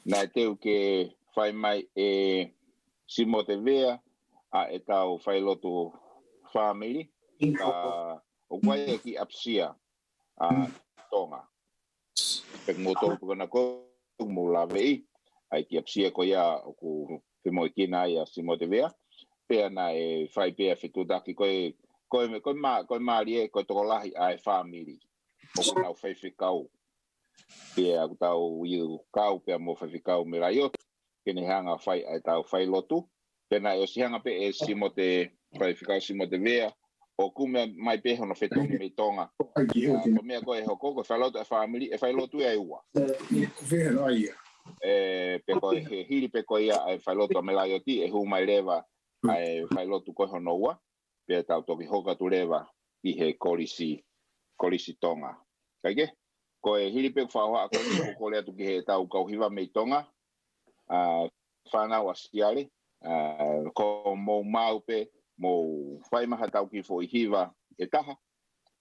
na teu ke fai mai e simo te vea a e tau fai lotu family ka o wai ki apsia a tonga pek moto na ko mo la vei ai ki apsia ko ya o ku te mo kina ya simo te vea pe na e fai pe fitu daki ko ma rie ko to lahi ai family o ku na fai fikau pe a tau iu kau pe mo fai fikau me la yo ke ne hanga fai ai tau fai lotu pe na yo si hanga pe e simo te fai fikau simo te vea o kume mai pe hono fetongi me tonga ko me ko e hoko ko fai lotu a family e fai lotu e ua pe ko he hiri pe ko ia ai fai lotu me la yo ti e hu mai leva ai fai lotu ko hono ua pe tau toki hoka tu leva i he kolisi tonga kaike ko e hiri pe fa wa ko le tu ki he tau kau hiva me tonga Finau Asipeli ko mo mau pe mo fai maha tau ki fo i hiva e taha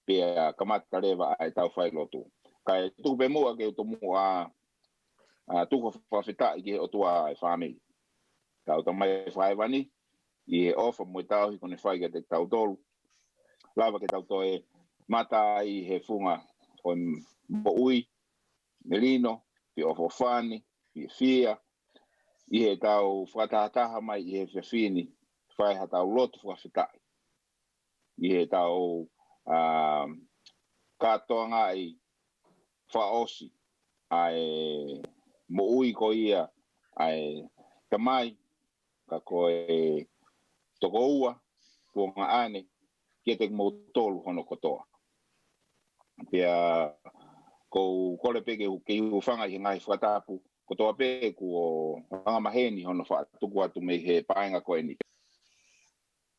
pe kamata leva ai tau fai lotu kai tu pe mo ke to mo tu ko fa fita ki o tua family tau to mai fai vani i ofa mo tau hi kone fai ke tau tolu lava ke tau to e mata i he funga o Manapo'uli Melino pi ofo fani pi fia i he tau whakataha mai i he whiawhini whai ha tau lotu whawhitai i he tau katoanga i whaosi ai mo'ui ko ia ai tamai ka koe toko ua tuonga ane kia te mo tolu hono kotoa pia ko kole peke ke whanga i ngai whatapu ko toa pe ko anga maheni hono fa tuku atu me he painga ko ni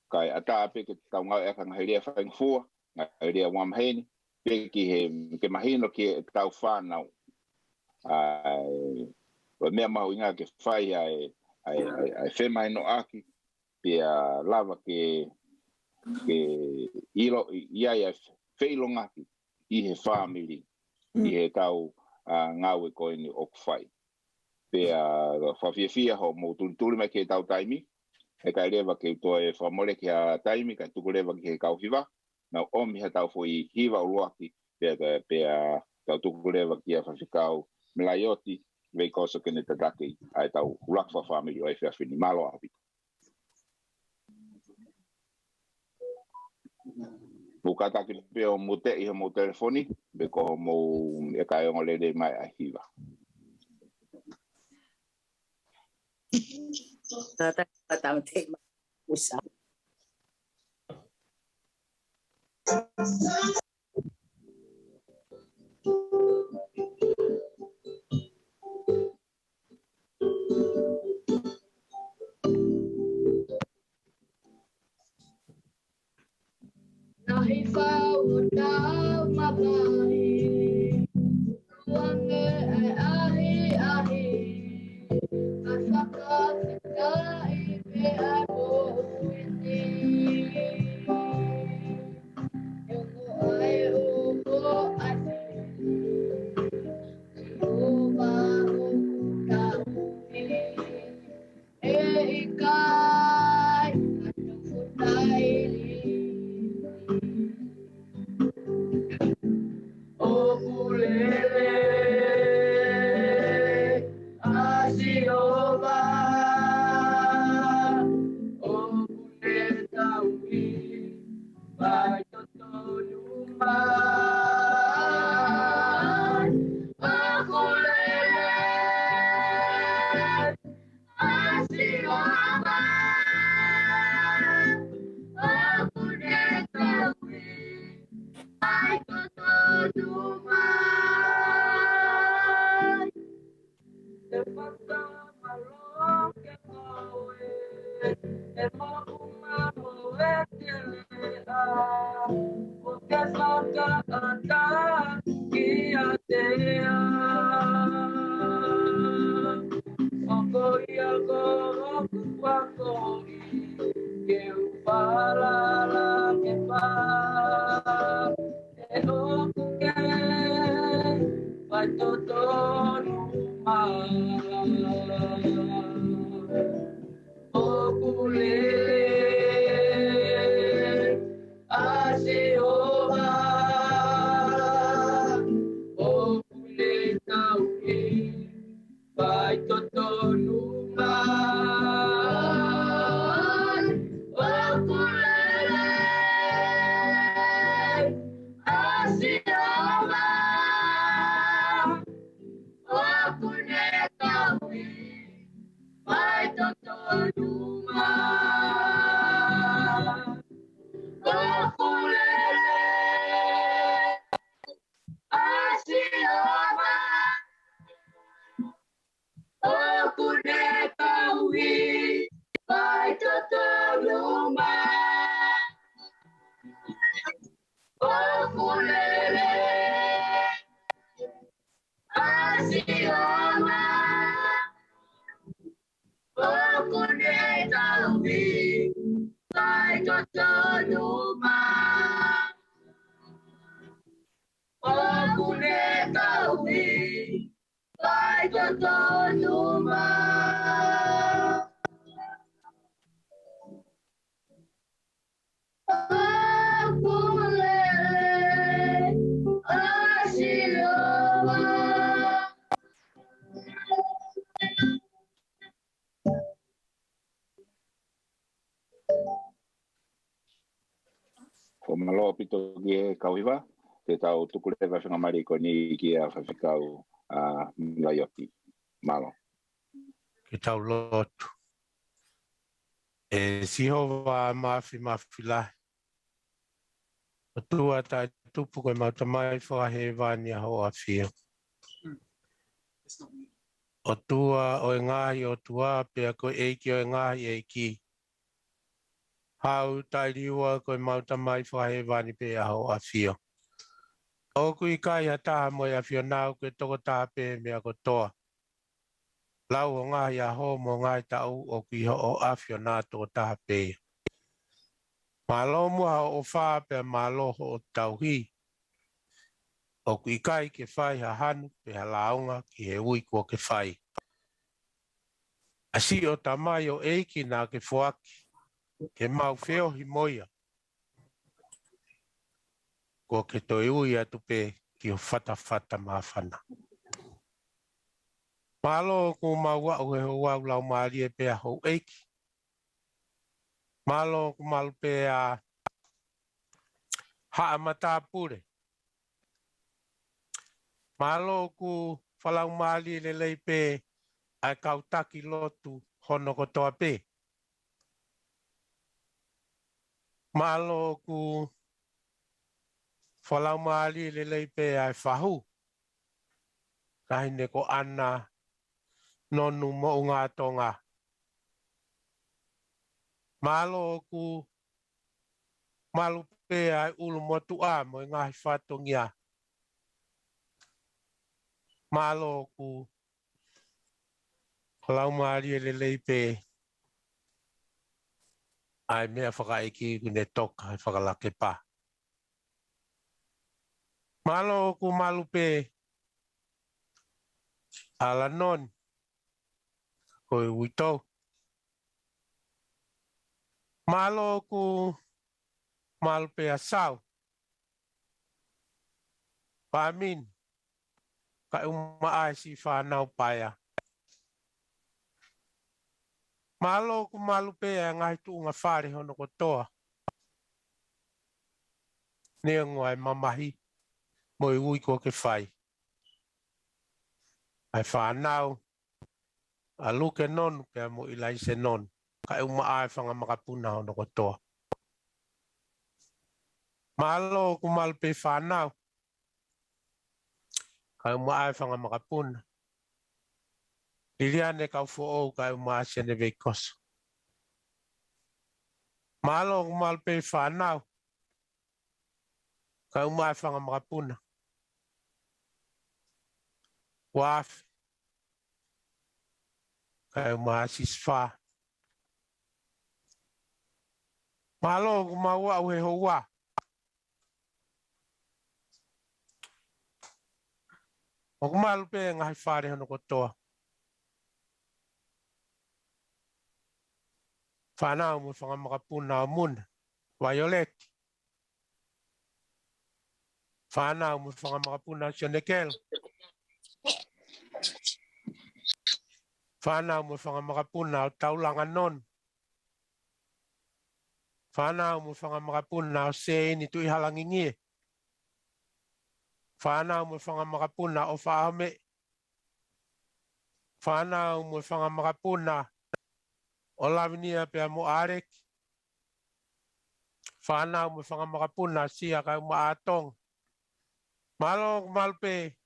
kai ata pe ke tau ngau e kanga heria fa ngfua heria wa maheni pe ki he ke mahino ki tau Finau ai o me ma uinga ke fai ai fe mai no aki pe lava ke ilo ia fe longa i he family i he tau ngau e ko ni ok fai pe fia ho mo tuli me ke tau taimi e kai leva ke to e fa mole ke a taimi ka tu leva ke kau hiva na o mi ha tau foi hiva uaki pe tau tu leva ke a fa fikau melayoti ve koso ke ne tataki ai tau ulak fa family o e fa fini malo api bukata ke pe o mute i mo telefoni be ko mo e kai o le de mai a hiva Tata take usa. Nahi fauda mabai, ruange ahi ahi, asaka seka ibe ako uiti, yungu ai uko asi, Jehovah ukami, ikai anu futaili. Oh, Pulele, Asioba, oh, Pulele, Taui, Baitoto, Luma, oh, Pulele, Asioba, oh, Pulele, Taui, Baitoto, Luma. Todo vai totonuman okulele asioma okunetawi vai totonuman okulele asioma okunetawi vai totonuman okulele asioma okunetawi vai totonuman okunetawi vai totonuman okulele asioma Ko malo pito ki kauiwa, te tau tukulewa whangamari ko ni ki a whawhikau a Mlaioti. Malo. Ke tau lotu. E siho wa mafi lahi. O tua tai tupu koe mautamai whahe wani a hoa whia. O tua o e ngahi o tua pia koe eiki o e ngahi eiki. Hau tai riua koe mautamai whahe wani pe a hoa whia. O kui kai ha taha mo a whia nau koe toko taha pe mea ko toa. Lau o ngahi a ho mo ngai tau o kui ho o awhio nā toko taha pe. Malo mua o whaa pe malo ho o tauhi. O kui kai ke whai ha hanu pe ha launga ki he ui kua ke whai. Asi o tamai o eiki nā ke fuaki. Ke mau wheo hi moia. Kua ke toi ui atu pe ki o whata mawhana. Malo ko mau wau he ho wau lau maari e pe a ho eiki. Malo ko malu pe a haa mata pure. Malo ku whalau maari le lei pe ai kautaki lotu hono ko toa pe. Malo ku whalau maari le lei pe ai whahu. Kahine ko ana nonu mo ngā tonga. Malo ku malu pe ai ulu motu a mo ngā whatongia. Malo ku whalau maari le lei pe ai mea whakaiki kune toka ai whakalake pa. Malo ku malu pe ala non koe uitou. Malo ku malu pe asau. Pamin ka ai si whanau paia. Malo ku malu pe ngai tu unga whare hono ko toa. Nea ngoai mamahi mo i ui ko ke whai. Ai whanau a luke nonu pe mo i lai se nonu. Ka ai whanga makapuna hono ko toa. Malo ku malu pe whanau. Ka ai whanga makapuna. Iliane kau fo'ou ka asiane veikoso. Malo ku malu pe whanau. Ka ai whanga makapuna. Wafi. Ka asiswha. Malo ku maua au he hoa. O ku malu pe ngai whare hono ko toa. Whanau mo whanga makapuna o muna. Violet. Whanau mo whanga makapuna o Sionekelo. Whanau mo whangamakapuna o taulanga non. Whanau mo whangamakapuna o se ni tui halangingie. Whanau mo whangamakapuna o whaame. Whanau mo whangamakapuna o lavinia pia mo arek. Whanau mo whangamakapuna sia kau maatong. Malong malpe.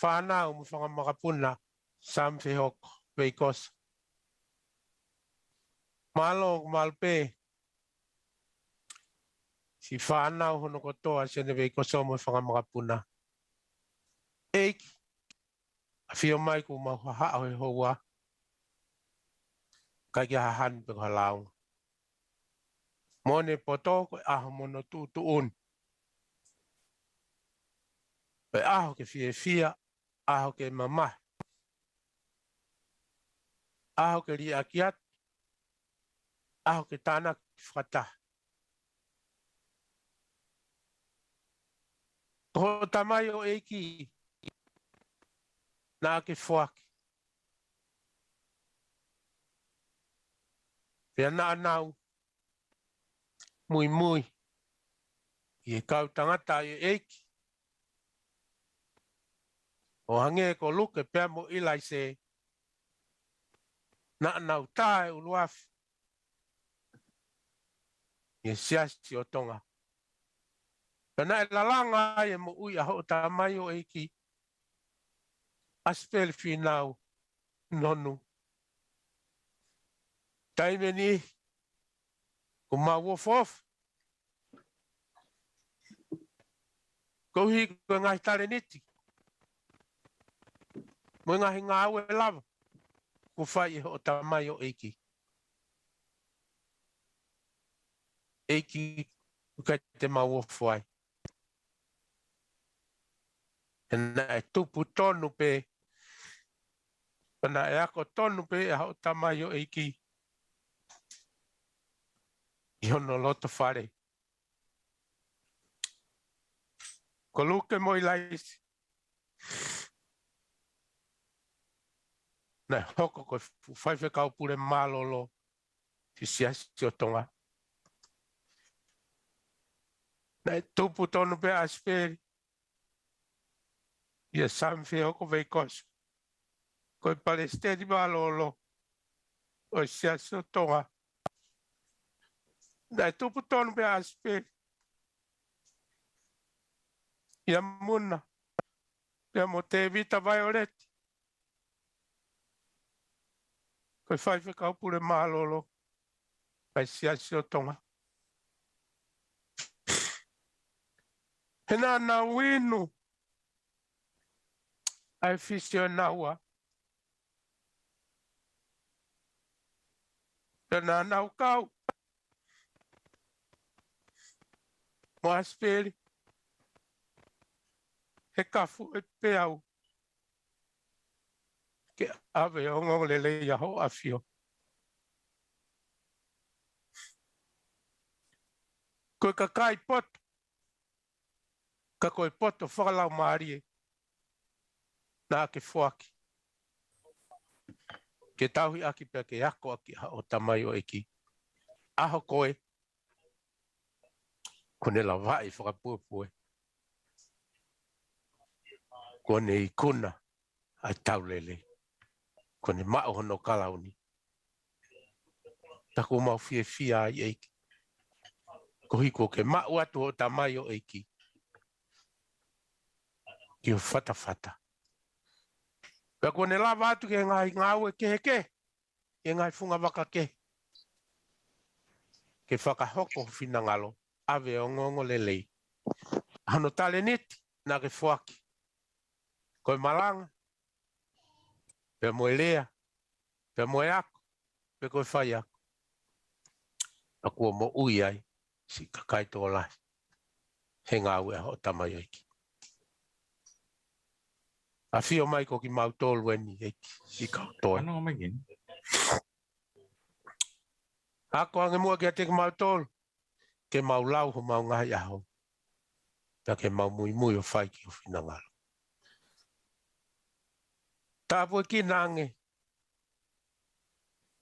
Whanau mo whangamakapuna samfehok veikos. Malong malpe. Si whanau hono kotoa sene veikoso mo whangamakapuna. Eiki. Fio mai ku mau hao he hoa. Kai ki hahan pe halau. Mone poto ko aho mono tu un. Pe aho ke fia, aho ke mama. Aho ke ri akiat. Aho ke tana whata. Ko tamai o eiki. Nā ke whuaki. Pea nā nau. Mui mui. I e kau tangata i eiki. O hange ko luke pea mo ilai se. Nā nau tae uluafi. I e siasi o tonga. Pena e lalanga e mo ui aho tamai o eiki. Asipeli Finau Nonu. Taimeni. Ko wofof. Ko hi ko ngai tare niti. Mo ngai ngā aue lava. Ko whai o tamai o eiki. Eiki ukai te wofoai. E nā e tupu tonu pe. Pana e ako tonu pe e hao tamai o eiki. I hono loto whare. Ko luke mo i laisi. Nā hoko ko whaiwhe kau pure mālolo. Ti siasi o tonga. Nā e tupu tonu pe Asipeli. Ia samwhi hoko veikos. Ko i palesteri mālolo. O i siasi o tonga. Nā e tupu tonu pe Asipeli. Ia muna. Ia mo te vita violeti. Ko i whaiwhe kau pure mālolo. Ai siasi o tonga. He nā nā winu. Ai fisi o naua. Te nā nau kau. Mo Asipeli. He kafu e peau. Ke ave o ngolele ia ho afio. Koe ka kai poto. Ka koe poto whakalau maarie. Nā ke whuaki. Ke tauhi aki pia ke ako aki o tamai o eki. Aho koe. Kone la vai whakapuapue. Kone i kuna. Ai taulele. Kone mao hono kalauni. Taku mau fia ai eki. Ko hiko ke mao atu o tamai o eki. Ki o fata. Pea kone lava atu ke ngai ngau e ke. E ngai funga waka ke. Ke whakahoko finangalo. Ave o ngongo lelei. Hano tale niti. Nā ke whuaki. Koe malanga. Pea moe lea. Pea moe ako. Pea koe whai ako. A kua mo ui ai. Si kakai tō lai. He ngā ue ho tamai oiki. A whio mai ko ki mau tōlu eni eiki. Si kau toi. Ano mai gini? Ako ange mua ki a te ki mau tōlu. Ke mau lau ho mau ngai aho. Pea ke mau mui o whai ki o whina ngalo. Tāpua ki nānge.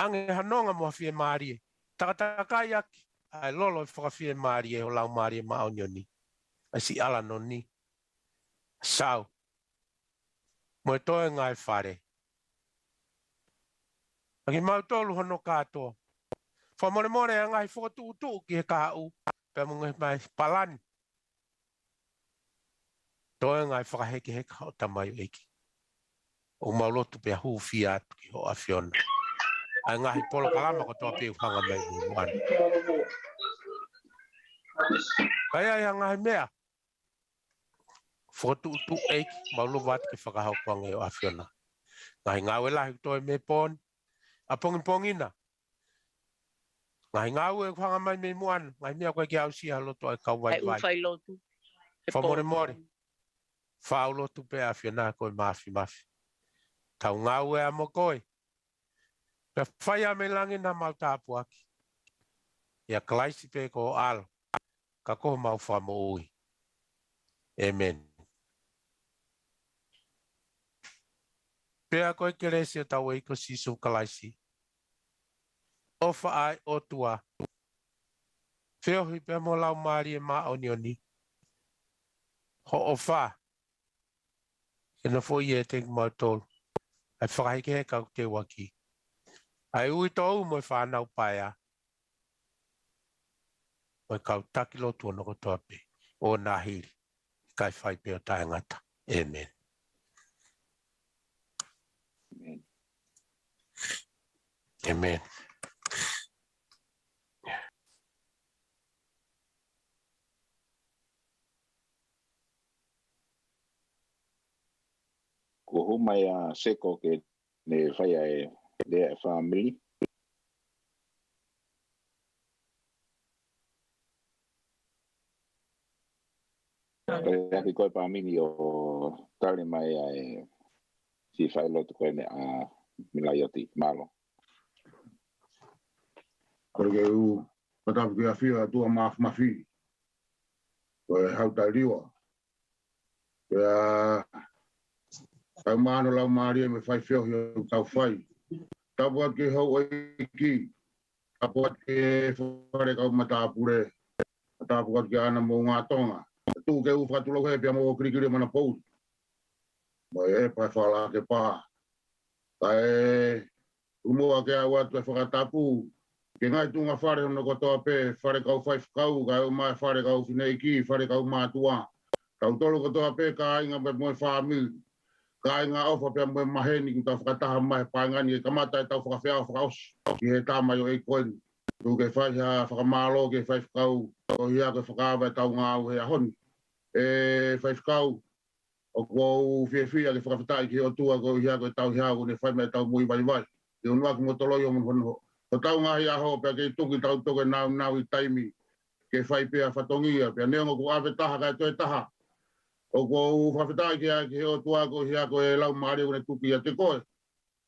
Ange hanonga mo fie marie. Takataka yaki. Ai lolo whakawhie marie o lau marie maonioni. Ai si ala no ni. Sau. Mo e toe ngai whare. Aki mau tolu hono katoa. Whamore more a ngai whakatu ki he kāu. Pea munga mai palani. Toe ngai whakaheke he kao tamai eki. O maulotu pea huwhi atu ki ho awhiona. Ai ngahi polo kalama ko toa pēu hanga mai ni muana. Kai ai ngahi mea. Whakatu eki. Maulo watu ke whakahau kwange o awhiona. Ngahi ngāwe lahi toi me pōni. A pongina. Ngai ngau e hanga mai me muana. Ngai mea koe ki au si haloto ai kau vai vai. Ai ufai lotu. Whamore more. Whao lotu pe a whiana koe mafi. Tau ngau e amo koe. Pea whai a me langi na mau tāpu aki. Ia klaisi pe ko alo. Ka koho mau whamo ui. Amen. Pea koe keresi o tau eiko sisu klaisi. Ofa ai o tua. Whiohi pe mo lau maari e maa onioni. Ho ofa. E na fo i e te mau tolu. Ai whakahike he kau te waki. Ai ui tōu mo i whanau paia. Mo i kau takilo tua no kotoa pe. O nā hiri. Kai whai pe o tae ngata. Amen. Amen. Amen. Ko humai a seko ke ne whai e Vea family. Kai ki koe pāmini o tare mai a e si whai lotu koe ne a milaioti malo. Kore ke u patapu ki a whia tua mafi. Koe hautai riwa. Koe ai mano lau maari me whai whiohi o tau whai. Tapu at ke hau e ki. Tapu at ke whare kau matapure. Tapu at ke ana mo ngā tonga. Tu ke u whatulau he pia mo o Kilikili Manapo'uli. Mo e pai whala ke pā. Kai umoa ke au atu e whakatapu. Ke ngai tunga whare hono kotoa pe. Whare kau whai whakau. Kai umai whare kau whinei ki. Whare kau mātua. Kau tolu kotoa pe ka inga me moe whamil. Ka inga ofa pia moe maheni ki tau whakataha mai pāngani. E kamata e tau whakawhia whakaosi. Ki he tāmai o e koeni. Tu ke whai ha whakamalo ke whai whakau. Ko hia ke whakawa e tau ngāu he ahoni. E whai whakau. O kua whia ke whakawhitai ki o tua ko hia ko e tau hiau ne whai mai tau mui vai vai. Te unua ki mo toloi o monhono. Ko tau ngahi aho pia ke tuki tau toke nau I taimi. Ke whai pia whatongia. Pia neongo ku awe taha kai toi taha. O kua whawhitai ki o tua ko hia ko e lau maari o ne tuki a te koe.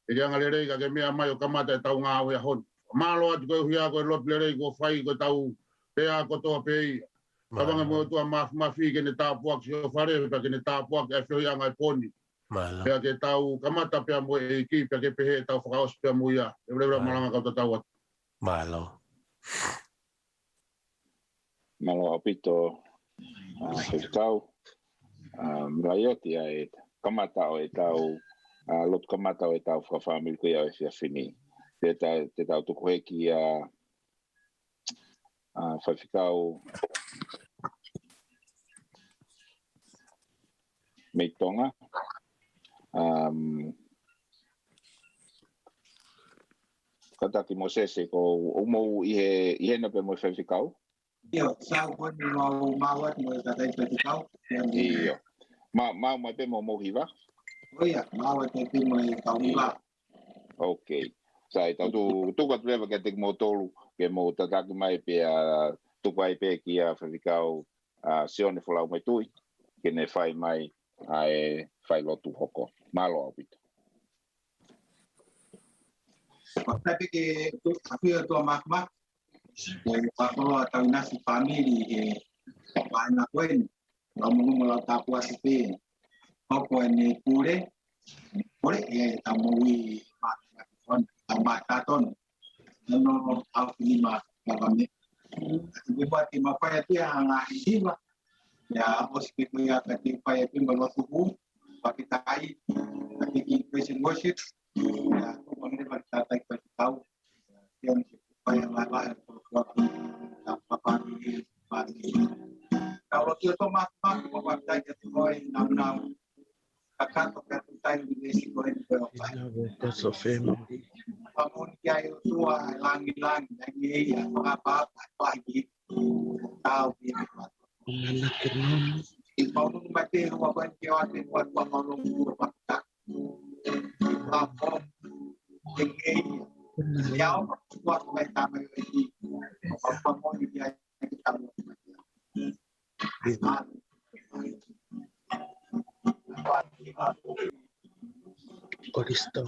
E kia ngale rei ka ke mea mai o kamata e tau ngā oe ahoni. Mālo atu ko hia ko e lopi rei ko whai ko tau pea kotoa pei. Kawanga mo tua mafi ke ne tāpuak si o whare pia ke ne tāpuak e whioi angai poni. Pia ke tau kamata pia mo e ki pia ke pehe tau whakaos pia mo ia. E vreura malanga kau tau atu. Malo. Malo apito whekau. Milaioti a e kamata o e tau lotu kamata o e tau whakawhamil ko ia e whia whini. Te tau tuku heki a whaiwhikau mei tonga. Kataki mo sese ko umou I he na pe mo whaiwhikau. Iyo, sao ko ni mawat mo tatay whaiwhikau. Iyo. Mau mai pe mo mohiwa? Oia, mawat e pe mo kauhiwa. Okay. Sai tau tu ka tulewa ke te mo tolu ke mo tataki mai pe tuku ai pe ki a whaiwhikau sione whalau mai tui. Ke ne whai mai ai whai lotu hoko. Malo apito. Tapi ke apia tua makmak. Yang kalau tahu nasi family ke anak koin. Kamu mau tahu Asipeli. Kau ni pure. Pure ya tamu wi makmak tamu taton. no au lima kami buat lima paya tu yang hiba ya hospital ya kati paya tu melosuhu pakai tai pakai present worship ya kemudian kita tahu yang paya lala apa pagi kalau kita mak buat saja tu enam akan terkait dengan bangun kiai tua langit-langit lagi ya apa pagi tahu dia bangun mati rumah kiai buat bangun rumah apa tinggi ya buat mereka lagi bangun kiai kita Koristo.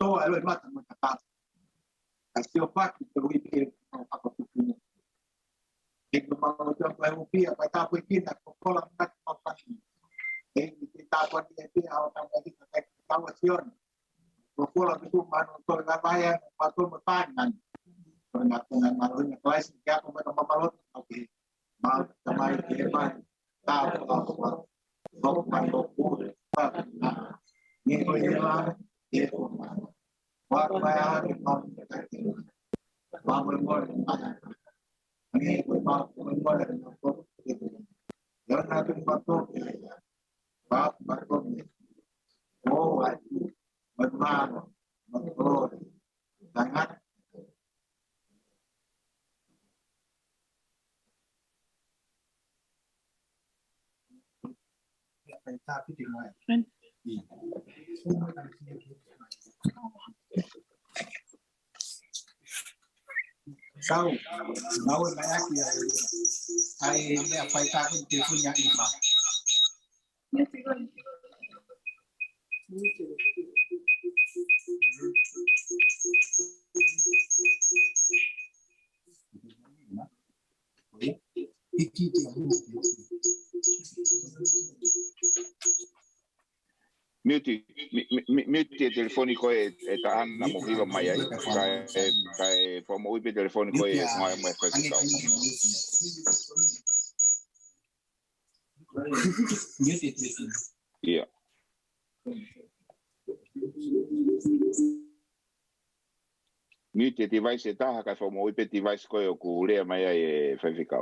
toa lo mata mata pa kasi o pa ki to wi pa ko tu ik no ma lo ta pa mo pia pa ta po ki ta ko la ta pa pa e ta po ni e a ta pa ki ta wa sion ko la tu ma no to la vaya pa to mo pa nan na na na class ya ko ma pa lo okay ma ta mai ki ma ta ko ko ma ko pa ni ko ni la e ko wa ma ya ni ma ma mo ni ko ma ko mo ko yo na tu pa to pa ko oh ai ma ko sangat ta pi mai sau nấu cái ác gì ai để phải ta cái tiền của nhà đi mà Mute telefonico e tahan mo hiwa mai ai kai fa mo ipe telefonico e ngai mo fa ka yeah mute device e taha kai fa mo ipe device ko e ku le mai ai e fa ka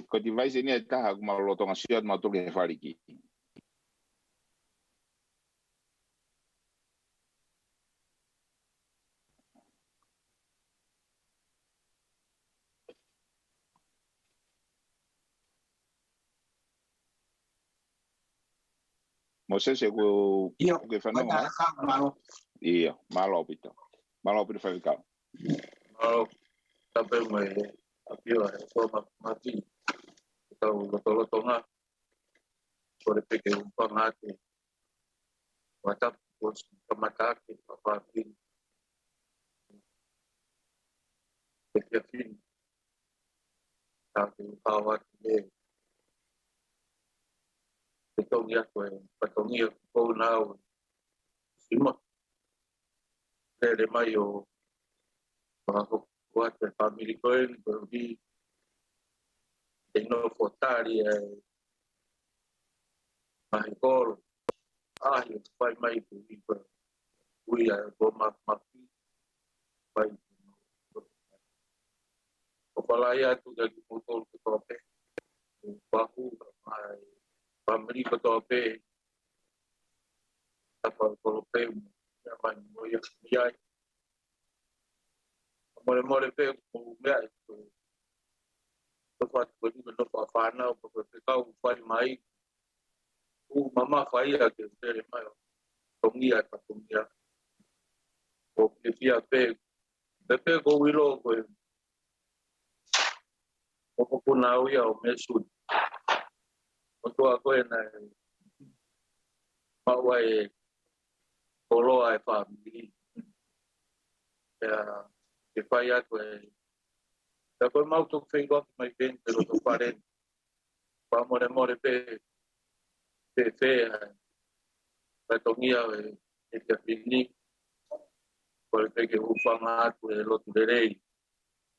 ko device ni taha ma lo tonga siat ma to ke fariki mo se ko ke fa no iya malo pito fa ka malo tapi mai apio so mati tau lo tonga por que un pangate WhatsApp pos kamatake papakin fin tapi awat de petongia ko now sima de mayo bajo cuatro family coin pero vi no fotari Mahikol, yo fai mai we are goma mapi, fai o palaya tu gagi motor ke tope, bahu mai pamri ke tope, apa kolope, mai moya yai, mole pe mea tu fat bodi no pa fana o pe kau fai mai mama fai a que tere mai tongia o que fia pe go wilo ko o kuna uya o mesu o to a ko na mawai kolo ai family ya que fai a ko da ko mau to fengo mai ben pero to pare vamos de more pe la tongia que fini por que ufanga tu lo tuderei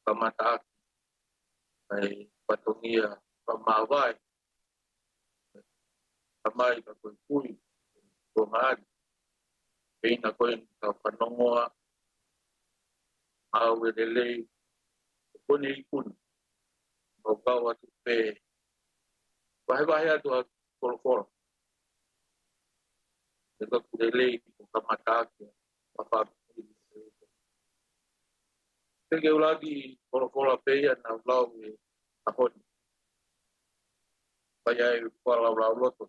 pamata ai patongia pamavai amai ka kui ko had ina ko ka panongoa au de lei ko ni kun o kawa tu pe vai atu por de lei ko kamata papa que eu lagi por a peia na lau a hon vai ai para lau loto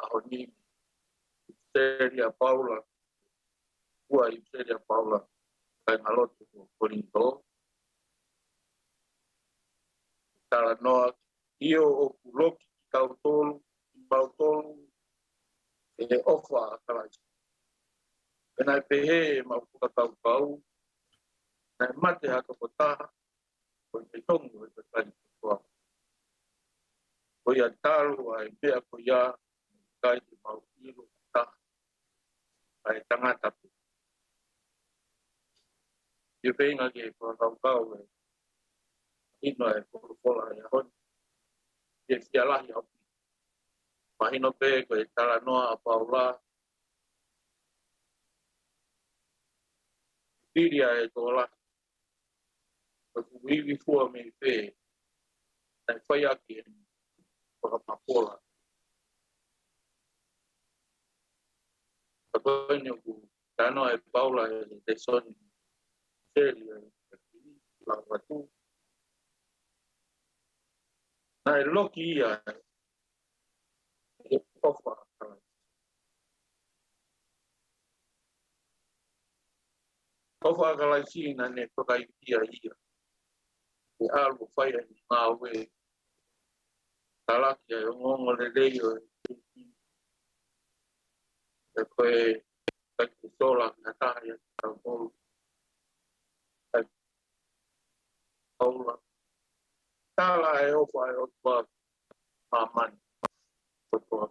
a honi Seria Paula, Ua i Seria Paula, kai ngalotu Korinto. Tala noa, io o kuloki kautolu, bautolu, ofa kalai. Penai pehe maupuka kau, nai mate haka potaha, ko te tongu e te tani kua. Ko ia talu ai mea ko ia, kai te mau ilo taha, ai tangata pe. Ia whenga ke kua kau e, ino e koropola e honi, ia fialahi au. Mahino pe ko e tala noa a paula, Piria e tola, ko kuiwi fua me pe, nai whai aki e whakamapola. Ka koine ku tanoa e paula e te soni, seri e la watu. Nai loki ia e ofa. Ofa kalai sina ne tokai ia ia. E alu whai e ngā we. Talaki e ngongo le leio e koe taki sola na taha e tau molu. Kai paula. Tala e ofa e otua mamani. Otua.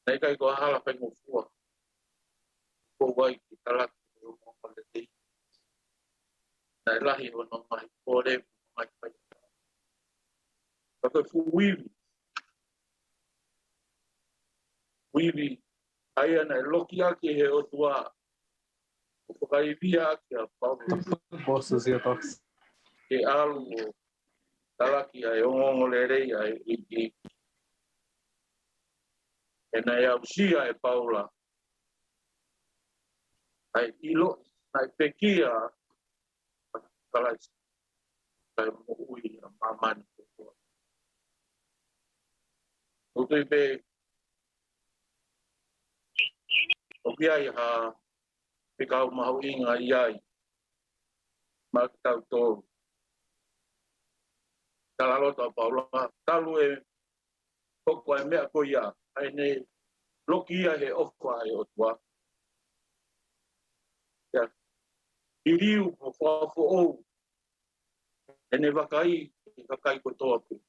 Nei kai koa hala pai ngofua. Ko wai ki talaki e ngongo le leio. Nai lahi o no mai kore mai pai. Ka fu wiwi. Wiwi. Aia nei loki aki he otua. O whakaivia aki a Paula. Bosses e tox. Ke alu o talaki ai ongongo le rei ai iki. E nei au sia e Paula. Ai ilo, ai pekia kalai. Kai mo ui a mamani. O tui pe o piai ha pekau mahu inga iai. Makitau tō. Talalota a Paula. Talu e koko e mea ko ia. Ai ne loki ia he ofa e o tua. Ia. Iriu po whafo ou. E ne wakai, e wakai ko toa pu.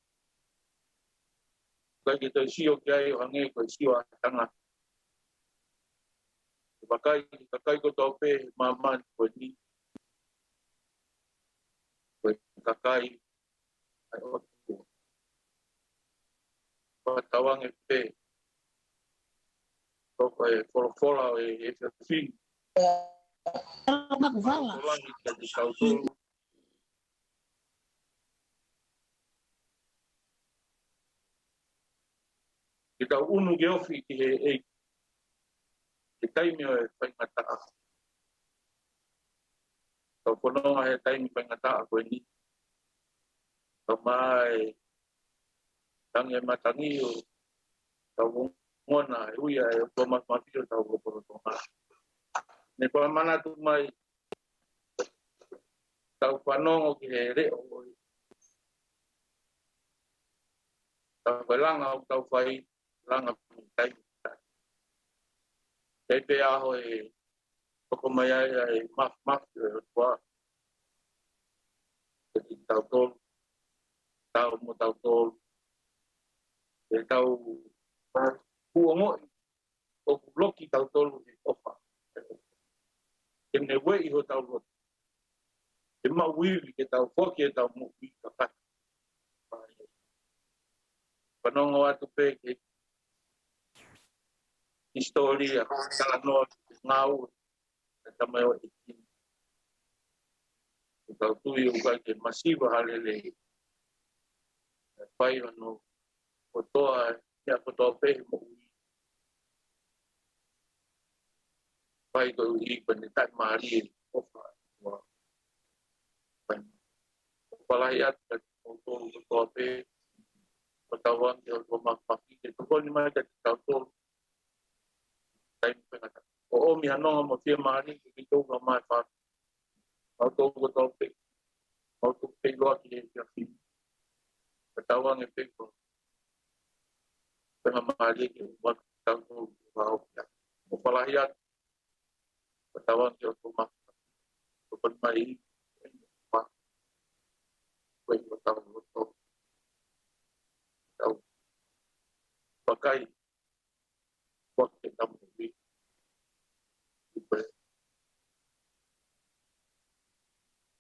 Kai ke te sio ki ai o hange ko sio a tanga. E wakai ko toa pe mamani ko ni. Ko e wakai ai o tua. Patawang e pe. Toko e wholofola e whiwhi. Wholangi ka te kautolu. Ki tau unu ke ofi ki he eik. Ke taimi o e whaingataa. Tau kononga he taimi whaingataa koe ni. Tau mai tangi e matangi o tau ngona e uia e tomas mafio tau koporo tonga. Ne kua mana tu mai tau whanongo ki he reo o i. Tau whailanga o tau whai langa puni taimi. Kei pe aho e toko mai ai e mafio e o tua. Kei tau tolu. Tau mo tau tolu. E tau kuongoi. O loki tau tolu e ofa. E ne wei ho tau loki. E mawiri ke tau whoki e tau muki ka kati. Panongo atu pe ke historia kala noa ngau e tamai o eki. E tau tui o kai ke masiva halele. E pai ano o toa e a kotoa pe mo ui. Pai ko ui pa ne tai maari e ofa. Palai atu o toa pe Patawan dia mapaki itu pun ni macam tahu time penat. Oh mi hanong mo fia mani itu ramai fat. Auto topik. Auto pelo aqui dia fi. Patawan ni pego. Tengah mali ke buat tahu bau ya. Opalahiat. Patawan dia rumah. Open mai. Baik tahu. Pakai waktu kamu di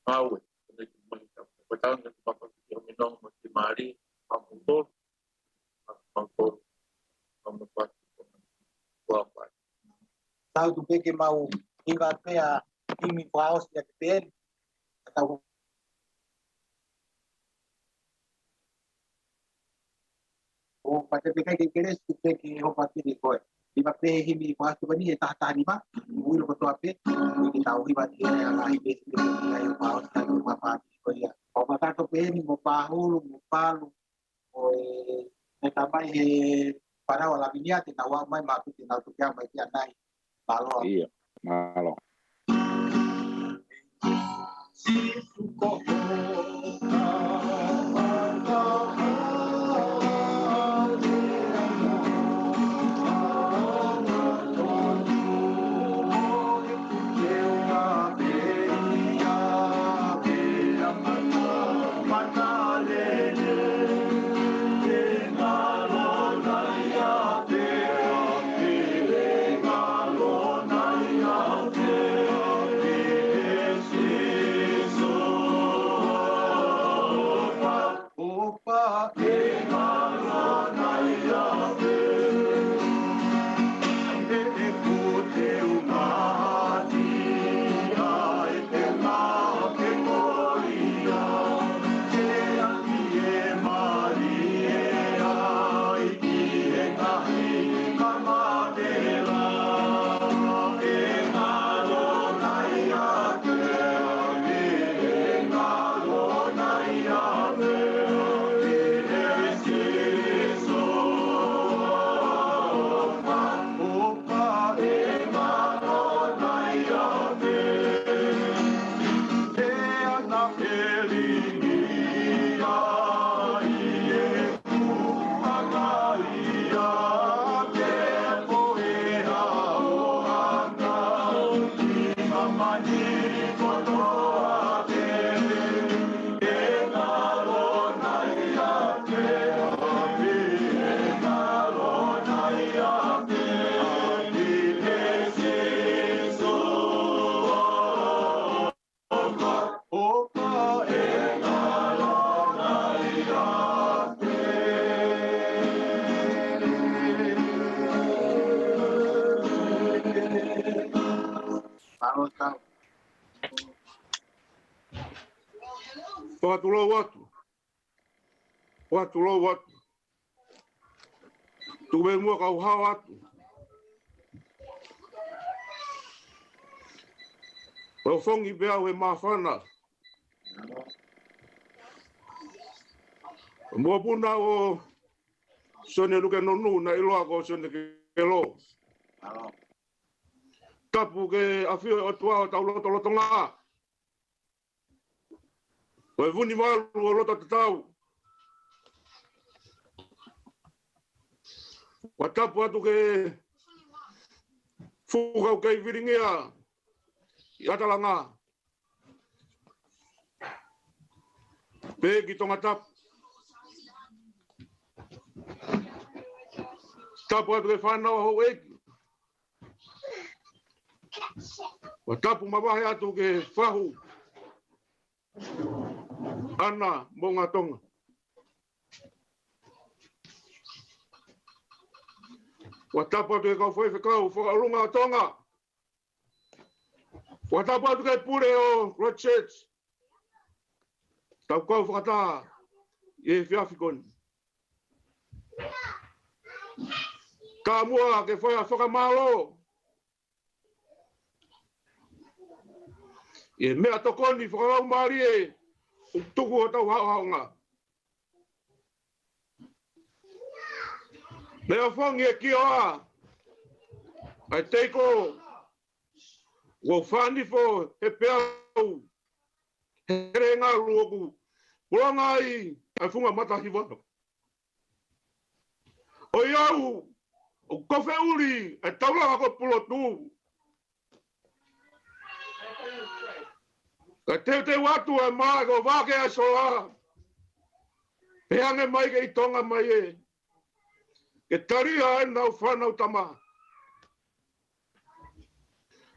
awet untuk mereka bertahan dengan apa yang minum mesti mari mampu membuat apa tahu tu peke mau ibaratnya ya ini paus ya keten atau o pada peke kekere tu peke hopati di koi iba pe himi paus tu bani eta tani ba ulo ko ape ni tahu iba dia yang lain be dia paus ta tu apa ko ya o mata to pe ni mo pahu mo palu o eta mai para wala binia te tawa mai ma tu na tu ya mai ya nai malo iya malo Watu. Tuwe mua kau hawatu. Wafongi bea we mafana. Mua puna o sone luke nonu na iloa ko sone kelo. Tapu ke afio o tua o tau loto ngā. Wai vuni malu o loto te tau. Watapu atu ke fukau kei viringia i atalanga. Pegi tonga tapu. Tapu atu ke whanau hau eki. Watapu mawahe atu ke whahu. Ana monga tonga. Watapu atu ke kau whaiwhekau whakalunga tonga. Watapu atu ke pure o Road Church. Tau kau whakataha e whiawhikoni. Ka mua ke whaia whakamalo. E mea tokoni whakarau maari e tuku o tau hauhaunga. Leo fongi e kioa. Ai teiko. Wo fani fo he peau. Here ngā ruoku. Pulanga ai. Ai funga mata hiwano. O iau. O kofe uri. Ai taulanga ko pulo tu. Ka te watu e maa ko wake a soa. Peange mai ke i tonga mai e. Ke taria e nau whanau tama.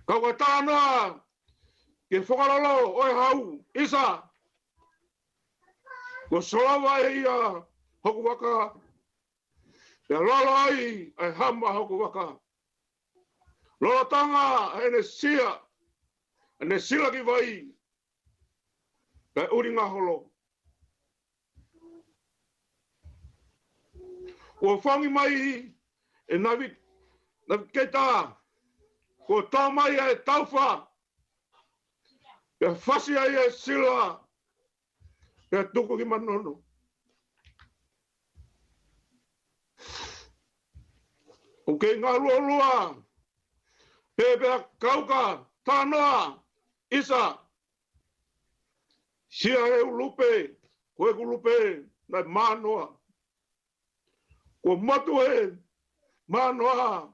Ka wa tāna. Ke whakaralo oi hau. Isa. Ko solawa e ia. Hoku waka. Ke lolo ai. Ai hama hoku waka. Lolo tanga. Ene sia. Ene sila ki vai. Ka uri ngā holo. Ko whangi mai e navi keta. Ko tā mai e tauwha. Ka whasi ai e sila. Ka tuku ki manono. O ke ngā lua. Pepea kauka. Tānoa. Isa. Sia e ulupe. Koe kulupe. Nai manoa. Ko matu e. Manoa.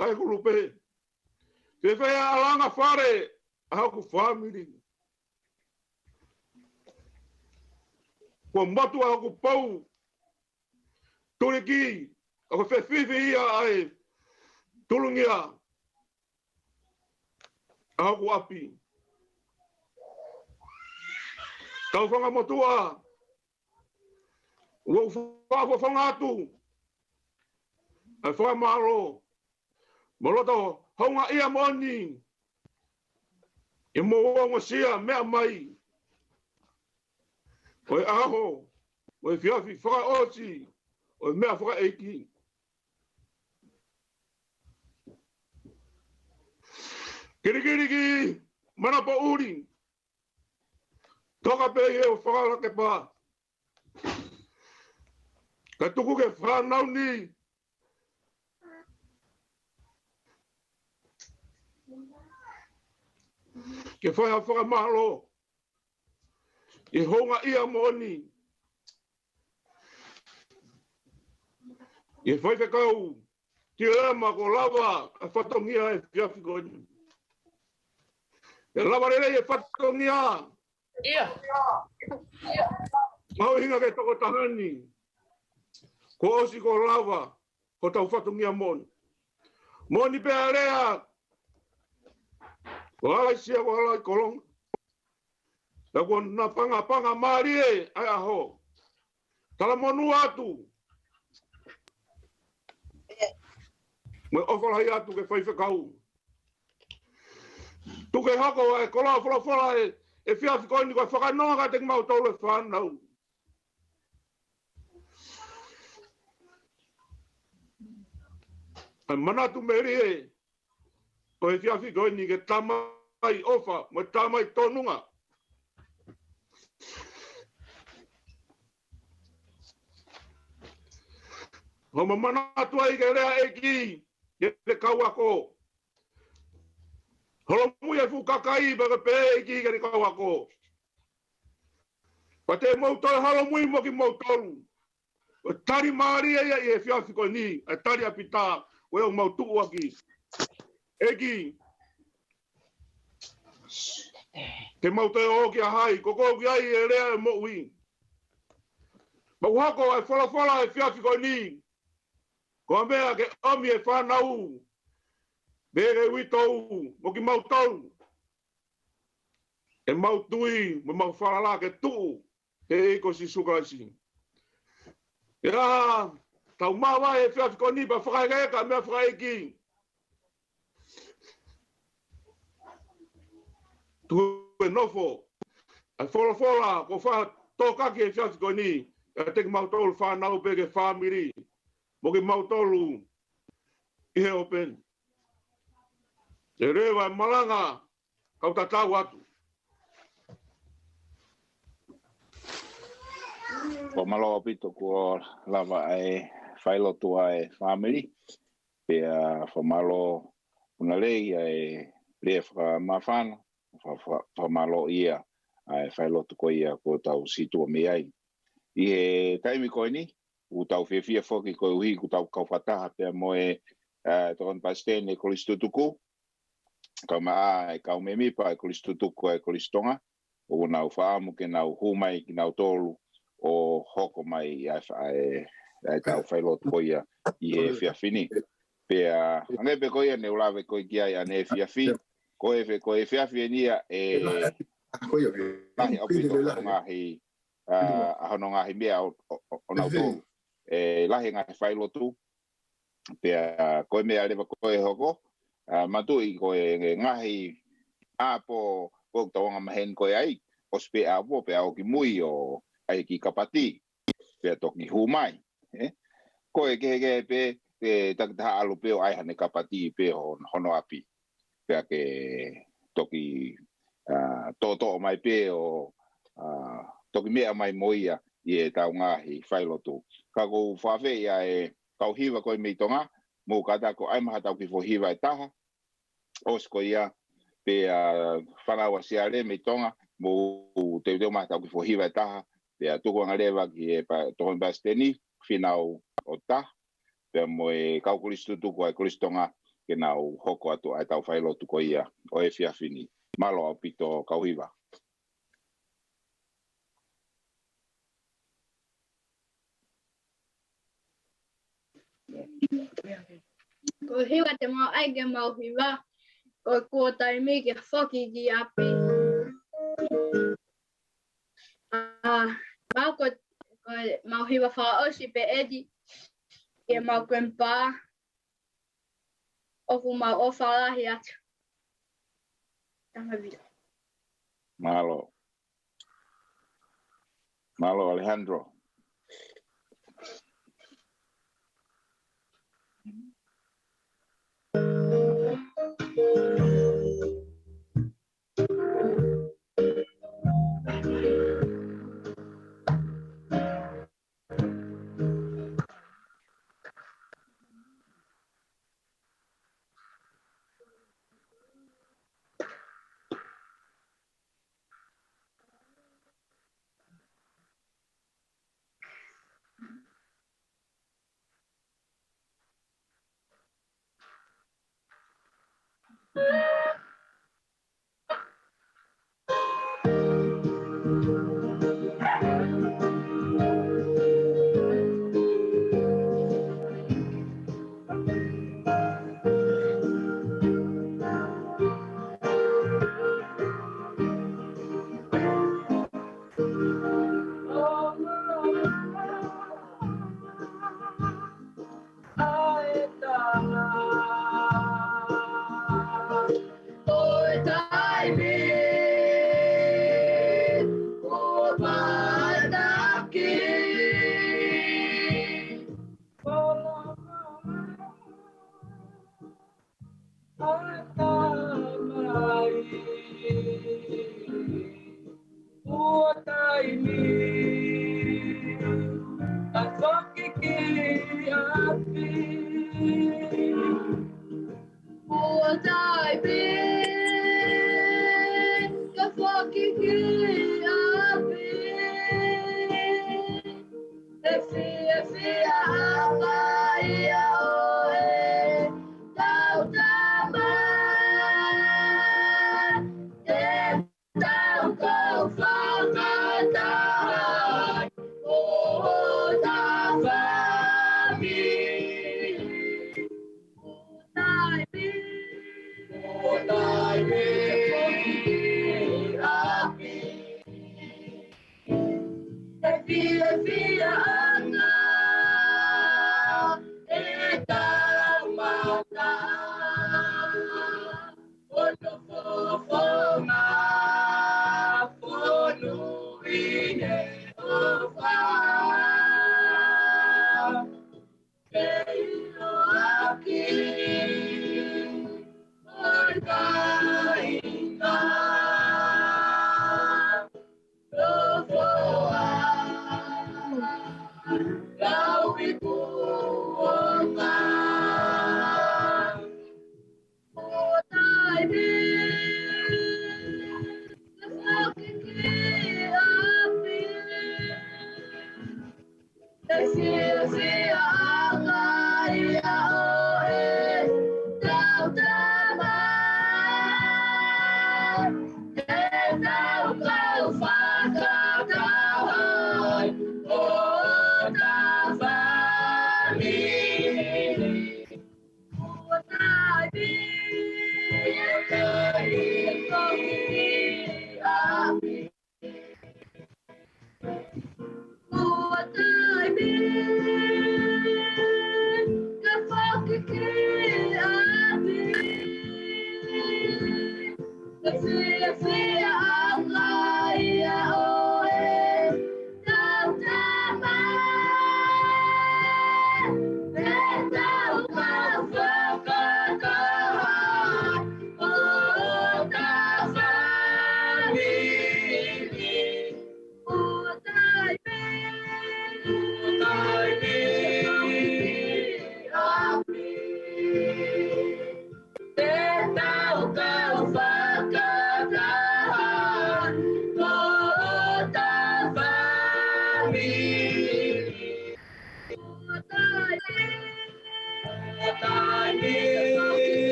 Ai kulupe. Te whea alanga whare. Haku family. Ko matu haku pau. Turiki. Ako whiwhi ia ai. Tulungia. Haku api. Tau whanga motua. Wau whanga atu. Ai whanga maro. Moroto haunga ia moni. E mo sia mea mai. Oi aho. Oi fiafi whanga osi. Oi mea whanga eiki. Kilikili ki Manapo'uli. Toka pe e o whakara ke pā. Ka tuku ke whanau ni. Ke whaia whakamahalo. I honga ia moni. I whaia kau. Ti ema ko lava. A whatongia e whiawhi koni. E lava rere e whatongia. Ia. Mau hinga ke toko tahani. Ko osi ko lava. Ko tau whatongia moni. Moni pea rea. Ko alai sia ko alai kolong. Na ko na panga mari e. Ai aho. Tala monu atu. Me ofalai atu ke whaiwhakau. Tuke hako e kola whala e. E whiawhi koni koe whakanoa ka te mau tau le whanau. Ai manatu meri e. Koe whiawhi koni ke tamai ofa. Mo tamai tonunga. Homa manatu ai ke rea e ki. Ke te kauako. Holo mui e fukakai baka pe e ki ke te kauako. Pa te mautolu halo mui mo ki mautolu. O tari maari e e whiawhi koni. E tari apita. O e o mautu aki. E ki. Te mauta e o ki a hai. Koko ki ai e rea e mo ui. Ma uhako e whala e whiawhi koni. Ko mea ke omi e whanau. Bere witou, mo ki mautau. E mautui, mo mau whalala ke tuu. E eko si sukaisi. Ia, tau mawa e whiawhi koni pa whakaekeka mea whakaeki. Tu e nofo. E whola, ko wha tōkaki e whiawhi koni. E teki mautolu whanau pe ke whamiri. Mo ki mautolu. I he open. E rewa malanga, kau tatau atu. Ko malo pito ko lava e whailo tua e family. Pea whamalo una lei e lea whamawhana. Whamalo ia e whailo tuko ia ko tau situa me ai. I he taimi koe ni, u tau whiawhia whoki koe uhi ku tau kauwhataha pea moe tokon pastene kolistutuku. Kau maa e kau me mipa e kolistutuku e kolistonga. O nau whaamu ke nau humai ki nau tolu o hoko mai e tau whailo tuko ia i he whiawhini. Pea angepe koe ia ne ulawe koe ki ai ane whiawhi. Koe whiawhi nia e lahi au pito ngahi ahono ngahi mea o nau tolu. E lahi ngahi whailo tu. Pea koe mea lewa koe hoko. Matui koe ngahi apo ko tawanga mahen koe ai. O spe apo pea o ki mui o ai ki kapati. Pea toki humai. Koe ke pe takitaha alu peo ai hane kapati pe hono api. Pea ke toki toto mai pe o toki mea mai moia i e tau ngahi whailotu. Ka kou whawhe ia e kau hiwa koe meitonga, mō kata ko ai maha tau ki hiwa e taha. Osko ia pe whanaua siare meitonga, mō teo maha tau ki hiwa e taha. Pe tuku anga lewa ki e tohon basteni, Finau o taha. Pe mo e kau kulistu tuku ai kulistonga ke nau hoko atu ai tau whailotu ko ia o e whiawhini. Malo au pito kau hiwa. Ko hiwa te mau aige mau hiwa. Ko kua tai mi ke whaki ki api. Mau ko mau hiwa wha osi pe edi. Ke mau kwempa. Oku mau o whalahi atu. Tama vida. Malo. Malo Alejandro.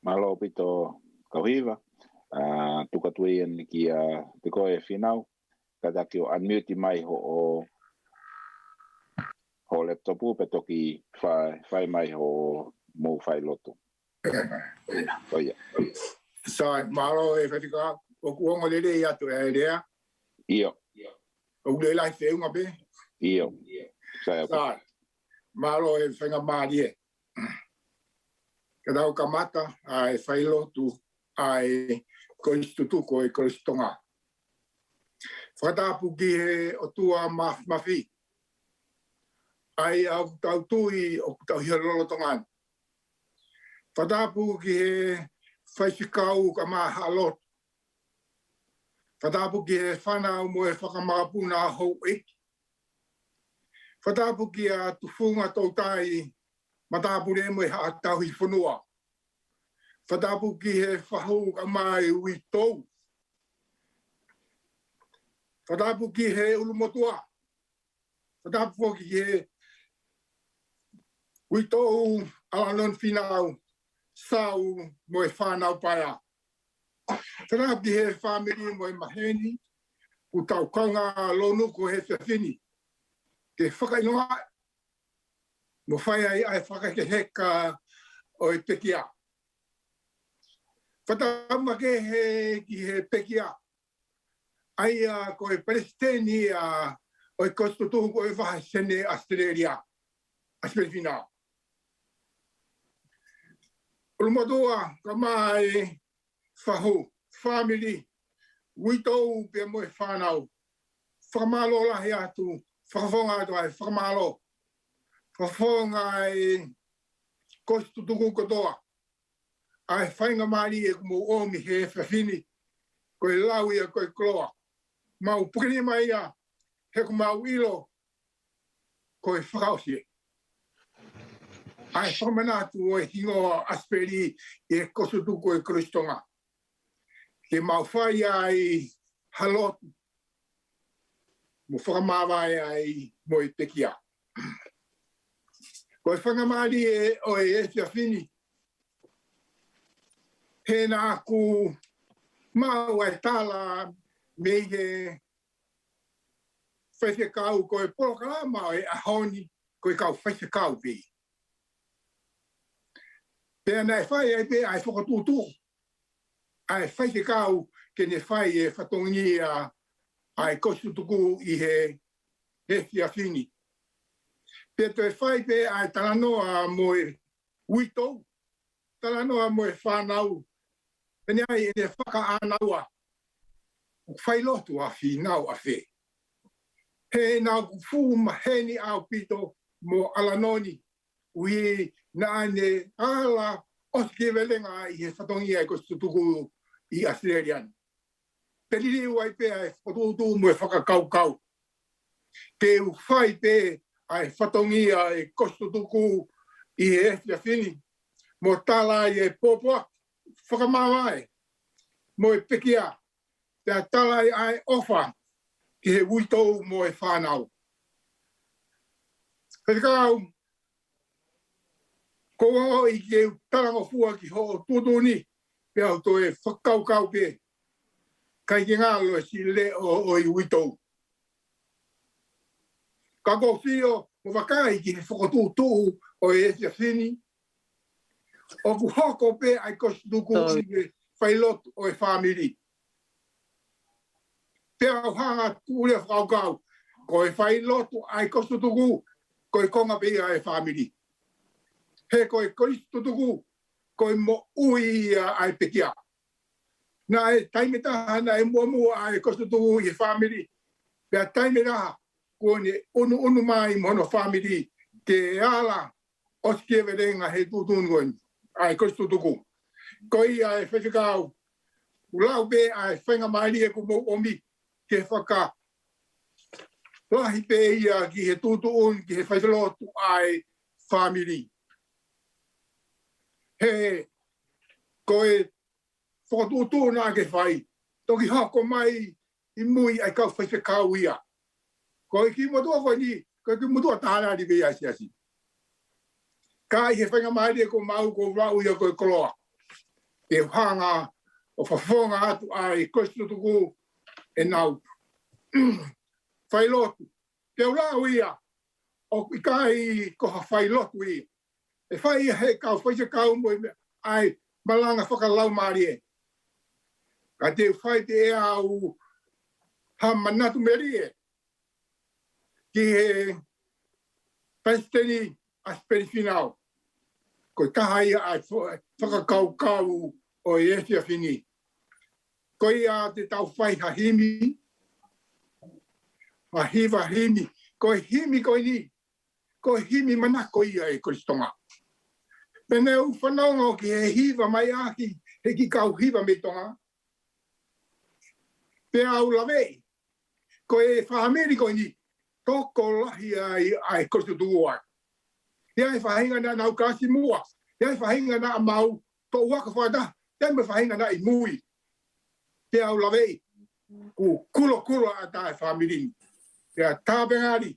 Malo pito kauhiva. Tuka tuien ki te koe Finau. Kata ki o unmute mai ho laptopu pe toki fai mai ho mo fai loto. Oia. Sa malo e fatika o kuongo lele ia tu e lea. Io. O le lai te unga pe. Io. Sa malo e whenga maarie. Kada o kamata ai fai lotu ai koistutuko e koistonga. Whatapu ki he o tua mafi. Ai au tautui o tau hirolotongan. Whatapu ki he whaisikau ka maha lot. Whatapu ki he whanau mo e whakamapuna hou eki. Whatapu ki a tufunga tautai matapu re mo e haatau hi whanua. Whatapu ki he whahou ka mai ui tou. Whatapu ki he ulumotua. Whatapu ki he ui tou alanon Finau sau mo e whanau paia. Whatapu ki he whamiri mo e maheni u tau kaunga lonu ko he whiawhini. Ke whakainoa mo whai ai whakake heka o e pekia. Whatapu ke he ki he pekia. Ai ko e Palestini o e kostutuhu ko e waha sene Australia. Asipeli Finau. Ulumotua ka mai whahu, family, witou pe mo e whanau. Whakamalo lahi atu, whakafonga atu ai whakamalo. Whakafonga e kostutuhu kotoa. Ai whainga mari e kumo omi he whiawhini. Ko e lau ia ko e kloa. Mau pukini mai ia, he ku mau ilo, ko e whakausie. Ai whamanatu o e hingo Asipeli e kosutuko e kristonga. Ke mau whai ai halotu. Mo whakamawai ai mo e pekia. Ko e whangamari e o e whiawhini. He nā ku mau ai tala me he whaikau ko e porokala mau e ahoni ko e kau whaikau pi. Pea nei whai ai pe ai whakatutu. Ai whaikau ke ne whai e whatongi ai kosutuku i he whiawhini. Pea to e whai pe ai talanoa mo e uitou. Talanoa mo e whanau. Pene ai e ne whaka anaua. Whai lotu a Finau a whe. He nā kufu maheni au pito mo alanoni. Ui nā ne ala oske velenga i he whatongi ai kostutuku i Australian. Periri wai pe ai whatutu mo e whakakaukau. Ke u whai pe ai whatongi ai kostutuku i he whiawhini. Mo tala i e popoa whakamawai. Mo e pekia. Pea tala i ai ofa ki he uitou mo e whanau. Whikau, ko o i ke taranga fua ki ho tutuni, pea o to e whakaukau pe. Kai ki ngalo e si le o i uitou. Ka ko whio mo wakai ki he whakatutu o e whiawhini. O ku hoko pe ai kostuku i he whailot o e whamiri. Pea o hanga ule whakaukau, ko e whailotu ai kostutuku, ko e konga pe ai whamiri. He ko e kostutuku, ko e mo ui ai pekia. Nā e taimetaha na e mua ai kostutuku i whamiri. Pea taimetaha, ko ne unu mai mono whamiri, ke ala oskie verenga he tutunu ai kostutuku. Ko i ai whewhikau, ulau pe ai whenga maari e kumo omi, ke whaka lahi pe ia ki he tutuun, ki he whailotu ai family. He koe whakatutu nā ke whai. Toki hako mai I mui ai kau whaikau ia. Koe ki motua koe ni, koe ki motua tāna ni vea asi. Kai he whainga maere ko mau ko rau ia koe koloa. Te hanga o whawhonga atu ai koe tutuku e nau. Whailotu. Te rau ia. O I kai ko ha whailotu ia. E whai ia he kau whaikau mo ai malanga whakalau maari e. Ka te whai te ea au ha manatu meri e. Ki he Asipeli Asipeli Finau. Ko taha ia ai whakakau o Vea Finau. Ko ia te tau whai ha himi. Ha hiva himi. Ko himi ko ni. Ko himi manako ia e koristonga. Pene u whanongo ki he hiva mai aki. He ki kau hiva me tonga. Pe au lawe. Ko e whahameri ko ni. Toko lahi ai koristutu ai. Ia e whahinga na nau kasi mua. Ia e whahinga na mau. To waka whada. Ia me whahinga na I mui. Te au lawe. Ku kulo a tae whamirini. Ia tāpengari.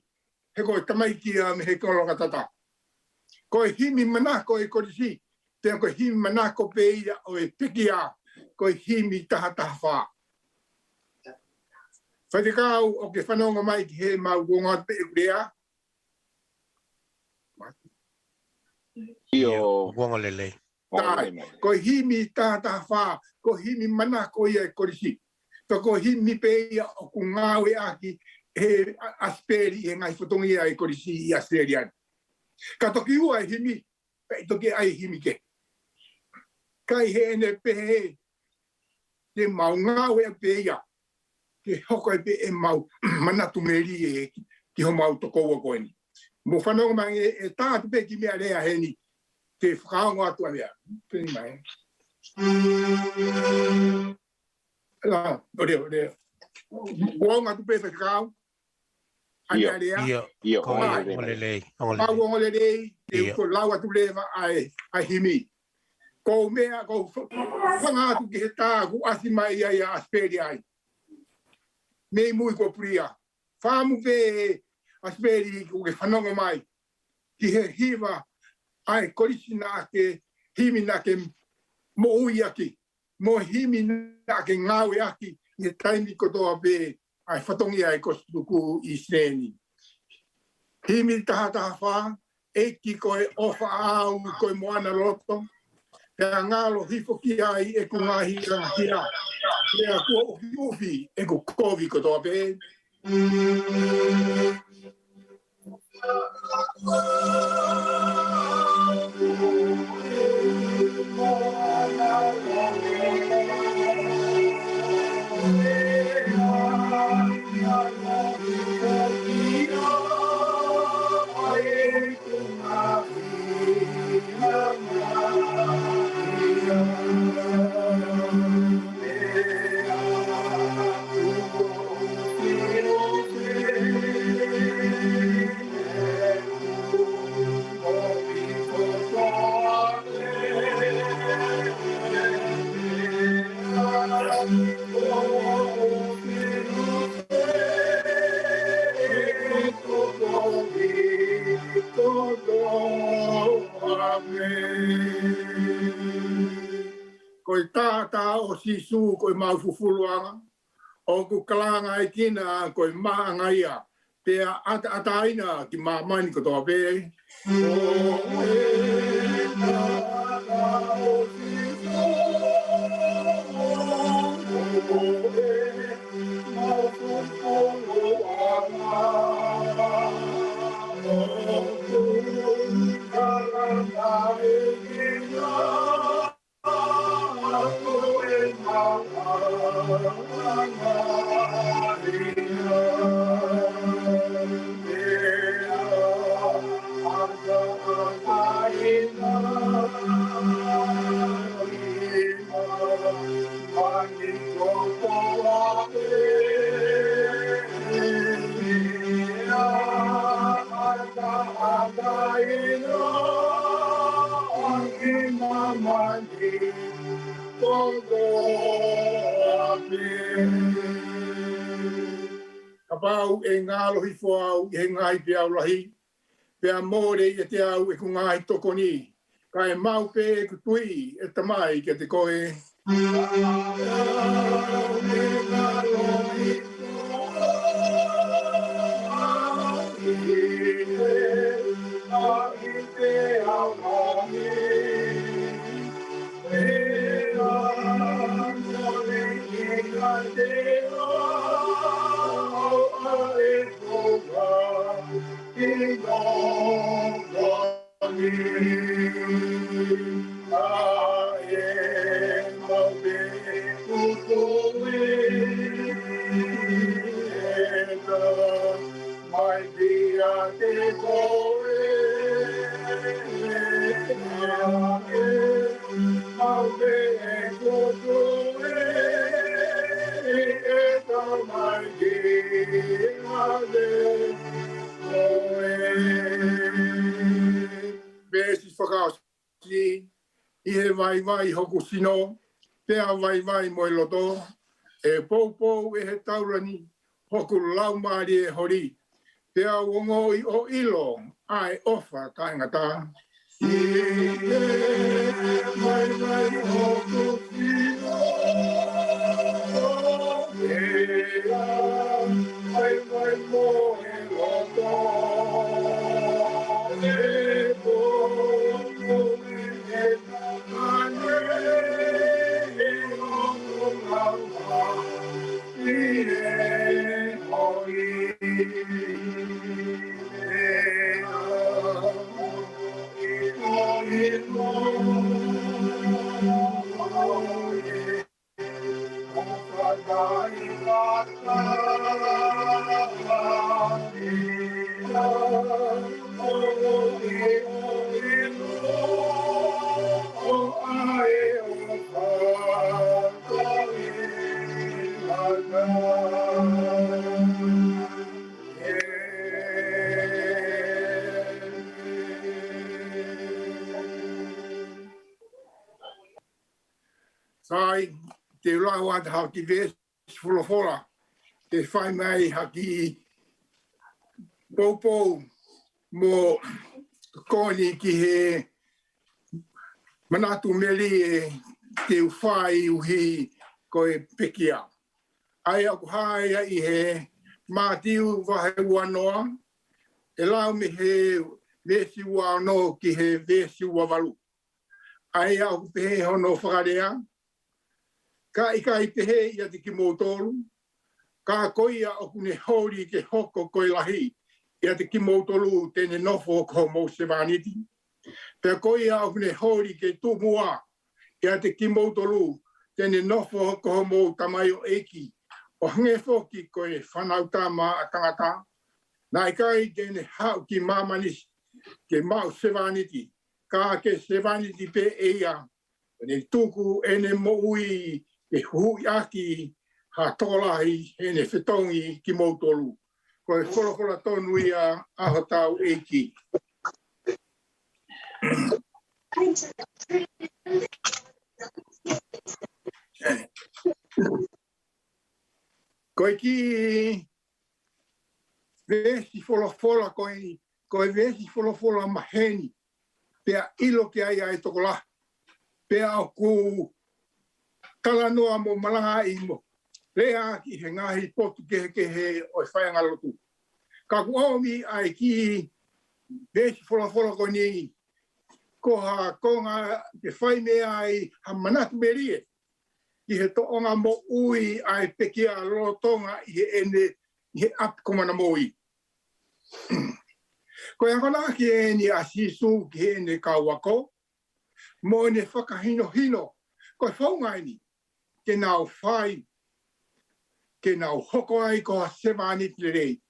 He koe tamaiki a me he kolonga tata. Koe himi manako e korisi. Te koe himi manako pe ia o e piki a. Koe himi taha wha. Whatikau o ke whanonga mai ki he mau gonga pe urea. Io gonga lele. Tai, ko himi tata wha, ko himi manako ia e korisi. Ko himi pe ia o ku ngawe aki he Asipeli e ngai whatongi ia e korisi I Australian. Ka toki ua e himi, pe toki ai himi ke. Kai he ene pe he, te mau ngawe a pe ia. Ke hoko e pe e mau manatu meri e ki ho mau toko ua koe ni. Mo whanonga mai e tātu pe ki mea rea he ni. Te whakaongo atu a mea. Peni mai. La, o Wonga tu pe whakao. Ania rea. Io, ongolelei. Mau ongolelei. Te ko lau atu lewa ai himi. Ko mea, ko whanga atu ki he tā ku asi mai ai a Asipeli ai. Mei mui ko pria. Whamu pe Asipeli ko ke whanonga mai. Ki he hiva ai korisi na ke himi na ke mo ui aki. Mo himi na ke ngawe aki. I he taimi kotoa pe ai whatongi ai kostuku I Sreni. Himi taha wha. Eki koe ofa au koe moana loto. Pea ngalo hifo ki ai e ku ngahi hira. Pea kua ufi e ku kovi kotoa pe. Koe tātā o sisu koe mau fufuluanga. O ku kalanga I kina koe maanga ia. Pea ataina ki maamani kotoa pe. O e tātā o sisu. O e mau fufuluanga. O ku kalanga I kina. pau e ngalo hi foau e ngai pe au lahi. Pe a more e te au e ku ngai tokoni. Ka e mau pe e ku tui e tamai ke te koe. Ie vai hoku sino, pea vai moi loto, e pou e he taurani, hoku laumari e hori, pea wongo I o ilo, ai ofa kaingata. Ie vai hoku sino, pea vai mo e loto, e pou e Sai, te lau at haki ves folofola, te whai mai haki poupou mo koni ki he manatu meli e te whai uhi ko e pekia. Ai aku haia I he mātiu wahe uanoa, e lau me he vesi uano ki he vesi uawalu. Ai aku pehe hono whakarea, ka I pehe ia te ki mōtolu, ka koia oku ne hori ke hoko koe lahi, ia te ki mōtolu tene nofo ko mō sevaniti. Pea koia oku ne hori ke tūmua, ia te ki mōtolu tene nofo ko mō tamaio eki, o hange foki koe whanau tāma a tangata, nā kai tene hau ki māmanis ke mau sevaniti, ka ke sevaniti pe eia, ne tuku ene mo ui, ke hui aki ha tolahi ene whetongi ki mōtolu. Ko e wholokola tonu ia aho tau eki. Ko e ki vesi wholofola ko e vesi wholofola maheni pea ilo ke ai ai tokola. Pea o ku kala noa mo malanga I mo. Lea ki he ngahi potu ke he o e whaianga lotu. Ka ku omi ai ki vesi wholofola ko ni ko ha konga ke whai mea ai ha manatu merie. I he toonga mo ui ai pekia rotonga I he ene I he ap komana mo I. Ko e hana ki e ni asisu ki he ene kauako. Mo ne whakahino hino. Ko e whaungai ni. Ke nau whai. Ke nau hoko ai ko ha sevanit le rei.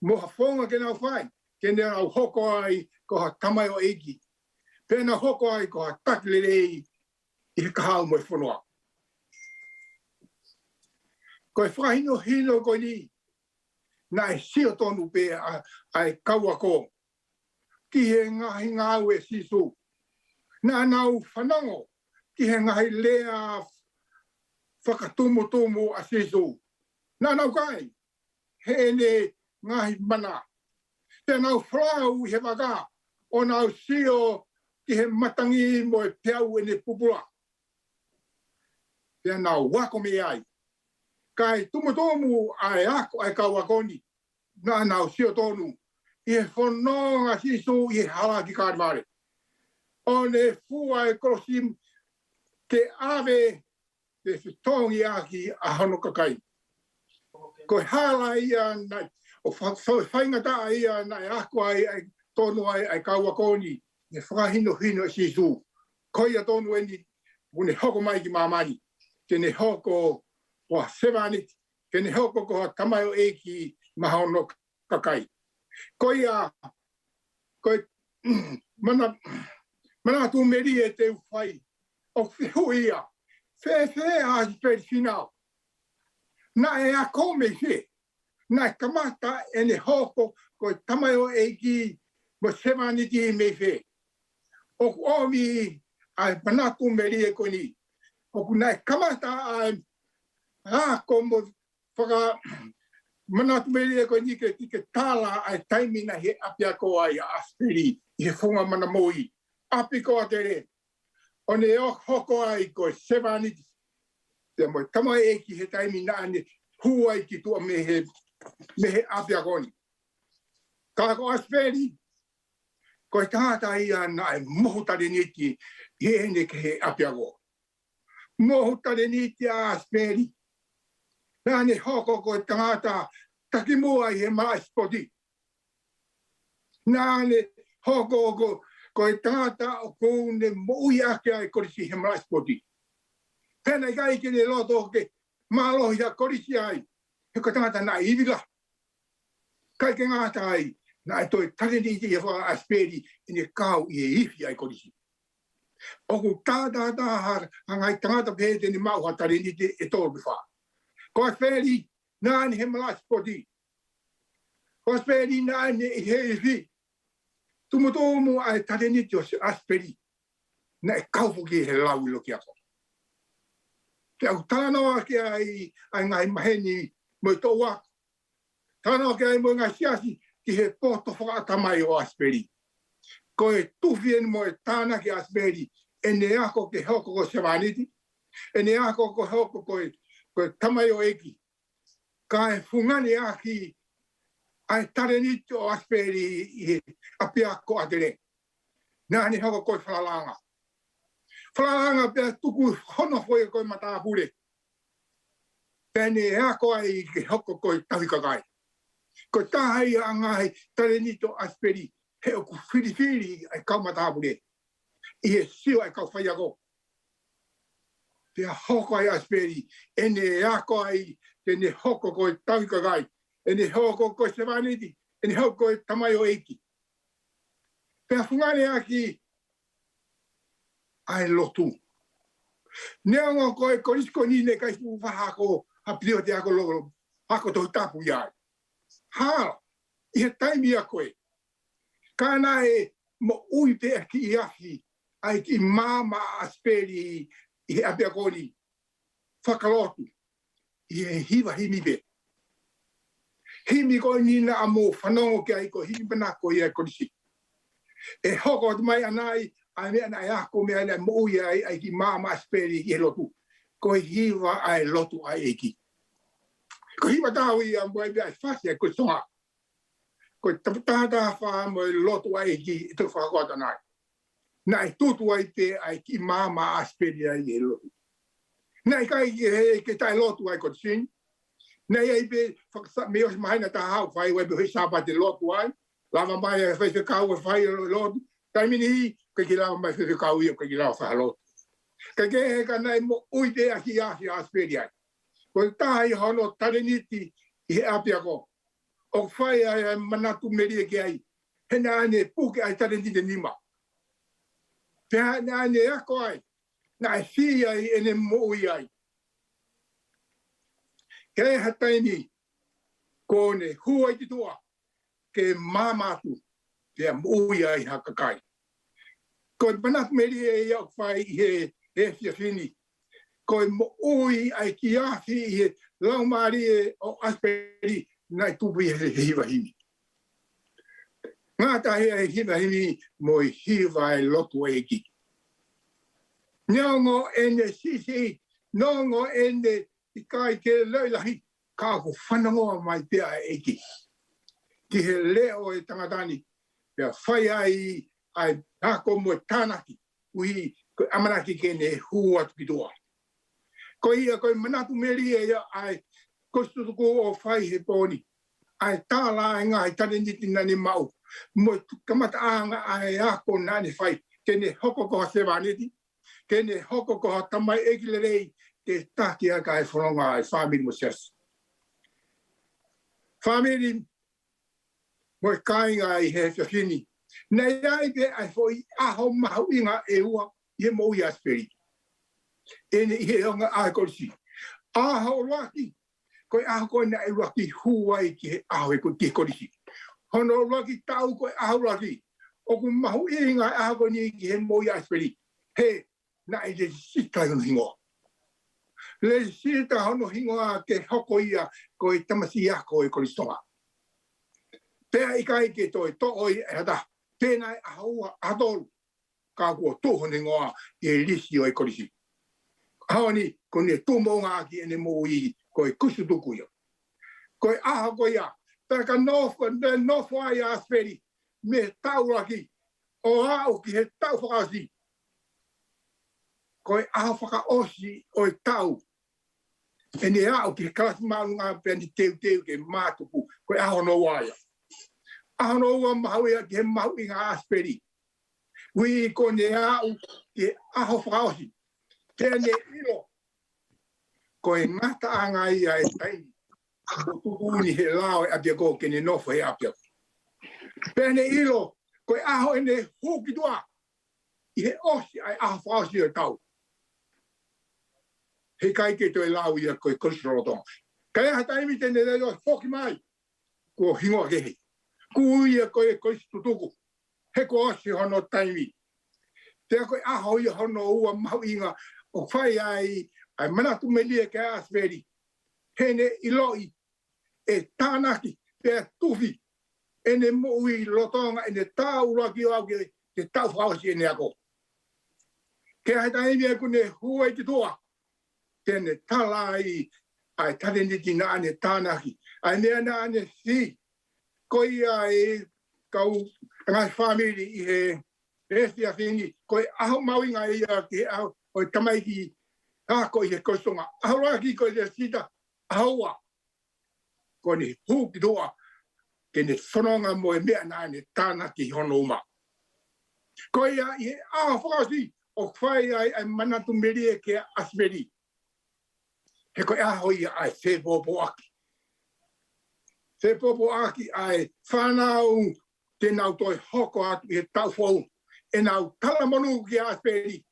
Mo ha whaunga ke nau whai. Ke nau hoko ai ko ha tamai o eki. Pena hoko ai ko ha tak le rei. I he kahau mo e whanua. Ko e whahino hino ko ni. Na e sio tonu pe ai kauako. Ki he ngahi ngau e sisu. Na nau whanango. Ki he ngahi lea whakatumu a sisu. Na nau kai. hene ngahi mana. Te nau whlau he waka, o nau sio ki he matangi mo e peau e ne pupura. Te nau wako me ai. Kai tumutomu ai ako ai kawakoni, na nau sio tonu. I he whanonga sisu i he hala ki kārimare. O ne fua e korosim ke ave te whitongi aki a hano kakai. Ko hala ia nai, o whaingata ia nai ako ai tonu ai kawakoni, ne whakahino hino sisu. Ko ia tonu eni, mune hoko mai ki mamani, ke ne hoko wa sevanit, ke ne hoko ko tamayo eki mahono kakai. Ko ia, mana tu meri e te uwhai, o whihuia, whewhe a Asipeli Finau. Na e a kome whe, na e kamata e ne hoko ko tamayo eki mo sevaniti me whe. O omi ai mana tu meri e koni, o na e kamata ai ko mo whaka mana tu meri e koni ke tala ai taimina he apia ko ai a Asipeli i he whunga mana moi. Api ko a tere, o ne o hoko ai ko sevaniti. Te mo tama eki he taimi na ane huai ki tua me he apia koni. Ka ko Asipeli, ko e tangata ia na e mohutare niti i ene ke he apia ko. Mohutare niti a Asipeli, na ane hoko ko e tangata takimua i he maaspoti. Na ane hoko ko e tangata o kou ne moui ake ai korisi he maaspoti. Pena i kai ke ne loto ke mālohi a korisi ai, he ko tangata na iwila. Kai ke ngāta ai, na e toi tareniti e wha Asipeli i ne kau i e iwi ai korisi. O ku tātā hangai tangata pēte ni mauha tareniti e tōru wha. Ko Asipeli, nāni he maaspoti. Ko Asipeli, nāni he iwi. Tumutomu ai tareniti o Asipeli, na e kaupuki he lau ilo ki ako. Te au tānoa ke ai ngai maheni mo i tō wako. Tānoa ke ai mo ngai siasi ki he poto whakatamai o Asipeli. Ko e tuwhi eni mo e tāna ki Asipeli, e ne ako ke hoko ko sevaniti, e ne ako ko hoko ko e tamai o eki. Ka e fungani aki ai tareniti o Asipeli i he apia ko atere. Nāni hoko koe whalalanga. Whalalanga pia tuku hono hoi koe matapure. Pene ea koe i ke hoko koe tawikakai. Koe tahai a ngahi tareniti o Asipeli he oku whiriwhiri ai kau matapure. I he sio ai kau whaiako. Pia hoko ai Asipeli, ene ea koe tene hoko koe tawikakai. Ene hoko koe sevaniti, ene hoko koe tamai o eki. Pea fungane aki ai lotu. Neongo koe korisko ni ne kai stu whahako hapio te ako loro, hako tohi tapu iai. Hala, i he taimi a koe. Kāna e mo ui te aki i ahi, ai ki māma Asipeli i he apia koni. Whakalotu, i he hiwa himibe. Himi ko nina amo whanongo ke ai ko himi panako i ai korisi. E hoko atu mai anai, ai mea nai ako mea nai moui ai ki māma Asipeli i he lotu. Ko hiwa ai lotu ai eki. Ko hiwa tāu i a mwai mea ai whasi ai ko songa. Ko tātā wha mo lotu ai eki i tu whakota nai. Nai tutu ai te ai ki māma Asipeli ai i he lotu. Nai kai ke tai lotu ai korisi. Nei ai pe me os mai na ta hau fai we be sapa de lotu ai lava mai e fai kau e fai lotu taimini ke ki lava mai fe kau i ke ki lava fa lotu ke ka nei mo uite aki Asipeli ai ko tai hono tareniti i apia ko o fai ai manatu meri ke ai hena ane puke ai tareniti nima pe ane ako ai na fi ai ene mo ai. Kei hataini kone huai ti tua ke mamatu ke mui ai hakakai. Ko manat meri e iau whai he whiawhini. Ko mui ai ki ahi he laumari o Asipeli nai tupi he hiva hini. Ngā tahi e hiva hini mo i hiva e lotu e ki. Niongo ene sisi, niongo ene i kai ke leilahi, ka ko whanangoa mai pia e ki. Ki he leo e tangatani, pia whai ai hako mo tānaki, ui ko amanaki kene hua tuki toa. Ko ia koe manatu meri e ia ai kostutuku o whai he pōni. Ai tāla e ngā he tane niti nani mau. Mo kamata anga ai ako nani whai. Kene hoko koha sewaneti. Kene hoko koha tamai ekile rei. Te taki aka e whanonga ai whamiri mo sias. Whamiri mo e kāinga i he whiawhini. Nei ai pe ai fwoi aho mahu inga e ua i he Manapo'uli Asipeli. Ene i he onga ahe korisi. Aho roaki. Koe aho koe na e roaki huai ki he aho e ki he korisi. Hono roaki tau koe aho roaki. Oku mahu inga aho koe ni ki he Manapo'uli Asipeli. He, na e le sita hono hingoa. Le sita hono hingoa ke hoko ia koe tamasi ako e koristonga. Pea i kai ke toi to oi e hata. Pena e ahoua atolu. Ka kua toho ne ngoa e lisi o e korisi. Haoni, ko ne tumbo ngā ki ene mō i koe kusutuku ia. Koe aha koe ia. Peka nofo ai a Asipeli me tauraki o au ki he tau whakasi. Koe aha whakaosi o e tau. Ene au ki he kalasi maunga ngā pēni teu ke mātupu. Koe aha no waia. Aha no ua mahu ia ki he mahu i ngā Asipeli. Ui ko ne au ke aho whakaosi. Tēne ilo. Ko e ngata anga ia e taini. Ko tuuni he lao e apia ko ke ne nofo he apia. Tēne ilo. Ko e aho ene huki tua. I he osi ai aho whakaosi o tau. He kai ke toi lau ia ko e korisorotonga. Kai aha taimi tēne reo whoki mai. Ko hingoa kehe. Ku ia ko e korisitutuku. He ko osi hono taimi. Te koe aho ia hono ua mahu inga o whai ai manatu melia ke Asipeli. Hene iloi e tānaki pe tufi. Ene mui lotonga ene tau raki au ke tau whausi ene ako. Ke hai taimi e kune hua i te toa. Tene talai ai tareniti na ane tānaki. Ai mea na ane si. Koi ai kau ngai whamiri i he Vea Finau, koe aho mauinga ia ke aho, koe tamaiki ako i he kostonga. Aho raki koe le sita, ahoa. Koe ni huki toa, ke ne whanonga mo e mea nāne tāna ki hono uma. Koe ia i he aho whakasi, o whai ai manatu merie ke Asipeli. He koe aho ia ai whepopo aki. Whepopo aki ai whanau tēnau toi hoko atu i he tau whau. E nau talamonu ki Asipeli.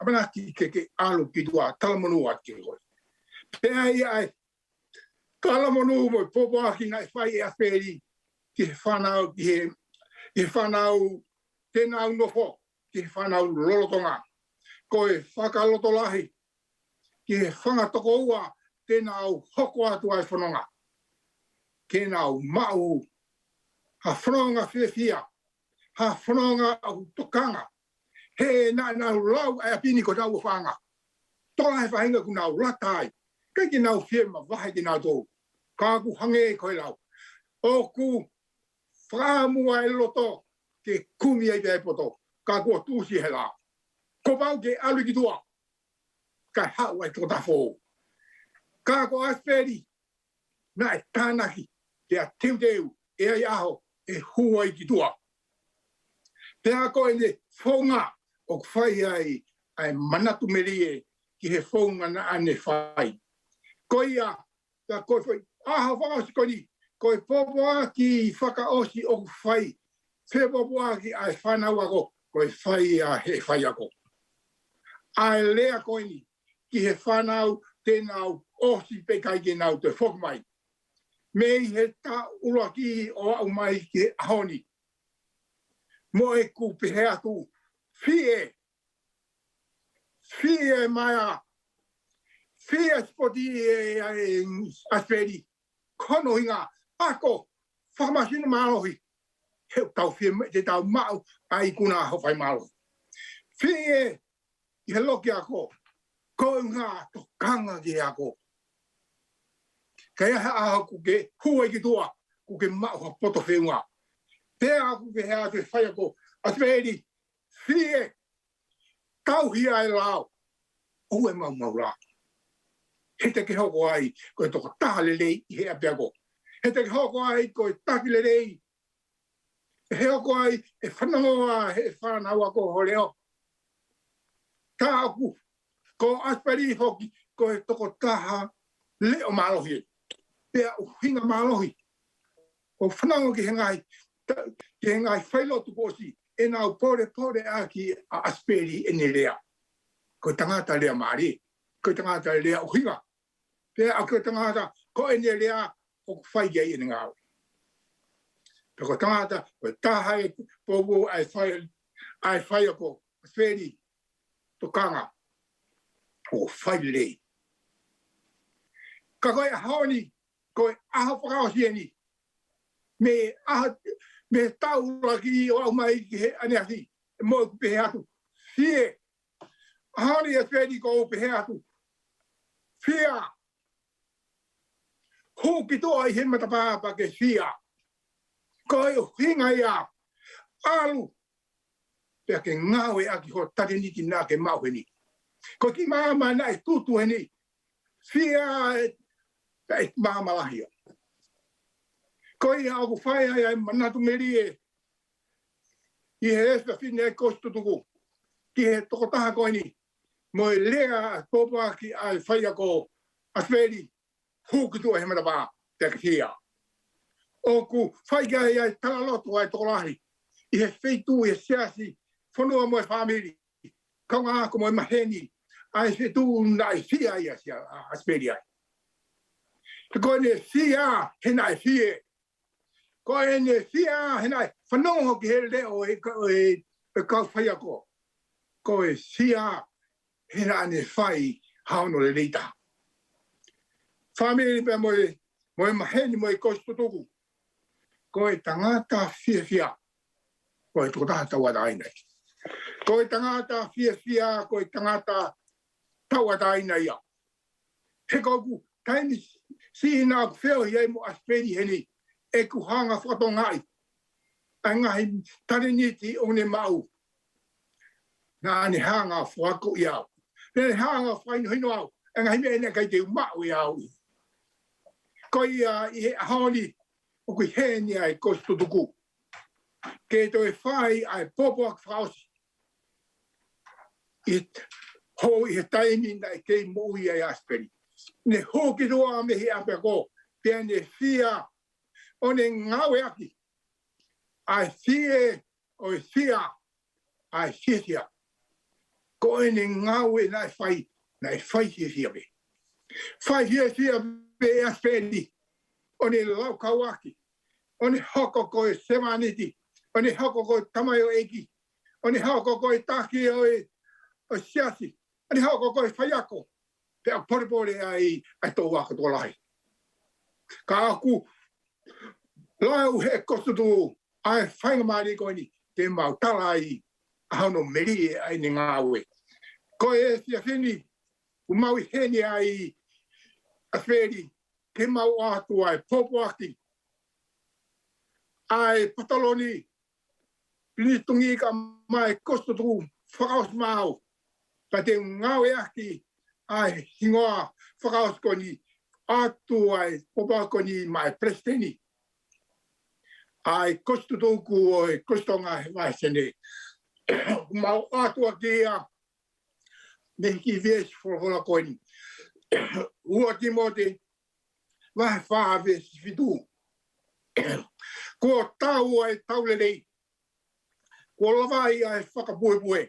Apana ki alu ki tua talamonu ati koe. Pea i ai talamonu mo popo aki ngai whai e Asipeli. Ki he whanau, ki he whanau tēnau nofo. Ki he whanau lolotonga. Koe whakalotolahi. Ki he whangatoko ua tēnau hoko atu ai whanonga. Ke nau mau ha whanonga whiawhia. Ha whanonga au tokanga. He na lau ai apini ko tau whanga. Tola he whahinga ku nau ratai. Kai ki nau whiema wahe ki nau tō. Ka ku hange koe lau. O ku whamua e loto ke kumi ai te poto. Ka ku o tūsi he la. Ko pau ke alu ki tua. Kai hau ai tōta whō. Ka ku Asipeli. Na e tānaki. Te a teu e ai aho e huai ki tua. Pea koe ne whonga o whai ai manatu merie ki he whonga na ane whai. Koe ia, ta koe whai, aha whakaosi koe ni, koe popoa ki whakaosi o whai. Whe popoa ki ai whanau ako, koe whai a he whai ako. Ai lea koe ni, ki he whanau tēnau osi pe kai ke nau te whokmai. Mei he ta uraki o au mai ki he ahoni. Mo e ku pehe atu, fie mai a, fie spoti e Asipeli, kono hinga ako whakamasina mālohi. He tau whia te tau mau ai kuna ho whai mālohi. Whie i he loki ako, ko ngā to kanga ki ako. Kaya aho ku ke hua ki tua, ku ke mau ha poto whenua. Pea aku ke hea te whai ako, Asipeli, whie, tau hi ai lao, o e mau la. He te ke hoko ai, ko e toko tahale lei i hea peako. He te ke hoko ai, ko e takile lei. He hoko ai, e whanangoa, he whanau ako ho leo. Tā aku, ko Asipeli hoki, ko e toko taha leo mālohi. Pea o hinga mālohi. O whanango ki he ngai whailotu posi, e nau pore aki a Asipeli e ne lea. Ko tangata lea maari, ko tangata lea o hinga. Pea a ko tangata, ko e ne lea o whaigia i ne ngāo. Pea ko tangata, ko taha e pogo ai whai ako, Asipeli, to kanga, o whai lei. Ka koe haoni, koe aho whakaosi ni, me tau laki o au mai ki he aneasi, mo ku pehe atu. Fie, haoni Asipeli ko o pehe atu. Fia, hoki toa i he matapapa ke fia. Koe o hinga ia, alu, pea ke ngawe aki ho tareniki nā ke mauheni. Ko ki māma na e tutu heni, fia e māma lahia. Ko i au whai ai manatu meri e, i he espa whine e kostu tuku, ki he toko taha koe ni, mo e lea popa ki ai whai ako Asipeli, huki tua he matapā, te ke fia. O ku whai kai ai talalotu ai toko lahi, i he wheitu i he siasi, whanua mo e whamiri, kaunga ako mo e maheni, ai whetu nai fia ia sia Asipeli ai. Te koe ne fia he nai fie. Koe ne fia he nai whanongo ki he leo e kau whai ako. Koe fia he nai ne whai hauno le leita. Whamiri pia mo e maheni mo e kostu tuku. Koe tangata fia. Koe tukotaha tawata ainai. Koe tangata fia, koe tangata tawata aina ia. He kouku, taimi si nā ku wheo hi ei mo Asipeli heni, e ku hanga whakatongai. A ngahi tareniti o ne mau. Nā ne hanga whako i au. Ne hanga whaino hino au. A ngahi mea ene kai te umau i au. Koe i he ahoni, o kui heni ai kostu tuku. Ke to e whai ai popo ak whaosi. Ho i he taimi na e kei moui ai Asipeli. Ne hoki roa me he ape ko, pia ne fia, o ne ngawe aki. Ai fie, o e fia, ai fia. Ko e ne ngawe na e whai fia me. Whai fia me Asipeli, o ne lau kauaki, o ne hoko ko e semaniti, o ne hoko ko e tamayo eki, o ne hoko ko e taki o siasi, o ne hoko ko e whaiako. Pea porepore ai tō waka tō lahi. Ka aku, lau he kostu tū, ai whainga maari koe ni, te mau tala ai, ahano meri ai ni ngāwe. Ko e sia whini, umau i heni ai Asipeli, ke mau atu ai popo aki. Ai pataloni, pinitungi ka mai kostu tū, whakaos mau, ka te ngāwe aki, ai hingoa whakaos ko ni atu ai popa ko ni mai presteni. Ai kostu tōku o e kostonga he mai sene. Mau atu a kia me ki vies wholohola ko ni. Ua ki mo te wahe whaawe si whitu. Ko tau ai taulelei. Ko lawai ai whakapuepue.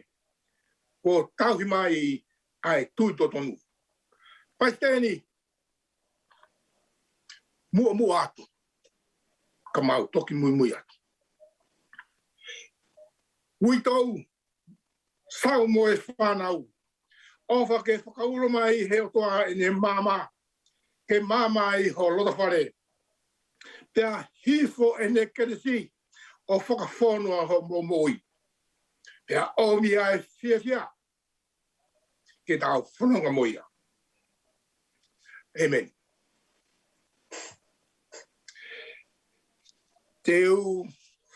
Ko tauhi mai ai tui totonu. Paisteni, mua atu. Ka mau toki mui atu. Ui tau, sau mo e whanau. Ofa ke whakauro mai he otoa e ne mama. Ke mama i ho lota whare. Pea hifo e ne keresi o whakafonua ho momoi. Pea omi ai fia ke tau whanonga moia. Amen. Teu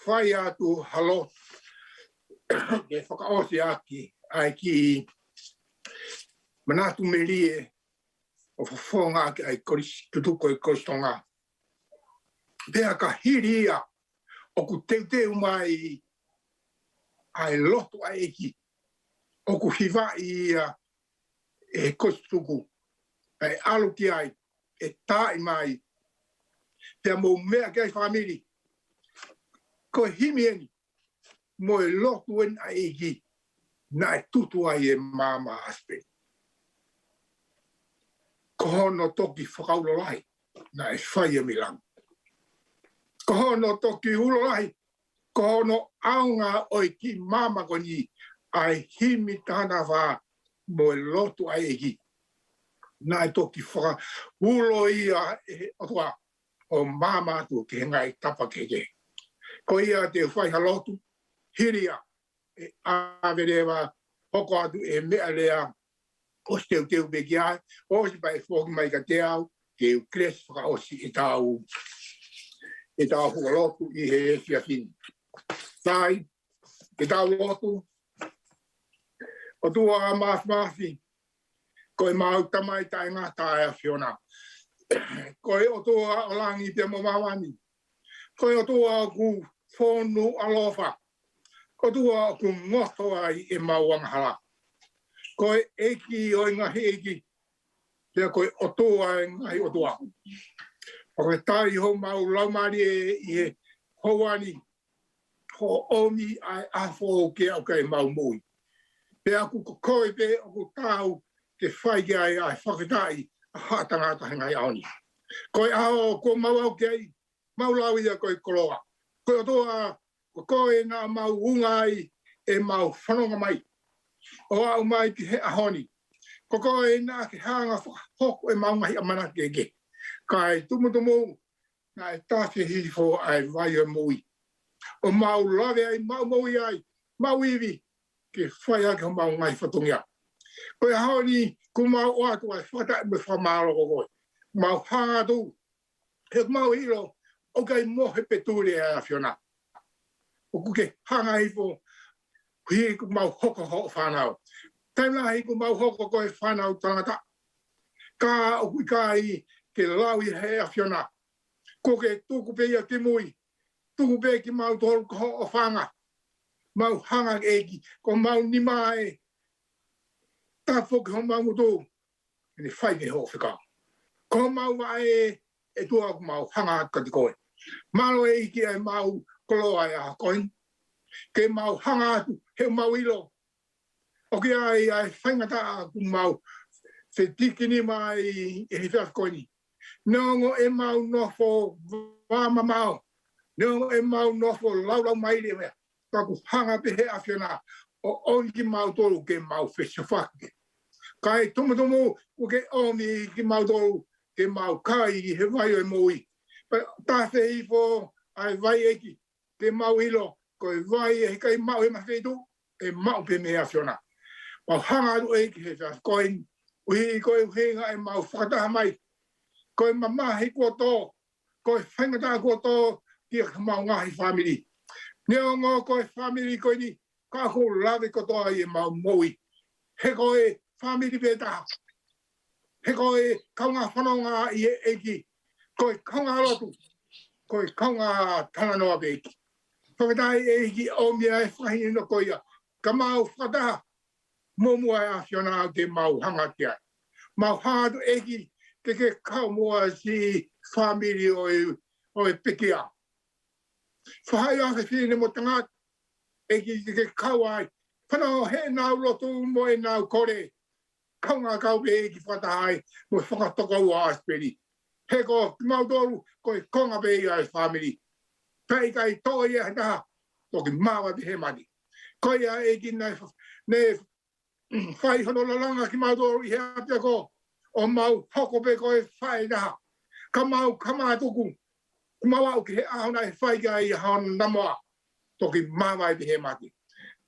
whai atu halo ke whakaosi aki ai ki manatu melie o whawhonga aki ai tutuko i koristonga. Pea ka hiria o ku teu mai ai loto ai eki o ku hiwa i e koristuku ai aluki ai e tai mai pea mo mea kai family ko himieni mo e loto en ai eki na e tutu ai e mama Asipeli. Ko hono toki whakaulolai na e whai e milang. Ko hono toki ulolai, ko hono aunga o ki mama koni ai himi tana wha mo e lotu ai eki. Na e toki whaka ulo ia e otua o mama tu ke ngai tapa keke. Ko ia te whai halotu, hiria e awerewa hoko atu e mea lea o teu beki ai, o si pai whoki mai ka te au, ke u kres whaka osi e tau hualotu i he fia fini. Tai, ke tau lotu, o tua a maafi, ko e mau tamai tai ngā tae a whiona. Ko e o tua o langi te mo mawani, ko e o tua ku whonu alofa, ko tua ku ngoto ai e mauanghala. Ko e eki o ngahi eki, pia ko e otua e ngahi otua. O e tai ho mau laumari e houani, ho omi ai afo ke au kai mau mui. Pia ku koe pe o ku tau ke whaike ai whakatai a hatangata hengai aoni. Ko e ao ko mau au kei, mau lau ia ko e koloa. Ko e otua ko e nā mau ungai e mau whanonga mai. O au mai ki he ahoni. Ko e nā ke hanga hoko e maungahi amana keke. Kai tumutumu nā e tāwhi hifo ai vai o mui. O mau lawe ai, mau mui ai, mau iwi ke whai ake o mau ngai whatungia. Ko e ahoni ku mau o atu ai whata me whamaro ko koe. Mau hanga tu, he mau hilo, o kai mohe peturi ai a whiona. O ku ke hanga hifo, hui ku mau hoko ho whanau. Taimla hi ku mau hoko koe whanau tangata. Ka o kui kai ke lawi he a whiona. Ko ke tuku pe ia ki mui. Tuku pe ki mau tolu ko o whanga. Mau hanga eki. Ko mau nima e. Tafo ki ho mau mutu. Ni whai me ho whika. Ko mau wae e tua ku mau hanga kati koe. Malo e iki ai mau koloa e a koin. Ke mau hanga atu he mau ilo. O ke ai whaingata ku mau se tikini mai e he whiaf koini. Nongo e mau nofo wama mau. Nongo e mau nofo laulau mai le mea. Taku hanga pe he awhiona o ongi mau tolu ke mau whesawhake. Kai tumutumu o ke omi ki mau tolu ke mau kai he vai o e moui. Tāwhe hifo ai vai eki ke mau ilo ko e vai e kai mau e mawhetu e mau pe me awhiona. Mau hanga atu eki he whiaf koin. Uhi koe uhinga e mau whakataha mai. Koe mamahi kua tō, koe whaingata kua tō ki a mau ngahi whamiri. Neo ngō koe whamiri koe ni, ka ko lawe kua tō ai e mau moui. He koe whamiri pētaha. He koe kaunga whanonga i e eki. Koe kaunga lotu, koe kaunga tananoa pe eki. Whakatai e eki o mea e whahini no koe ia. Ka mau whakataha, momua e a whiona ke mau hanga ki ai. Mau hanga tu eki, ke kau mua si whamiri o e pikia. Whahai a whine mo tangat, eki ke kau ai. Whanau he nau lotu mo e nau kore. Kaunga kau pe eki whatahai mo whakatokau a Asipeli. He ko mau toru ko e konga pe i ai whamiri. Pai kai tō i e hataha, toki mawa pe he mani. Ko ia eki ne whai honolalanga ki mau toru i he apia ko. O mau hoko pe koe whae naha. Ka mau kamatuku. Kumawa o ke he ahona e whaiga I haon namoa toki mawai pe he mati.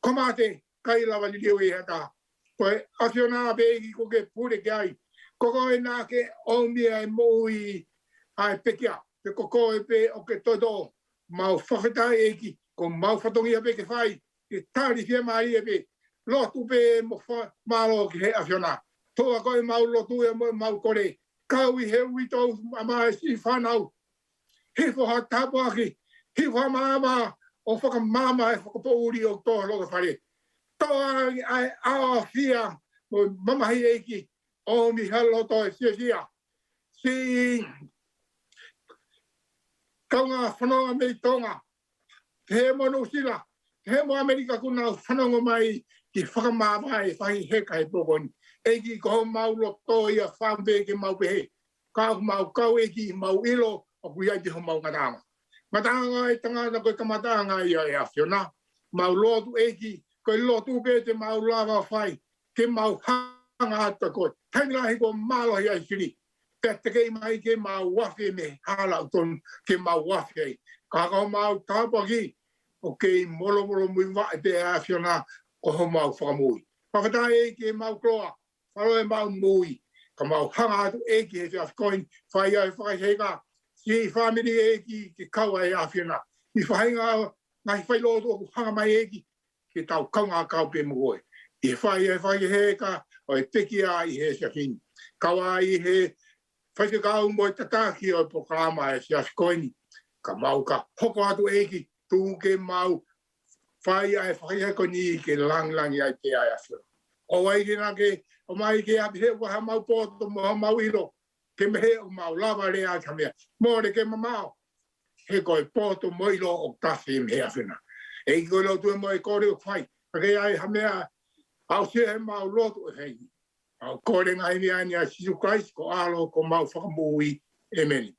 Komate kai lawa li leo e hata. Koe asiona beegi ko ke pure ke ai. Koko e nā ke omia e moui ai pekia. Pe koko e pe o ke todo. Mau whakatai eki. Ko mau whatongi a pe ke whai. Ke tāri whia mai e pe. Lotu pe mo malo ki he asiona. Toa koe mau lotu e mau kore. Kau I he uitou ama e si whanau. Hifo ha tapo aki. Hifo mama o whakamama e whakapouri o toa loka whare. Toa ai awa whia mo mamahi eki. O mi halo to sia. Si kaunga whanonga mei tonga. He mono sila. He mo Amerika kuna whanonga mai ki whakamama e whahi heka e pokoni. Eki ko mau to ia whambe ke mau pehe. Kau mau kau eki mau ilo o kuia te ho mau ngatanga. Ngatanga e tangana koe kamatanga ia e awhiona. Mau lotu eki, koe lotu pe te mau lava whai. Ke mau hanga hata koe. Taingahi ko malo ia siri. Pete kei mai ke mau wafi me hala uton ke mau wafi ei. Kakao mau tāpaki o kei molo mui wa e te awhiona o ho mau whakamui. Whakatai eki e mau kloa. Whalo e mau mui. Ka mau hanga atu eki he te awhikoin. Whai ai whai heka. Si family eki ke kaua e awhiona. I whainga ngai whailoto o hanga mai eki ke tau kaunga kau pe moe. I whai heka o e teki a I he shafini. Kaua I he whaike kau mo e tataki o programa e si awhikoini. Ka mau ka hoko atu eki tu ke mau whai ai whai heko ni ke langlangi ai te ai awhiona. O wai ke na ke o mai ke api he waha mau poto mo mau ilo. Ke mehe o mau lava rea kamea. Mōre ke mamao. He koe poto mo ilo o tasi me hea whina. E koe lotu e mo e kore o whai. Kake ai hamea au se he mau lotu e hei. Au kore ngai ni ani a Sisu Christ ko alo ko mau whakamui e meni.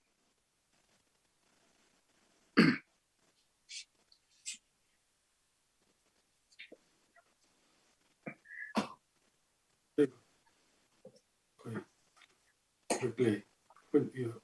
Play. Put you.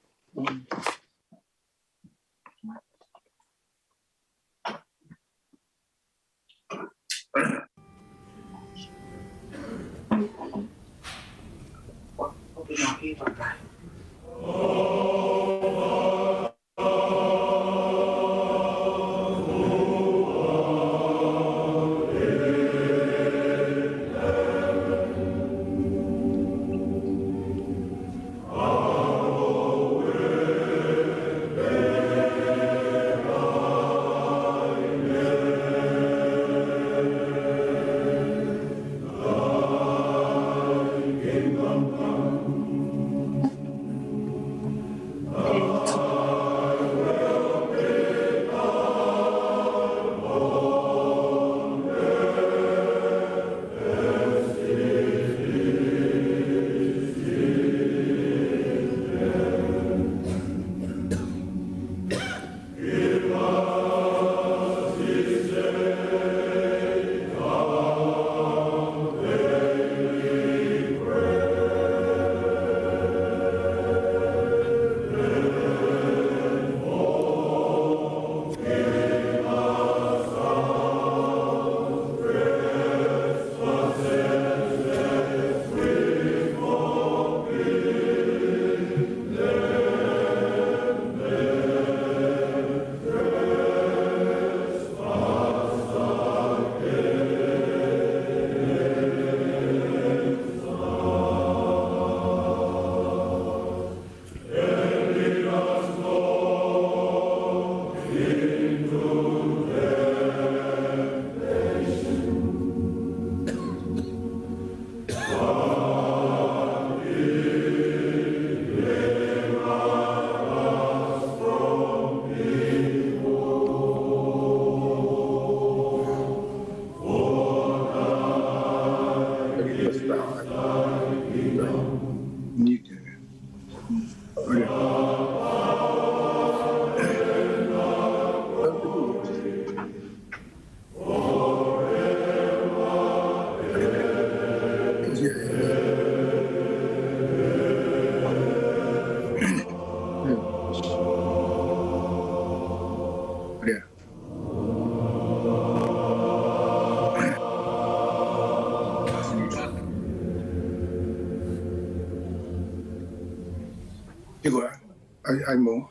ai mo.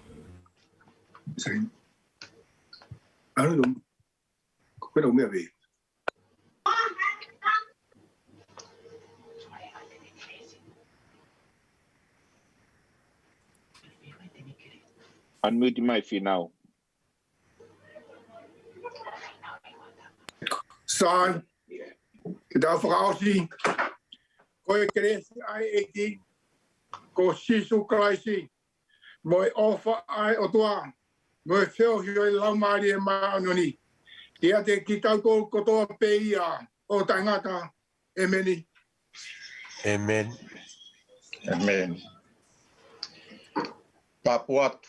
Sai. Ano dum. Ko no me ve. Unmute my Finau. Sai. Kita frausi. Ko e kresi ai eki. Ko sisu kraisi. Moi ofa ai o toa. Moi feo hio i laumari e maanoni. Ia te kitau ko toa peia o tangata. Emeni. Amen. Amen. Tapuatu.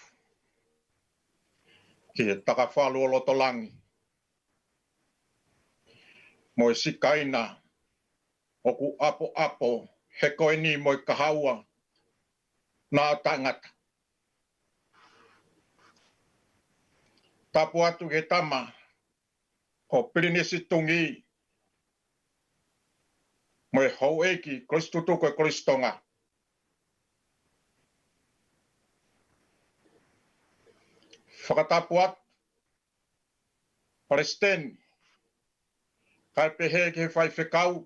Ki e takawhalu o lotolangi. Moi sikaina. Oku apo he koe ni moi kahaua. Nā tangata. Tapuatu he tama. Ko pirinisi tungi. Moi hou eki kristutu koe kristonga. Whakatapuat, Palestine, kai pehe ke whai whekau,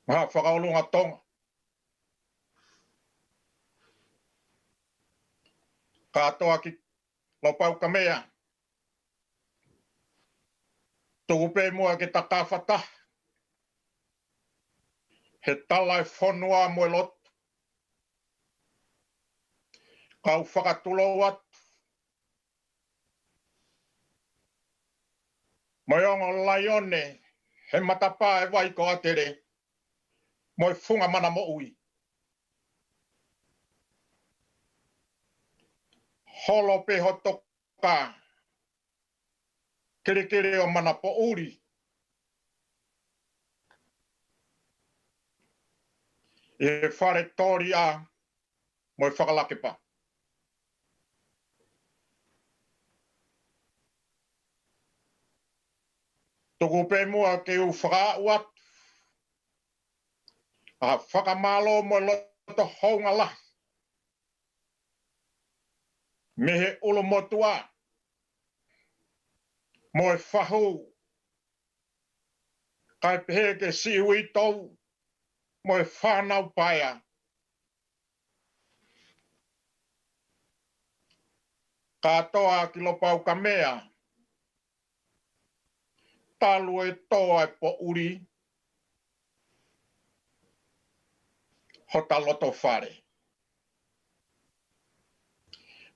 maha whakaolunga tonga. Katoa ki lopau ka mea, tukupe mua ke takawhata, he talai whonua moe lot, kau whakatuloat, Moiongo laione, he matapa e wai ko atere, moi funga Manapo'uli. Holo pe hotoka, Kilikili o Manapo'uli. E whare tori a, moi whakalakepa. Tuku pe mua ke u whakauat, a whakamalo mo loto hounga lahi. Mehe ulo motua, mo e whahu, kai pehe ke sihui tau, mo e whanau paia. Katoa ki lopau ka mea, talu e toa e po uri, hota loto whare.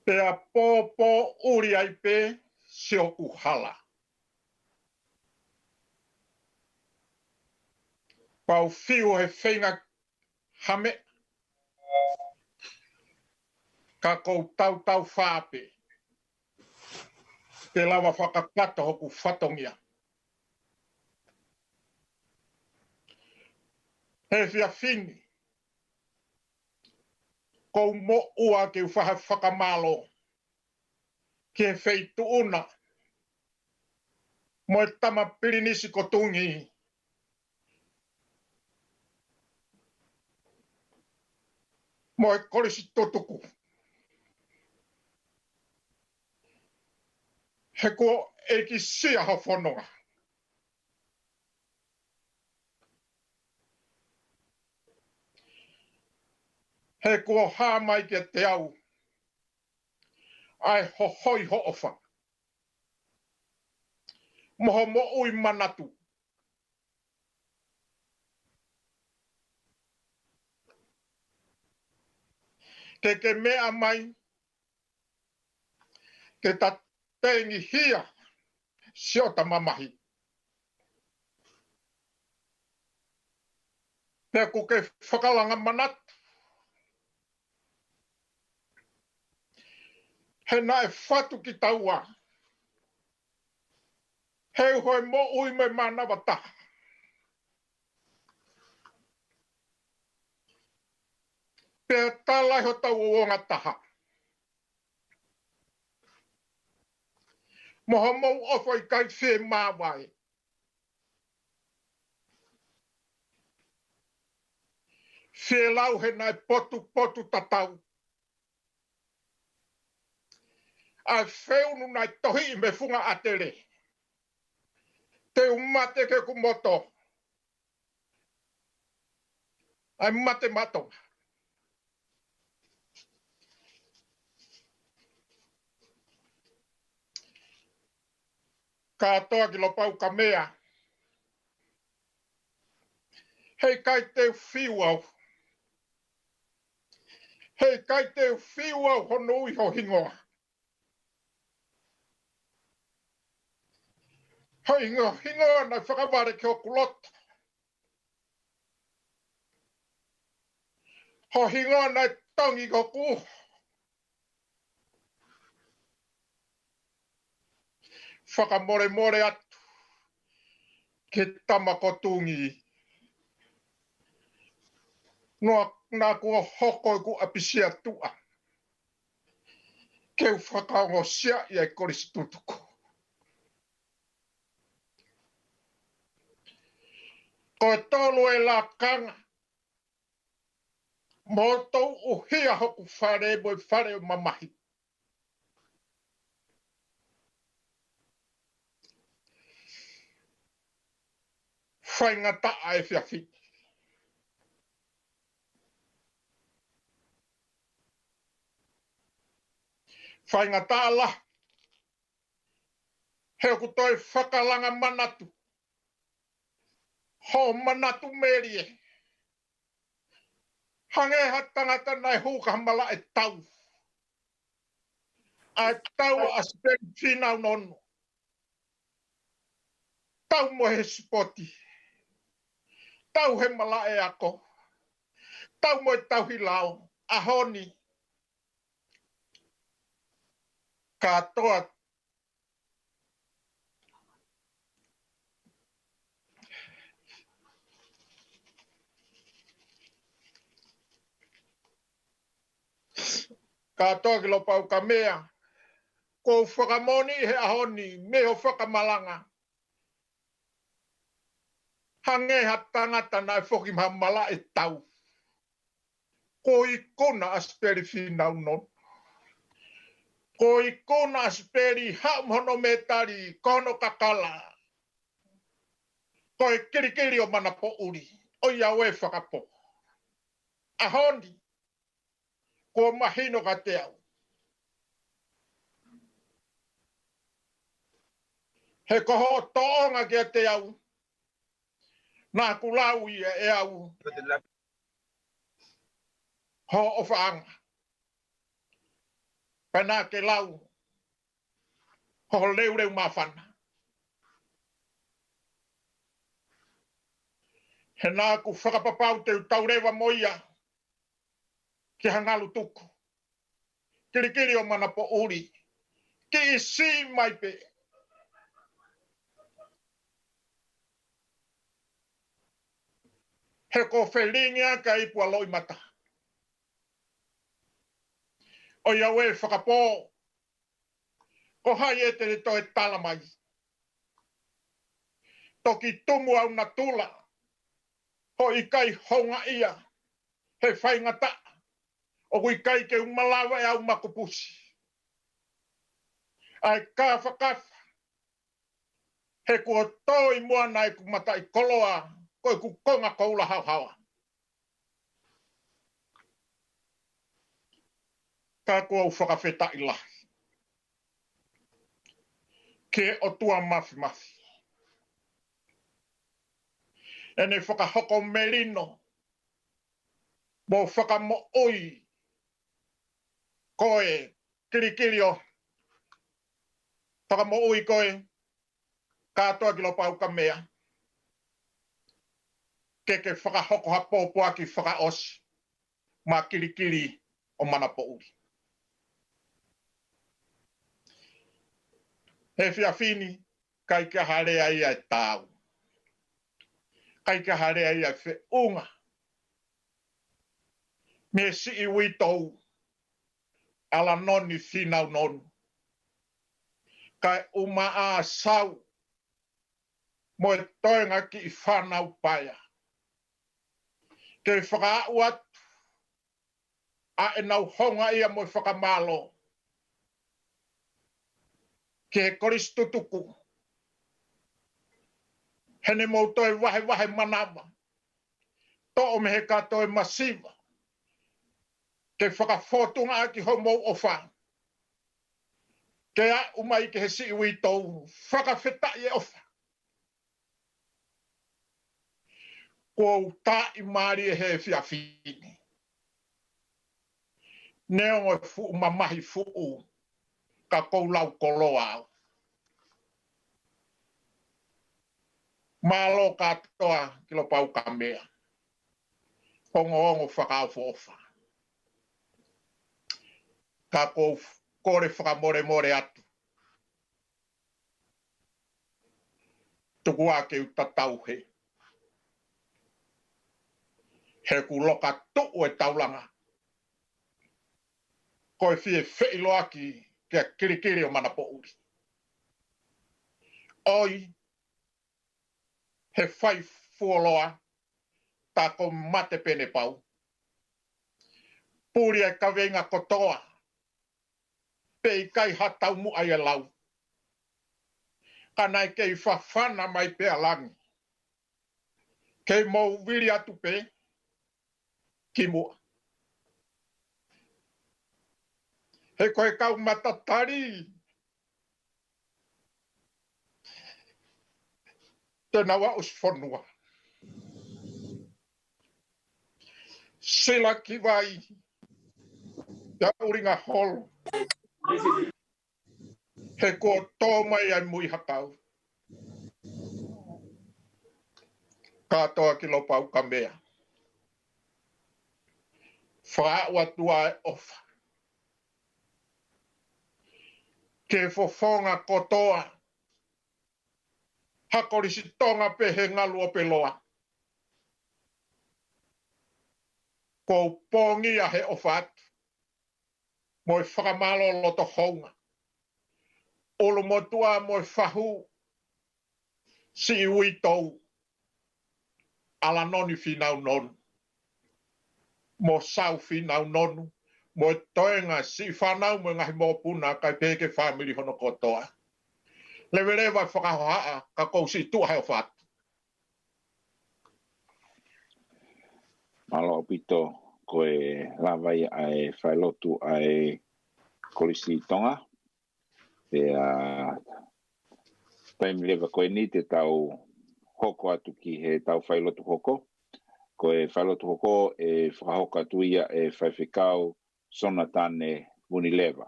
Pea po uri ai pe, se o uhala. Pau fiu he whenga hame, ka kou tau whape. Te lawa whakakata hoku whatongia. He fia whini. Kou mo ua ke whaha whakamalo. Ke wheitu una. Mo e tama pirinisi ko tungi. Mo e korisi totuku. He ko e ki sia ha whanonga. He ko hā mai ke te au. Ai hohoi ho ofa. Moho mo ui manatu. Ke mea mai. Ke ta tengi hia. Siota mamahi. Pea ko ke whakalanga manatu. He nai whatu ki taua. He hoi mo ui me manawa taha. Pea tālai ho tau uonga taha. Moha mou ofo i kai whē māwai. Whē lau he nai potu tatau. A feunu nai tohi me funga atele. Te umate ke kumoto. Ai mate mato. Katoa ki lo pau kamea. Hei kai te fiu au. Hei kai te fiu au hono iho hingoa. Hei hingoa na whakaware ki o kulota. Ho hingoa na tongi ko ku. Whakamore more atu. Ke tamakotungi. Noa nā kua hoko ku apisia tua. Keu whakaongo sia i ai korisi tutuku. Ko tolu e la kanga. Mo tau uhia hoku whare mo whare mamahi. Whaingata ai whiawhi. Whaingata ala. Heo ku toi whakalanga manatu. Ho manatu merie. Hange hatangata nai huka mala e tau. Ai tau Asipeli Finau Nonu. Tau mo he spoti. Tau he mala e ako. Tau mo e tau hilao. Ahoni. Katoa. Katoa ki lo pau ka mea. Ko whakamoni he ahoni. Me ho whakamalanga. Hange hatangata nai whoki mala e tau. Ko i kona Asipeli Finau Nonu. Ko i kona Asipeli haumono metari kono kakala. Ko i Kilikili o Manapo'uli. O ia we whakapo. Ahoni. Ko mahino ka te au. He koho toonga ki a te au. Nā kulau ia e au. Ho o whaanga. Pena ke lau. Ho leu leu mawhana. He nā ku whakapapau te taurewa moia. Ki hangalu tuku. Kilikili o Manapo'uli. Ki i si mai pe. He ko whelingia ka ipua loi mata. O ia we whakapō. Ko hai e te toi tala mai. Toki tumu au na tula. Ho i kai honga ia. He whaingata. O kui kai ke umalawa e au makupusi. Ai ka whakafa. He kua toi mua nai ku mata i koloa. Koe ku konga koula hau hawa. Ka kua u whakawheta i lahi. Ke o tua mafi mafi. E ne whakahoko melino. Mo whakamo oi. Koe, Kilikili o. Whakamo oi koe. Katoa ki lo pau ka mea. Ke whakahoko ha pōpua ki whakaosi. Ma Kilikili o Manapo'uli. He whiawhini, kai ka harea ia e tāu. Kai ka harea ia e whiunga. Me si i witou. Ala noni Finau Nonu. Kai uma a sau. Mo e toenga ki i whanau paia. Ke whakaau atu. A e nau honga ia mo i whakamalo. ke koristu tuku. Hene mo toi wahe manama. To o mehe katoe masiva. Ke whakafotunga aki homo ofa. Ke a umai ke he si iwi tau. Whakawheta i ofa. Ko ta i maari e he whiawhini. Neo e fu mamahi fu ka kou lau koloa au. Malo katoa kilo pau ka mea. Hongo whakao fofa. Ka kou kore whakamore atu. Tuku ake utatau he. He ku loka tuu e taulanga. Koe fie whilo aki kia Kilikili o Manapo'uli. Oi, he whai fuoloa tā ko mate pene pau. Pūri e kawenga kotoa. Pei kai hatau mu ai e lau. Kanai kei whawhana mai pea langi. Kei mou wiri atu pe. Ki mua. He koe kau matatari. Tēnā wa usfonua. Sila ki vai. Ia uringa holo. He ko tō mai ai mui hakau. Katoa ki lo pau ka mea. Whaua tua e ofa. Ke fofonga kotoa. Hakorisi tonga pehe ngalu o peloa. Ko pongi a he ofat. Moi whakamalo loto honga. Olo motua moi whahu. Si ui tau. Ala noni Finau Nonu. Mo sau Finau Nonu. Mo toenga si whanau mo ngahi mo puna kai peke family hono kotoa. Lewere vai whakahoaa ka kousi tua heo what. Malo pito koe lawai ai whailotu ai kolisi tonga. Taimi lewa koe ni te tau hoko atu ki he tau whailotu hoko. Koe whailotu hoko e whakahoka atu ia e whaiwhikau sona tane muni lewa.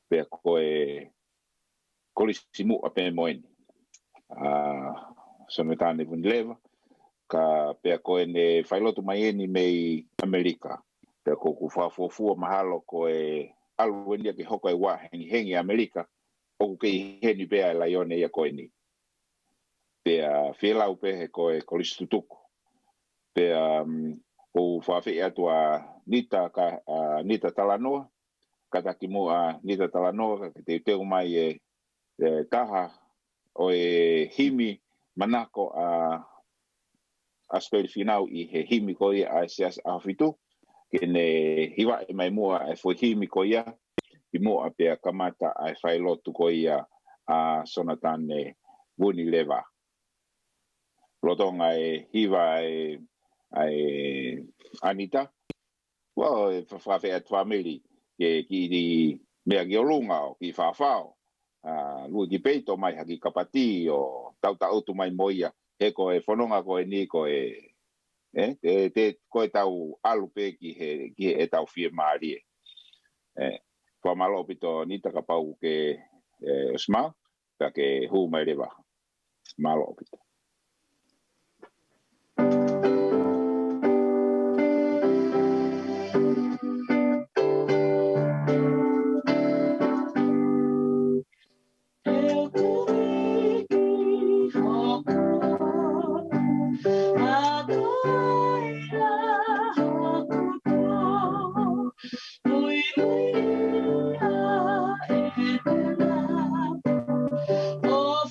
Pea koe kolisi mu a pene moeni. Sona tane muni lewa. Ka pea koe ne whailotu mai eni mei Amerika. Pea ko ku whafofua mahalo koe aluenia ki hoko e wā hengi Amerika. Oku kei heni pea e laione ia koe ni. Pea whilau pe he koe kolisi tutuku. Pea o whawhi atua nita talanoa. Kataki mua nita talanoa. Ka te teo mai e taha o e himi manako Asipeli Finau i he himi ko ia a sias a fitu. Kene hiwa e mai mua e fo himi ko ia. I mua pea kamata a whailotu ko ia a sonatane wuni lewa. Lotonga e hiwa e Anita. Well, e whawhi at family. Ki di mea ki o lunga o ki whawhao. Lui ki peito mai haki kapati o tau tu mai moia. He ko e whanonga ko e ni ko e ko e tau alu pe ki e tau fie maari e. Whamalo pito nita ka pau ke sma, ka ke hu mai rewa. Malo pito. Oh,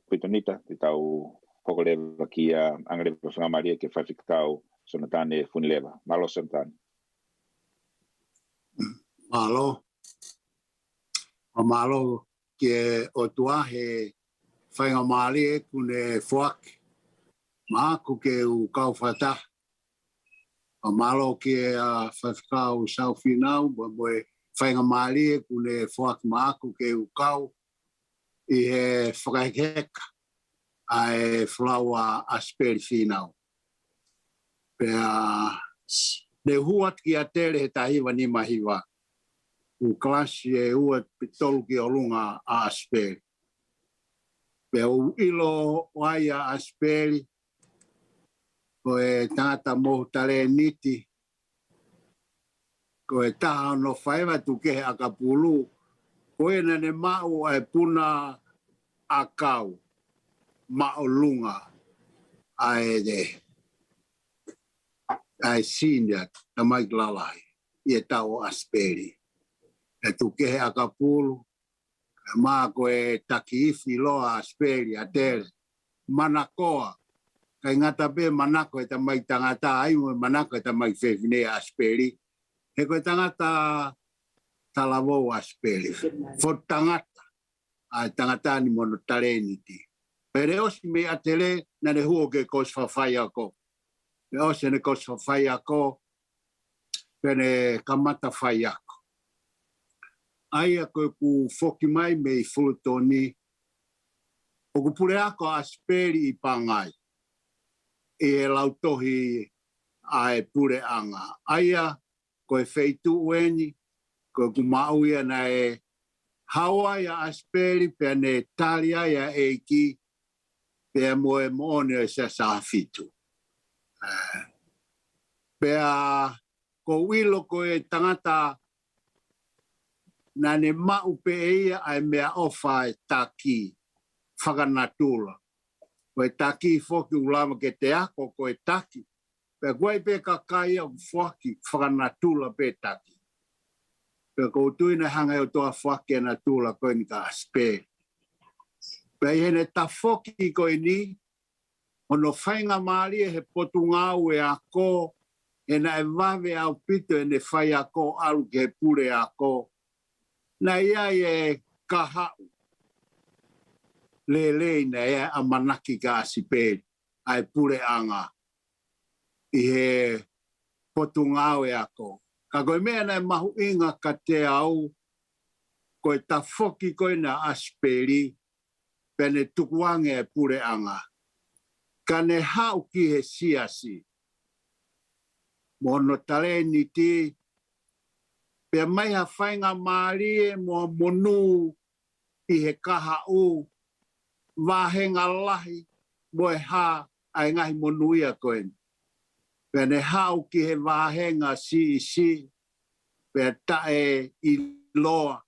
Pitonita, te tau hokoleva ki angreva whangamaria ke whaiwhikau sona tāne funileva. Malo santani. Malo. O malo ke o tuahe whaingamaria kune whaki. Māku ke u kau whata. O malo ke whaiwhikau Vea Finau, moe whaingamaria kune whaki māku ke u kau. I he whakaheka ai Manapo'uli Asipeli Vea. Pea ne huat ki a tere he tahiwa ni mahiwa. U klasi e ua pitolu ki o lunga a Asipeli. Pea u ilo wai a Asipeli ko e tangata mohu tale niti ko e taha no whaiva tukehe a kapulu. Koe na ne mau ai puna a kau, mao lunga ai de ai senior na mai lalai e tau Asipeli. E tukehe a kapulu, maa koe takiifi loa Asipeli a tere, manakoa, kai ngata be manako e tamai tangata, ai mo manako e tamai whewhine a Asipeli. He koe tangata talavou Asipeli. Fo tangata, ai tangata ni mono tareniti. Pere osi me atele na ne huo ke kos whawhai ako. Me osi ne kos whawhai ako, pene kamata whai ako. Ai ako ku whoki mai me i fulutoni, o ku pure ako Asipeli i pangai. E lautohi ai pure anga. Aia koe feitu ueni, ko ku mauia na e hawa ya Asipeli pe ne talia ya eiki pe moe moone se safitu. Pe ko wilo ko e tangata na ne mau pe ia ai mea ofa e taki whakanatula. Ko e taki foki ulama ke te ako ko e taki. Pe koe pe kakai au foki whakanatula pe taki. Pe ko tuina hanga o toa whake na tūla koe ni ka Asipeli. Pe hene ta whoki koe ni, ono whainga maari he potu ngāu e ako, e na e wawe au pito e ne whai ako alu ke pure ako. Na ia e kahau. le na e a manaki ka Asipeli ai pure anga I he potungao e ako. Ka koe mea nei mahu inga ka te au koe ta foki koe na Asipeli pene tukuange e pure anga. Ka ne hau ki he siasi. Mono tale ni ti pe mai ha whainga maarie mo monu I he kaha u wahenga lahi mo e ha ai ngahi monu ia koe. Pene hau ki he wahenga si pe tae I loa.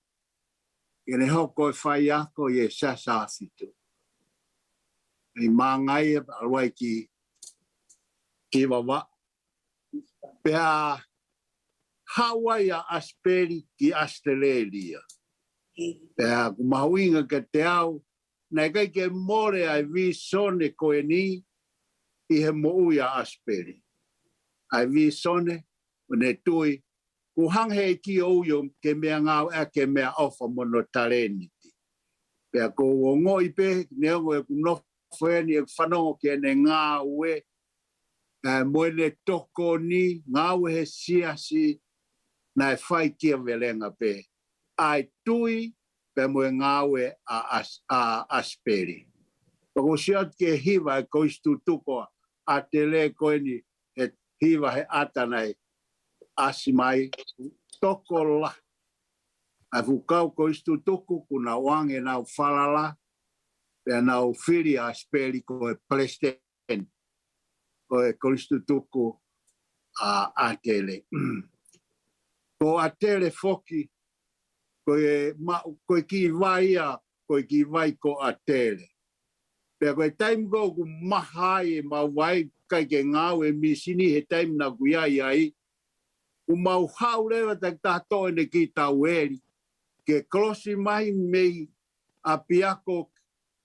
Kene hoko e whai ako I e sasa fitu. I māngai e alwai ki wawa. Pea Hawaii a Asipeli ki Australia. Pea kumahuinga ke te au, nei kai ke more ai vi sone koe ni I he mo'ui a Asipeli. Ai vi sone, ne tui, ku hanghe ki ouyo ke mea ngau e ke mea ofa mono tareniti. Pea ko wongo I pe, ne ongo e kunofo e ni e whanongo ke ne ngā ue, moe ne toko ni, ngā ue he siasi, na e whai kia velenga pe. Ai tui, pe moe ngā ue a Asipeli. Pako siat ke hiwa e koistu tukoa, a te le koe ni, he hiwa he atanai, asimai, toko la. Ai fukau koistu tuku, kuna wange nau whalala, pe nau whiri a Asipeli koe president, koe koistu tuku a tele. Ko a tele foki, koe ki vai a, koe ki vai ko a tele. Pea koe taim ko ku mahai e mau vai kai ke ngau e misini he taim na kuiai ai. U mau hau lewa tak tato ene ki tau eri. Ke klosi mai mei a piako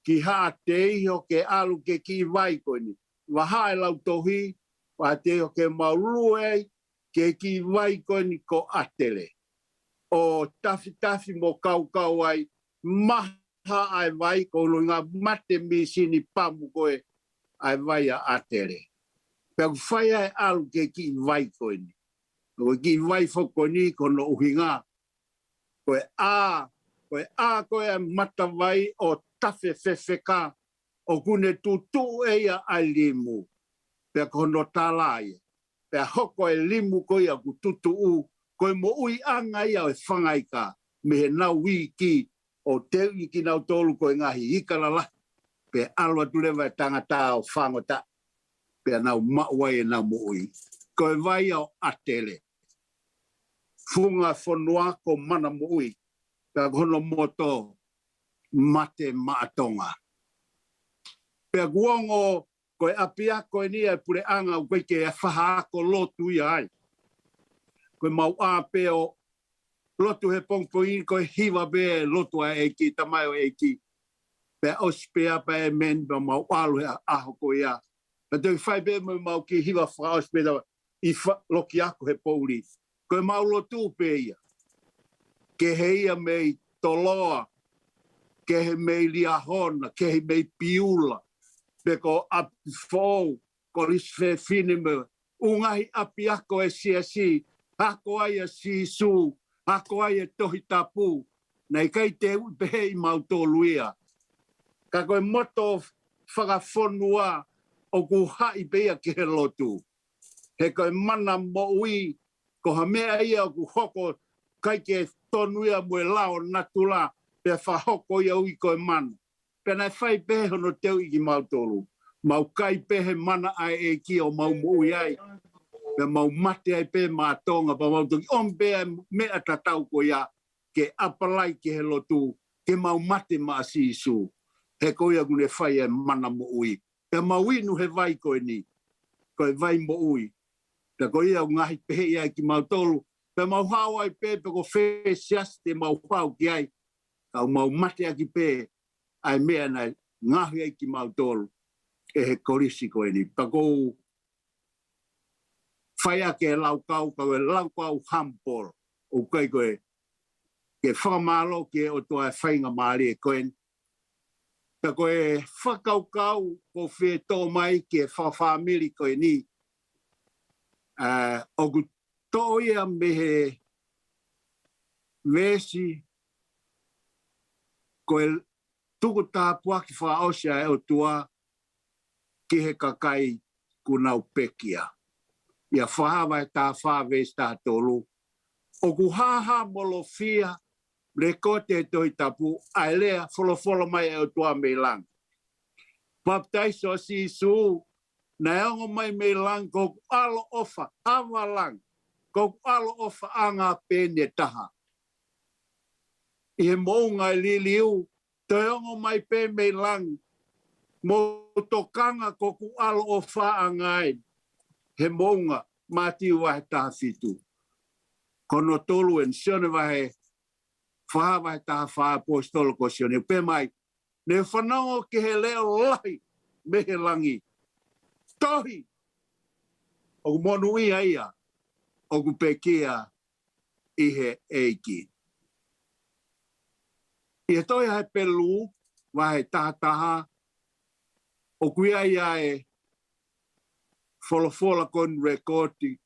ki haa te iho ke alu ke ki vai koe ni. Waha e lau tohi, wa te iho ke mau luei, ke ki vai koe ni ko atele. O tafi mo kau ai, maha ai vai ko lunga mate misini pamu koe ai vai a atele. Pea whaia e alu ke ki vai koe ni. Koe ki vai foko ni kono uhinga. Koe a koe a mata vai o tafe fefeka o kune tutu eia ai limu. Pea kono talaia. Pea hoko e limu koe a ku tutu u. Koe mo ui anga ia o e whangai ka. Me he nau wiki o teu I ki nau tolu koe ngahi ikalala. Pea alwa tulewa e tangata o whangota. Pea nau mauai e nau mo ui. Koe vai au atele. Funga whanua ko mana mo ui. Pea kono moto mate maatonga. Pea guongo koe apia koe ni e pure anga u koe ke e whaha ko lotu I ai. Koe mau a peo lotu he pongpoin koe hiwa be lotu a eki, tamai o eki. Pea ospea pa e men pa mau alu he aho koe ia. Pea te whai be mau ki hiwa wha ospea I loki ako he pouri. Koe mau lotu pe ia. Ke he ia mei toloa, ke he mei liahona, ke he mei piula. Pe ko api fōu, ko risfe finime, ungahi api ako e siasi, ako ai a sisu, ako ai e tohi tapu, nei kai te upehe I mau tōluia. Ka koe moto whakafonua o ku hai pea ke he lotu. He koe mana mo ui, ko ha mea ia o ku hoko kai ke tonuia moe lao natula, pe whahoko ia ui koe mana. Pena whai pehe hono teu I ki mau tolu. Mau kai pehe mana ai e ki o mau mui ai. Pe mau mate ai pehe mātonga pa mau toki. On pehe mea tatau ko ia ke apalai ke he lotu. Ke mau mate maa sisu. He koia kune whai e mana mo ui. Pe mau inu he vai koe ni. Koe vai mo ui. Pe koe ia ngahi pehe ia ki mau tolu. Pe mau hao ai pehe pe ko whee siaste mau hao ki ai. Kau mau mate aki pehe. Ai mea nai ngahi ai ki mau tolu e he korisi koe ni. Pako whaia ke laukau, kau e laukau hampol o kai koe ke whakamalo ke o toa whainga maari e koe. Ta koe whakaukau ko whe tō mai ke whawhamiri koe ni. Oku tōia mehe vesi koe tuku tāpua ki whaosia e o tua ki he kakai kunau pekia. Ia whahawa e tā whawes tā tolu. Oku haha molo fia rekote toi tapu ailea folofolo mai e o tua meilang. Baptaiso si su na eongo mai meilang ko alo ofa avalang ko alo ofa anga pene taha. Ie mounga liliu to eongo mai pe meilang mo tokanga ko ku alo ofa angai. He mounga mati wahe taha fitu. Kono tolu en sione wahe whahawa taha wha apostolo ko sione. Pe mai, ne whanau ke he leo lahi me he langi. Tohi! Oku monu ia ia, oku pekia i he eiki. I he toi hai pelu, wahe taha taha, oku ia ia e wholofola kon rekoti,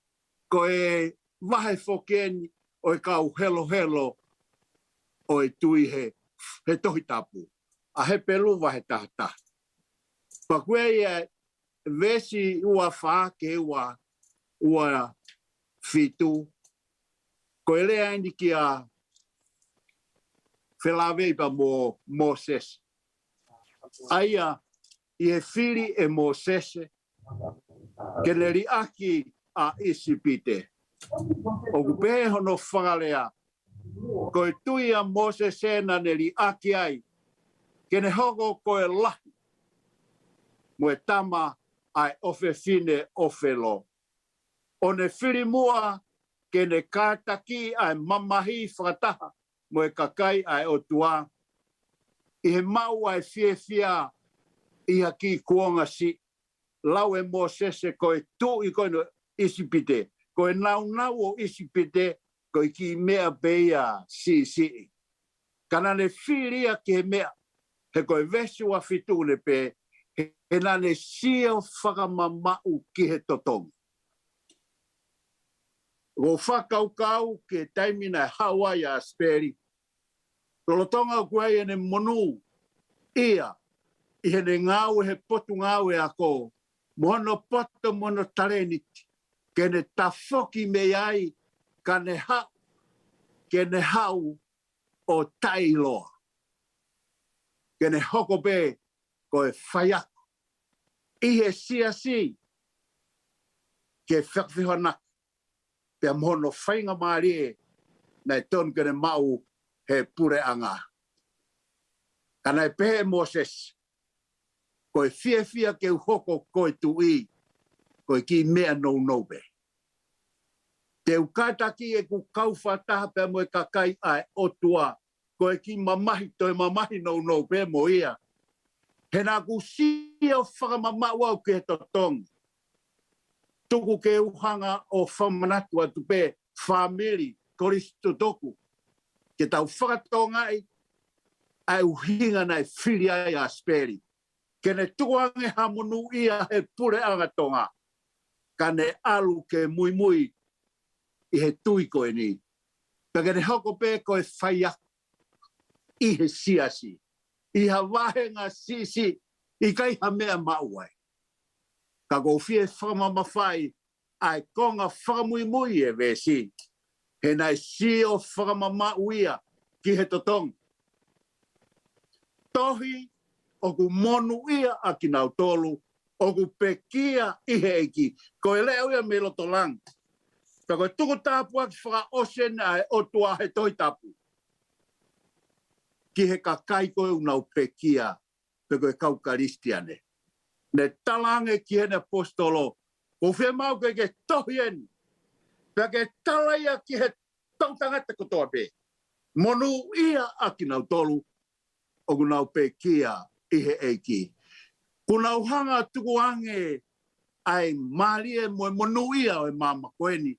ko e wahe whokeni o e kau helo helo o e tui he tohi tapu. A he pelu wahe taha taha. Pakue ia vesi ua wha ke ua fitu. Ko e lea indi ki a whelaweipa mo Moses. Aia i he whiri e Moses ke le ri aki a Isipite. O kupehe hono whangalea. Ko e tui a Moses ena ne ri aki ai. Ke ne hoko ko e lahi. Mo e tama ai ofe fine ofe lo. O ne whiri mua ke ne kātaki ai mamahi whakataha mo e kakai ai o tua. I he mau ai fia i haki kuonga si. Lau e Moses ko e tu i koe no Isipite. Ko e nau o Isipite ko i ki mea beia si. Kana ne whiria ke mea. He ko e vesu a fitu ne pe. He nane sio whakamamau ki he totongi. Ko whakaukau ke taimina Hawaii Asipeli. Tolotonga kuai ene monu ia. I he ne ngau he potu ngau e ako. Mono poto mono tareniti. Ke ne tafoki me ai ka ne hau. Ke ne hau o tailoa. Ke ne hoko be ko e whaiako. I he si. Ke whakwihonak. Pea mono whainga maari e. Nei ton kene mau he pure anga. Kana e pehe Moses. Ko e fia ke uhoko ko e tui. Ko e ki mea no be. Te ukataki e ku kauwhataha pea mo e kakai ai otua. Ko e ki mamahi toi mamahi no be mo ia. He nā ku sia whakamamau au ke he totong. Tuku ke uhanga o whamanatu atu pe whamiri koristo toku. Ke tau whakatongai ai uhinga nei whiri ai Asipeli. Ke ne tuange hamunu ia he pure angatonga. Ka ne alu ke mui i he tui koe ni. Peke ne hoko pe koe whaia i he siasi. I ha wahenga si. I kai ha mea mauai. Ka ko fie whakamamawhai ai konga whakamui e vesi. He nai si o whakamamauia ki he totong. Tohi o ku monu ia a ki nau tolu. O ku pekia i he eki. Ko e leo ia me loto lang. Ka koe tuku tāpua ki whaka osen ai o tua he toi tapu. Ki he kakai koe unau pekia. Pe koe kaukaristiane. Ne talange ki hene apostolo. Ko whea mau ke tohi eni. Pe ke talaia ki he tautangata kotoa pe. Monu ia a ki nau tolu. O kunau pekia i he eiki. Kunau hanga tuku ange ai malie mo monu ia o e mama koeni.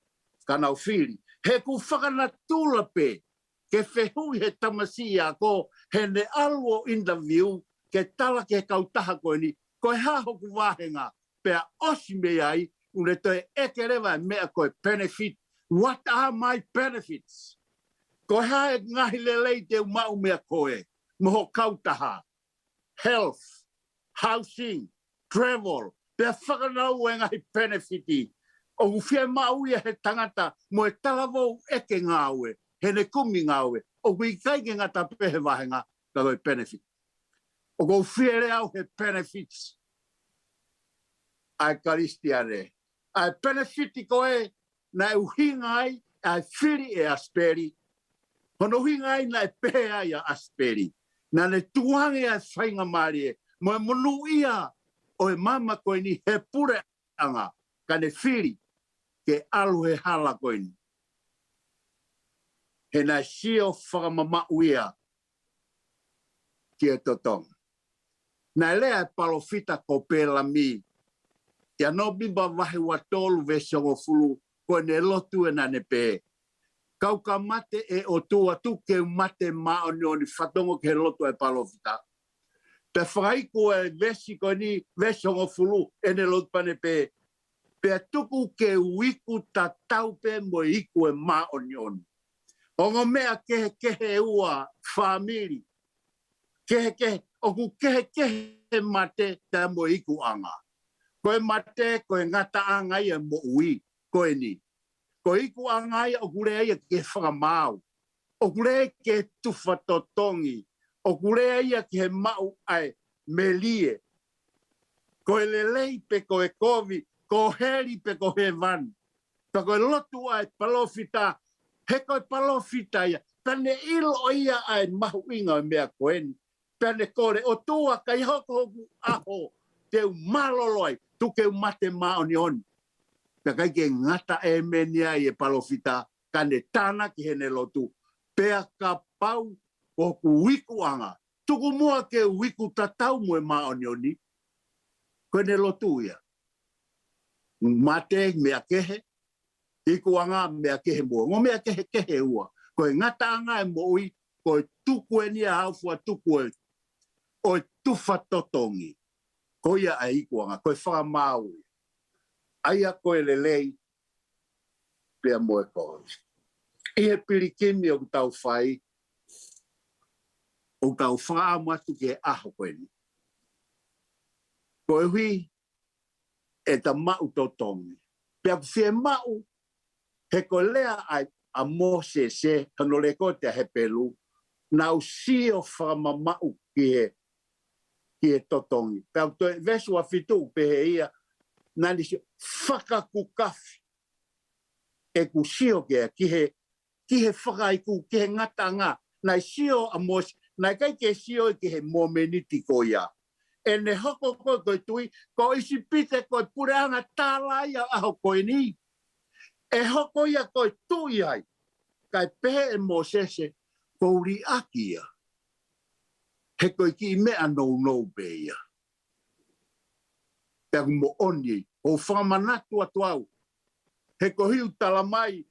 Kanau whiri. He ku whakanatula pe. Ke whehui he tamasi a ko he ne aluo interview ke tala ke kautaha koe ni, koe haho ku wahenga, pea osi me ai, une toi eke rewa mea koe benefit. What are my benefits? Koe hae ngahi lelei te umau mea koe, moho kautaha, health, housing, travel, pea whakanau e ngahi benefiti. O uwhia mauia he tangata, mo e talavou eke ngāwe, he ne kumi ngāwe, o kui kaike ngata pehe wahenga, ka koe benefit. O kou whiere au he benefits. Ai karistiare. Ai benefiti koe, na uhinga ai, ai whiri e Asipeli. Hono hinga ai na e pehe ai a Asipeli. Na ne tuange ai whainga marie, mo e monu ia, o e mama koe ni he pure anga, ka ne whiri, ke alu he hala koe ni. He na sio whakamamau ia, ki e totong. Na lea e palofita ko pēla mi, ia no bimba wahi wa tolu vesongo fulu, koe ne lotu e na ne pē. Kau ka mate e o tua tuke mate mao ni o ni whatongo ke lotu e palofita. Pe whaiku e vesi koe ni vesongo fulu, e ne lotu pane pē. Pe tuku ke wiku ta taupe mo iku e mao ni oni. Ongo mea kehe ua famili. Kehe, oku kehe mate ta mo iku anga. Koe mate, koe ngata anga ia mo ui, koe ni. Koe iku anga ia okure ia ke whakamau. Okure ke tufa totongi. Okure ia ke he mau ai melie. Koe lelei pe koe kovi, ko heri pe koe van. Pa koe lotu ai palofita, he koe palofita ia. Tane ilo ia ai mahu inga mea koeni. Tane kore o tua kai hoko hoku aho. Teu maloloi, tuke mate mao ni oni. Ka kai ke ngata e menia i e palofita, kane tana ki hene lotu. Pea ka pau hoku wiku anga. Tuku mua ke wiku tatau mo e mao ni oni. Kone lotu ia. Mate mea kehe, iku anga mea kehe mua. Ngo mea kehe ua. Koe ngata anga e mo ui, koe tuku e nia haufua tuku e. O tufa totongi. Koia a ikuanga, koe whakamau. Aia koe lelei, pia moe koe. I he pirikimi o tau whai, o tau whaamatu ke aho koe ni. Koe hui, e ta mau totongi. Pia kuwhie mau, he koe lea a mose se, kano le koe te he pelu, na usio whakamamau ki he totongi. Pea toi vesu a fitu pehe ia, nani si whakakukafi. E ku sio kea, ki he whakaiku, ki he ngata ngā. Nai sio a mos, nai kai ke sio ki he momeniti ko ia. E ne hoko koe tui, ko isi pite koe pureanga tāla ia aho koe ni. E hoko ia koe tui ai. Kai pehe e mosese, ko uri aki ia. He koe ki mea nou pe ia. Pea mo oni, o whamanatu atu au. He ko hiu talamai,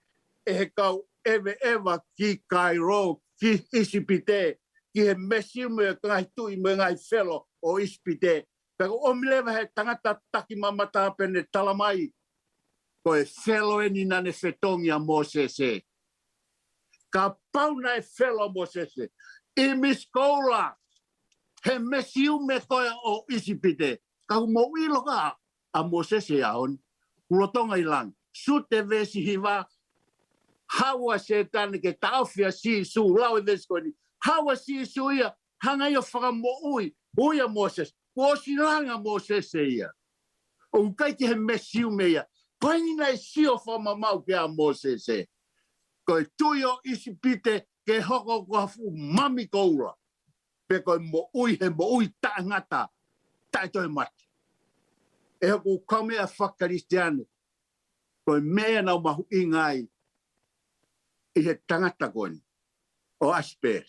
e he kau ewa ki Cairo, ki Isipite, ki he mesiu me ngai tui me ngai whelo o Isipite. Pea ko omilewa he tangata taki mamata pene talamai, ko e whelo e ni nane whetongi a Mosese. Ka pauna e whelo Mosese. I miskola, he mesiu me koe o Isipite. Ka mo iloka a Mosese aon, ulotonga ilang. Sute vesi hiva, hawa se tane ke taofia si su, lau e vesi koe ni. Hawa si su ia, hanga ia whakamo ui a Moses. Ko silanga Mosese ia. O kai ki he mesiu me ia. Paini nei sio whamamau ke a Mosese. Koe tuio Isipite ke hoko kohafu mami koura. Pe koe mo ui he mo ui taangata. Tai toi mati. E hoku kamea whakaristiane. Koe mea nau mahu ingai. I he tangata koe ni. O Asipeli.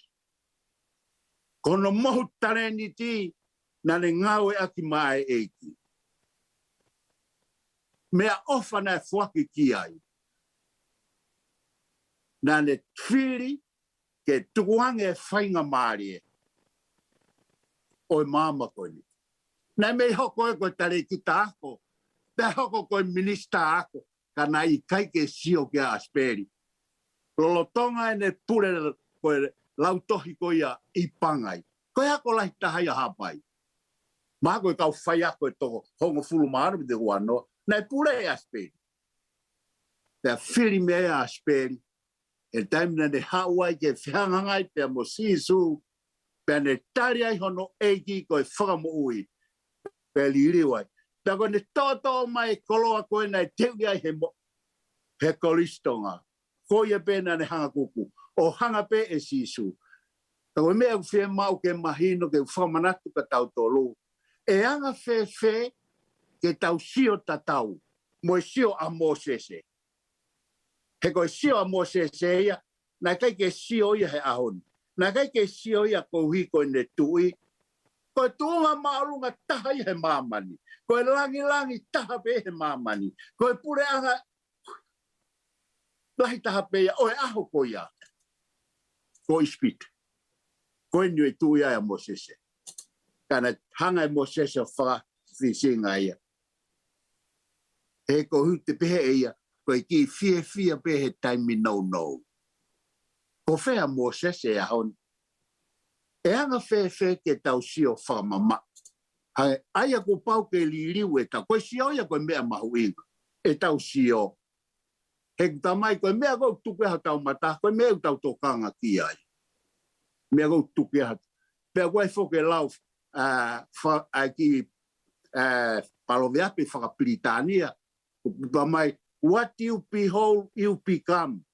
Kono mohu tareni ti. Nane ngawe aki mae eiki. Mea ofa na fuaki ki ai. Nane twiri ke tukuange whainga maarie. o mama koe ni. Nai mei hoko e koe tare ki ta ako. Te hoko koe minista ako. Kana I kai ke sio ke Asipeli. Lolotonga e ne pure koe lautohi koe ia I pangai. Koe hako lahi taha ia hapai. Maha koe kau whai ako e toko hongo fulu maara me te huanoa. Nai pure e Asipeli. Te whiri me e Asipeli. E taimina ne hawai ke whihangangai pe mo sisu. Pe ne tari ai hono eiki koe whakamoui. Pe liriwai. Ta koe ne toto mai koloa koe nei teui ai he kolistonga. Koe pena ne hanga kuku. O hanga pe e sisu. Ta koe mea whie mau ke mahino ke whamanatu ka tau tolu. E anga whe ke tau sio tatau. Mo sio a Mosese. He koe sio a Mosese ia. Nai kai ke sio ia he ahoni. Nai kai ke sio ia kouhi koe ne tui. Koe tuunga maarunga taha ia he mamani. Koe langi taha pe he mamani. Koe pure anga lahi taha pe ia. Oe aho ko ia. Koe ispit. Koe nui tui ia Mosese. Kana hanga e Mosese whaka whisinga ia. He koe te pehe ia. Koe ki fia pe he taimi no. Ko whea Mosese a hon. E anga whe ke tau sio whamama. Hai, aia ko pau ke liriu e tau. Koe sio ia koe mea mahu inga. E tau sio. He tamai koe mea kou tuke ha tau mata. Koe mea tau tokanga ki ai. Mea kou tuke ha. Pea koe whoke lau ki paloveapi whakapilitania. Tamai, what you behold, you become.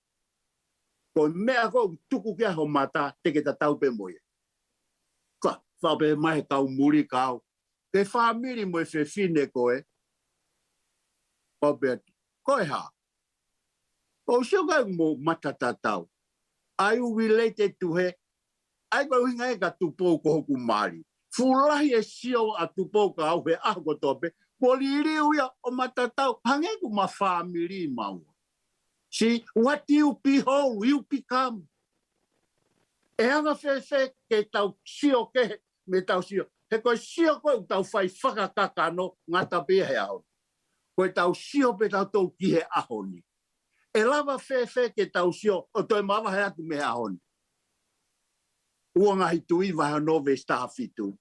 Koe mea kou tuku kia ho mata teke ta tau pe moe. Ka, whao pe mai kau muri kau. Te whamiri moe whine koe. Koe ha. O sio kai mo matata tau. Are you related to he? Ai koe hinga e ka tupou ko hoku mari. Fulahi e sio a tupou ka au he aho tope. Ko liriu ia o matatau. Hange ku ma whamiri maua. See, what you behold, you become. E anga whewhe ke tau sio ke me tau sio. He koe sio koe tau whai whakakakano ngata pe he aho. Koe tau sio pe tau tau ki he ahoni. E lava whewhe ke tau sio o toi mawa he atu me he ahoni. Ua ngahi tui waha nove staha fitu.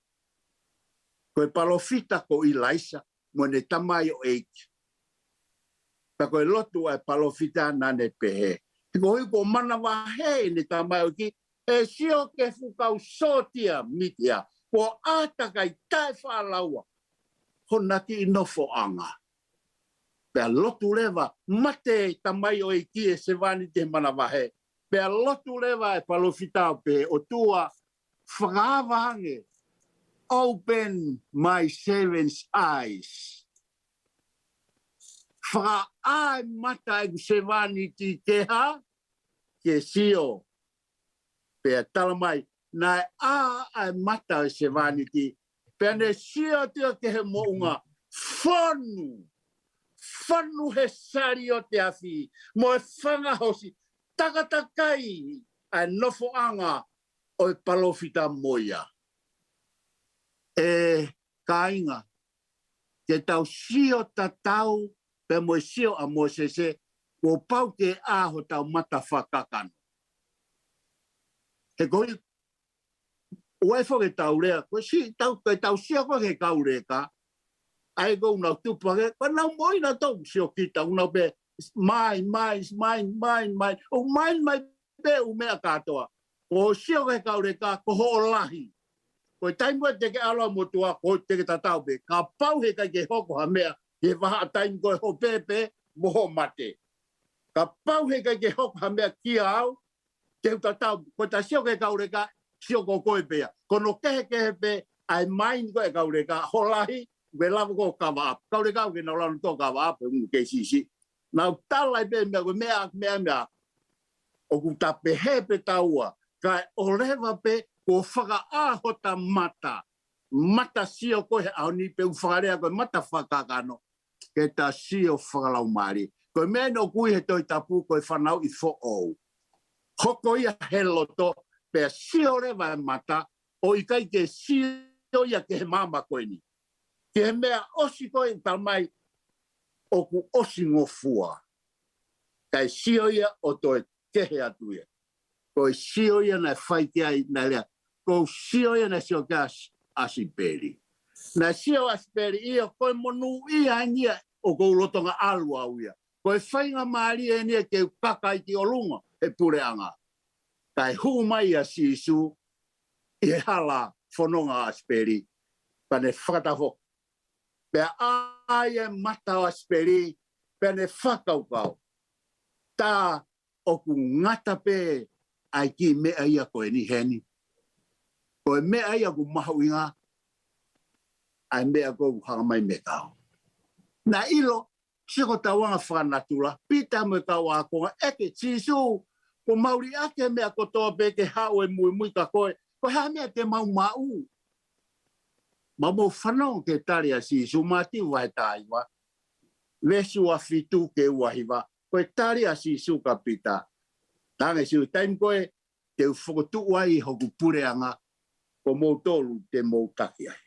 Koe palofita ko I laisa mo ne tamai o eiki. Ta koe lotu ai palofita nane pehe. Ko hui ko mana wahe ni tamai o ki. E sio ke fukau sotia mitia. Ko ata kai tai whaalaua. Honaki inofo anga. Pea lotu lewa mate tamai o ki e se wani te mana wahe. Pea lotu lewa e palofita o pe o tua whakawahange. Open my seven's eyes. Whaka ai mata e se wani ti keha ke sio. Pea talamai, nai ai mata e se wani ti. Pea ne sio tia ke he mounga whanu. Whanu he sari o te awhi. Mo e whangahosi. Takatakai ai nofo anga o e palofita moia. E kainga. Ke tau sio tatau pe mo sio a Mosese o pau ke aho tau mata whakakano. He koi ue whoke tau rea. Koe si tau sio koe he kau rea ka. Ai go unau tupake. Koe nau moi na tau sio kita. Unau pe mai. O mai pe umea katoa. Ko sio he kau rea ka. Ko ho lahi. Koe taimua teke aloa motua. Ko teke tatau pe. Ka pau he kai ke hoko ha mea. He waha taim koe ho pepe. Moho mate. Ka pau he kai ke hoko ha mea kia au. Te tatau. Koe ta sio ke kau rea ka. Sio ko koe pea. Kono kehe pe. Ai main koe kau rea ka. Ho lahi. Ve lava ko kawa ap. Kau rea kau ke nau lanu tō kawa ap. Ke sisi. Nau talai pe mea. O ku ta pehe pe taua. Kai o lewa pe. Ko whaka ahota mata. Mata sio koe au ni pe whakarea koe mata whakakano. Ke ta sio whakalau maari. Koe mea no kui he toi tapu koe whanau I fo ou. Hoko ia he loto. Pe sio rewa mata. O I kai ke sio ia ke he mama koe ni. Ke he mea osi koe tamai o ku osi ngofua. Kai sio ia o toi kehe atu ia. Koe sio ia na whai kia i na lea. Koe sio ia na sio kia Asipeli. Na sio Asipeli ia koe monu ia ngia o kou lotonga alua au ia. Koe whainga maari e nia ke kaka i ki olunga he pureanga. Kai hu mai a sisu i hala whanonga Asipeli. Pane whakatafo. Pea aia mata o Asipeli. Pane whakaukau. Tā o ku ngata pe ai ki mea ia koe ni heni. Koe mea ia ku mahu inga. Ai mea koe ku hanga mai me kau. Na ilo, siko tawanga whanatula, pita me kau a konga eke sisu. Ko mauri ake mea kotoa pe ke hao e mui ka koe. Ko hea mea te mau mau. Mamo whanau ke tari a sisu, mati wai taiwa. Vesu a fitu ke uahiwa. Koe tari a sisu ka pita. Tange siu taim koe, te ufokotu wai hoku pureanga, ko mou tolu te mou taki ai.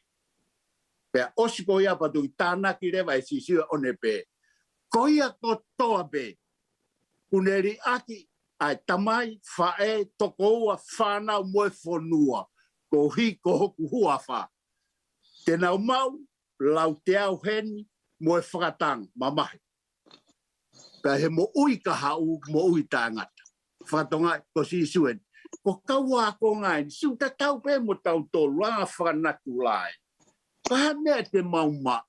Pea osi ko ia patu i tānaki rewa e sisu one pe. Ko ia ko toa pe. Kuneri aki ai tamai, whae, toko ua, whanau, moe whanua. Ko hi ko hoku huawha. Te nau mau, lau te au heni, moe whakatang, mamahi. Ka he mo ui ka hau, mo ui tāngata. Whakatonga, ko si suen. Ko kaua ko ngai, siu ta tau pe mo tau tolu, anga whakanatu lai. Ka mea te mau mau.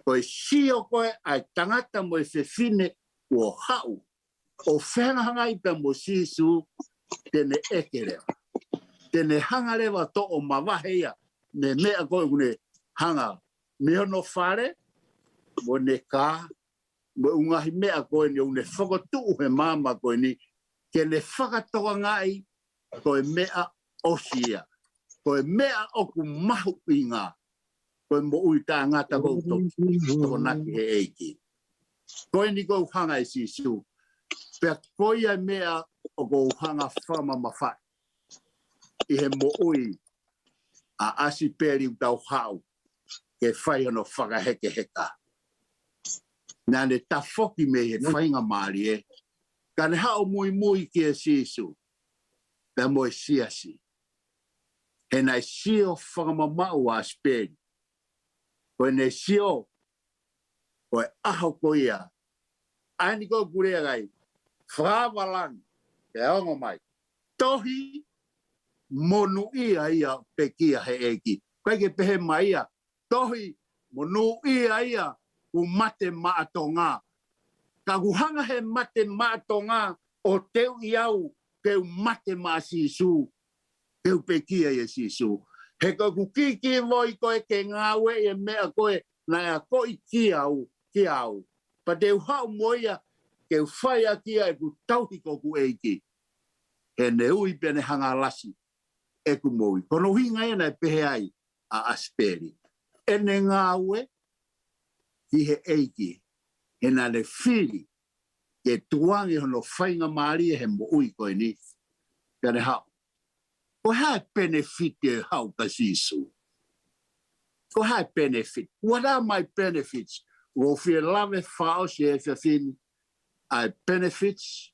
Koe sio koe, ai tangata mo e whewhine, o hau. O whengahanga i pe mo sisu, tene eke rewa. Tene hanga rewa to o mawaheia, me mea koe kune hanga. Me hono whare, mo ne kā, mo ungahi mea koe ni une whakotuu he mama koe ni, ke ne whakatoa ngai, koe mea osia, koe mea oku mahu i ngā, koe mo ui tā ngata kou toko naki he eiki. Koe ni kou hanga i sisu, pea koe ai mea o kou hanga whama mawhai, i he mo ui a Asipeli utau hau, ke whai ono whakaheke heka. Nā ne ta whoki me he whainga maari e. Ka ne hao mui mui ki e sisu. Pea mo e siasi. He nai sio whakamamau a Asipeli. Koe ne sio. Koe aho ko ia. Aini ko kurea gai. Whakawalang. Ke aongo mai. Tohi. Monu ia pekia he eki. Koe ke pehe mai ia. Tohi. Monu ia. Ku mate maatonga. Ka kuhanga he mate maatonga o teu iau keu mate maa sisu. Keu pekia e sisu. He ko ku kiki voi koe ke ngawe e mea koe na ea koi kiau. Pa teu hau moia keu whaia kia e ku tauhi ko ku eiki. He ne ui pene hanga lasi e ku moi. Kono hinga e na pehe ai a Asipeli. E ne ngawe i he eiki, he nā le whiri, ke tuangi hono whainga maari he mo ui koe ni. Ka ne hau. Ko hae benefit e hau ka sisu. Ko hae benefit. What are my benefits? Wo fie lave whao si e whiawhini. Ai benefits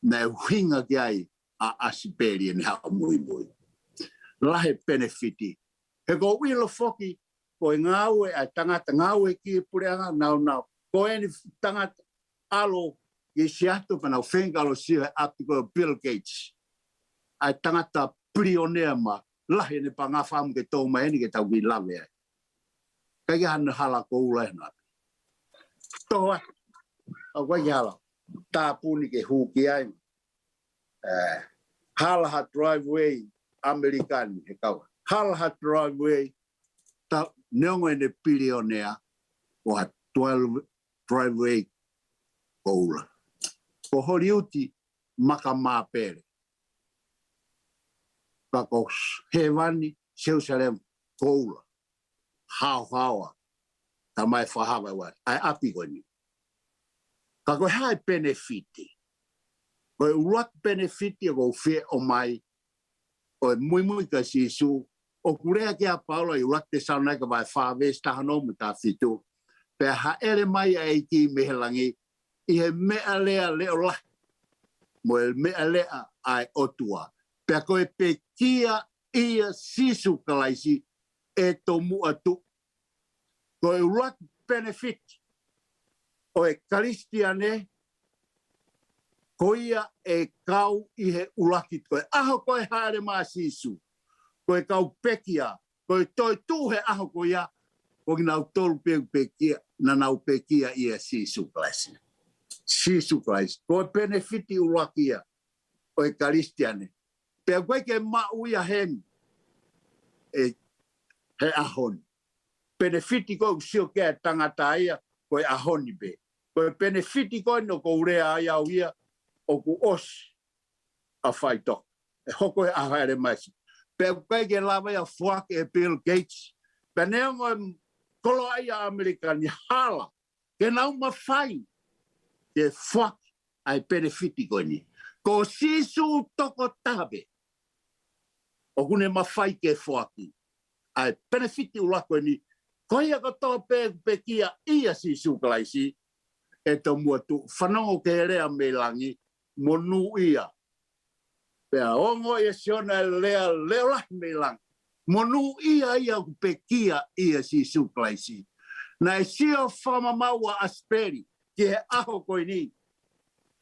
na hinga ki ai a Asipeli e hau mui. Lahe benefiti. He ko wilo foki, ko ngawe a tangata ngawe ki pureanga nau. Ko eni tangata alo i siato pana o whengalo siya api ko Bill Gates. A tangata prionea ma lahi ne pa ngā whamu ke tau mai eni ke tau ki lawe ai. Kai hana hala ko ula hena. Toa, a wai hala. Tā puni ke huki ai. Hala driveway Amerikani he kawa. Hala driveway ta neongo ene pilionea o ha 12 driveway koula. Ko horiuti maka māpere. Ka ko hewani Jerusalem koula. Hawa. Ta mai whahawa wa. Ai api koni. Ka ko hai benefiti. Ko uruak benefiti o ko whea o mai o mui ka sisu o kurea ke a Paula i urak te sauna ka vai whawe stahano mu ta fitu. Pe ha ere mai a eki mehelangi i he mea lea leo la. Mo e mea lea ai otua. Pe koe pe kia ia sisu kalaisi e to mu atu. Koe urak benefit o e karistiane koia e kau i he ulaki koe. Aho koe haere maa sisu. Koe kau pekia. Koe toi tuhe aho koia. Koe nau tolu pekia. Na nau pekia i e sisu klaisi. Sisu klaisi. Koe benefiti ulakia o e karistiane. Pea koe ke mauia hemi. E he ahoni. Benefiti koe usio kea tangata ia. Koe ahoni be. Koe benefiti koe no ko urea ai au ia. O ku os a whaito. E hoko e ahaere maisi. Pe koe ke lawa ia fuak e Bill Gates. Pe neongo e kolo ai a Amerikani hala. Ke nau mawhai. Ke fuak ai benefiti koe ni. Ko sisu toko tabe. O kune mawhai ke fuaki. Ai benefiti ula koe ni. Koe ako tō pe kia ia sisu kalaisi. E to muatu whanongo ke rea me langi. Monu ia. Pea ongo e siona lea leo me lang. Monu ia ia pe kia ia si suklaisi. Na e sio whama maua Asipeli. Ki he aho koe ni.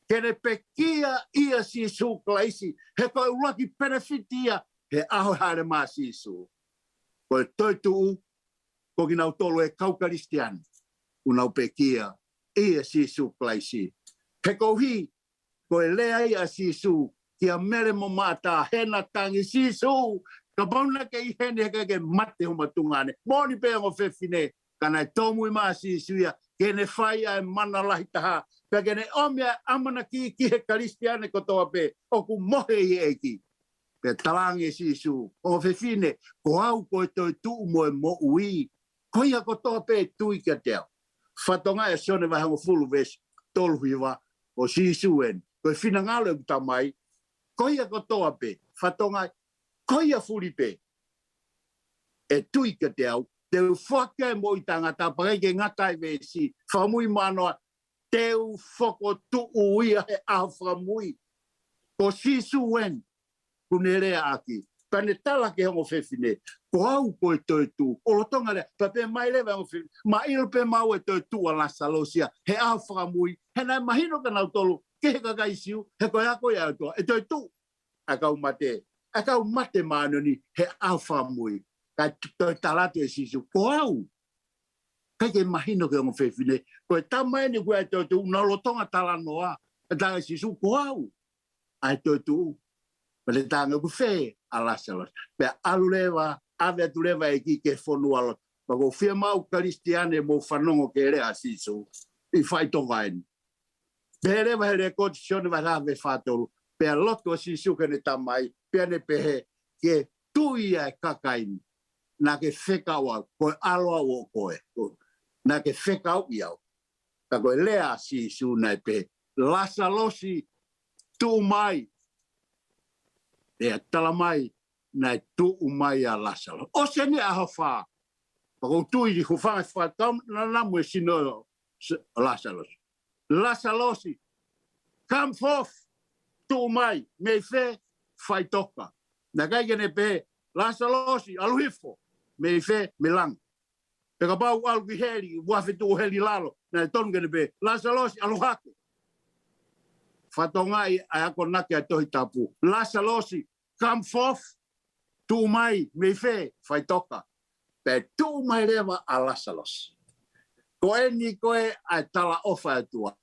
Kene pe kia ia si suklaisi. He koe uraki benefiti ia. He aho haere maa si su. Koe toitu ko ki nau tolo e kaukaristiani. Unau pe kia ia si suklaisi. He kouhi. Koe lea ia sisu, kia mere mo mata, hena tangi sisu, ka bauna ke i hene heke ke mate huma tungane. Moni pe ngo fefine, kana e tomu i maa sisu ia, kene whaia e mana lahi taha, pe kene omia amana ki he karistiane kotoa pe, oku mohe i eki. Pe talangi sisu, o fefine, ko au koe toi tuu mo e mo ui, koia kotoa pe tui kia teo. Whatonga e sione vai hango fulu ves, tolhuiwa, o sisu en. Koe whina ngalo e tamai, koia kotoa pe, whatonga, koia furi pe. E tui ka te au, te whaka e mo i tangata, pakai ke ngatai vesi, whamui manoa, te whako tuu ia he aho whamui. Ko sisu wen, kunerea aki, pane tala ke hongo whewhine, ko au koe toi tu, o lotonga rea, pape mai lewe hongo whewhine, ma ilo pe mau e toi tu a la salosia, he aho whamui, he nai mahino ka nau tolu, ke he kakai siu, he koe ako ia toa, e toi tu, a kau mate maano ni, he au whamui, kai toi talatu e sisu, ko au, kai ke mahino ke ongo whewhine, koe tamai ni koe toi tu, na lotonga tala noa, e tanga sisu, ko au, a toi tu, ma le tanga ku whee, alasalos, pe alulewa, ave atulewa e ki ke whonu alo, pa ko whia mau karistiane mo whanongo ke rea sisu, i whaitonga eni. Pere wa hele kondisione wa rave whātolu. Pea loto si suke ne tamai. Pea ne pehe ke tuia e kakaini. Nā ke whekau au. Koe aloa o koe. Nā ke whekau i au. Ka koe lea si su nai pehe. Lasa losi tu mai. Pea tala mai nai tu mai a lasa losi. O se ne aho whā. Pa kou tui di hufanga whātam na namu e sino lasa losi. Lasa losi, come forth, tu mai, me fe, fai toka. Na kai kene pe, lasa losi, aluhifo, me fe, me lang. Te ka pau alki heli, wafi tu heli lalo, na tonu kene pe, lasa losi, aluhake. Fatongai, ai ako nake a tohi tapu. Lasa losi, come forth, tu mai, me fe, fai toka. Pe tu mai rewa a lasa losi. Koe ni koe ai tala ofa e tua.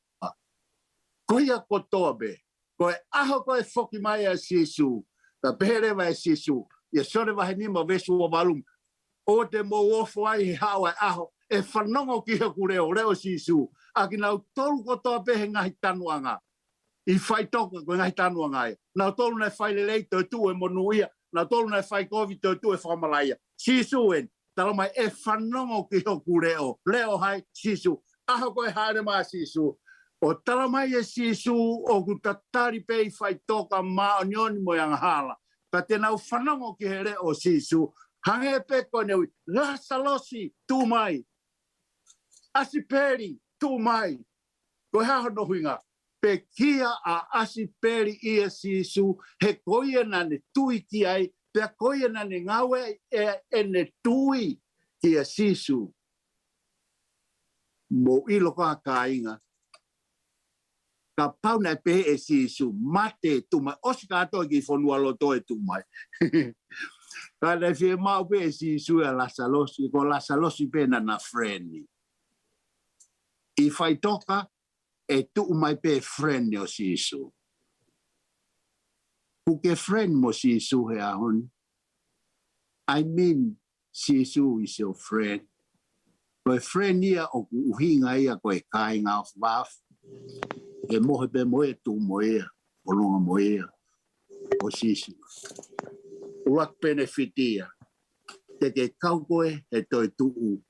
Koe a kotoa be. Koe aho koe whoki mai a sisu. Ka pehere vai sisu. Ia sore wahe nima vesu o walum. O te mo ofo ai he hawa aho. E whanongo ki heku reo, reo sisu. A ki nau tolu kotoa pehe ngahi tanuanga. I whai toka koe ngahi tanuanga e. Nau tolu nei whai lelei toi tu e monu ia. Nau tolu nei whai kovi toi tu e whamalaia. Sisu en. Talo mai e whanongo ki heku reo. Reo hai sisu. Aho koe haere maa sisu. O tala mai e sisu o ku tatari pei whai toka maa o nioni mo yang hala. Ka te nau whanongo ki here o sisu Hange pe kone ui, lasa losi, tu mai. Asipeli, tu mai. Ko haho no huinga. Pe kia a asipeli ia sisu, he koia na ne tui ki ai, pe koia na ne ngawe e ne tui ki a sisu. Mo ilo ka kainga. Ka pau na pe e sisu, mate tu mai. Osi ka ato ki fonua lo toe tu mai. Ka na fie mau pe e sisu e lasalosi, ko lasalosi pe na friendly. I fai toka, e tu mai pe friend o sisu. Puke friend mo sisu he ahon. I mean, sisu is your friend. Koe friend ia o uhinga ia koe kainga of waf. E mohe pe moe tu moea, o longa moea, o sisu. Uak benefit ia. Te ke kau koe e toi tuu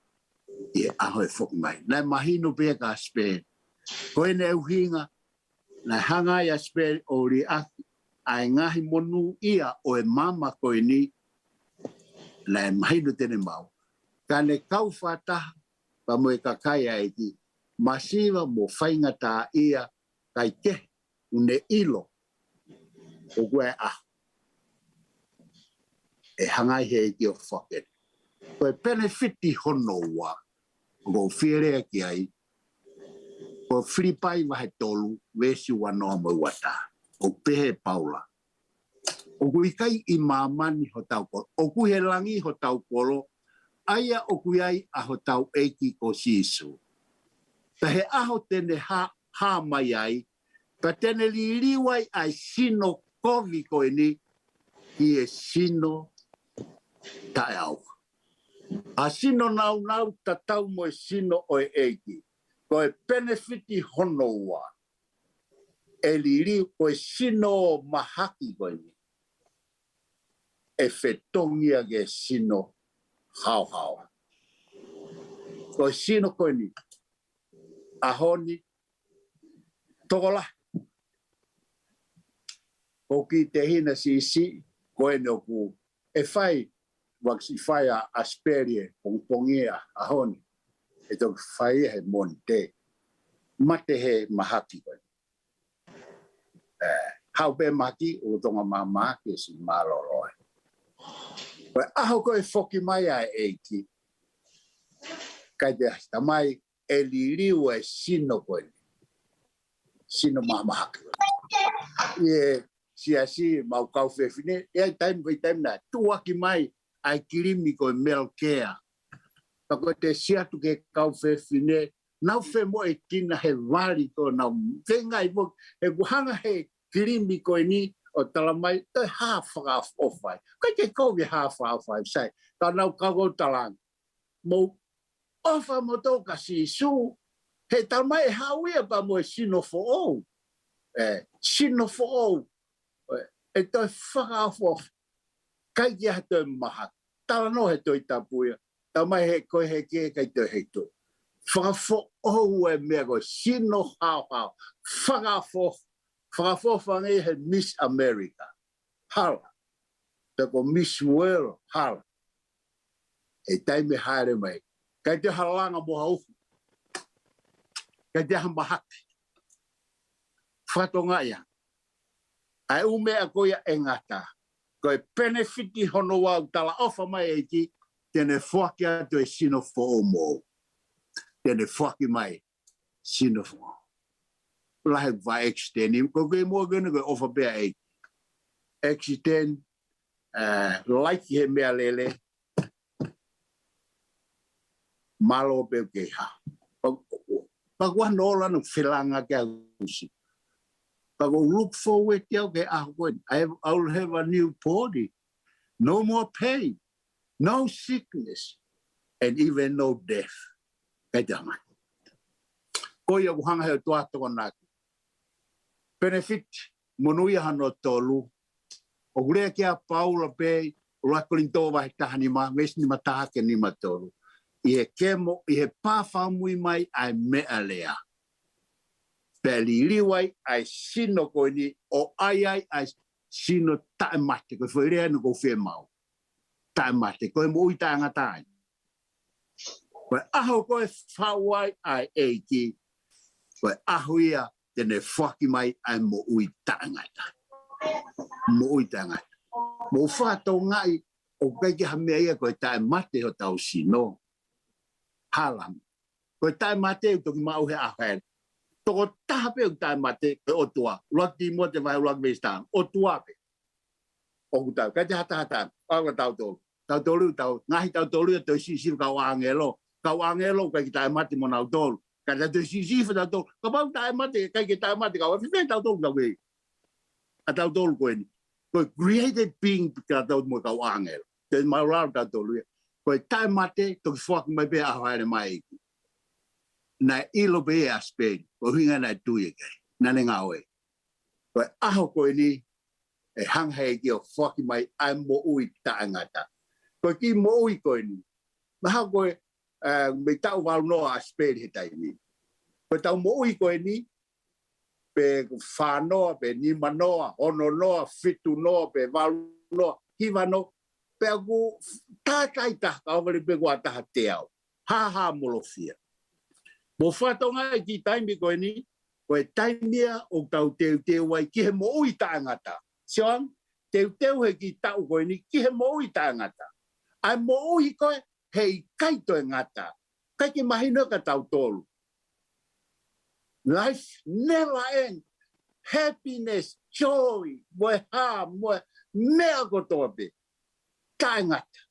i e aho e fok mai. Nai mahino pe ka spare. Koe ne uhinga, na hanga ia spare o ri aki, ai ngahi monu ia o e mama koe ni, na e mahino tene mau. Ka ne kau whataha, pa moe ka kaya e ki, masiva mo whainga tā ia, kai ke, une ilo, o koe e hangai he ki o whaket. Koe benefiti hono wa, ko whiere ki ai, ko whiripai wahe tolu, wesi wanoa mo wata, o pehe paula. O kui kai I mamani ho tau kolo, o kui he langi ho tau kolo, aia o kui ai a ho tau eiki ko sisu. Ta he aho tene ha mai ai, pa tene liliwai ai sino kovi koe ni, I e sino tae au. A sino nau ta tau mo e sino o e eiki. Ko e benefiti hono wa. E liri ko e sino mahaki koe ni. E fetongia ge sino hau. Ko e sino koe ni. Ahoni. Tokola. Ko ki te hina si koe no ku. E fai. Waksi fai a Asipeli pongpongia ahoni. E tau fai he monte. Mate he mahaki koe. Hau pe maki o tonga mama ke si maloloe. Koe aho koe foki mai a eiki. Kai te hasta mai e liriu e sino koe. Sino mahaki koe. Ie si mau kau fefine. E time na tuaki mai ai kirimi koe melkea. Ka koe te siatu ke kau fefine. Nau fe mo e kina he wali ko nau tengai mo e kuhanga he kirimi koe ni o talamai te half ofai. Kai te koe half ofai sai. Ka nau kago talang. Mo ofa mo toka si su. He talamai e hawia pa mo e sino fo o. Sino fo o. E toi whakaof. Kai ki ha toi maha. Tala no he toi tapuia. Talamai he koe he ke kai toi he toi. Whakafo o e mea koe sino hao. Whakafo whange he Miss America. Hala. Te ko Miss World. Hala. E taime haere mai. Kai te halanga mo haufu. Kai te hamahaki. Whatonga ia. Ai umea koia e ngata. Koe benefiti hono wau tala ofa mai eiki. Tene whaki atu e sino fo o mo. Tene whaki mai. Sino fo. Lahe vai extend. Ko koe mua gana koe ofa bea eiki. Extend. Like he mea lele. Malo pe ke ha. Pagwa no la no filanga ke usi. Pago look forward to ke I'll have a new body. No more pain. No sickness. And even no death. Kajama. Koia buhanga he tua to na. Benefit monuia hano tolu. O gure ke a Paula pe rakolinto vai tahani ma mes ni mata ke ni matolu. I kemo I pa famui mai ai mea lea. Peliliwai ai sino koe ni o ai sino tae mate koe whaerea no ko whea mau. tai mate koe mo ui tanga tai. Koe aho koe whawai ai eiki, koe aho ia tene whaki mai ai mo ui tanga tai. Mo ui tanga. Mo whātou ngai o keiki hamea ia koe tai mate ho tau sino. Halam. Koe tai mate u toki mau he ahaere. Toko tahape u tai mate koe otua. Loti mo te vai ulag meistaan. Otua pe. Oku tau. Kai te hata. Aura tau tolu. Tau tolu tau. Ngahi tau tolu ya toi sisifu kau angelo. Kau angelo kai ki tai mate mo nau tolu. Kai te toi sisifu tau tolu. Ka pau tai mate. Kai ki tai mate kau. Whiwhe tau tolu tau wei. A tau tolu koe ni. Koe created being ka tau mo kau angelo. Te maurau tau tolu ya. Koe tai mate toki whaki mai pe ahaere mai eki. Na ilo pe e Asipeli. Ko hinga na tuye kai. Nane ngā oe. Koe aho koe ni. E hanga e ki o whaki mai ai mo ui taangata. Koe ki mo ui koe ni. Maha koe me tau wau noa Asipeli he tai ni. Koe tau mo ui koe ni. Pe whanoa, pe nima noa, ono noa, fitu noa, pe wau noa, hiva noa. Pe aku tātai taha kawari pe kua taha te au. Ha molofia. Mo whatonga e ki taimi koe ni. Koe taimia o tau teu wai ki he mo ui taangata. Sion, teu he ki tau koe ni ki he mo ui taangata. Ai mo ui koe hei kaito e ngata. Kai ki mahino ka tau tolu. Life never ends. Happiness, joy, moe ha, moe mea kotoa pe. Taangata.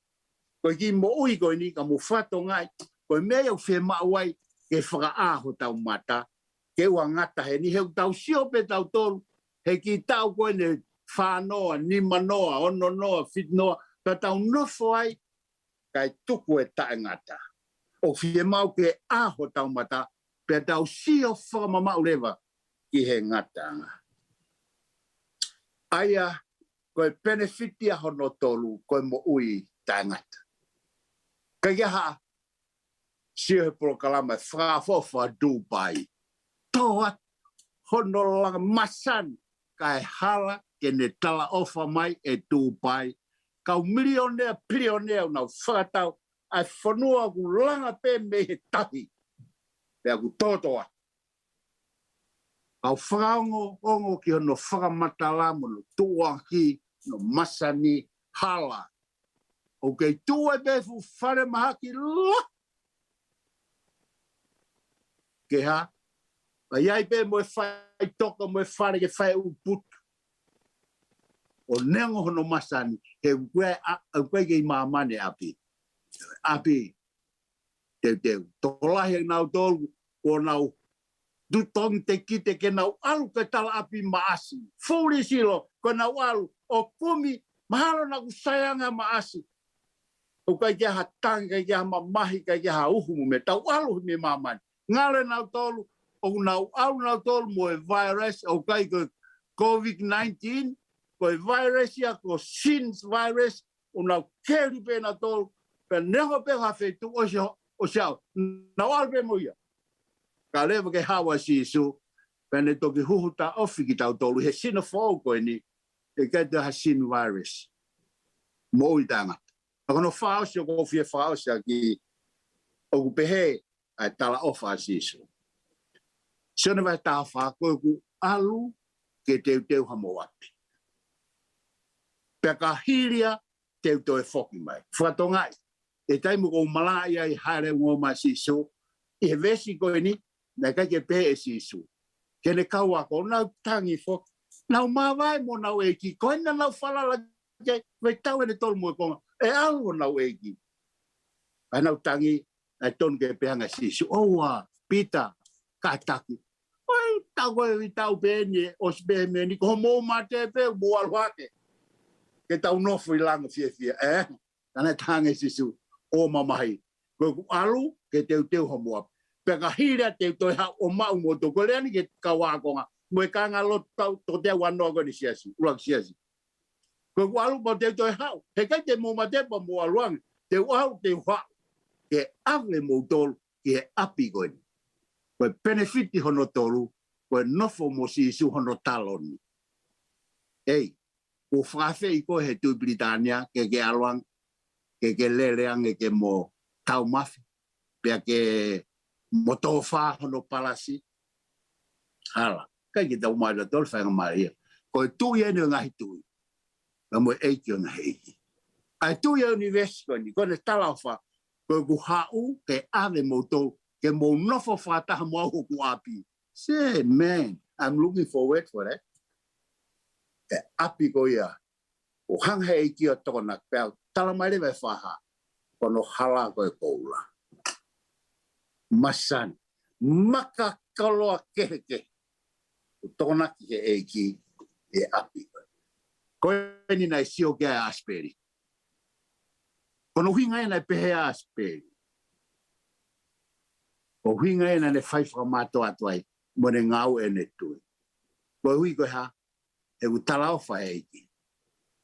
Koe ki mo ui koe ni ka mo whatonga koe mea au whe mauai ke whakaaho tau mata. Ke ua ngata he ni heu tau sio pe tau tolu. He ki tau koe ne whanoa, nima noa, ono noa, fit noa. Ka tau nofo ai, kai tuku e taangata. O whe mau ke aho tau mata, pe tau sio whakamamau lewa ki he ngatanga. Aia, koe benefitia hono tolu, koe mo ui taangata. Kai aha, sio he prokalama, whaafofa Dubai. Toa, hono langa masan, kai hala, ke ne tala ofa mai e Dubai. Kau milionea, pilionea, unau whakatau, ai whanua ku langa pe me he tahi. Pea ku totoa. Kau whakaongo ki hono whakamatala mo no tuahi, no masani, hala. O kei tua befu whare mahaki la. Ke ha? Ka iai pe moe whai toka moe whare ke whai uputu. O nengo hono masani, he ukwe kei maamane api. Api, teu. Tolahi nau tolu, o nau dutong te kite ke nau alu ke tala api maasi. Furi silo, ko nau alu, o kumi, mahalo na kusayanga maasi. O kai kia hatang, kai kia mamahi, kai kia uhumu me, tau alu me maamane. Ngale nau tolu, o nau alu nau tolu mo e virus, o kai ko COVID-19, ko e virus ia, ko SINS virus, o nau keri pe na tolu, pe neho pe hawhetu o siao, nau alu pe mo ia. Ka lewa ke hawa si isu, pe ne toki huhuta ofi ki tau tolu, he sina fōu koe ni, e kai te ha SIN virus. Mo i tanga. Ako no whaosi o kofie whaosi a ki, o ku pehe, ai tala ofa si isu. Sione vai tā whākoe ku alu ke teu hamo api. Peka hiria teu e whoki mai. Whatongai, e taimu ko malai ai haere ngoma si isu, i he vesi koe ni, na kai ke pe e si isu. Kene kaua ko nau tangi whoki. Nau mawai mo nau eki, koe na nau whalala kei, vei tau ene tolu mo e konga, e alu nau eki. Ai nau tangi, ai tonu ke pehanga si isu. Oua, pita, kataki. Oi, tau koe i tau pene, o si pehe me ni, ko mou mate pe, mo alwake. Ke tau nofo i langa fia, Tana tangi si isu, o mamahi. Koe ku alu, ke teu homo api. Peka hira teu toi ha o mau mo to ko leani ke kawakonga mo e kanga lo tau to te wanoa ko ni siasi ulang siasi ko walu mo teu toi ha he kai te mo mate pa mo aluang te wau te wa ke ave mo tol ke api ko ni ko benefiti hono tolu ko nofo mo si su hono taloni ei o fafe i ko he tu Britania ke aluang ke leleange ke mo tau mafi pia ke motofa no palasi hala kai ki tau mai da tol fa maria ko tu ye no ngai tu mo e ki on hei ai tu ye university ni ko ne tala fa ko ku hau ke ave moto ke mo no fa fa ta mo ku api say man I'm looking forward for that ke api ko ya o hang hei ki o to na pe tala mai le fa ha kono hala ko e koula masan maka kaloa keke tona ki he eki e api ko ni na sio ke Asipeli kono hinga na pehe Asipeli o hinga na le fai fra mato atwai mo ne ngau e ne tu ko hui ko ha e utalao fa eki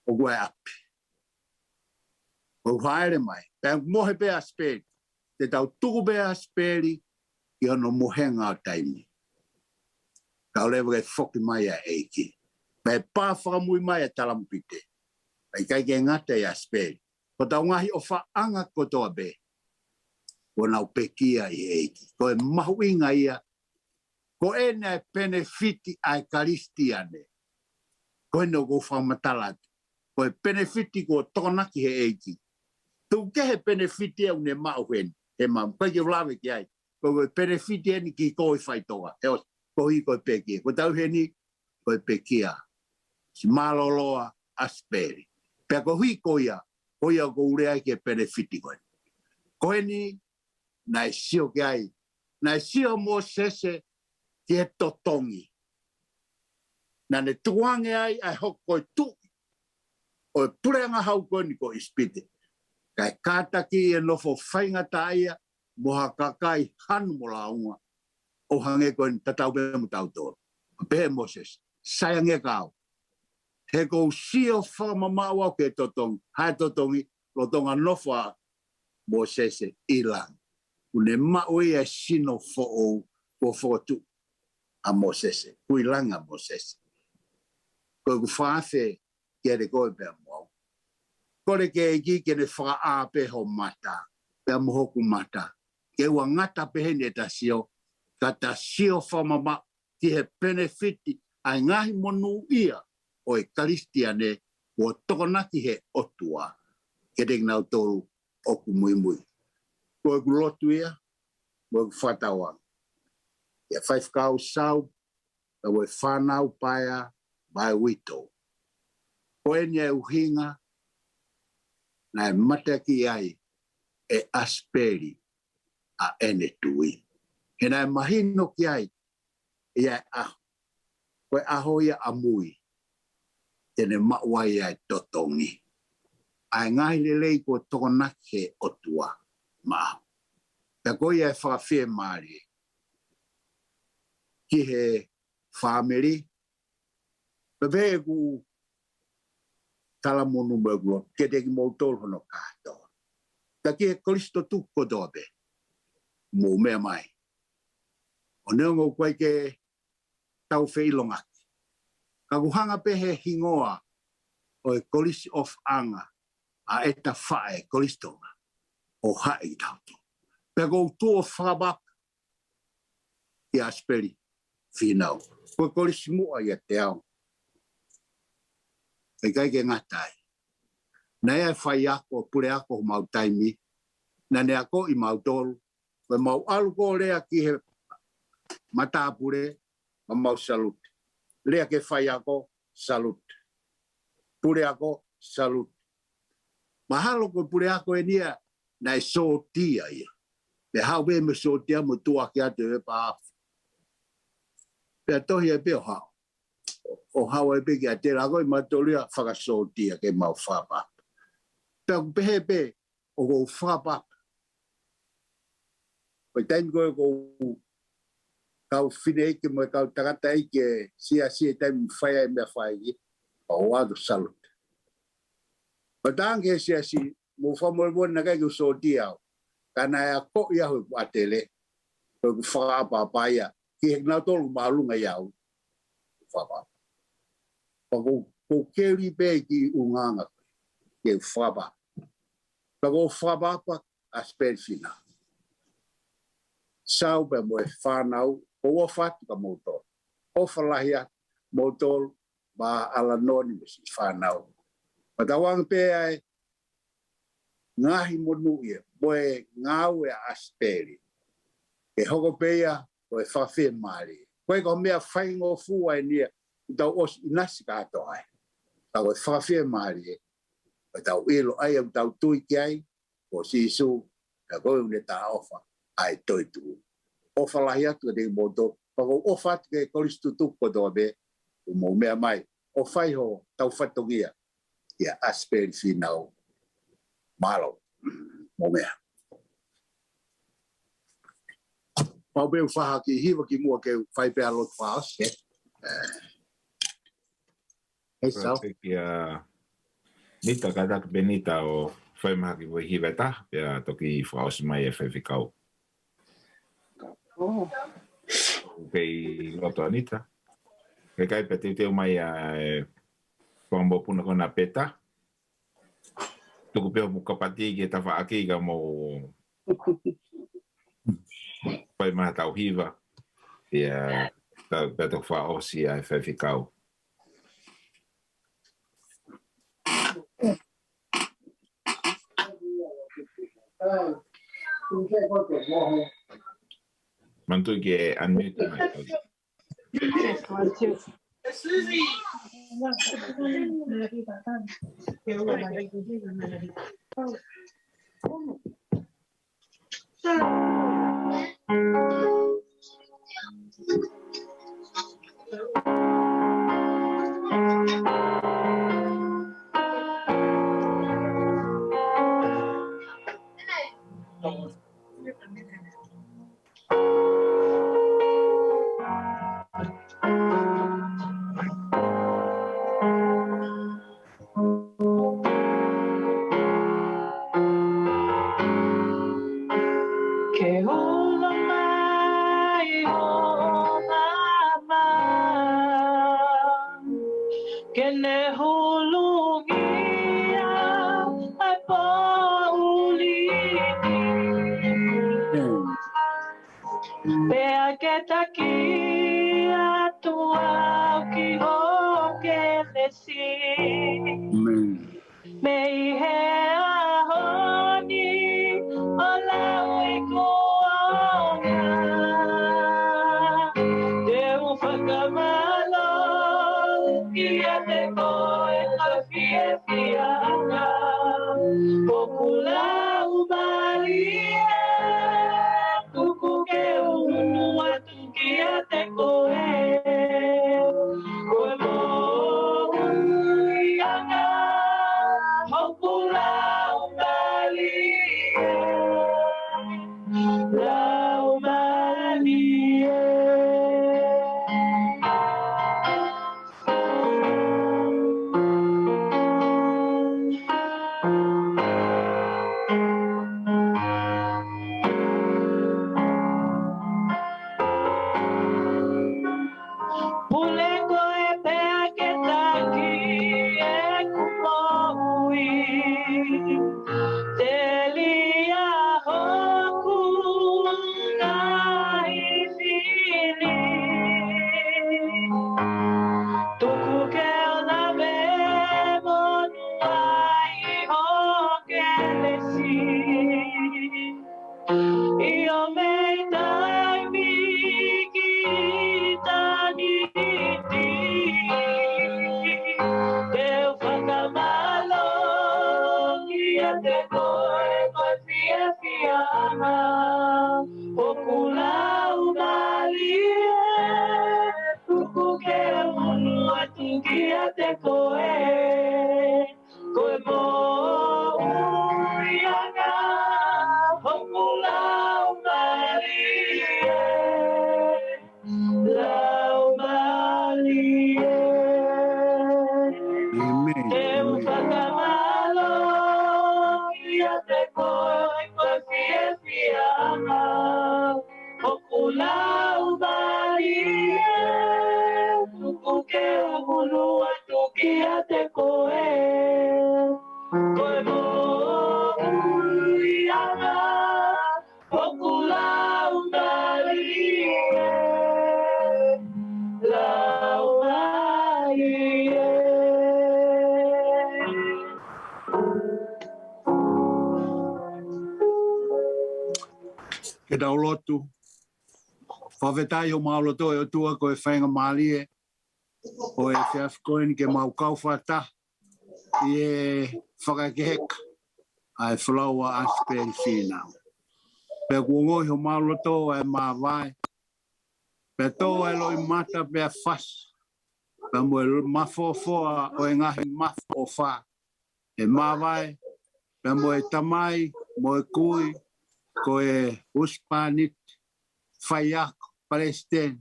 o go api o haere mai pe mo he pe Asipeli te tau tuku pe Asipeli ki ono mohenga o taimi. Kau lewe ke foki mai a eiki. Pai pā whakamui mai a talampite. Pai kai ke ngata i Asipeli. Ko tau ngahi o whaanga kotoa be. Ko nau pekia i eiki. Ko e mahu inga ia. Ko e nei benefiti ai karistiane. Ko e no go whamatalatu. Ko e benefiti ko tokonaki he eiki. Tu ke he benefiti au ne mau hen. He mam. Pai ke vlawe ki ai. Ko e benefiti ni ki ko i whaitoa. He os. Ko i ko pekia. Ko tau he ni. Ko pekia. Si maloloa Asipeli. Pea ko hui ko ia. Ko ia ko urea ke benefiti ko. Ko ni na sio ke ai. Na sio mo sese ki he totongi. Na ne tuange ai ai hoko i tu. O e purenga hau ko ni ko ispite. Kai kātaki e nofo whainga taia. Moha kakai hanu mo launga. O hange ko ni tatau be mo tau tō. Pehe Moses. Sayange kau. He ko sio whamamau au ke totongi. Hai totongi. Lotonga nofa Moses ilang. Une maui e sino fo o fotu a Moses. Kuilanga Moses. Ko ku whaafe kia re koe pia mau. Kore ke eki ke ne wha a pe ho mata. Pia mohoku mata. Ke ua ngata pehe ne ta sio. Ka ta sio whamama ki he benefiti ai ngahi monu ia o e karistiane o tokonaki he otua. Ke te nau tolu oku mui mui. Ko e ku lotu ia. Ko e ku whatawang. Ia whaifkau sau. Ka ue whanau paia mai wito. Ko e nia uhinga. Na e mataki ai e Asipeli a ene tui. He na e mahino ki ai ia e aho. Ko e aho ia amui. Tene mauai ai totongi. Ai ngahi lelei ko tokonaki he otua maa. Pea ko ia e whawhia maari. Ki he family. Pepe ku tala monu meglo. Ke teki moutol hono kātoa. Ta ki he Kristo tuko dobe. Mō mea mai. O neongo koe ke tau whilongaki. Ka kuhanga pe he hingoa o e kolisi of anga a eta whae kolistonga o hae tauto. Pea kou tuo whabak i Asipeli Finau. Koe kolisi mua i a te au. E kai ke ngatai. Na ea whai ako, pure ako ho mau taimi. Na ne ako i mau tolu. Koe mau alu ko rea ki he matapure ma mau salut. Lea ke whai ako, salut. Pure ako, salut. Mahalo ko pure ako e nia, na e sotia ia. Me hau be me sotia mo tua ki ate e pa afu. Pea tohi e peo hao. O hau e pe ki a te rago i matoria whakasotia ke mau whapapa. Pea kupehe pe o kou whapapa. Koe taimi koe kou kau whine ike mo e kau tagata ike sia taimi whaia e mea whaia ki. O wadu salut. O tange sia mo whamoremone na kai ku sotia au. Kana e a ko ia hui ku atele. Koe ku whakapapa ia. Ki hek nau tolu maalunga iau. Whapapa. Ko keri pe ki unganga ke whapa. Pago whabapa Asipeli Finau. Sau pe mo e whanau, o wafatu ka motol. O whalahia motol ba alanonymous i whanau. Matawang pe ai ngahi monu ia, mo e ngau e Asipeli. E hoko peia o e whawhi maari. Koe ko mea whaingo fua e nia, tau os inasi kato ai. Tau e whawhi maari e. Tau ilo ai au tau tui ki ai, o sisu, e koe une ta ofa, ai toi tu. Ofa lahi atu e te moto, pako ofa atu ke koristu tuko toa be, o mo mea mai, o whai ho tau whatongia, ia Asipeli Finau, malo, mo mea. Pau beu whaha ki hiwa ki mua ke whai pēa lot whaas, ke? Hei sau. Nita katak benita o whai maha ki voi hiwa ta, pia toki whaos mai e whai whikau. Kei loto anita. Kei kai pe teu mai a whambo puna kona peta. Tuku peo mukapati ki e tawha aki ka mo whai maha tau hiwa. Pia tau whaosi a e whai whikau. Mantu ki e unmute mai. ke tau lotu. Whawhetai o mauloto e o tua ko e whainga maalie. O e whiafkoini ke mau kauwhata. I e whakakeheka. Ai whalaua Asipeli Finau. Pe kuongohi o mauloto e mawai. Pe tō e loi mata pe a whas. Pe mo e mafofoa o e ngahi mafo o wha. E mawai. Pe mo e tamai, mo e kui. Ko e uspanit. Whaiako, Palestine.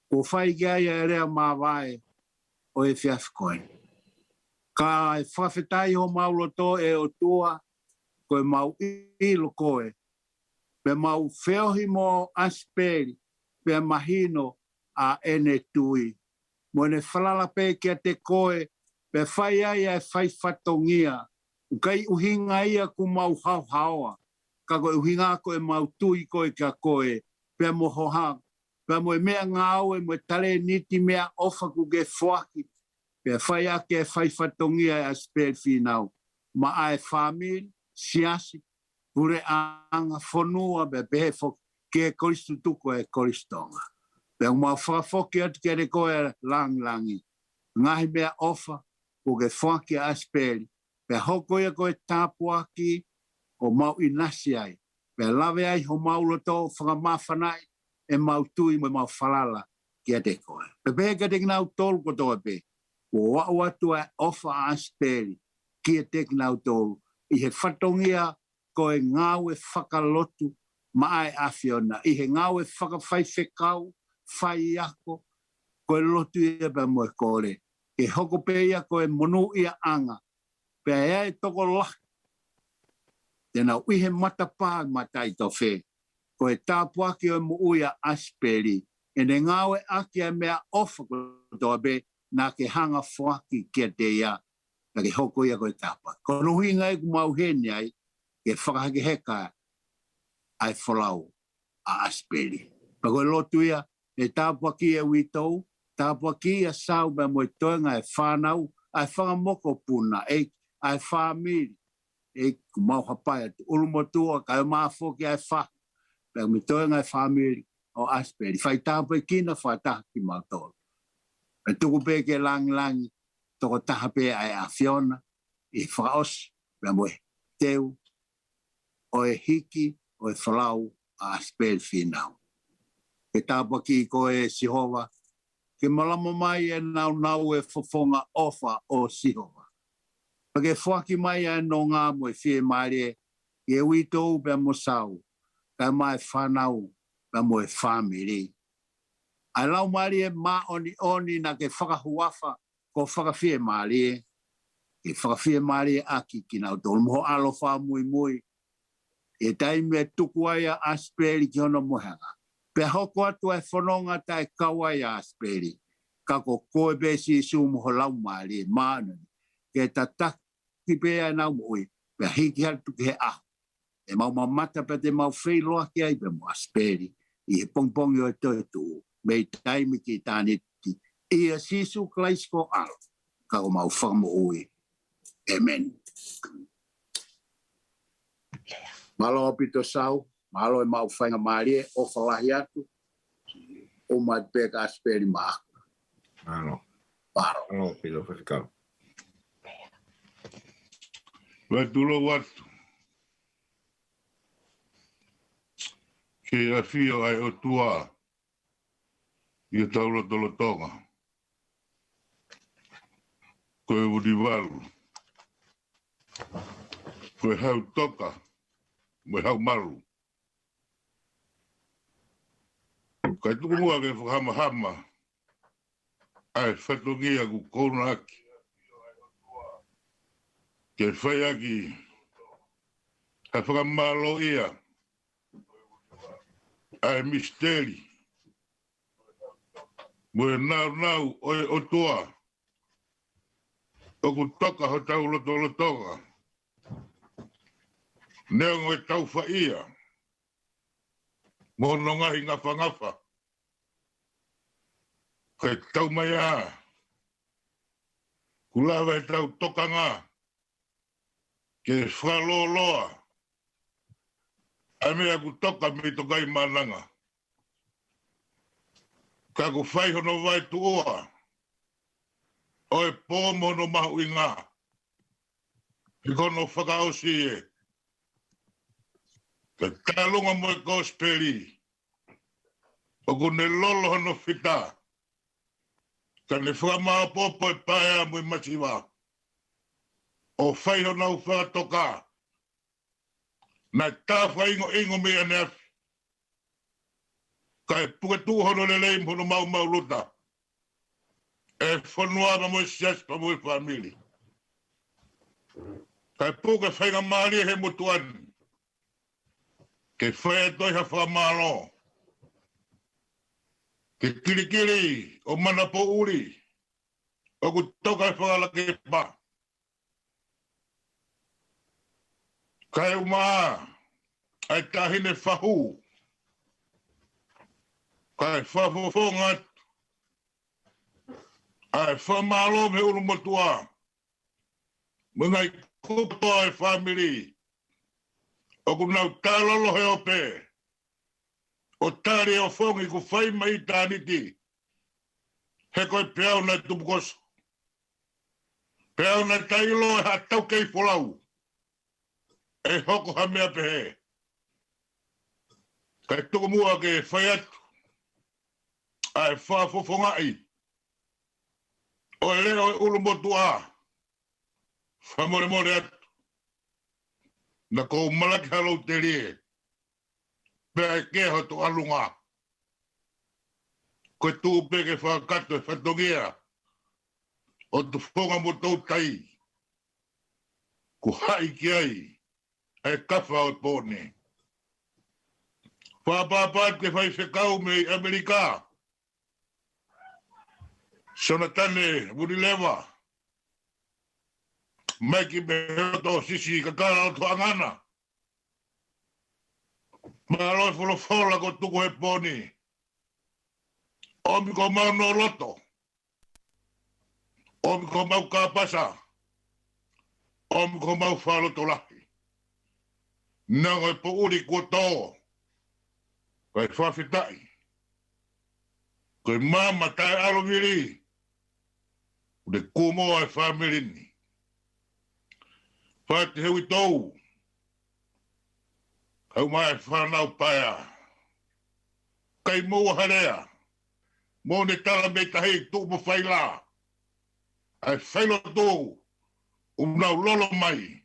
Ko whai kia ia e rea mawai o e whiafkoini. Ka e whawhetai ho mauloto e o tua. Ko e mau ilo koe. Pe mau whiohi mo Asipeli. Pe mahino a ene tui. Mo ne whalala pe kia te koe. Pe whai ai e whai whatongia. Ukai uhinga ia ku mau hau haoa. Ka koe uhinga ko e mau tui koe kia koe. Pe mo hohang. Pe mo e mea ngāo e mo e tale niti mea ofa ku ke whaki. Pe whai ake e whai whatongia e Asipeli Finau. Ma ai whamiri, siasi, pure anga whanua be behe fo ke koristu tuko e koristonga. Pe mau whakafoki atu ke re koe langi. Ngahi mea ofa ku ke whaki a Asipeli. Pe hoko ia koe tāpuaki o mau inasi ai. Pe lawe ai ho mau loto whakamawhanai e mau tui mo mau whalala kia te koe. Pe behe ka te nau tolu ko toa pe. Ko wau atu e ofa a Asipeli kia te nau tolu. I he whatongia ko e ngau e whakalotu ma ai awhiona. I he ngau e whakawhai whekau, whai ako, ko e lotu ia pe mo e kore. E hoko pe ia ko e monu ia anga. Pe ea e toko laki. Tēnā uihe matapā matai to whē. Ko e tāpuaki o mu uia Asipeli. E ne ngāwe aki a mea ofa ko toa be nā ke hanga whaki kia te ia. Na ke hoko ia ko e tāpuaki. Ko nuhi ngai ku mau hene ai. Ke whakahake heka ai whalau a Asipeli. Pa koe lotu ia e tāpuaki e witou. Tāpuaki a sau me mo e toenga e whanau. Ai whangamoko puna. Ai whamiri. E ku mau hapai atu ulumotua ka e maafoki ai wha. Pea mi toenga e whamiri o Asipeli. Whai tāpai kina whai taha ki mautoro. E tuku pe ke langi. Toko taha pe ai a Fiona. I whaos. Pea mo e teu. O e hiki. O e whalau a Asipeli Finau. E tāpaki ko e Sihova. Ke malama mai e nau e whafonga ofa o Sihova. Pake whaki mai e no ngā mo e whie maare. E witou pe mo sau. Ka mai whanau. Pe mo e whamiri. Ai lau maare e ma oni na ke whakahuafa. Ko whakawhie maare. E whakawhie maare aki ki nau tolu. Moho alofa mui. E taime e tuku ai a Asipeli ki hono mohanga. Pe hoko atu e whanonga tai kawa a Asipeli. Ka ko koe besi isu moho lau maare. Maanani. Ke tatak. Ki pēa nau moi, pēa hiki hatu ki he ahu. E mau mamata pe te mau wheiloa ki ai pe mo Asipeli. I he pongpongi o e toi tuu. Mei taimi ki tāniti. I a sisu klaisko alo. Ka o mau whamo ui. Amen. Malo apito sau. Malo e mau whainga maarie. O whalahi atu. O mai pēka Asipeli maa. Malo. Malo. Pilo whakikau. Vai tulo watu. Ke a fio ai o tua. I taulo tolo tonga. Ko e udi walu. Ko e hau toka. Mo e hau maru. Kai tuku mua ke whakama. Ai whatongia ku kona aki. Ke whai aki, ha whakamalo ia, ai misteri, mo e nau o e otoa, o ku toka ho tau lotonga, neongo e tau whaia, mo no ngahi ngafa, kai tau mai a, kulawa e tau toka ngā, ke whaloloa, Ai mea ku toka me to gai mananga. Ka ku whai hono vai tuoa. Oi pōmo no mahu i ngā. I kono whakaosi e. Ka tālunga mo e Asipeli. O ku ne lolo hono whita. Ka ne whakamā popo e paea mo i masiwa. O whai hono au whakatoka. Nai tāwha ingo me ane afi. Ka e puke tūhono le leim hono mau luta. E whanua ma mo i sias pa mo i whamili. Ka e puke whainga maari he mutuani. Ke whae toi ha whamalo. Ke Kilikili o Manapo'uli. O ku toka e whakalake pa. Ka e umaa. Ai tahine whahu. Ka e whafofonga. Ai whamalo me uru motua. Mga i kupoa e whamili. O ku nau tālolo he ope. O tāre o whongi ku whai mai tāniti. He koe peau na tupukoso. Peau na tailo e ha tau kei wholau. E hoko ha mea pehe. Kai tuku mua ke whai atu. Ai whafofongai. O leo e ulu motua. Whamore more atu. Na kou malaki halau te rie. Pea e keho tu alunga. Koe tuu peke whakato e whatongia. O tu whonga mo tau tai. Ku hai ki ai. E kawha o pōne. Whapāpāt ke whai whekau me Amerika. Sonatane, Murilewa. Mai ki me heoto sisi kakara o tu angana. Maaloi wholofola ko tuku he pōni. Omi ko mau no loto. Omi ko mau kāpasa. Omi ko mau whaloto lahi. Nanga e po'uri kua tō. Kai whawhitai. Kai mama tai alo miri. Ule kumoa e whamirini. Whati hewi tōu. Kau mai whanau paia. Kai mua harea. Mō ne tala me tahi tūma whaila. Ai whailo tōu. Unau lolo mai.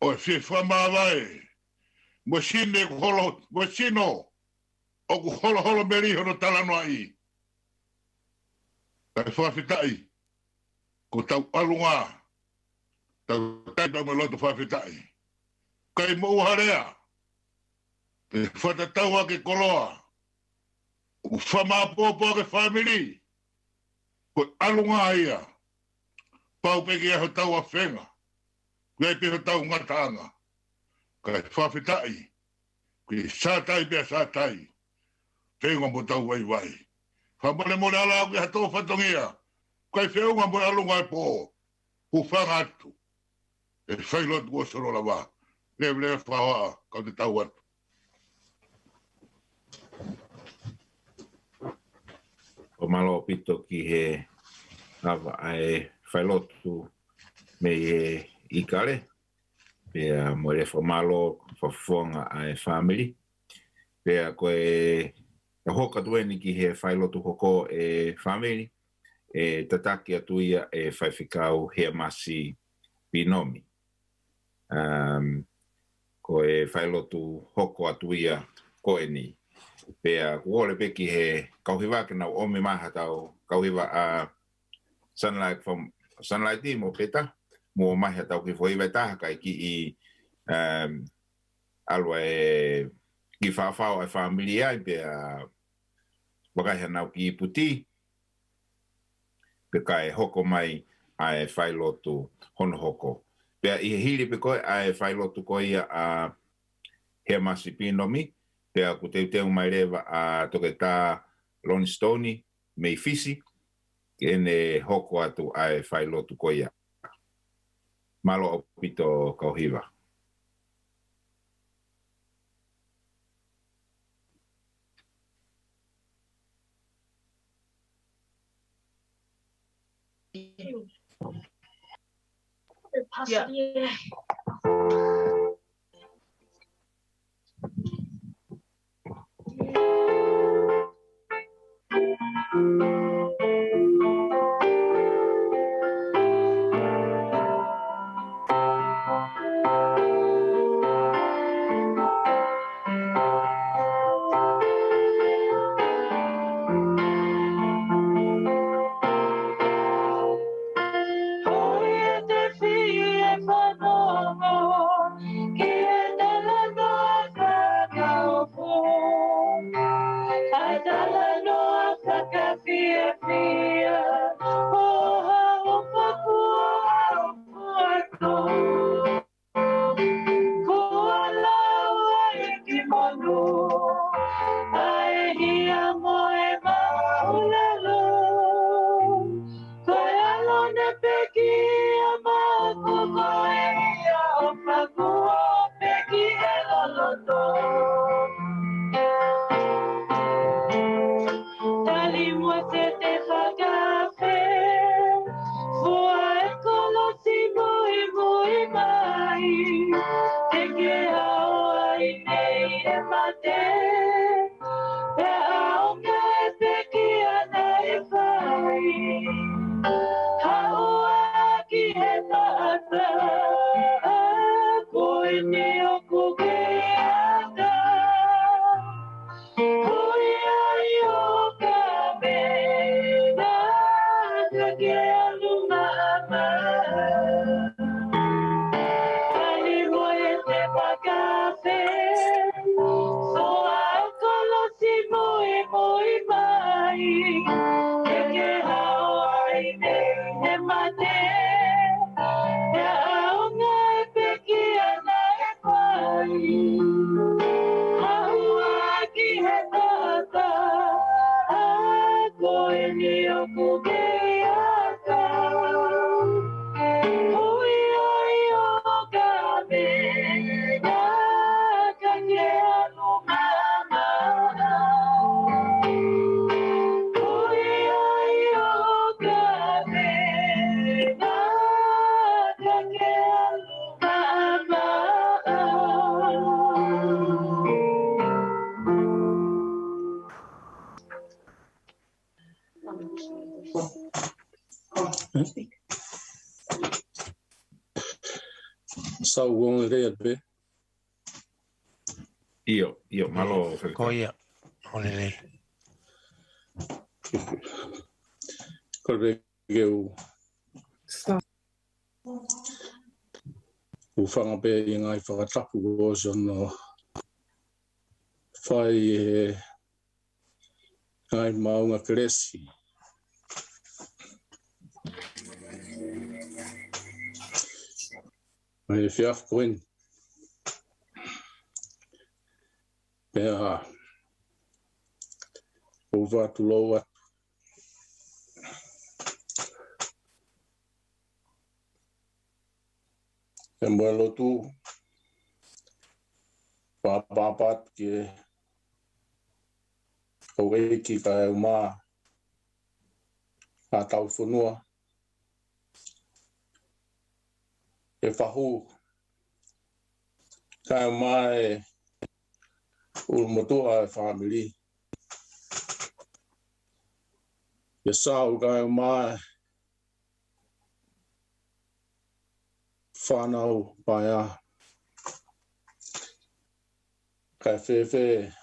O e whie whamawai. Mo sine ku holo, mo sino. O ku holo meri hono tala noa i. Kai whawhitai. Ko tau alunga. Tau taitau me loto whawhitai. Kai mo harea. E whatatau ake koloa. O whamāpōpō ake whamiri. Ko alunga ia. Pau peke aho tau a whenga. Kai peho tau ngatanga. Kai whawhitai. Kai sātai pia sātai. Whenga mo tau wai. Whamane mo ala au ki hato whatongia. Kai whenga mo alunga e pō. Hu whangatu. E whailot kua sorola wā. Lewe whaoa kau te tau atu. O malo pito ki he awa ai whailotu me e ikare. Pea mo re whamalo whafonga ai family. Pea koe hoka tueni ki he whailotu hoko e family. E tataki atu ia e whaiwhikau hea masi pinomi. Koe whailotu hoko atu ia koe ni. Pea kuole peki he kauhiwa ke nau ome maha tau kauhiwa a sunlight i mo peta mo maha tau ki whoiwa taha kai ki i alwa e ki whawhau ai whamiri ai pea wakaiha nau ki i puti pe kai hoko mai ai whailotu hono hoko. Pea i he hiri pe koe ai whailotu koe ia a hea masi pinomi. Pea ku teu mai rewa a toke tā Loni Stoni, mei fisi, ene hoko atu ai whailotu koia. Malo o pito kauhiwa. Yeah. Sau wong rea be. Io, malo. Koia, olele. Kore geu. Ufanga pe i ngai whakatapu o sono. Whai ngai maunga kresi. Mai fiaf koen. Pea uva tu loa. Embalo tu papat ke oe ki ka uma atau funua e fahu ka mai ulmotua family ya sau ka mai Finau Vea Fefe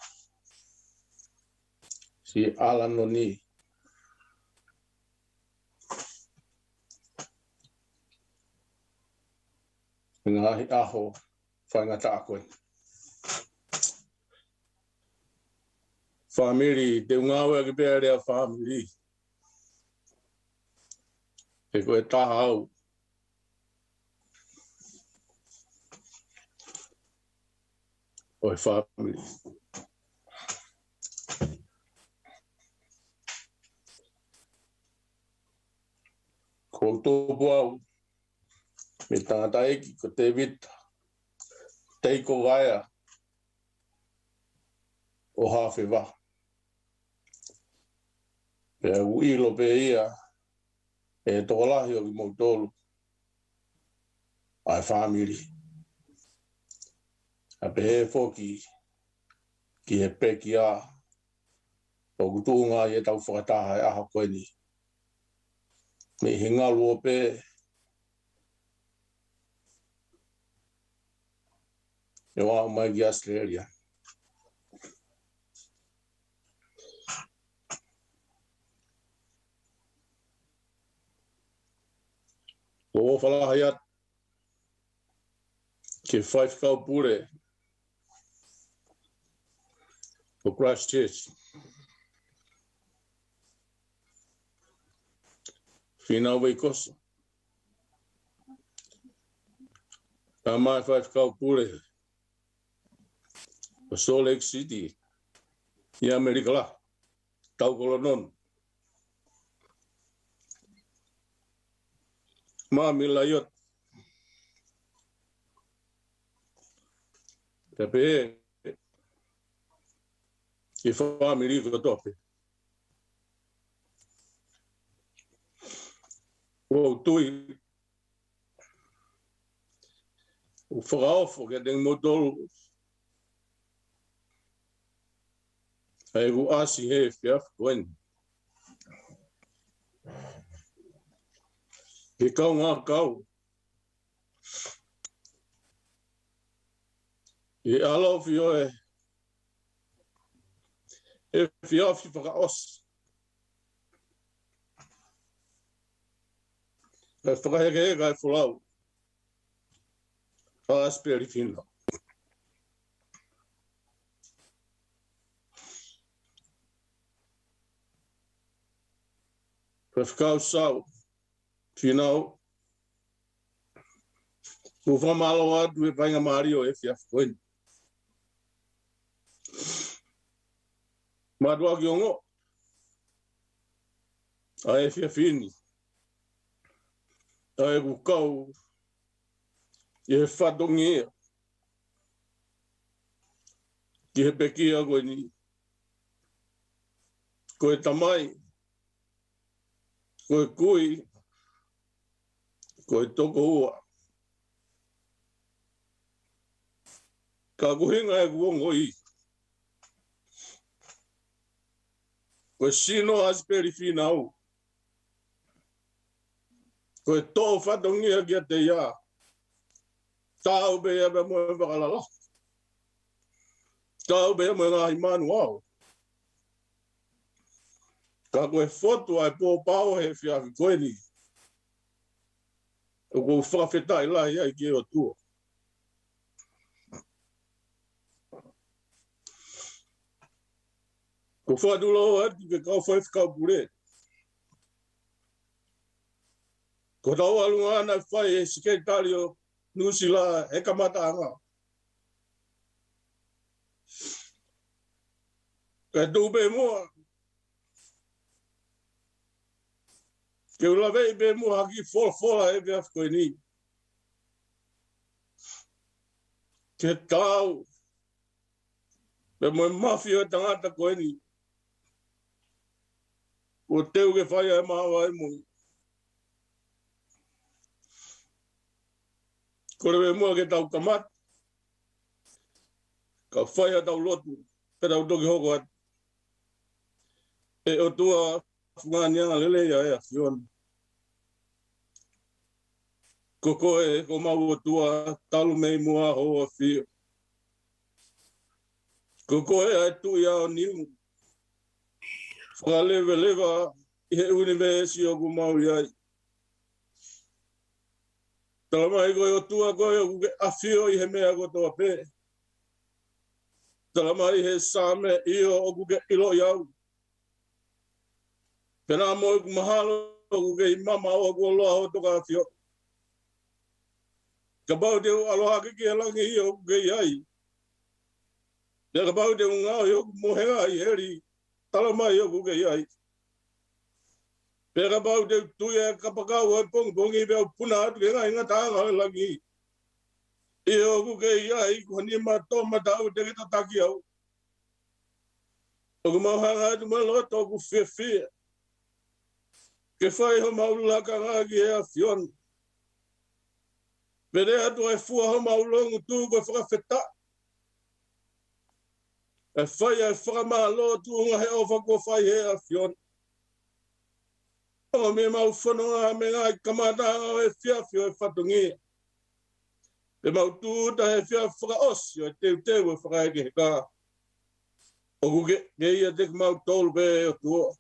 si Lana ni ngahi aho whaingata koe. Family, te ungawe ki pēr rea family. E koe taha au. Oi family. Ko tōpu au. Me tāta eki ko te vita. Teiko gaia. O hawhiwa. Pea uilo pe ia. E tōlahi o ki mautolu. Ai family. A pehe foki ki he peki a o kutunga i e tau whakataha e aha koe ni. Me hinga lua pe e wā mai ki Australia. O whalaha ia ke whaifkau pure o Christchurch. Finau wei kosa. Tā mai whaifkau pure o Salt Lake City i Amerika la. Taukolo nonu. Mila iot. Te pehe i whamiri ko tope. O tui o whakaofo ke teng motolu. Hei ku asi he whiaf koen. Ke kau ngā kau. E alo fio e whiaf i whakaos. Kai whakaheke e kai whulau. Asipeli Finau. Kai whakau sau. Finau. Ko whamalo atu e painga Mario e whiaf koen. Matua ki ongo. A e whiafini. A e kukau. I he whatongia. Ki he pekia koe ni. Koe tamai. Koe kui. Koe toko ua. Ka kuhinga e kuongo i. Koe sino Asipeli Finau. Koe tō whatongia kia te ia. Tāu bea bea moe whakalala. Tāu bea moe ngāhi manu au. Ka koe whotu ai pō pāo he whiawhi koe ni. O kou whakawhetai lai ai ki o tua. Ko whatulo atu ke kau whaifkau pure. Ko tau alunga ana whai e siketari o Nusila e kamata anga. Ka tūpe mua. Ke ulawei be mua haki fola e whiaf koe ni. Ke tau. Pe moe mafia e tangata koe ni. O teu ke whai e mawa e mui. Korewe mua ke tau kamat. Ka whai a tau lotu. Pe tau toki hoko at. E o tua whunganyanga lele ia ea whiona. Ko koe ko mau o tua talu mei mua hoa whio. Ko koe ai tui ao niu. Whakalewe lewa i he univesi o ku mau iai. Talamai koe o tua koe o kuke awhio i he mea kotoa pē. Talamai he sāme io o kuke ilo iau. Pena moi ku mahalo o kuke i mama o ku aloha o toka awhio. Ka bau te o aloha ke langi i o kuke iai. Te ka bau te o ngao i o ku mohenga i heri. Talamai o kuke iai. Pera bau te tuia kapakau ai pongi bea puna atu ke ngā tāanga o langi. I o kuke iai ku hani tōma tau te ke tataki au. O ku mauhanga atu maloto o ku whiawhia. Ke whai ho maulula ka ngāki e a whion. Pere atu e fua ho maulongu tū koe whakawheta. E whai e whakamalo tūnga he ofa ko whai he a whion. O me mau whanonga me ngai kamatanga e whiawhio e whatungia. Pe mau tūta he whia whakaosio e teu e whakaeke he kā. O kuke ia te mau tolu pe o tua.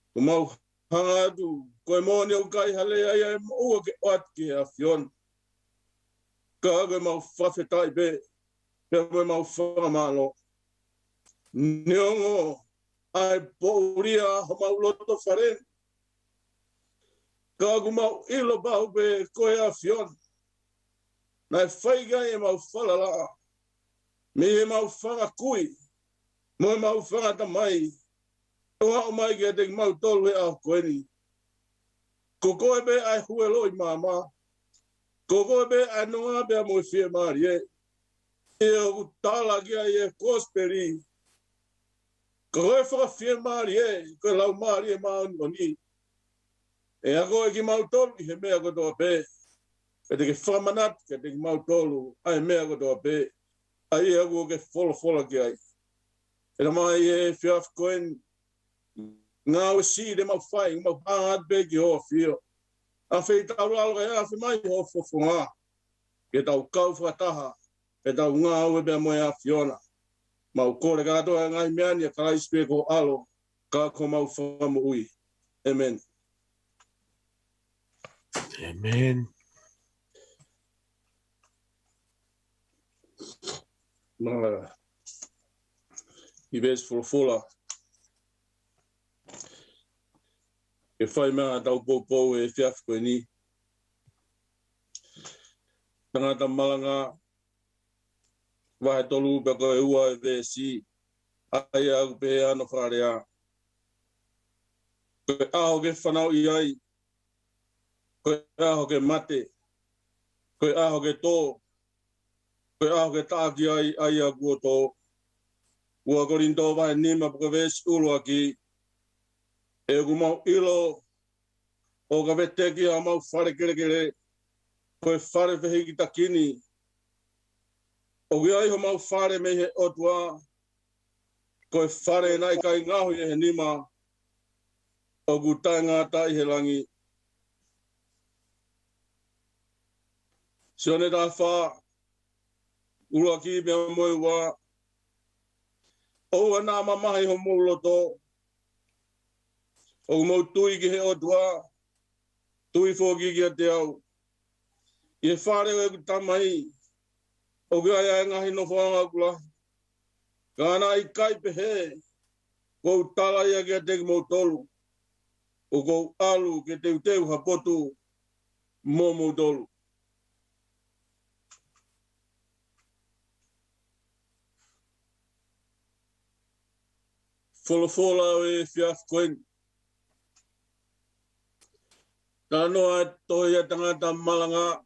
Ko mau hanga atu, koe mōni au kai hale ai e ua ke oatke a whion. Ka koe mau whawhetai pe, pe koe mau whakamalo. Neongo ai pouria ho mau loto wharen. Ka koe mau ilo pau pe koe a whion. Nai whaigai e mau whalala. Me e mau whakakui. Mo e mau whakatamai. Oha o mai kia te mau tolu e au koeni. Ko koe be ai hueloi mama. Ko koe be ai noa be a moi whia maari e. E o tala kia i e kosperi. Ko koe whaka whia maari e. Koe lau maari e maoni o ni. E a koe ki mau tolu i he mea kotoa pe. E te ke whamanat ke te ki mau tolu. Ai mea kotoa pe. Ai e a koe ke whola ki ai. E na mai e whia koeni. Ngā o si de mau whai, mau pāngat pe ki hoa whio. A whai tau lalo e a whi mai hoa whawhunga. Ke tau kau whataha, ke tau ngā ue bea moe a whiona. Mau kore katoa e ngai meani a karaispe ko alo, ka ko mau whamu ui. Amen. Amen. Nā, i bes fulfula. E whai mea tau pōpō e whiawhi koe ni. Tangata malanga, wahe tolu pe koe ua e vesi, ai au pe ano wharea. Koe aho ke whanau i ai, koe aho ke mate, koe aho ke tō, koe aho ke tāki ai a kua tō. Ua korinto wahe nima po vesi ulua ki, e ku mau ilo o ka veteki a mau whare kere koe whare whehiki takini. O ki ai ho mau whare me he otua koe whare nai kai ngahu e he nima o ku tai ngāta i he langi. Sione tā wha urua ki mea moe wā o nā mamahi ho mauloto. O mau tui ki he o tua, tui fōki ki a te au. I he whare o e ku tamai, o ki ai ngahi no whaanga kula. Kāna i kai pe he, kou tala ia ki a te ki mau tolu. O kou alu ki te uteu hapotu mō mau tolu. Wholofola o e whiawhi koeni. Tā noa e tohi a tangata malanga.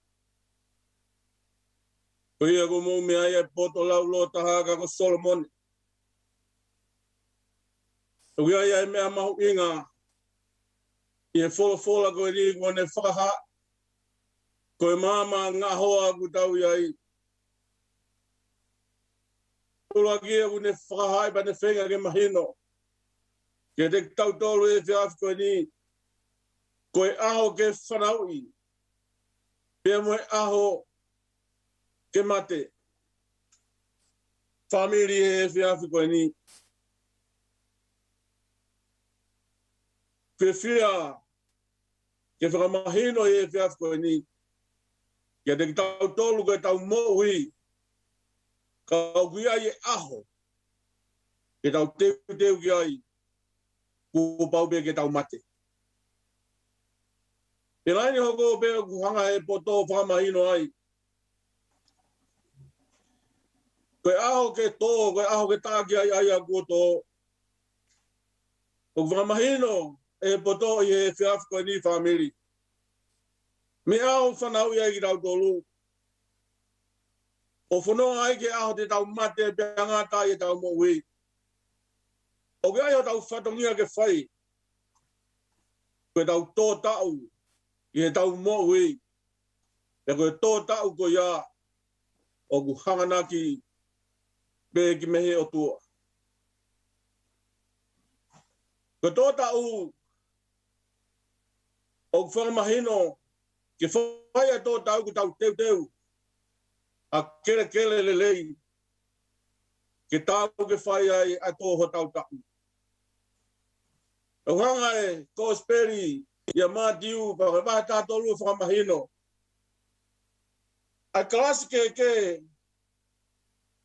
Ko ia ko mou mea ia poto lau lo tahaka ko Solomon. O kia ia e mea mahu inga. I e wholofola ko e ri ko ne whakaha. Ko e mama ngā hoa ku tau iai. Ula kia ku ne whakahai pa ne whenga ke mahino. Ke te tau tolu e whiawhi ko e ni. Koe aho ke whanau i. Pea moe aho ke mate. Whamiri e whiawhi koe ni. Whiawhia ke whakamahino e whiawhi koe ni. Kia te tau tolu koe tau mohui. Kau kia i e aho. Ke tau teu ki ai. Kupau pe ke tau mate. E laini hoko pe ku hanga e poto whakamahino ai. Koe aho ke tō, koe aho ke tāki ai a kua tō. O whakamahino e poto i e whiawhi koe ni whamiri. Me aho whanau i ai ki tau tolu. O whanoa ai ke aho te tau mate pe ngātai e tau mohui. O ke ai o tau whatongia ke whai. Koe tau tō tau, i he tau mo ui. E koe tō tau ko ia, o ku hanganaki, pe ki mehe o tua. Koe tō tau, o ku whakamahino, ke whai a tō tau ku tau teu teu, a kere kele le lei, ke tau ke whai ai a tō ho tau tau. O hanga e ko Asipeli ia mātiu pa ka waha tātolu whakamahino. A kalasi ke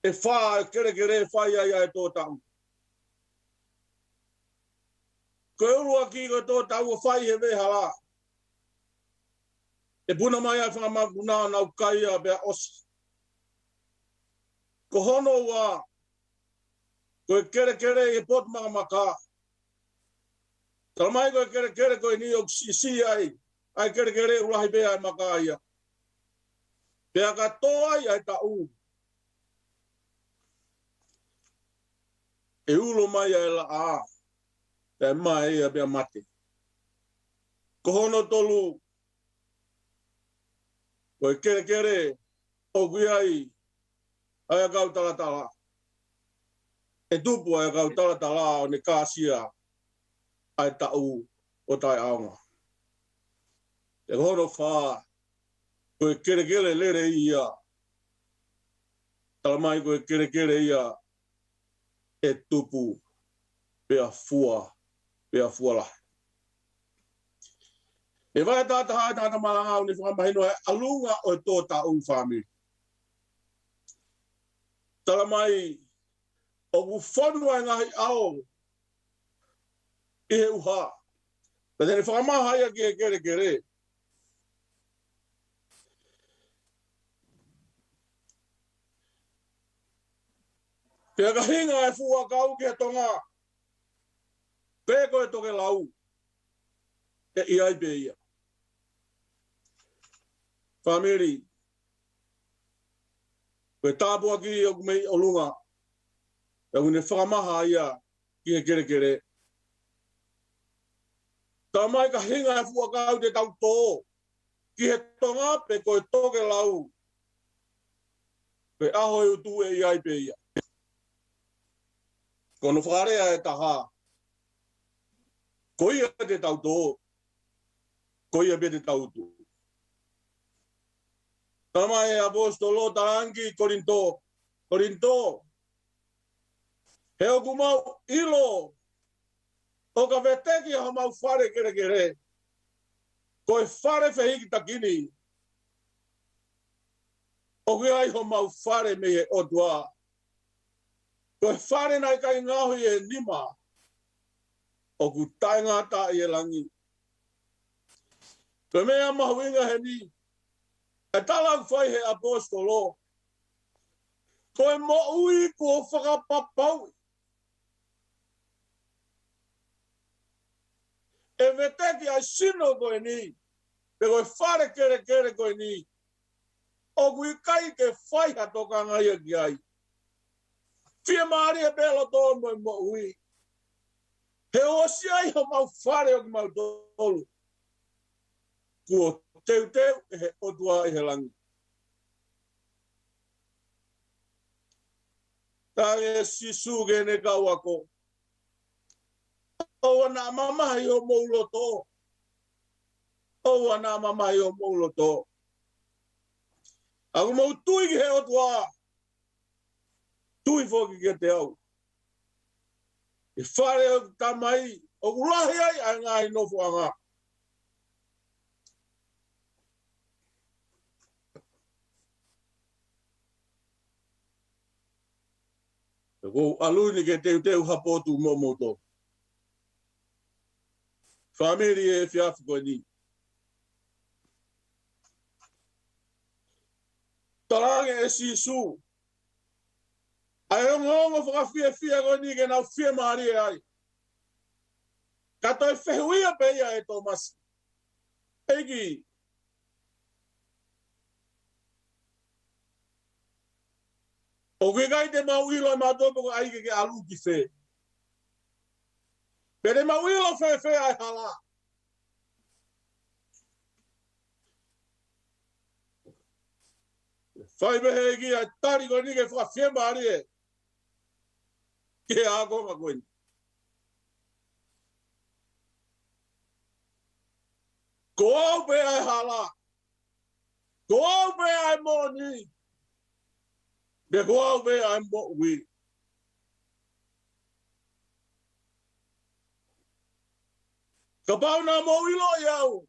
e wha kere whai ai a tō tau. Ko urua ki ko tō tau o whai he weha la. E puna mai ai whakamaguna nau kai a bea osi. Ko hono wa ko e kere e pot makamaka. Tala mai ko e kere ko e ni o si ai. Ai kere ulahi bea ai maka ia. Bea ka tō ai ai ta u. E ulo mai ai la a. Te mai ia bea mate. Ko hono tolu. Ko e kere o kui ai. Ai a kau tala. E tupu ai a kau tala o ne kāsia. Ai tau o tai aonga. E hono wha. Ko e kere lere ia. Tala mai ko e kere ia. E tupu. Pea fua la. E vai tāta malanga o ni whakamahino e alunga o e tō tau whamiri. Tala mai, o ku whanua e ngahi ao i he uha. Ka tene whakamahaya ki e kere. Pea ka hinga e fua kau ki he tonga. Peko e toke lau. E iai pe ia. Whamiri. Koe tāpua ki o kumei o lunga. E une whakamaha ia ki he kere. Tā mai ka hinga e fua kau te tau tō. Ki he tonga pe koe toke lau. Koe aho e utu e iai pe ia. Kono whakarea e taha. Koia te tau tō. Koia pe te tau tō. Tama e apostolo tarangi Korinto. He o kumau ilo. O ka veteki ha mau whare kere. Koe whare whehiki takini. O ki ai ho mau whare me he otua. Koe whare nai kai ngahui e nima. O ku tainga ta i e langi. Koe mea mahuinga he ni. E talang whai he apostolo. Koe mo ui kua whakapapau. E veteki ai sino koe ni. Pe koe whare kere koe ni. O kui kai ke whai hatoka ngai a ki ai. Fia maari e pelo tō mo ui. He osi ai ho mau whare o ki mau tolu. Kua teu e he otua i he langi. Tāge sisu ke ne kau ako. O ana mamahi o mouloto. O ana mamahi o mouloto. Ako mau tui ki he otua. Tui foki ke te au. E whare o tamai, o urahi ai a ngai nofu anga. E kou aluni ke teu hapotu momoto. Whamiri e whiafu koe ni. Tarange e sisu. Ai o ngongo whakawhia koe ni ke nau whia maari e ai. Kato e whehuia pe ia e Thomas. Egi. O ke kai te mau ilo e mātopo ko aike ke alu ki whe. Pere mau ilo whe ai hala. Fai me hegi a tari ko ni ke fa fie mari e. Ke a ko ma ko ni. Ko be ai hala. Ko be ai mo ni. De ko be ai mo wi. Kapau na mo ilo yau.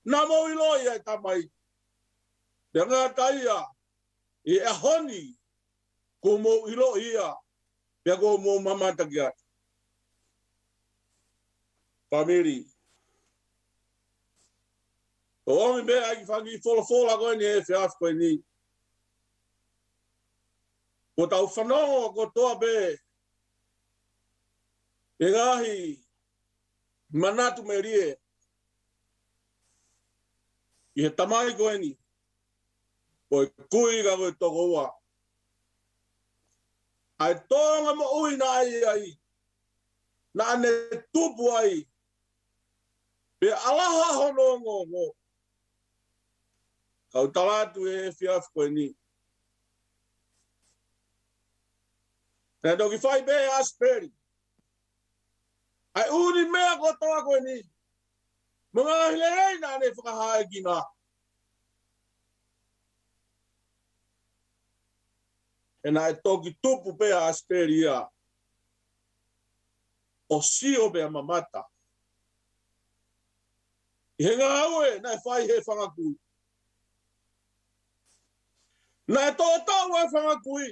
Na mo ilo ya tamai. Dengan kaya e ahoni ko mo ilo ia. Pia ko mo mama tagia. Family. O homem be ai fangi fola ko ni e fiaf ko ni. Ko tau whanau ko toa be. E ngahi manatu me rie. I he tamai ko ni. Ko kui ka koe toko ua. Ai tonga mo ui na ai. Na ane tupu ai. Pe alaha hono ngo. Kau talatu e fiaf koe ni. Nā toki whai be Asipeli. Ai uni mea ko toa koe ni. Mga hilei nā ne whakahae ki nā. E nā e toki tupu pe Asipeli ia. O sio be mamata. I he ngā aue nā e whai he whangakui. Nā e tō tau e whangakui.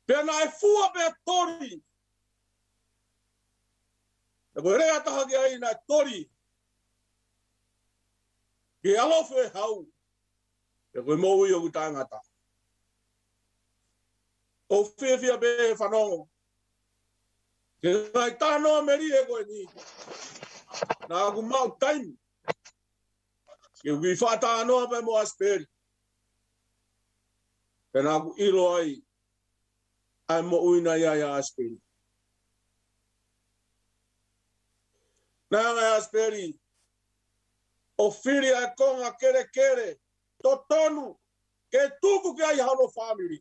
Pea nā e fua pe tori. E koe rea taha ki ai nā tori. Ki alofu e hau. E koe moui o kutangata. O whiawhia pe e whanongo. Ke ngai tānoa meri e koe ni. Nā ku mau taimi. Ke kui whātānoa pe mo Asipeli. Ke nā ku ilo ai. Ai mo uina ia ia Asipeli. Nā ngai Asipeli. O whiri ai konga kere. To tonu. Ke tuku ki ai hano family.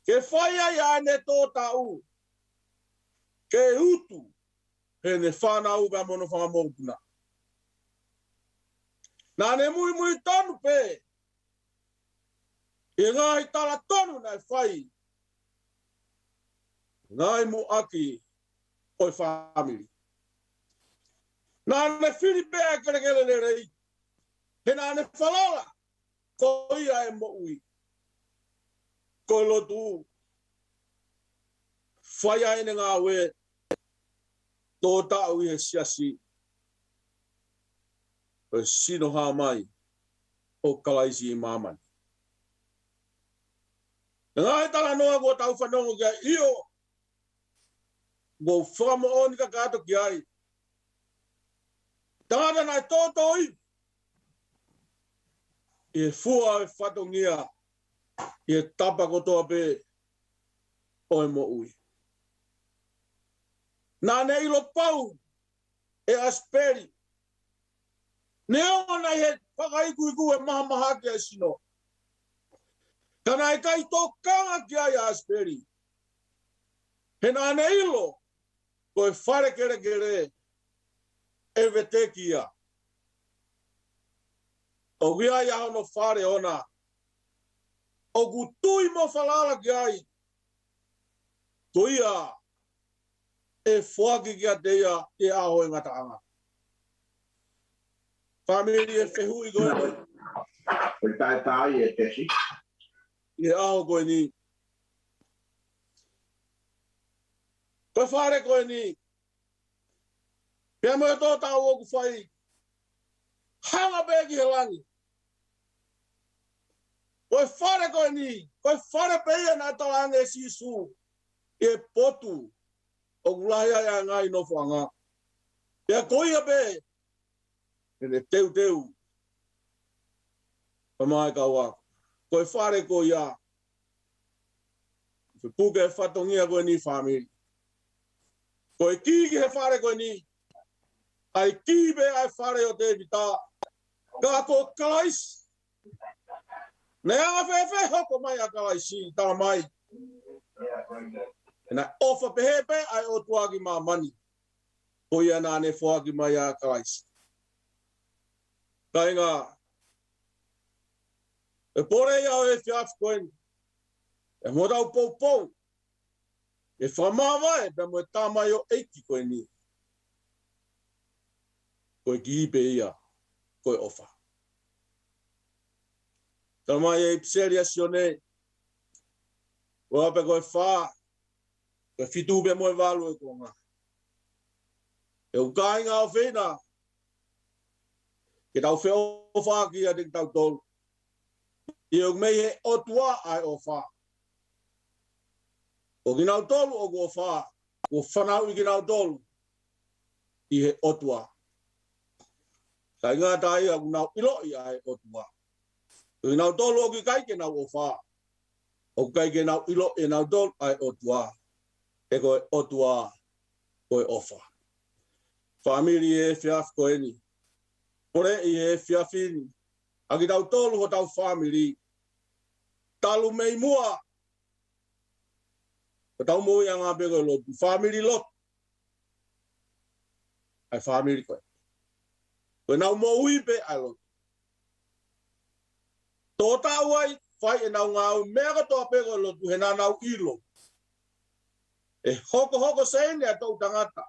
Ke whai ai ane tō tau. Ke utu. He ne whanau ka mono whangamopuna. Nā ne mui tonu pe. E ngai tala tonu nai whai. Ngai mu aki oi family. Nā ne whiri pēa kere le rei. He nā ne whalala. Ko ia e mo ui. Ko lotu. Whai aine ngā we. Tō tau i he siasi. O sino hā mai. O kalaisi i māmani. Ngā he tala noa kua tau whanongo kia io. Mo whamo oni ka kato ki ai. Tangata nai tōtoi. I fua e whatongia. I tapa kotoa pe. O e mo ui. Nā ne ilo pau. E Asipeli. Ne o nai he whakaiku e maha ki ai sino. Kana e kai tō kanga ki ai Asipeli. He nā ne ilo. Ko e whare kere. E vete ki ia. O wia ia hono whare ona. O kutui mo whalala ki ai. Ko ia. E whaki ki a teia e aho e ngataanga. Family e whehui koe. E tai e tesi. E aho koe ni. Koe whare koe ni. Pea mo e tō tau o ku whai. Hanga pe ki he langi. Koe whare koe ni. Koe whare pe ia nā talange si su. E potu. O kulahia ia ngai no whanga. Pea koia pe. Hene teu. Pamai kaua. Koe whare ko ia. Puke e whatongia koe ni family. Koe ki he whare koe ni. Ai ki be ai whare o te vita. Ka ko kalais. Nea fefe hoko mai akalaisi tala mai. Na ofa pehepe ai o tuagi ma mani. O ia na ne foagi mai akalaisi. Kainga e pore ia o e fiaf koen. E modau pou pou. E whamawa e pe mo e tamai o eiki koe ni. Koe ki ipe ia. Koe ofa. Tamai e pseri asione. Koe ape koe wha. Koe fitu pe mo e walu e konga. E ukai ngā o whina. Ke tau whi ofa ki a dik tau tolu. I o mei he otua ai ofa. O ginau tolu o go wha. O whanau I ginau tolu. I he otua. Kai ngā tai a gunau ilo I ai otua. O ginau tolu o ki kai ke nau o wha. O kai ke nau ilo e nau tolu ai otua. E koe otua koe ofa. Famili e fiaf koe ni. Ore I e fiafini. Aki tau tolu ho tau famili. Talu mei mua. Ko tau mo yang abe ko lotu. Family lot. Ai family koe. Ko nau mo uipe ai lotu. Tō tau ai, fai e nau ngau mea ka tō ape ko lotu he nā nau ilo. E hoko seine a tau tangata.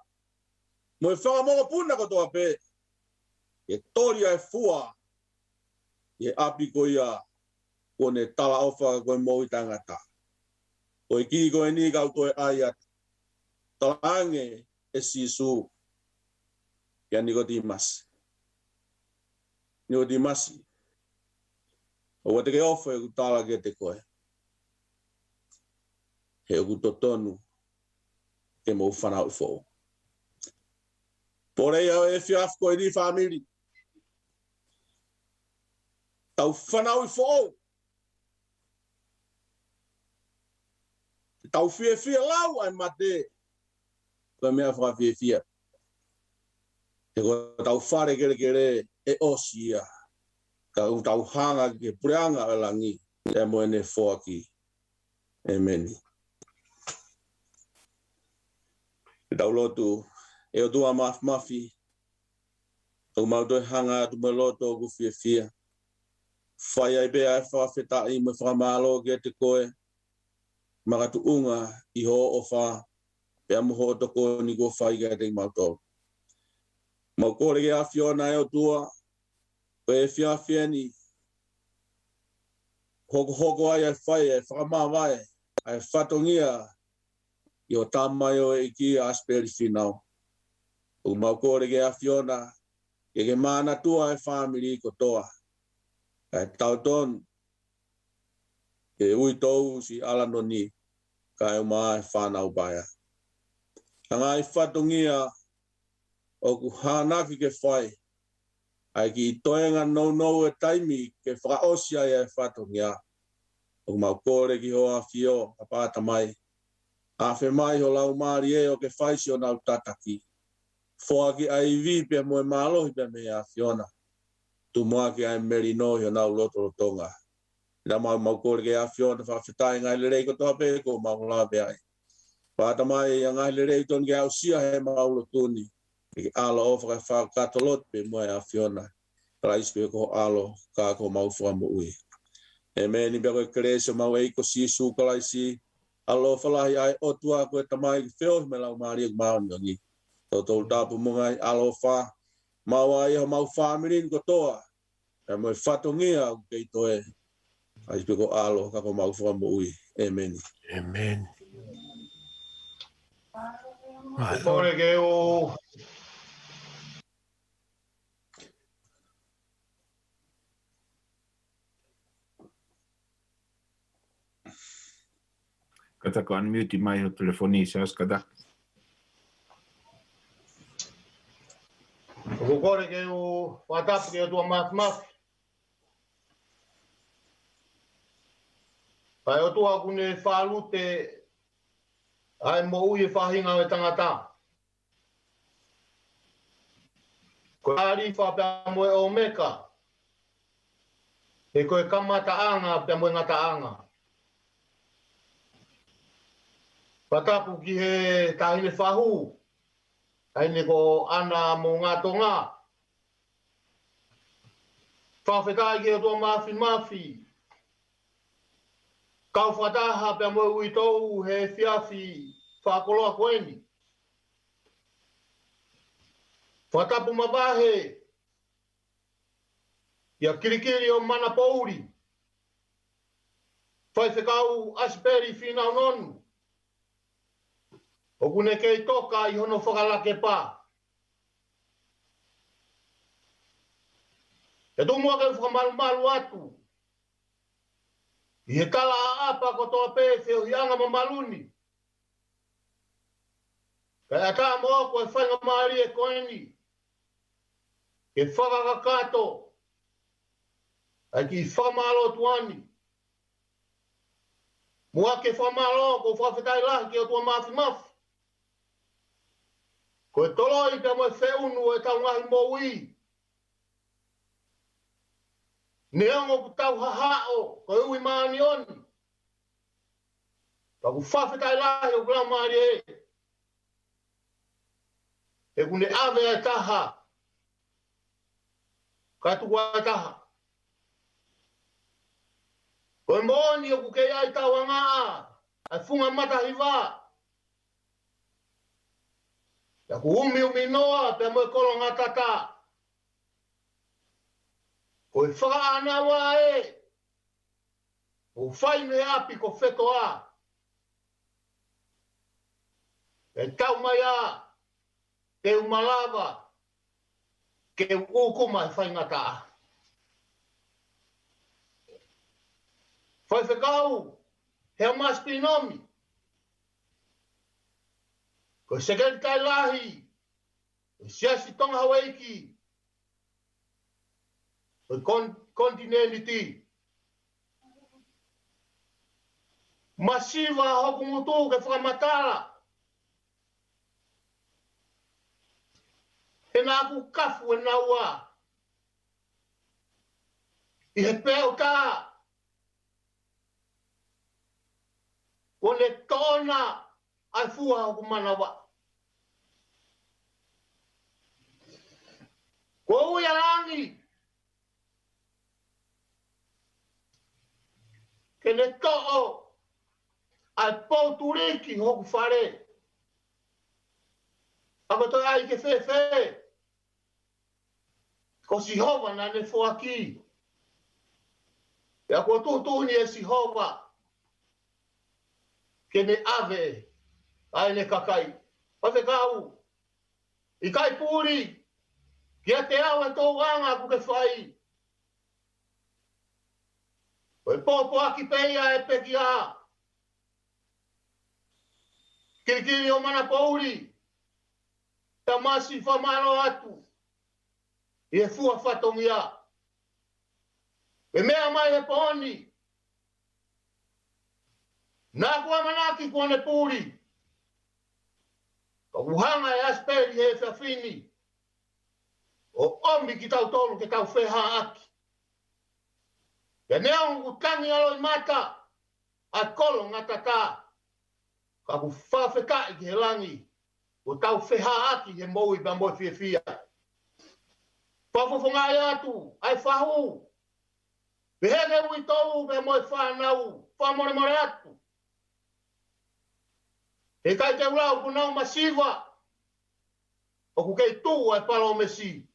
Mo e whakamonga puna ko tō ape. E tori ai fua. E api ko ia. Kone tala ofa koe mo I tangata. Koe ki koe ni kau koe ayat. Talange e sisu. Ia Nicodemus. Nicodemus. O wate ke ofa e ku tala ke te koe. He ku totonu. Ke mo whanau fo. Pore ia e fiaf koe ni family. Tau whanau fo. Tau fia lau ai mate. Koe mea whaka fia. Te koe tau whare kere e osia. Tau hanga ke preanga e langi. Te mo ene whoaki. Amen. Te tau lotu. E o tua mafi. Tau mautoi hanga tu me loto ku fia. Whai ai bea e whawhetai me whakamalo ke te koe. Makatu unga I ho o wha. Pea moho o toko ni go whai ke te mautou. Mau kore ke a whiona e o tua. Koe e whia ni. Hoko ai whai e whakamawai. Ai whatongia. I o tamai o e ki Asipeli Finau. O mau kore ke a whiona. Ke mana tua e family ko toa. Ai tauton. E ui tou si alano ni. Ka e maa e whanau baya. Anga I whatongia o ku hanaki ke whai. Ai ki toenga no e taimi ke whaosia e whatongia. O mau kore ki hoa whio a pāta mai. A whe mai ho lau maari e o ke whaisi o nau tataki. Whoa ki ai vipe mo e mālohi pe me a whiona. Tu moa ki ai merino ho nau loto tonga. Ina mau kore ke a whiona whawhetai ngai le rei ko toa pe ko mau lawe ai. Pāta mai a ngai le rei ton ke au sia he mau lotuni. Ke alo o whaka whakatolot pe mo e a whiona. Rais pe ko alo ka ko mau whamo ui. E me ni beko e krese mau e ko si su kalaisi. Alo whalahi ai otua ko e tamai ki whio me lau maari e mau niongi. Tau tapu mungai alo wha. Mau ai ho mau whamirin ko toa. E mo e whatongia o kei toe. Rais pe ko alo ka ko mau whamo ui. Amen. Amen. Kore ke o Kata ko unmute mai o telefoni sa skada. kore ke o WhatsApp ke o tua mas. Pai o tua kune whalute ai mo ui e whahinga o tangata. Ko ari whapea mo e o meka. He koe kamataanga pe mo ngataanga. Patapu ki he tahine whahu. Tahine ko ana mo ngā tonga. Whawhetai ki o tō mafi. Kau whataha pe mo ui tōu he whiawhi whakoloa koeni. Whatapu mawahe. Ia Kilikili o Manapo'uli. Whaiwhekau Asipeli Vea Finau Nonu. O kune kei toka I hono whakalake pā. E tō mua kei whakamalu atu. I he tala a apa ko toa pē whio hianga ma maluni. Kai ata mo ko e whainga maari e koeni. Ke whakakakato. Ai ki whamalo tuani. Mua ke whamalo ko whawhetai lahi ki o tua mafi. Ko e toloi te mo e whiunu e tau ngahi mo ui. Neongo ku tau hahao ko e ui maani oni. Ka ku whawhetai lahi o klau maari e. E kune ave e taha. Ka tukua e taha. Ko e mōni o ku kei ai tau angaa, ai funga matahiwa. Ia ku umi noa pe mo e kolo ngā tata. Ko e whakaana wā e. O whaine api ko wheto a. E tau mai a. Ke umalawa. Ke ukuma e whaingata a. Whaiwhekau, hea maspinomi. Ko sekeri tai lahi, ko siasi tonga hawaiki, ko kontineniti. Masiva hoku mutu ke whakamatara. He nā ku kafu e naua. I he pēo tā. Ko le tona ai fua o manawa. Ko ui alangi. Ke le to'o ai pouturiki hoku whare. Ako toi ai ke whewhe. Ko Sihova na ne fuaki. Ia ko tutuni e Sihova. Ke ne ave, ai ne kakai. Pate kau, I kai puri, kia te awa tō wanga ku ke whai. Koe pōpō aki peia e peki a. Kilikili o Manapo'uli, ta masi whamaro atu. I e fua whatongi a. E mea mai e pōni. Nā kua manaki kua ne pūri. Ka uhanga e Asipeli he whiawhini. O ombi ki tau tolu ke tau wheha aki. Ke neon ku tangi alo I mata. A kolo ngata tā. Ka ku whawhekai ki he langi. O tau wheha aki he moui pa moi whiawhia. Whawhawhangai atu. Ai whahu. Behege ui tolu pe moi whanau. Whamore atu. E kai te urau ku nau masiva. O ku kei tū ai palo mesi.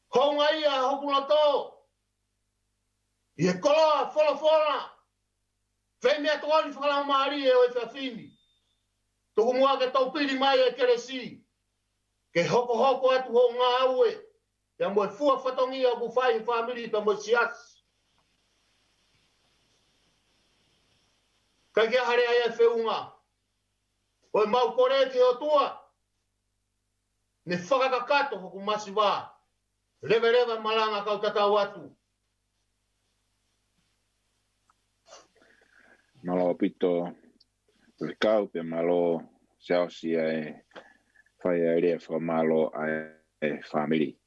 Honga ia hoku na tō. I e koloa whola. Whei mea tōni whakalau maari e o e whiawhini. Tuku mua ke taupiri mai e keresi. Ke hoko atu ho ngā aue. Ia moe fua whatongi o ku whai whamiri pa moe siasi. Kai kia hare ai e whiunga. Oi mau kore ke o tua. Ne whakakakato hoku masiwa. Rewe malanga kau tatau atu. Malo pito. Kau pe malo seosia e whai aere whamalo e family.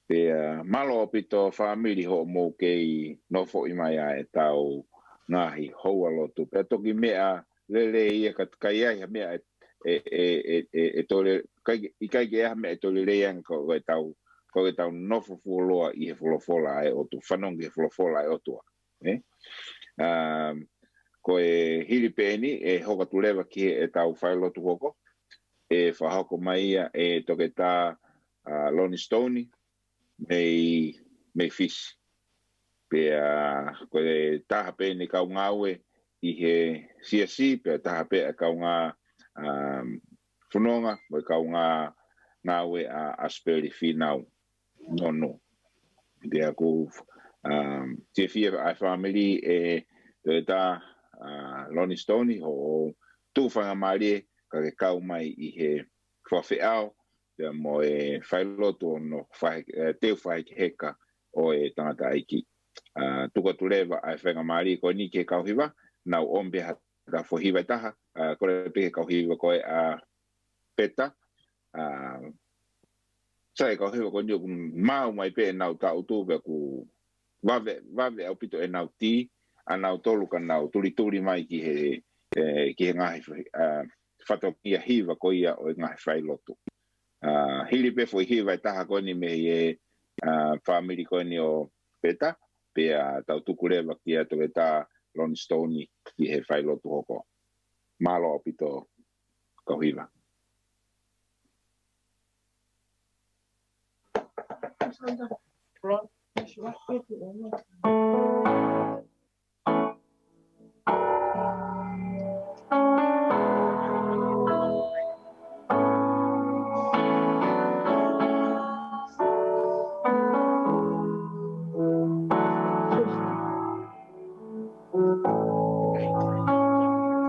Pe malo pito family ho mo ke no fo imaya e tau ngahi hoa lotu. Pe toki mea lele ia kat kai ai mea e tole kai ke mea e tole leang ko tau no fo loa I he fola e otu fanongi fola e otu. Ko e hili peni e hoka tulewa ki e tau whailotu hoko. E whahoko mai e toke tā Lonnie Stoney me fish. Pe ko e taha pe ni kau ngawe I he CSC pe taha pe kau ngā whanonga mo kau ngawe Asipeli Finau Nonu. Pe aku te fia ai family e tā Lonnie Stoney o tūwhanga marie ka ke kau mai I he whawhiao Pea mo e whailoto no teo whai heka o e tangata aiki. Tuka tulewa ai whenga maari ko ni ke kauhiwa, nau ombe hata whohiwa taha, kore peke kauhiwa koe peta. Sai kauhiwa ko ni mau mai pe nau tau tuwe ku wave au pito e nau ti, a nau tolu ka nau tuli mai ki he ngahi whatokia hiwa ko ia o ngahi whailoto. Hili pe foi hiwa taha koni me e family koni o peta pe tau tukurewa ki ato e tā Lonnie Stoney ki he whailotu hoko. Malo o pito kauhiwa.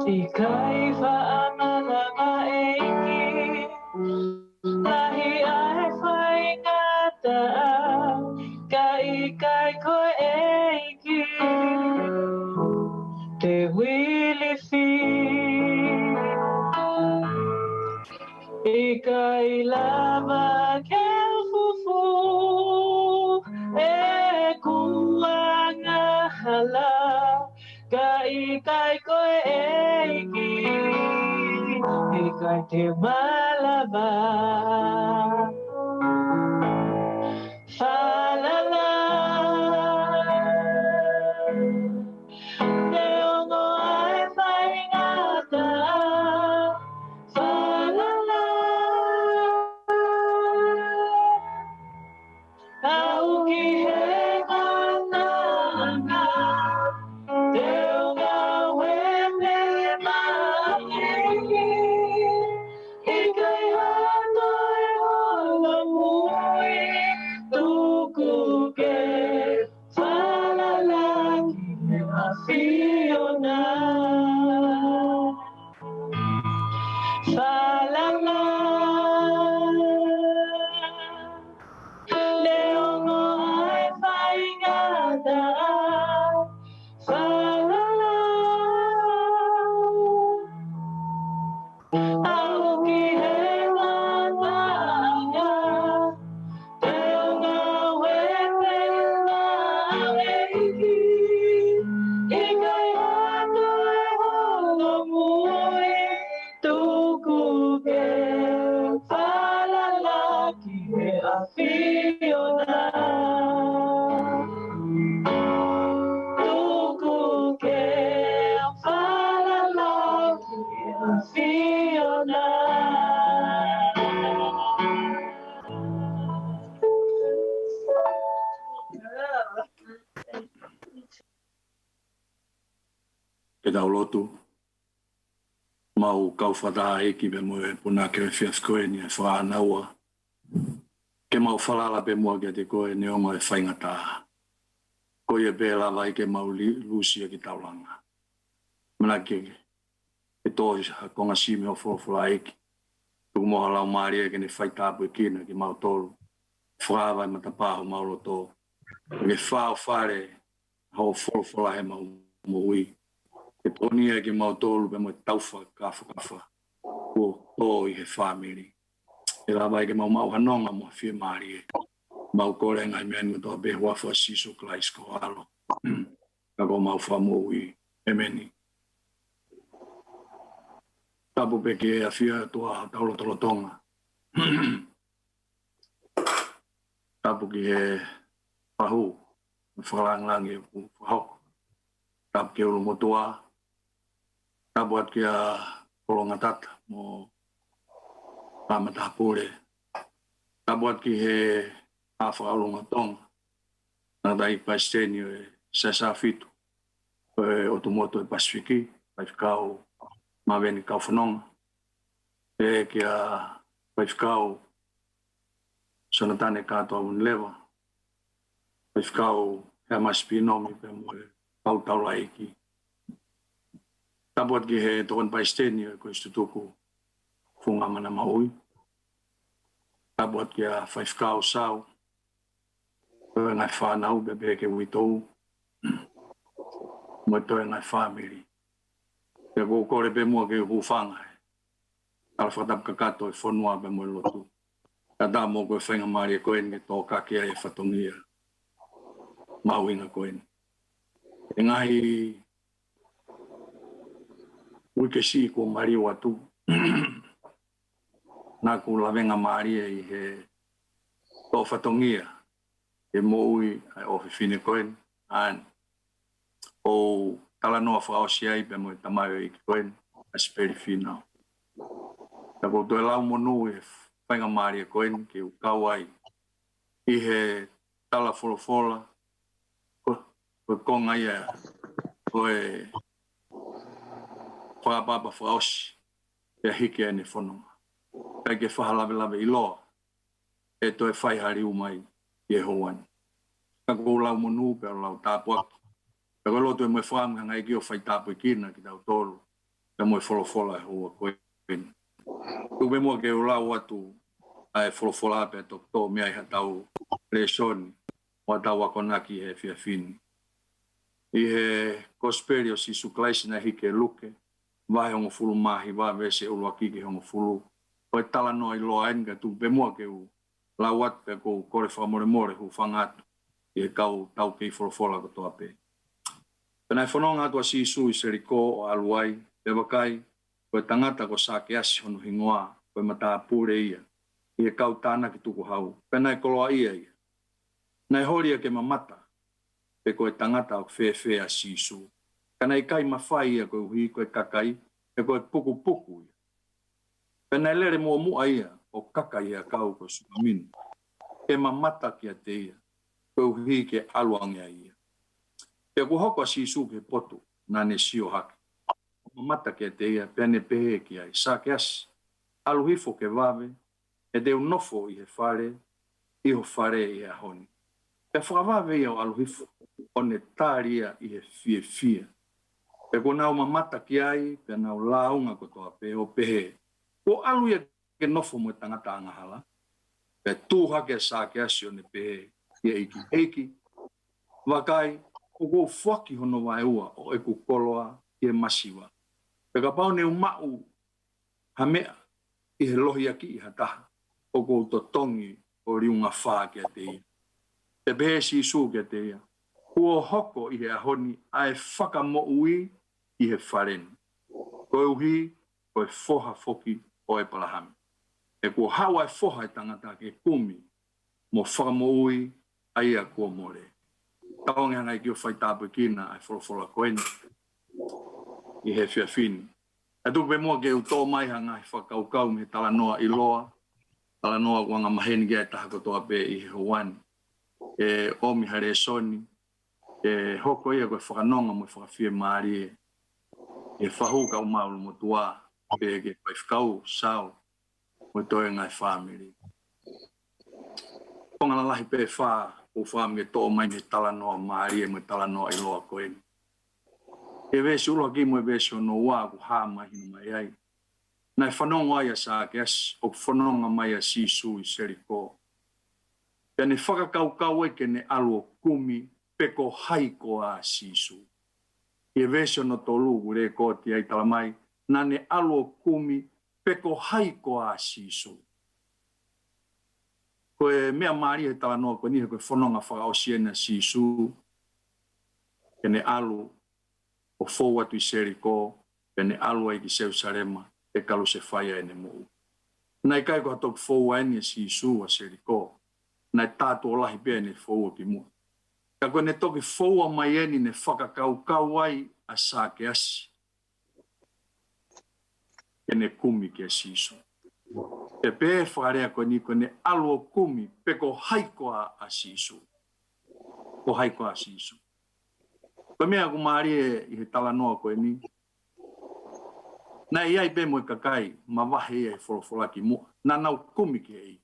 Ikai whaamala eiki, lahi ai whai ngata, ka ikai koe eiki, te wili fi. Ikai lava ke fufu, e kuanga hala, ka ikai koe eiki, ikai te malava. Falala, te ongo ai whai ngata, falala, au ki he ngana, te onga weme maiki, ikai hana e hala mui, tuku ke falala ki me awhiona. Falala, le ongo ai whai ngata, falala, au ki he ngana, te onga weme maiki, ikai hana e hala mui, tuku ke falala ki me awhiona. Tuku ke falala ki me awhiona. Ke tau lotu. Mau kau whataha eki pe moe puna ke whiaskoe ni e whaanaua. Ke mau whalala pe mua ke te koe ne ongo e whaingata. Koe e pēla vai ke mau lusia ki taulanga. Mana ke e tohi konga sime o whorofula eki. Tuku moha lau maari e ke ne whaitapu e kina ki mau tolu. Whaavai matapaho mau loto. Ke whao whare hao whorofula he mau mohui. Ke ponia ki mau tolu pe mo tauwha kafa. Ko tō I he whamiri. E la vai ke mau hanonga mo whia maari e. mau kore ngai menu to be wa fa sisu klais ko alo ka ko mau fa mo wi emeni tabu pe ke afia to a taulo tolo tonga tabu ki he pahu falang langi pu ho tabu ke ulo motua tabu at kia kolonga tata mo Manapo'uli tabu at ki he afa alunga tonga na dai paisteni sa fitu otomoto Pasifiki vai kau maveni kau fonong kia vai kau sonatane kato un leva vai kau he maspinomi pe mo pau tau laiki tabuat ki he ton paisteni ko istutuku funga Manapo'uli tabuat ki a vai kau sau ngai whanau bebe ke witou mo toi ngai family te ko kore be mo ke hufanga ala fatap kakato e fonua be mo lotu kada mo ko fenga mari ko en to ka ke e fatongia mawinga ko en ngai uke si ko mari watu na ku la venga mari e he to fatongia e moui ai o fine koen an o tala no fa o sia i pe mo tamai i koen Asipeli Finau ta ko to la mo no e penga mari koen ke u kawai i he tala fola ko konga ia ko e fa baba fa os e hike ane fono ka ke fa lave i lo e to e fai hari umai Yehowan. Kako lau monu pe lau tapuak. Kako lo to me fam ngai ki o fai tapu kina ki tau tolu. Ka mo fola ho ko en. Tu be mo ke lau atu ai fola pe to me ai tau leson wa tau konaki e fia fin. I he cosperio si su classe na hike luke. Vai on fulu mahi va vese ulo ki on fulu. O tala no i lo en ka tu be mo ke u lawat pe ko kore fa more hu fangat e kau tau ke fola ko toape pena fononga to si su seriko alwai te bakai ko tangata ko sake as hono hingoa ko mata pure ia e kau tana ki tuku hau pena ko loa ia na horia ke mamata pe ko tangata o fe asisu kana kai mafai ko hui ko kakai e ko puku pena lere mo mu ia o kaka ia kau ko sumin e mamata ki ateia ko hi ke aluanga ia e ko hoko si su ke poto na ne sio hak mamata ki ateia pene pe ki ai sakeas alu hifo ke vave e de unofo i he fare i ho fare i a honi e fravave ia alu hifo one taria i he fie e ko na mamata ki ai pe na launga ko to pe o pe o alu ia ke nofo mo tangata hala pe tu hake sa ke asio ne pe eiki wakai ko foki hono vai ua o e ku koloa e masiwa pe ka pau ne mau hame i he lohi aki hata o ko to tongi o riunga fa ke te be si su ke te ko hoko i he honi ai faka mo ui i he faren ko uhi ko foha foki o e palahami e ko hawa e foha e tangata ke kumi mo whakamoui ai a kua more. Taonga ngai ki o whai tāpu kina ai wholofola koeni i he whia whini. E tuku pe mua ke u tō mai hanga i whakaukau me tala noa i loa, tala noa wanga maheni kia e taha kotoa pe i he hawani. E omi hare soni, e hoko ia koe whakanonga mo i whakawhia maari e. E whahuka umaulu mo tua pe ke koe whakau sao mo toi ngai family. Tonga lahi pe wha o wha me tō mai me tala noa maari e me tala noa i loa koe. E vesi uloa ki mo e vesi o no wā ku hā mahi no mai ai. Nai whanonga ai a sā ke as o whanonga mai a si sui seriko. Pea ne whakakaukau e ke ne alo kumi peko haiko a sisu. E vesi o no tolu ure koti ai tala mai na ne alo kumi peko haiko a sisu. Koe mea maari he tala noa koe ni he koe whanonga whakaosiena si su. Kene alu o fou atu I Seriko. Kene alu ai ki Jerusalema. E kalu se whaia ene mou. Nai kai ko hatok fou aini si su a Seriko. Nai tātu o lahi pia ene fou ki mua. Ka koe ne toki fou a mai eni ne whakakau kau ai a sāke asi. Kene kumi ki a si su. E pe whakarea koe ni koe ne alu o kumi pe ko haikoa a sisu. Ko haikoa a sisu. Koe mea ku maari I he tala noa koe ni. Na iai pe mo kakai ma wahe ai wholofola ki mua. Na nau kumi ki hei.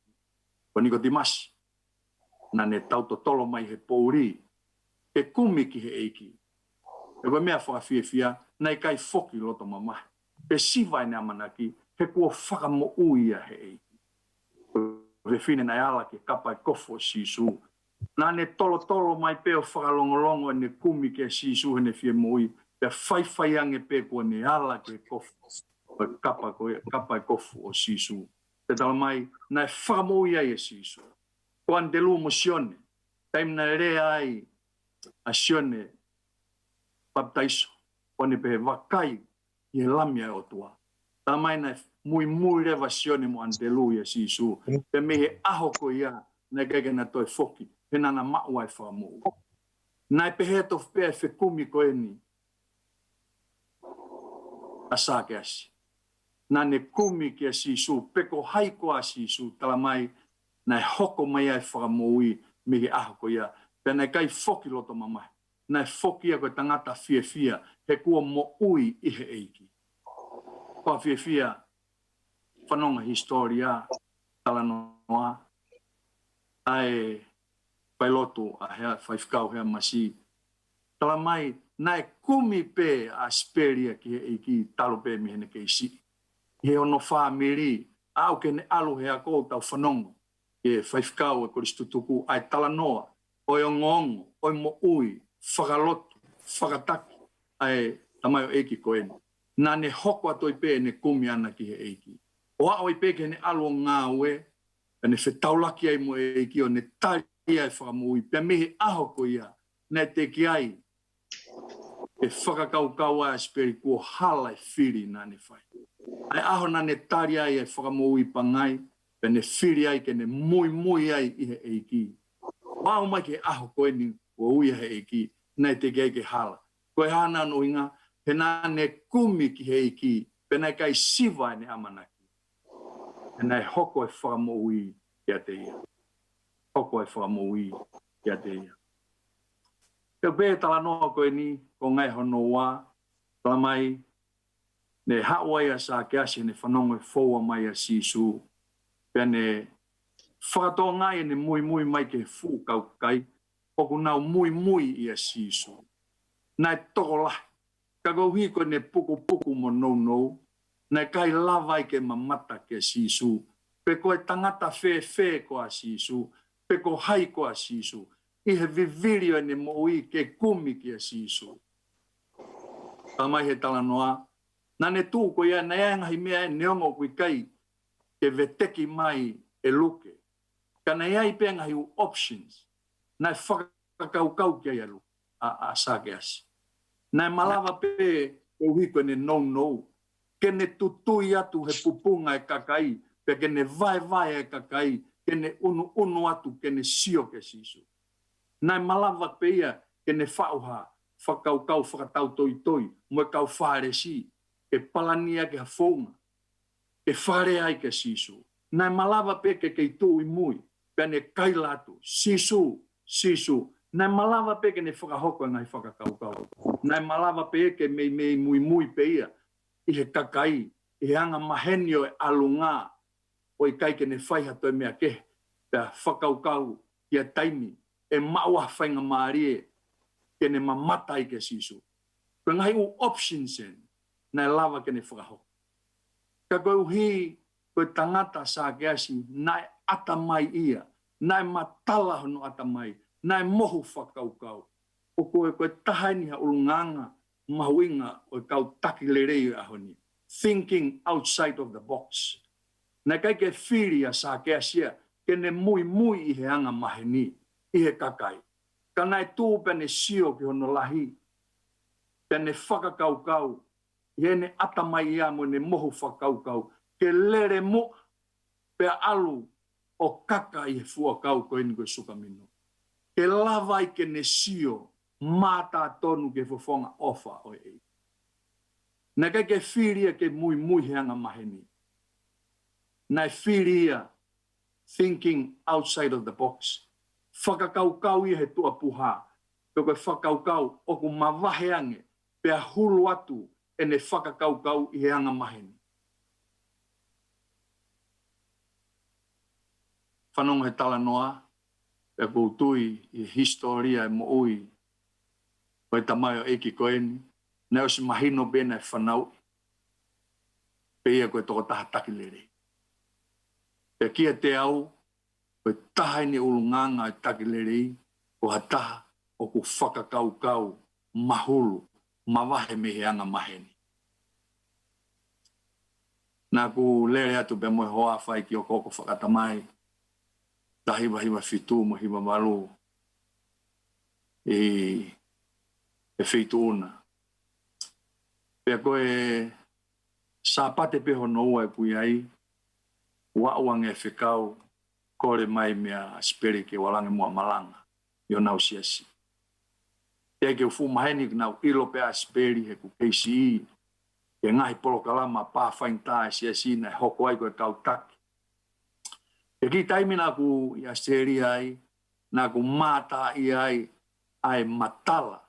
Koe ni ko dimasi. Na ne tauto tolo mai he pouri. E kumi ki hei ki. E koe mea whakawhiawhia. Na I kai foki loto mamahe. Pe siwai ne amanaki. He kua whakamo uia hei. He whine nei ala ke kapai kofo sisu. Nā ne tolo mai peo whakalongolongo ne kumi ke sisu hene whie moi. Pe whai ange pe kua ne ala ke kofo. Kapai kofo o sisu. Te tala mai, nei whakamo uia e sisu. Ko an delu mo sione. Taim na rea ai a sione baptaiso. Kone pe wakai I he lamia o tua. Tā mai nei mui rewa sione mo antelu ia sisu. Pe me he aho ko ia, nei keke na toi foki, he nana maua I whaamu. Nai pe he tof pe fe kumi ko eni. A sāke asi. Nā ne kumi ki a sisu, pe ko haiko a sisu, tala mai, nai hoko mai ai whaamu I, me he aho ko ia. Pe nei kai foki loto mamai. Nai foki ia ko tangata fia, he kua mo ui I he eiki. Kua fia, whanonga historia, tala noa, ai pailoto a hea, whaifkau hea masi. Tala mai, nai kumi pe a Asipeli ki he ki talo pe mi hene keisi. He ono whamiri, au ke ne alu hea kou tau whanonga. He whaifkau e koristutuku, ai tala noa, oi o ngongo, oi mo ui, whakaloto, whakataki, ai tamai o eki koeni. Nā ne hoko atoi pe ne kumi ana ki he eiki. O a oi pe ke ne alo ngā ue, ne whetaulaki ai mo eiki o ne tari ai whakamui, pe me he aho ko ia, ne te ki ai, e whakakaukau a Asipeli kua hala whiri nā ne whai. Ai aho nā ne tari ai e whakamui pangai, pe ne whiri ai ke ne mui ai I he eiki. Wao mai ke aho koe ni o ui he eiki, ne te ki ai ke hala. Koe hana no inga, he nā ne kumi ki hei ki, penai kai siwai ne amanaki. Penai hoko e whakamoi kia te ia. Hoko e whakamoi kia te ia. Te pē tala noa koe ni, ko ngai hono wā, tala mai, ne hawai a sa ke asi ne whanongo e whaua mai a sisu, pia ne whakatoa ngai ne mui mai ke fu kau kai, oku nau mui I a sisu. Nai toko lahi. Ka hui ko ne puku mo no, nei kai lawai ke mamata ke sisu, pe koe tangata fe ko a sisu, pe ko hai ko a sisu, I he vivirio ne moi ke kumi ke a sisu. Ta mai he tala noa, na ne tū ko ia nei angahi mea e neongo kui kai, ke veteki mai e luke. Ka nei ai pe angahi u options, nei whakakaukau ki ai alu, a sāke asi. Nai malawa pe o hiko ne no. Ke ne tutui atu he pupunga e kakai, pe ke ne vai e kakai, ke ne unu atu ke ne sio ke sisu. Nai malawa pe ia ke ne whauha, whakaukau whakatau toi, mo e kau wharesi, ke palania ke hawhaunga, ke whare ai ke sisu. Nai malawa pe ke kei tui mui, pe ne kailatu, sisu. Nai malawa pe ke ne whakahoko ngai whakakaukau. Nai malawa pe ke mei mui pe ia. I he kakai, I he anga mahenio e alunga. O I kai ke ne whaiha toi mea ke. Pea whakaukau ki a taimi. E maua whainga maarie. Ke ne mamata I ke sisu. Pea ngai u options en. Nai lawa ke ne whakahoko. Ka koe uhi, koe tangata sa ke asi. Nai ata mai ia. Nai matala hono ata mai. Nai mohu whakaukau. O koe tahaini ha ulunganga mahuinga o kau taki lerei ahoni. Thinking outside of the box. Nai kai ke whiri a sa ke asia kene mui I he anga maheni, I he kakai. Ka nai tū pene sio ki hono lahi, pene whakakaukau, I hene atamai ia mo ne mohu whakaukau, ke lere mo pe alu o kaka I he fuakau ko ini koe suka mino. Ke lawai kene sio, mata tonu ke fofonga ofa o e. Na kai ke whiria ke mui he anga maheni. Nai whiria thinking outside of the box. Whakakaukau I he tua puha. Pe koe whakaukau o ku mawahe ange pea hulu atu e ne whakakaukau I he anga maheni. Whanonga he tala noa, pe koutui I historia e mo ui. Koe tamai o eki koeni, ne o si mahino bena e whanau. Pe ia koe toko taha takilere. Pe kia te au, koe taha ni ulunganga e takilere, o hataha o ku whakakaukau mahulu, mawahe me he anga maheni. Nā ku lere atu pe moe hoa whai ki o koko whakatamai, tahiwa hiwa fitu mo hiwa walu, e whitu una. Pea koe sāpate pe hono ua e pui ai, wauange e whikau, kore mai mea Asipeli ke walange mua malanga, I o nau siasi. Te ke ufu maheni nau ilo pe Asipeli he ku KCE, ke ngahi polo kalama pā whainta e siasi na hoko ai koe kautaki. E ki taimi nā ku I Asipeli ai, nā ku māta I ai, ai matala,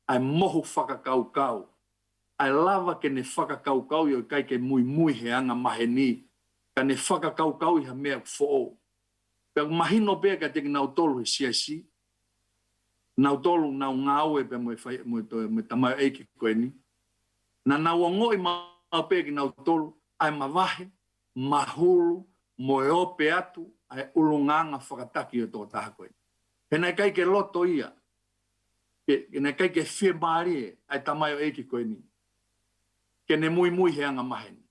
ai mohu whakakaukau, ai lava ke ne whakakaukau I o kai ke mui he anga maheni, ka ne whakakaukau I ha mea fōo. Pea mahino pea ka teki nau tolu he siasi, nau tolu nau ngau e pea mo tamai eiki koeni, na nau angoi mau pea ki nau tolu, ai mawahe, mahulu, moe ope atu, ai ulunganga whakataki o tō taha koeni. Pena kai ke loto ia, Kena kai ke whie maari ai tamai o eiki koe ni. Kene mui he anga maheni.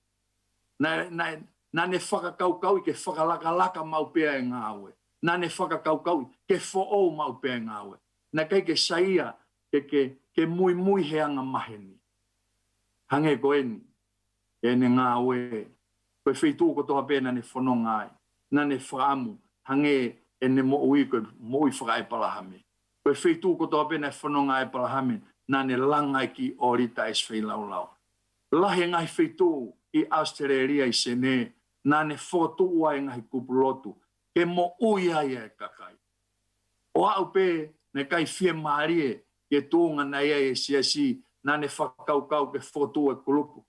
Na ne whakakaukau I ke whakalaka mau pea e ngāwe. Na ne whakakaukau ke who'ou mau pea e ngāwe. Na kai ke saia ke mui he anga maheni. Hange koe ni. E ne ngāwe. Koe whitu ko toha pea na ne whanonga ai. Na ne whaamu. Hange e ne mo ui koe mo ui whakae palahame. Koe whitu ko toa pena e whanonga e palahame, nā ne langai ki orita e swhi lau. Lahe ngai whitu I Australia I sene, nā ne whotu ua e ngai kupulotu, ke mo ui ai e kakai. O au pe, ne kai whie maarie, ke tūnga nei e siasi, nā ne whakaukau ke whotu e kulupu.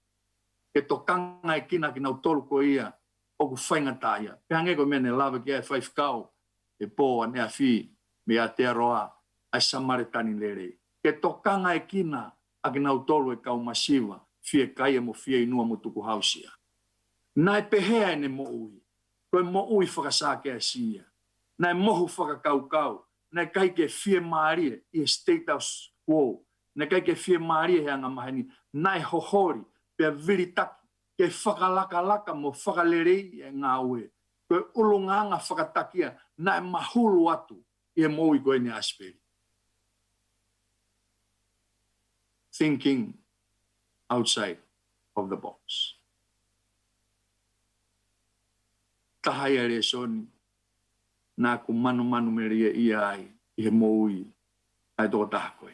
Ke tokanga e kina ki nau tolu ko ia, o ku whaingata ia. Pehange ko mene lava ki e whaifkau, e pō ane a whi, me a te aroa, ai samaritani lere. Ke tokanga e kina a ki nau tolu e kau masiwa, fie kai e mo fie inua mo tuku hausia. Nai pehea e ne mo ui. Koe mo ui whakasake a sia. Nai mohu whakakaukau. Nai kai ke fie maarie I state of quo. Nai kai ke fie maarie he anga mahani. Nai hohori pia viritaki. Ke whakalaka mo whakalerei e ngā ue. Koe ulunganga whakatakia. Nai mahulu atu I e mo ui koe ni Asipeli. Thinking outside of the box. Tahai are soni, nā ku manu meria ia ai, I he moui, ai tō taha koe.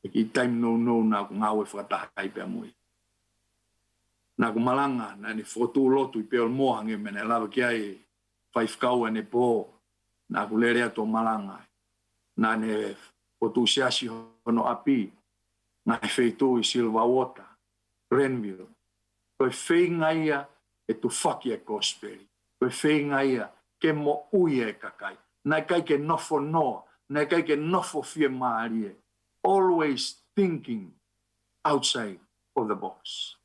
E ki time no nā ku ngāwe whakatahai pia mui. Nā ku malanga, nā ni whotu lotu I peo mohange mene lava ki ai, whaifkau ane pō, nā ku lere ato malanga. Nā ne whotu siasi hono api, nā he wheitu I Silver Water, Renville. Koe whainga ia e tu whaki e Asipeli. Koe whainga ia ke mo ui e kakai. Nai kai ke nofo noa, nai kai ke nofo fie maarie. Always thinking outside of the box.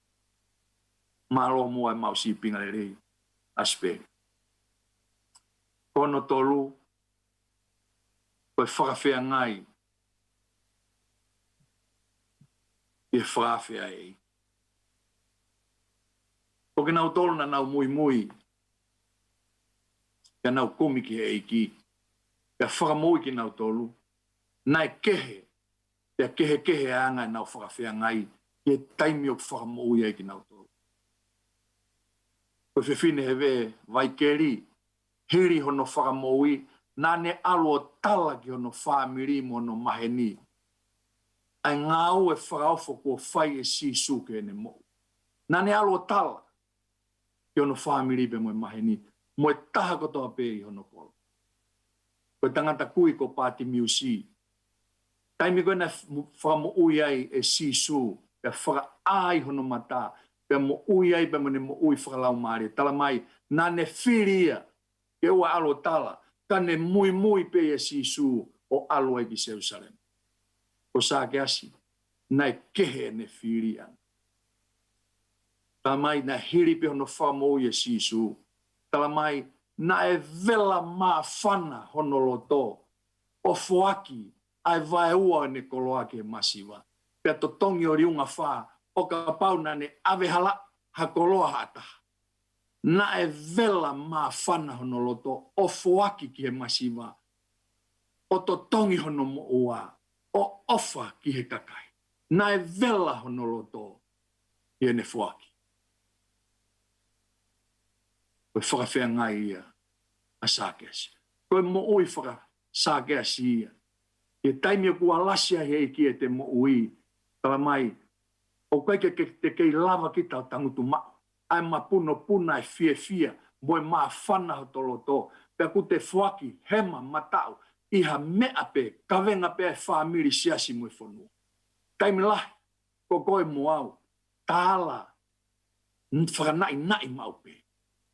Malo mua e mausi pinga le rei, Asipeli. Kono tolu, koe whakawhea ngai, I whakawhea ei. O ke nau tolu na nau mui, Pea nau komi ki he eiki. Pea whakamoi ki nau tolu. Nai kehe. Pea kehe anga nau whakawhea ngai. Ke taimi o whakamoi ai ki nau tolu. Ko whiwhine hewe vai keri. Hiri hono whakamoi. Nane alo tala ki hono whamiri mo no maheni. Ai ngau e whakaofo kua whai e sisu ke ne mo. Nane alo tala. Ki hono whamiri pe mo maheni. Mo e taha kotoa pe i hono kola. Ko tangata kui ko pāti miusi. Taimi koe na whakamo ui ai e sisu. Pe whaka ai hono mata. Pe mo ui ai pe mo ne mo ui whakalau maari. Tala mai, nane whiria. Ke ua alo tala. Kane mui pe e sisu o alo ai ki Jerusalem. Ko sa ke asi. Nai kehe ne whiria. Tala mai, na hiri pe hono whakamo ui e sisu. Tala mai, na e vela maa whana hono loto. O foaki, ai vai ua ne koloake masiwa. Pea to tongi o riunga wha, o ka pau na ne avehala ha koloa hata. Na e vela maa whana hono loto. O foaki ki he masiwa. O to tongi hono mo ua. O ofa ki he kakai. Na e vela hono loto. Ki he ne foaki. Koe whakawhea ngai ia a sākeasi. Koe mo ui whaka sākeasi ia. E taimi o kua lasia hei ki e te mo ui. Tala mai, o kai ke te kei lava ki tau tangutu mao. Ai ma puno puna e fia. Moe maa whana ho toloto. Pea ku te whaki, hema, matau. Iha mea pe, kawenga pe e whamiri siasi moe whanua. Taimi lahi, ko koe mo au. Tāla, whakanai mau pe.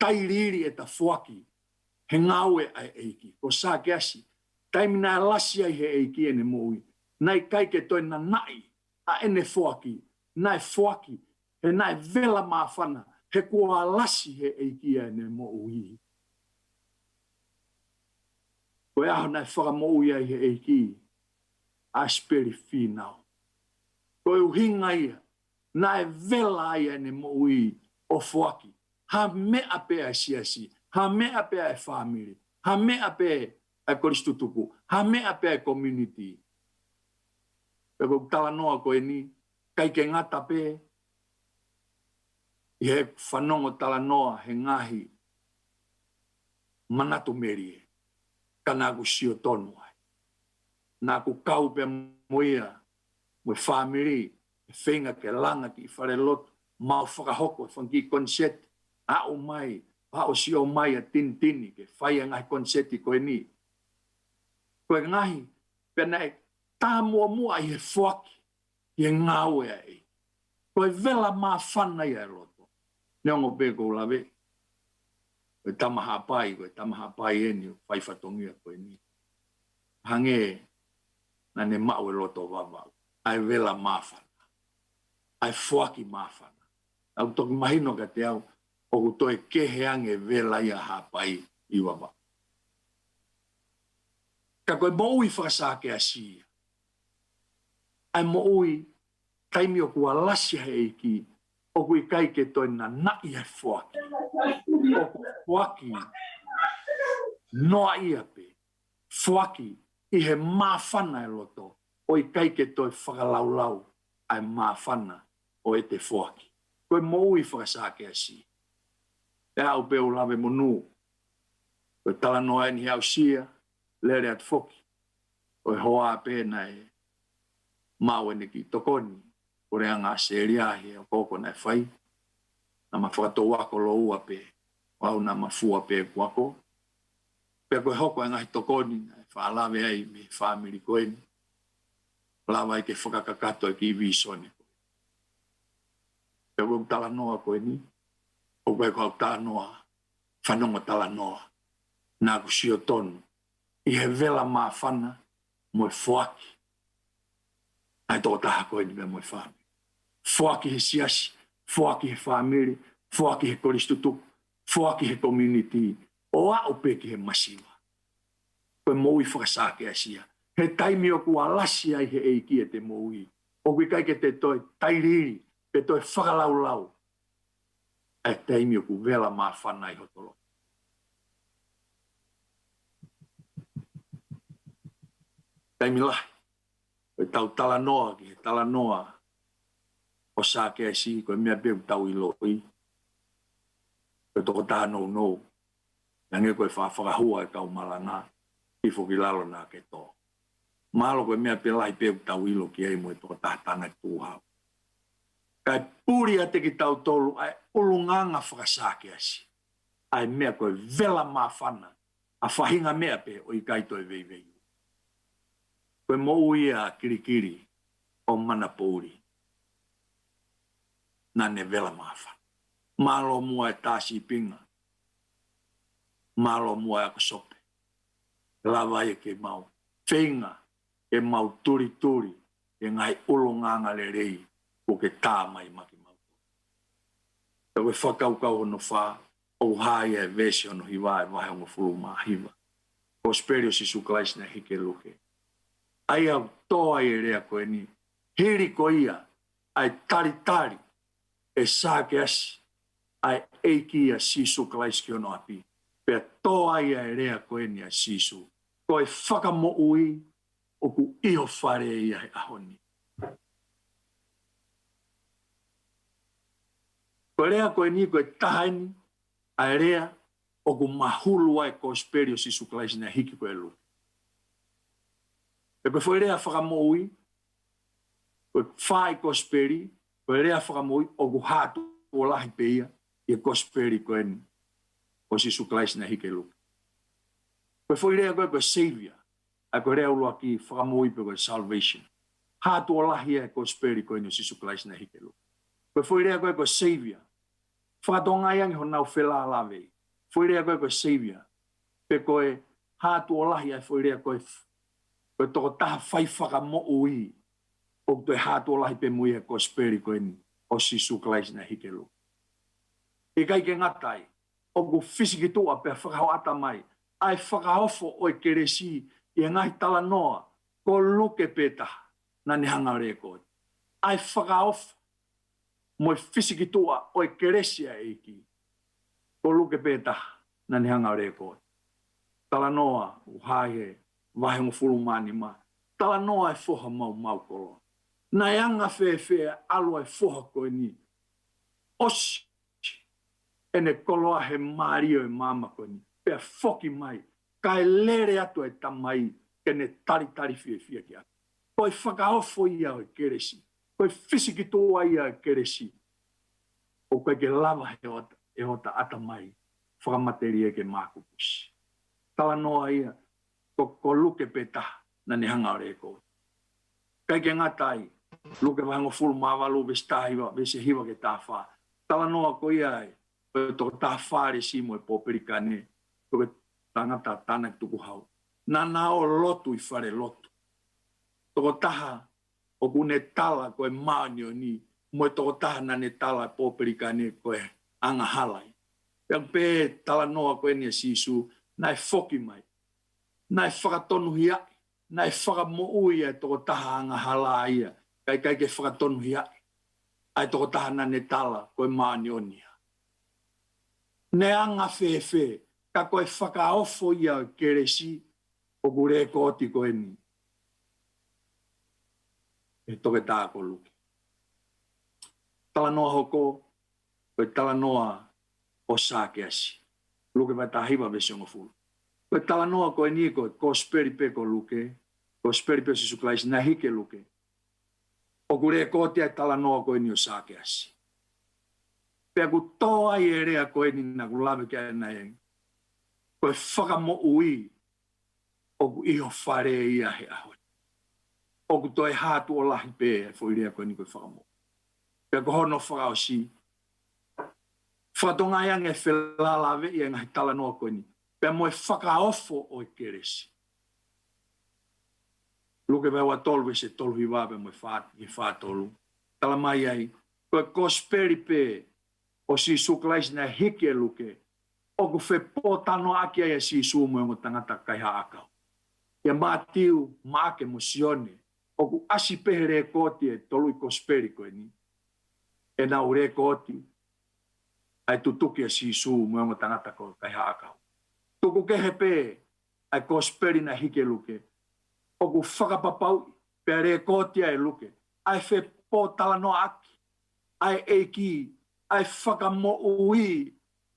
Tairiri e ta whaki, he ngaue ai eiki, ko sā ke asi, taimi nā lasi ai he eiki ene moui, nai kai ke toi na nai, a ene whaki, nai whaki, he nai vela maa whana, he kua lasi he eiki ene moui. Ko aho nai whakamoui ai he eiki, Asipeli Finau. Ko uhinga ia, nai vela ai ene moui o whaki, ha mea pe a siasi, ha mea pe a family, ha mea pe a koristutuku, ha mea pe a community. Peko tala noa koe ni, kai ke ngata pe, i he whanongo tala noa he ngahi, manatu merie, ka nāku sio tonu ai. Nāku kau pe moia, mo family, whenga ke langa ki whare lotu, mau whakahoko, whanki konseti, a mai, o si o mai a tini ke whai ngai konseti koe ni. Koe ngahi, pena e tā mua i he whaki, i he ngāue ai. Koe vela maa whana i a roto. Neongo pe kou lawe. Koe tamaha pai eni, whai whatongia koe ni. Hange, na ne mau e roto wawau. Ai vela maa whana. Ai whaki maa whana. Au toki mahino ka te au, o toi kehe ange vela ia hapai i wawa. Ka koe mo ui whakasake a sia. Ai mo ui taimi o kua lasi hei ki o kui kai ke toi na nai hai whaki. O whaki noa ia pe. Whaki i he mawhana e loto o i kai ke toi whakalaulau ai mawhana o e te whaki. Koe mo ui whakasake a sia. E au pe o lawe monu. Koe tala noa ni au sia, lere at foki. Koe hoa pe na e mau ene ki tokoni. Kore anga se riahi o koko na e whai. Na ma whakato wako lo ua pe. Wau na ma fua pe kuako. Pe koe hoko e ngahi tokoni na e whaalawe ai me whamiri koe ni. Lawa i ke whakakakato e ki visone. Pe koe tala noa koe ni. O koe kau tā noa, whanonga tala noa, nā ku sio tonu, i he vela maa whana, moe whaki. Ai tō taha koe ni me moe whami. Whaki he siasi, whaki he whamiri, whaki he koristutuku, whaki he community, o a o peki he masiwa. Koe moui whakasake asia. He taimi o kua lasi ai he eiki e te moui. O kui kai ke te toi tairiri, pe toi whakalaulau. E teimi o ku vela maa whana i hotolo. Taimilahi. Koe tau tala noa ki he tala noa. O sa ke si koe mea peu tau ilo i. Koe toko taha nou nou. Nange koe whawhakahua e kau malanga. Ifo ki lalo nā ke tō. Malo koe mea pe lahi peu tau ilo ki ei mo e toko taha tana ki tūhau. Kai puri a te ki tau tolu ai ulunganga whakasake asi. Ai mea koe vela mawhana. A whahinga mea pe o i kaito e vei vei. Koe mo ui a Kilikili o Manapo'uli. Nane vela mawhana. Malo mua e tāsi pinga. Malo mua e akasope. Lawa e ke mau. Whenga e mau turi turi. E ngai ulunganga le rei. O ke tā mai maki mau. E koe whakaukau hono wha. O hai e vesi hono hiwa e wahe ongo fulu maa hiwa. O sperio si suklaisi na hike luke. Ai au toa e rea koe ni. Hiri ko ia. Ai tari tari. E sāke asi. Ai eiki ia si suklaisi ki hono api. Pea toa ia e rea koe ni a sisu. Koe whakamo ui. O ku iho whare ia he ahoni. Koe rea koe ni koe tahaini. Ai rea o ku mahulu ai ko sperio si suklaisi na hiki koe lu. E koe foi rea whakamo ui. Koe whai ko speri. Koe rea whakamo ui o ku hatu o lahi peia. I ko speri koe ni. O si suklaisi na hiki lu. Koe foi rea koe savior. Ai koe rea ulua ki whakamo ui pe koe salvation. Hatu o lahi ai ko speri koe ni o si suklaisi na hiki lu. Koe foi rea koe savior. Whakatonga iangi ho nau whela lawe. Foi rea koe savior. Pe koe hatu o lahi ai foi rea koe toko taha whai whakamo ui. O koe hatu o lahi pe mui he ko speri koe ni. O si suklaisi na hike lu. E kai ke ngatai. O ko fisiki tua pe whakahau ata mai. Ai whakahofo o e keresi. I ngahi tala noa. Ko luke peta. Nani hanga rea koe. Ai whakahofo. Moi fisiki tua o e keresia eiki. Ko luke peta. Nani hanga rea koe. Tala noa. Uhai he. Wahe mo fulu mani ma. Tala noa e foha mau kolo. Na yanga whewhea alu e foha koe ni. Osi. Ene koloa he mario e mama koe ni. Pea foki mai. Kai lere atu e tamai. Kene tari whia ki atu. Koe whakaofo ia o e keresi. Koe fisiki toa ia o e keresi. O koe ke lava e hota atamai. Whakamateri e ke mākupusi. Tala noa ia. Ko luke peta na ne hanga ore ko. Kai ke ngatai, luke vango fulu mavalu vestahiwa, vese hiwa ke tafa. Tala noa ko ia e, to tafa re simo e poperikane, to tangata tana tuku hau. Nana o lotu I whare lotu. To taha o kune tala ko e maanio ni, mo to taha na ne tala poperikane ko e anga halai. Yang pe tala noa ko e ni sisu, na e foki mai. Nai whakatonu hia, nai whakamo'u ia toko taha anga hala ia, kai ke whakatonu hia, ai toko taha nane tala koe maani onia. Ne anga whewhe, ka koe whakaofo ia keresi, o kure kooti koe ni. E toke taha ko luki. Tala noa hoko, koe tala noa o sāke asi. Luke vai tahiwa vesiongo fulu. Koe tala noa koe ni ko speri pe ko luke, ko speri pe si suklaisi na hike luke. O kure kooti ai tala noa koe ni o sāke asi. Pea ku toa I erea koe ni na ku lawe kia na yengi. Koe whakamo ui, o ku iho whare ia he ahoi. O ku toi hatu o lahi pe e fo irea koe ni koe whakamo. Pea ku hono whakao si. Whatonga yang e whelalawe ia ngahi tala noa koe ni. Pea moe whakaofo o e keresi. Luke vewa tolu se tolu hiwape moe whātolu. Tala mai ai, koe kosperi pe o si suklaisi na hike luke. O ku whe pōtano aki ai si sumo e mo tangata kai haakau. Ia mātiu maake mo sione. O ku asipehere koti e tolu I kosperi koe ni. E na ure koti. Ai tutuki e si sumo e mo tangata kai haakau. Tuku kehe pe, ai kosperi na hike luke. o ku whakapapau pe re kōtia e luke. Ai whe pō tala no aki, ai eiki, ai whakamo'ui,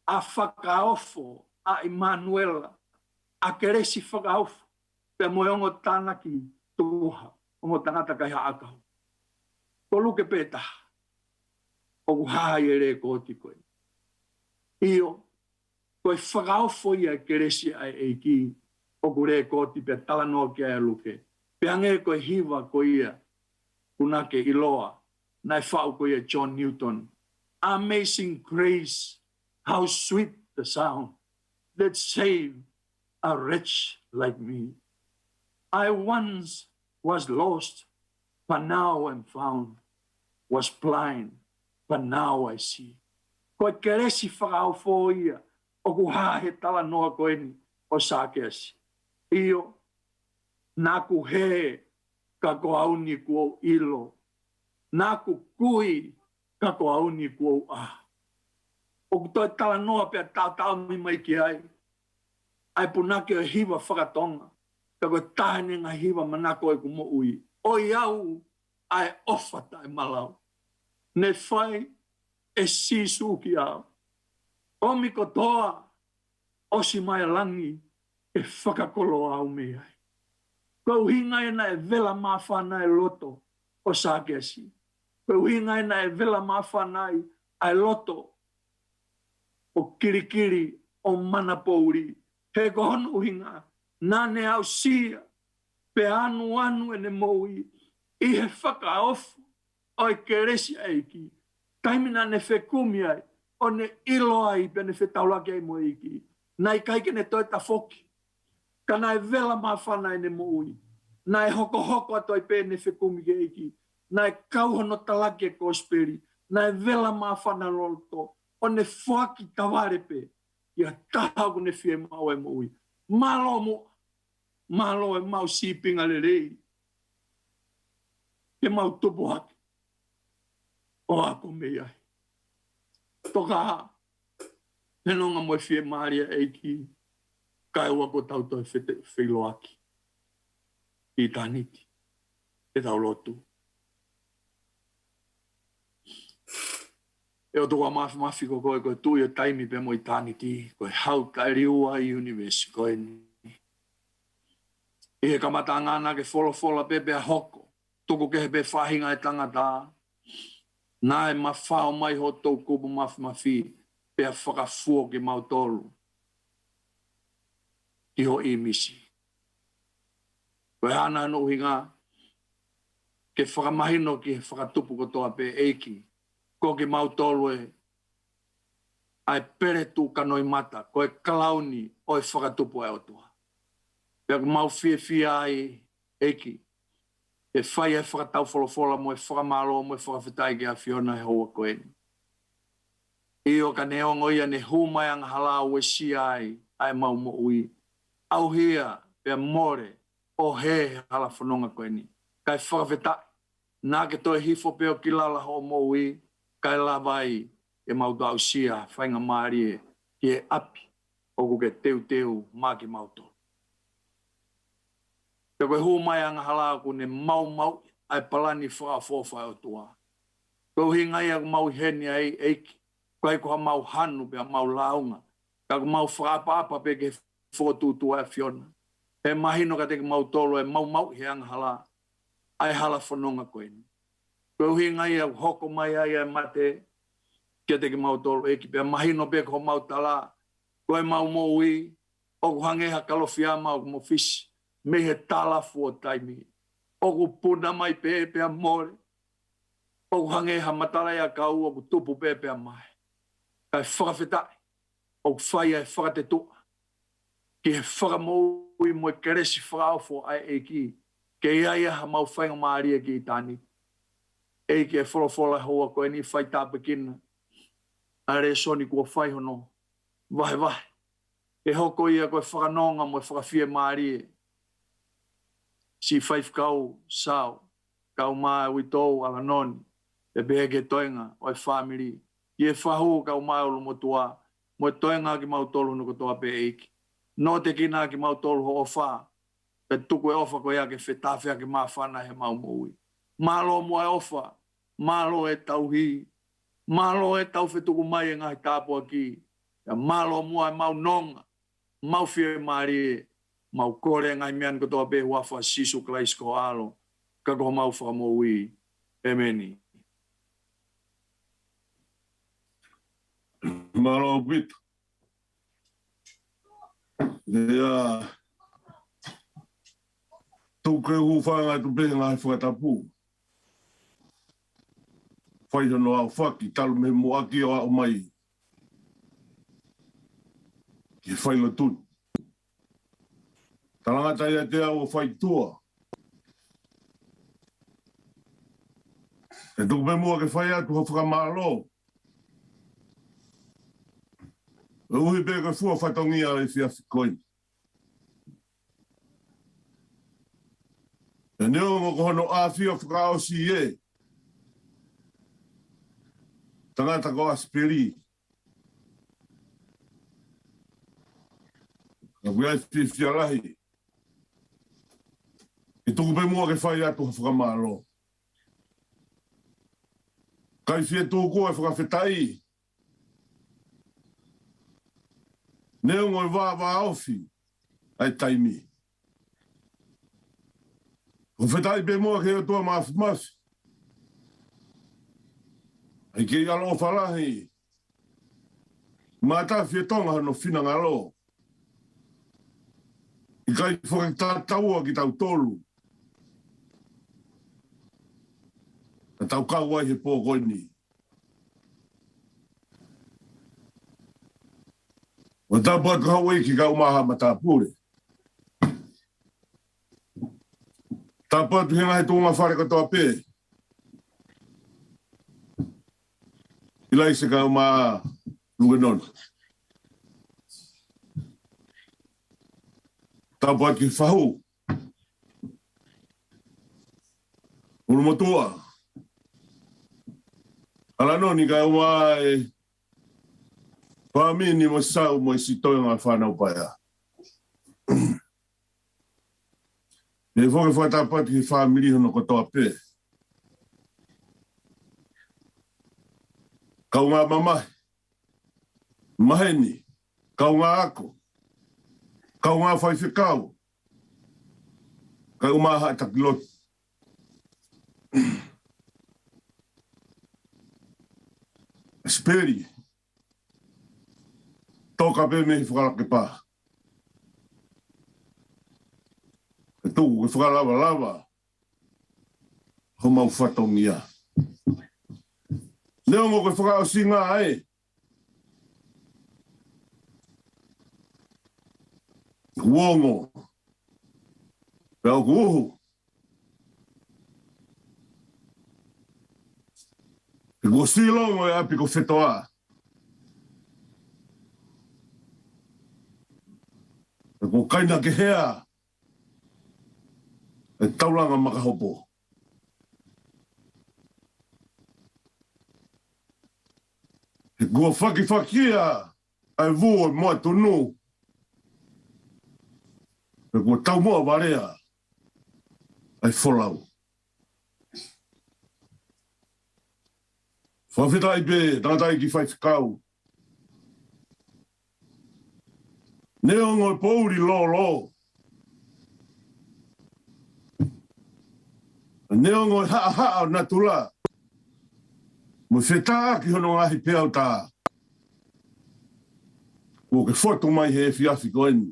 a whakaofo, a Emmanuela, a keresi whakaofo, pe moiongo tānaki tuha, ongo tangata kai haakau. Ko luke pēta, o ku hahai e re kōti koe. Io, koe whakaofo ia keresi ai eiki, o ku re kōti pe tala no ki ai luke. Pe ange koe hiwa ko ia, kunake iloa, nai whau ko ia John Newton. Amazing grace, how sweet the sound that saved a wretch like me. I once was lost, but now I'm found. Was blind, but now I see. Koe keresi whakaofo ia, o ku hahe tala noa koe ni, o sākeasi. Io, nā ku he, ka ko auni kuo ilo. Nā ku kui, ka ko auni kuo a. O ku toi tala noa pia tau mi mai ki ai. Ai punake o hiwa whakatonga. Ka koe tahane ngā hiwa manako e ku mo ui. O iau, ai ofata e malau. Ne whai e sisu ki au. O mi kotoa, o si mai langi, e whakakolo au me ai. Kau hinga ena e vela mawhana e loto o sākeasi. Kau hinga ena e vela mawhana e loto o Kilikili o Manapo'uli. He kohonu hinga, nane au sia, pe anu ene moui, i he whakaofu o e keresi eiki. Taimina ne whekumi ai, o ne ilo ai pe ne whetaulaki ai mo eiki. Nai kaike ne toi ta foki. Ka nai vela mawhana ene moui. Nai hoko atoi pe ne whekumi ke eiki. Nai kauhono talake ko speri. Nai vela mawhana loloto. O ne whaki tawarepe. Ia tahaku ne fie mau e moui. Malo e mau sipinga le rei. Ke mau tupu haki. O ako mei ai. Toka ha. Henonga mo e fie maria eiki. Kai ua ko tau toi whiloaki. I taniti. E tau lotu. E o toka mafi ko koe tui o taimi pe mo i taniti. Koe hau kai riua i universe koe ni. I he kamata ngana ke fola pepe a hoko. Tuku ke he pe whahinga e tangata. Nā e mawhao mai ho tau kupu mafi. Pe a whakafua ki mautolu. I ho i misi. Koe hana no hinga. Ke whakamahino ki he whakatupu kotoa pe eiki. Ko ki mautolu e. Ai pere tu kanoi mata. Koe kalauni o e whakatupu e otua. Pea ku mau fie ai eiki. E whai e whakatau wholofola mo e whakamalo mo e whakawhitai ki a Fiona he hoa koe ni. I o ka neongo ia ne humai ang halau e si ai mau mo ui. Au hia pea more o he hala whanonga koe ni. Kai whakawhitai. Nā ke toi hifo peo ki lala ho mo ui. Kai lawai e mau dau sia whainga maari e ki e api. O ku ke teu mā ki mauto. Pe koe humai ang halau ku ne mau ai palani whakawhawhai o tua. Koe hingai aku mau heni ai eiki. Koe koha mau hanu pe mau launga. Ka ku mau whaapa pe ke whotutua e Fiona. He mahino ka te mau tolo e mau he ang hala. Ai hala whanonga koe ni. Koe hingai aku hoko mai ai ai mate. Kia te mau tolo eki pe mahino pe ko mau tala. Koe mau mo ui. Oku hangeha kalofiama oku mo fisi. Me he tala fua taimi. Oku puna mai pe a more. Oku hangeha matarai a kau oku tupu pe a mai. Kai whakawhitai. Oku whai ai whakatetua. Ki he whakamoui mo e keresi whakaofo ai eki. Ke ia ha mau whainga maaria ki i tani. Eki e wholofola hoa koe ni whai tāpekina. Are soni kua whai hono. Vahe. E hoko ia koe whakanonga mo e whakawhia maaria. Si whaif kau sao. Kau maa witou ala noni. E behe ke toinga o e whamiri. I e whahu kau maa ulu mo tua. Mo e toinga ki mau tolu no kotoa pe eiki. No te kina ki mau tolu ho o wha. Pe tuku e ofa ko ia ke whetawhia ke mawhana he maumoi. Malo mua e ofa, malo e tauhi, malo e tau whetuku mai e ngai tāpua ki. Ia malo mua e mau nonga, mau whia e marie, mau kore ngai mean katoa pe wafa sisu klais ko alo, kako mau whakamoi. Emeni. Malo bit. Ia tuke hu whanga tu pe ngai whakatapu. Whai no au whaki talu me mua ki o mai. Ki whai lo tun. Talangata ia te au whai tua. E tuku me mua ke whai atu whakamalo. E uhi pe ke fua whatongia e fia whikoini. E neo mo kohono a fia whakaosi e. Tangata ko Asipeli. Ka wia i fia lahi. E tuku pe mua ke whai atu whakamalo. Kai fia tūko e whakawhetai. Neo ngoi wā ofi. Ai taimi. O whetai pe mua ke o tua mafi. Ai ke alo whalahi. Mata fia tonga no whina ngalo. I kai whakataua ki tau tolu. A tau kau ai he pōkoini. O tāpua atu hawai ki kau maha matāpure. Tāpua atu henga he tōnga whare katoa pē. Ilai se kau maha luenona. Tāpua atu ki whahu. Unu motua. Ala noni ka ua e pāmini mo sau mo isi toi ngā whanau paia. E whoke whatapati ki whamiri hono kotoa pē. Kau ngā mamahi, maheni, kau ngā ako, kau ngā whaiwhikau, kau maha takiloti. Asipeli. Toka pe me whakalake pā. E tūku ke whakalava. Ho mau whatongia. Leo mo ke whakaosi ngā e. Uongo. Pea o kuhu. E ko silongo e api ko whetoa. E ko kaina ke hea. E tauranga makahopo. E kua whakiwhakia. Ai vua moa tonu. E kua tau moa warea. Ai wholau. Whawhitai pe, tātai ki whaifkau. Neo ngoi pouri lo. Neo ngoi haa o natula. Mo whetā ki hono ngahi peau tā. Ko ke whoto mai he whiawhi koeni.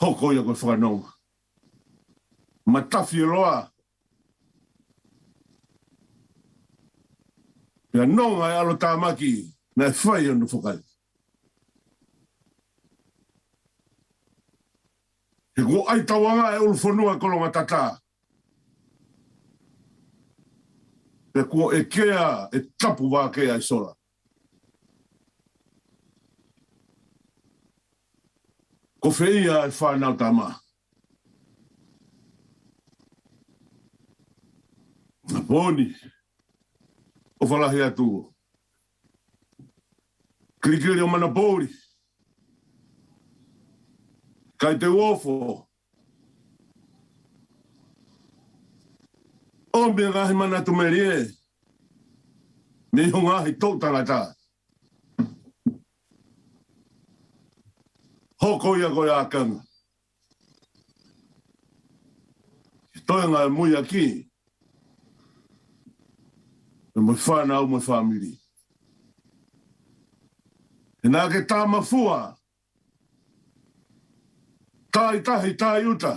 Hoko ia koe whanonga. Matawhi roa. Pea nonga e alo tāmaki, na e whai anu whakai. He ko ai tawanga e ulwhanua kolonga tata. Pea ko e kea, e tapu wā kea e sola. Ko whia e whanau tāma. Na pōni. O whalahi atu. Kilikili o Manapo'uli. Kai te uofo. O mea ngahi mana tu merie. Me ho ngahi tau tangata. Hoko ia koe akanga. Toi ngā mui aki. E moi whanau moi whamiri. E nā ke tā mafua. Tā i tahi tā i uta.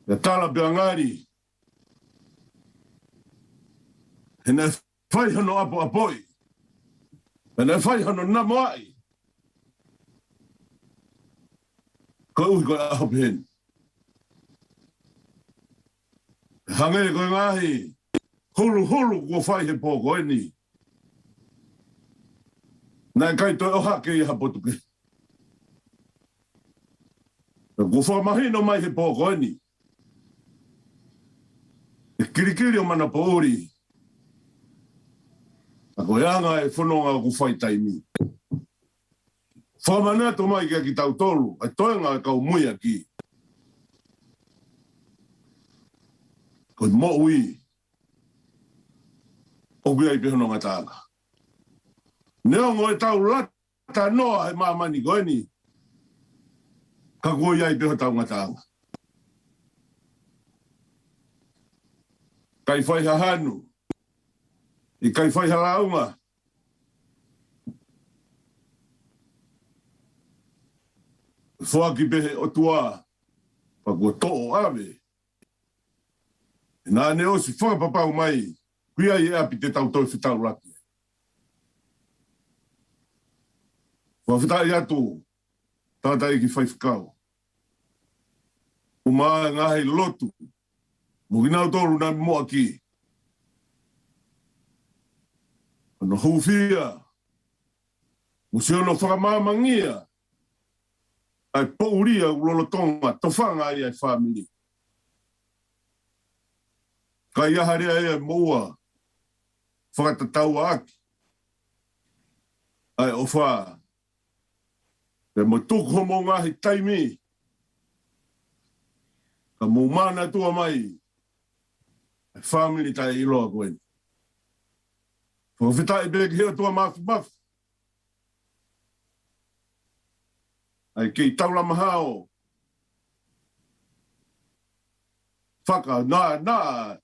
E tāla pia ngāri. E nā whai hano apo apoi. E nā whai hano namoai. Ko ui koe aho pehen. Hange koe ngahi. Hulu ko whai he pōko e ni. Nā kai toi o hake i hapotuke. Ko whamahino mai he pōko e ni. E Kilikili o Manapo'uli. A koe anga e whanonga o ku whai taimi. Whamanato mai kia ki tau tolu. E toenga e kau mui aki. Koe mo ui. O kia i pehononga tāka. Neongo e tau lata noa he mamani koe ni. Ka koe iai peho tau ngatanga. Kai whai hahanu. I kai whai halaunga. Whaki pehe o tua. Pa kua to'o ave. Nā ne osi whakapapau mai. Kuia i api te tau toi whitau laki. Whawhitai atu. Tātai ki whai whikau. Umaa ngahi lotu. Mukinau tolu nā moa ki. Ano hufia. Musiono whakamamangia. Ai pouria ulolotonga. Tofanga ai ai whamiri. Kai aharea ea moa. Whakatataua aki. Ai o wha. E mo tuku homo ngahi taimi. Ka mo mana tua mai. Ai whamiri tai iloa koe. Whawhitai beki hea tua mafu. Ai kei taula mahao. Whaka, nā.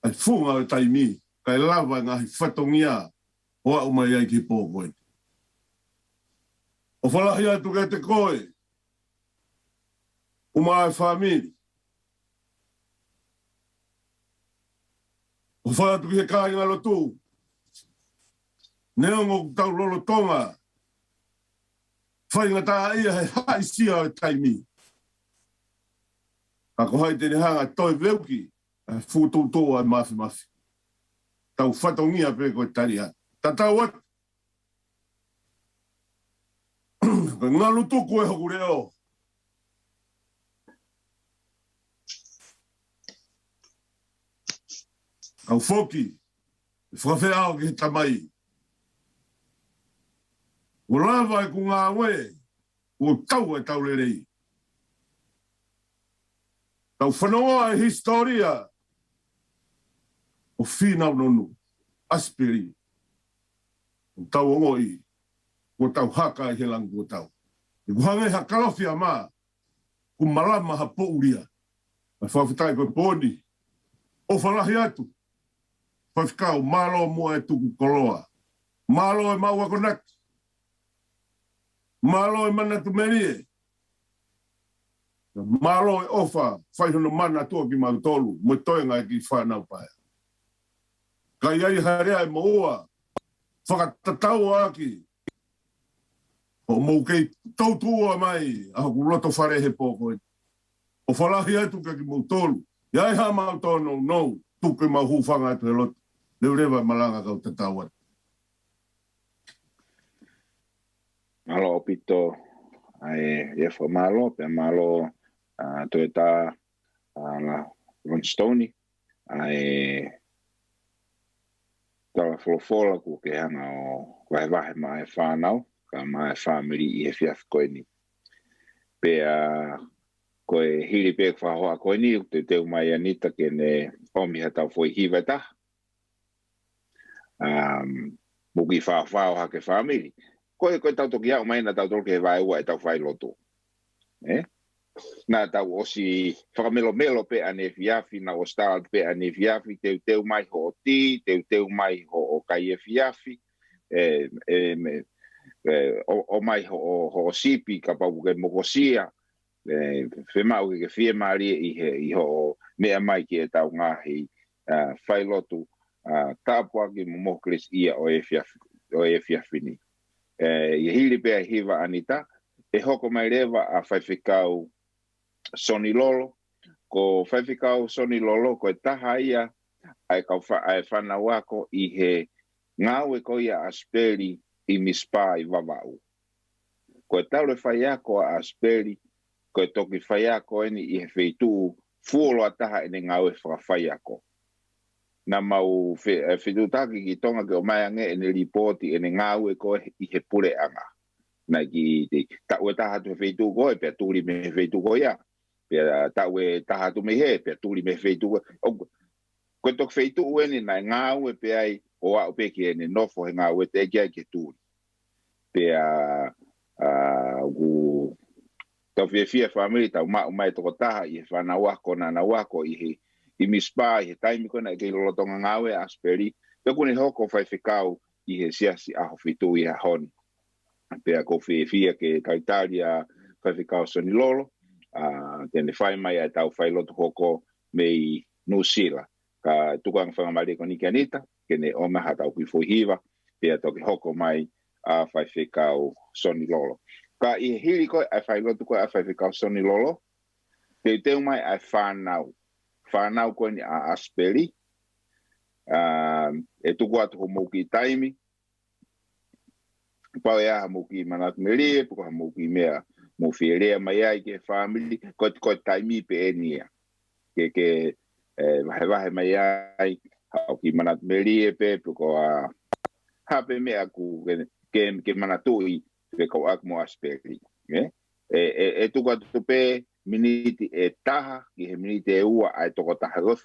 Ai whunga o taimi. Kai lava ngahi whatongia. Oa umai ai ki pōkoe. O whalahi atu kei te koe. Umai whamiri. O whalatu ki he kāi ngalo tū. Neongo tau lolo tonga. Whainga tā ia he haisia o taimi. Ka kohai tene hanga toi veuki. Futu ai mafi. Tau whatongia pe koe taria. Tatau atu. Ngalu tuku e hoku reo. Au foki. Whawhea o ki he tamai. O lava e ku ngā we. O tau e tau rerei. Tau whanoa e historia. O Finau Nonu. Asipeli. O tau ongoi. O tau haka e he langu o tau. E kuhange ha kalofia maa. Ku malama ha pouria. Mai whawhitai koe pōni. O whalahi atu. Whawhikau malo mua e tuku koloa. Malo e maua konaki. Malo e mana tu merie. Malo e ofa. Whaihono mana tua ki mautolu. Mo toenga e ki whanau paia. Kai ai harea e moua. Whakatatau aki. O mou kei tautua mai. Aho ku loto whare he pōkoe. O whalahi atu ka ki mautolu. Iai ha mautono no. Tuke mau hufanga atu he loto. Leu rewa malanga kau tatau atu. Malo opito. Ai efo malo. Pe malo. Toeta. La Ronstoni. Ai. Tawa wholofola ku ke hanga o wahe mai e whanau. ka mai family I fiaf ko ni pe ko hili pe fa ho ko ni te mai anita ke ne omi hata foi hivata mugi fa ha ke family ko tau to kia mai na tau to ke vai wa tau fai loto na tau osi whakamelo pe ane fiafi na o star pe ane fiafi teu mai ho ti teu mai ho kai fiafi o mai ho sipi ka pa ke mokosia fe mau ke fie mari I ho me mai ke tau ngahi fai loto tapua ki moklis ia o fiafi ni I hili pe hiva anita hoko mai rewa a whaiwhikau Soni Lolo, ko whaiwhikau Soni Lolo, ko taha ia ai whanau ako I he ngāwe ko ia Asipeli I mispa I wawau. Ko taule whai ako a Asipeli, ko toki whai ako eni I he wheitu fuolo a taha ene ngāwe whai ako. Na mau whitutaki ki tonga ke o mai ange ene ripoti ene ngāwe ko I he pure anga. Na ki ta ue taha tu wheitu koe, pia tūri me wheitu koe ia. Pia ta ue taha tu me he, pia tūri me wheitu koe. Koe tok wheitu ueni na ngā ue pia ai o au peki ene nofo he ngā ue te kia ke tūri. Pia tau whiawhia whamiri tau mai toko taha I he whanau wako na na wako I mispa I he taimi kona I ke lolotonga ngā ue Asipeli. Pia kune hoko whaiwhikau I he siasi aho whitu I ha honi. Pea ko fia ke kaitaria whaiwhikau Soni Lolo, tene whai mai ai tau whai loto hoko mei Nusila. Ka tukang whangamari ko ni anita, kene omaha tau kui fuhiva, pea toki hoko mai a whaiwhikau Soni Lolo. Ka I hiri koe ai whai loto koe a whaiwhikau Soni Lolo, teu mai ai whanau. Whanau koe ni a Asipeli, tuku atu ho mouki taimi, pau ea hamuki Manapo'uli puko hamuki mea mo fielea mai ai ke family ko taimi pe enia ke vahe mai ai hauki Manapo'uli pe puko hape mea ku ke manatui pe ko ak mo Asipeli tuko atu pe miniti taha ki he miniti ua ai toko taha ko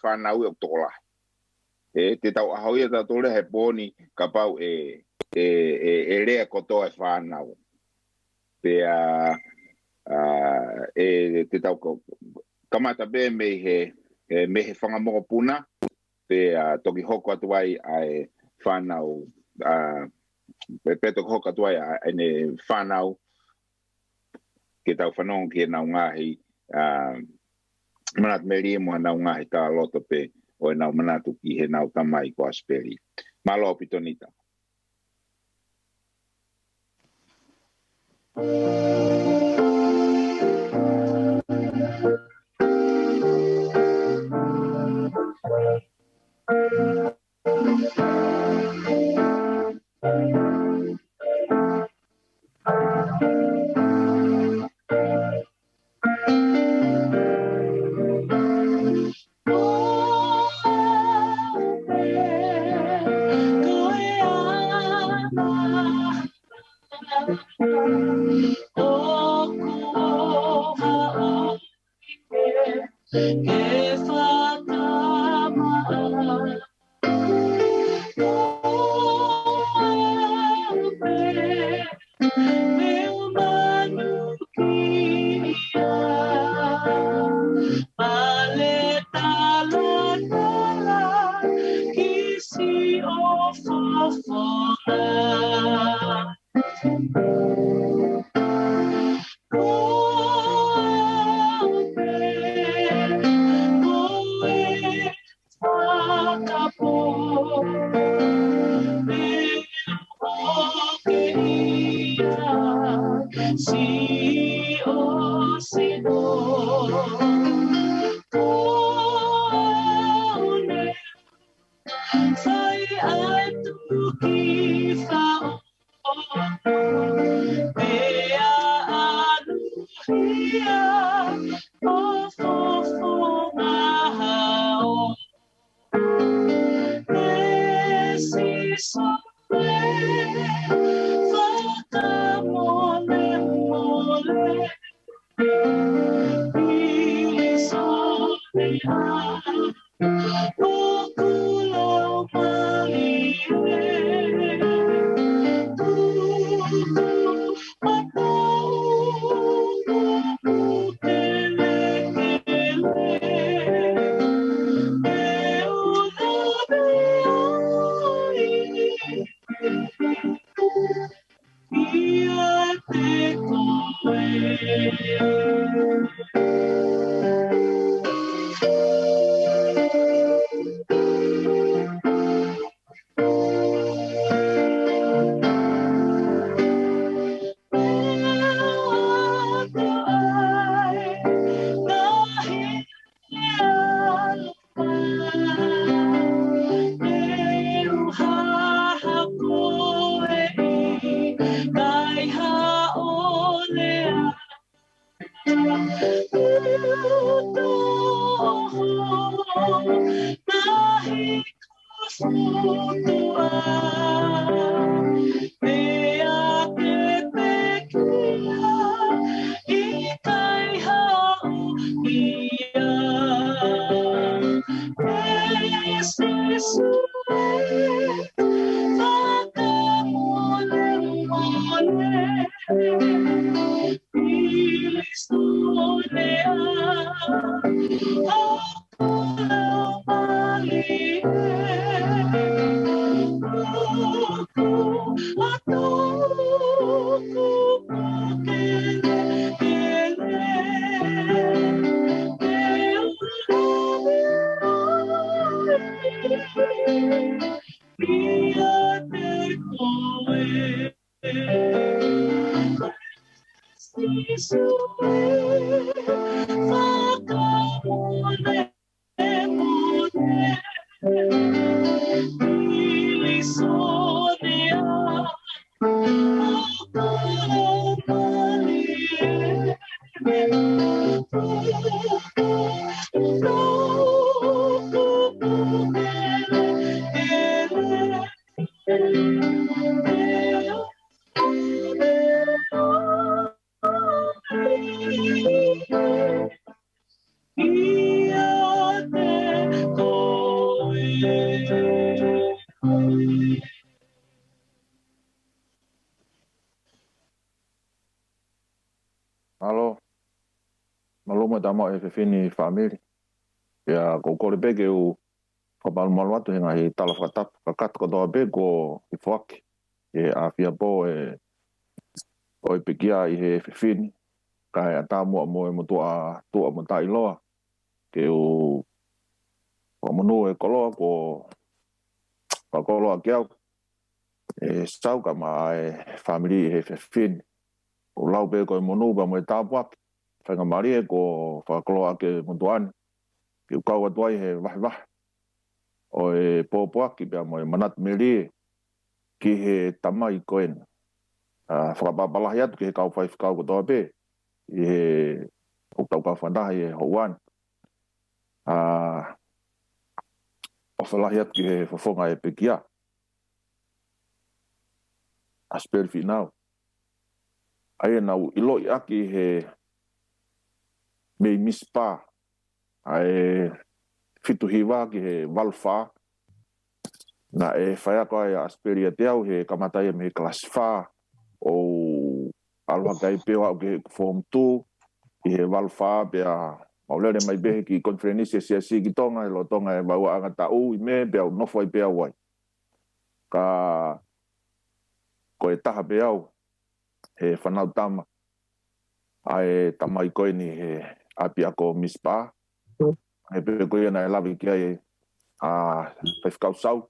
whanau o toko lahi te tau ahoia tatole he poni ka pau rea kotoa whanau. Pea te tau kamata be me he whangamoko puna, pea toki hoko atu ai whanau, pe toki hoko atu ai ene whanau, ke tau whanau ki nau ngahi, Manapo'uli mua nau ngahi tā loto pe, o nau manatu ki he nau tamai ko Asipeli. Malo pitonita. Alo, maluma tamo e fini family. Ya ko ko be ke u ko bal mal watu nga i tala fatap ka kat ko do be ko i fok. E a fia bo e o i pikia i he fini. Ka e tamo mo e mo tua mo tai loa. Ke u ko mo e kolo ko pa kolo a kiau. E sau ka ma e family e he fini. O lau be ko mo no ba mo tapuak. Whanga marie ko whakoloa ke muntuani. Ki ukau atuai he wah. O e pōpuaki pia mo e manat meri ki he tamai koen. Whakapapalahi atu ki he kau whai whikau ko toa pē. I he uktau kau whandahi e houan. O whalahi atu ki he whawhonga e pekia. Asipeli Finau. Ai nau iloi aki he mei mispa. Ai fitu hiwa ki he walfa. Na e whaiako ai Asipeli te au he kamatai me he class 4 o alwa kai peo au ke form 2 i he walfa pia maulere mai behe ki konferenisi sia ki tonga e lo tonga e baua anga tau i me pia nofo i pia wai. Ka ko e taha pia au he whanau tama. Ai tamai koe ni he api ako mispa. He pe koe na e lawi ki ai whaifikau sau.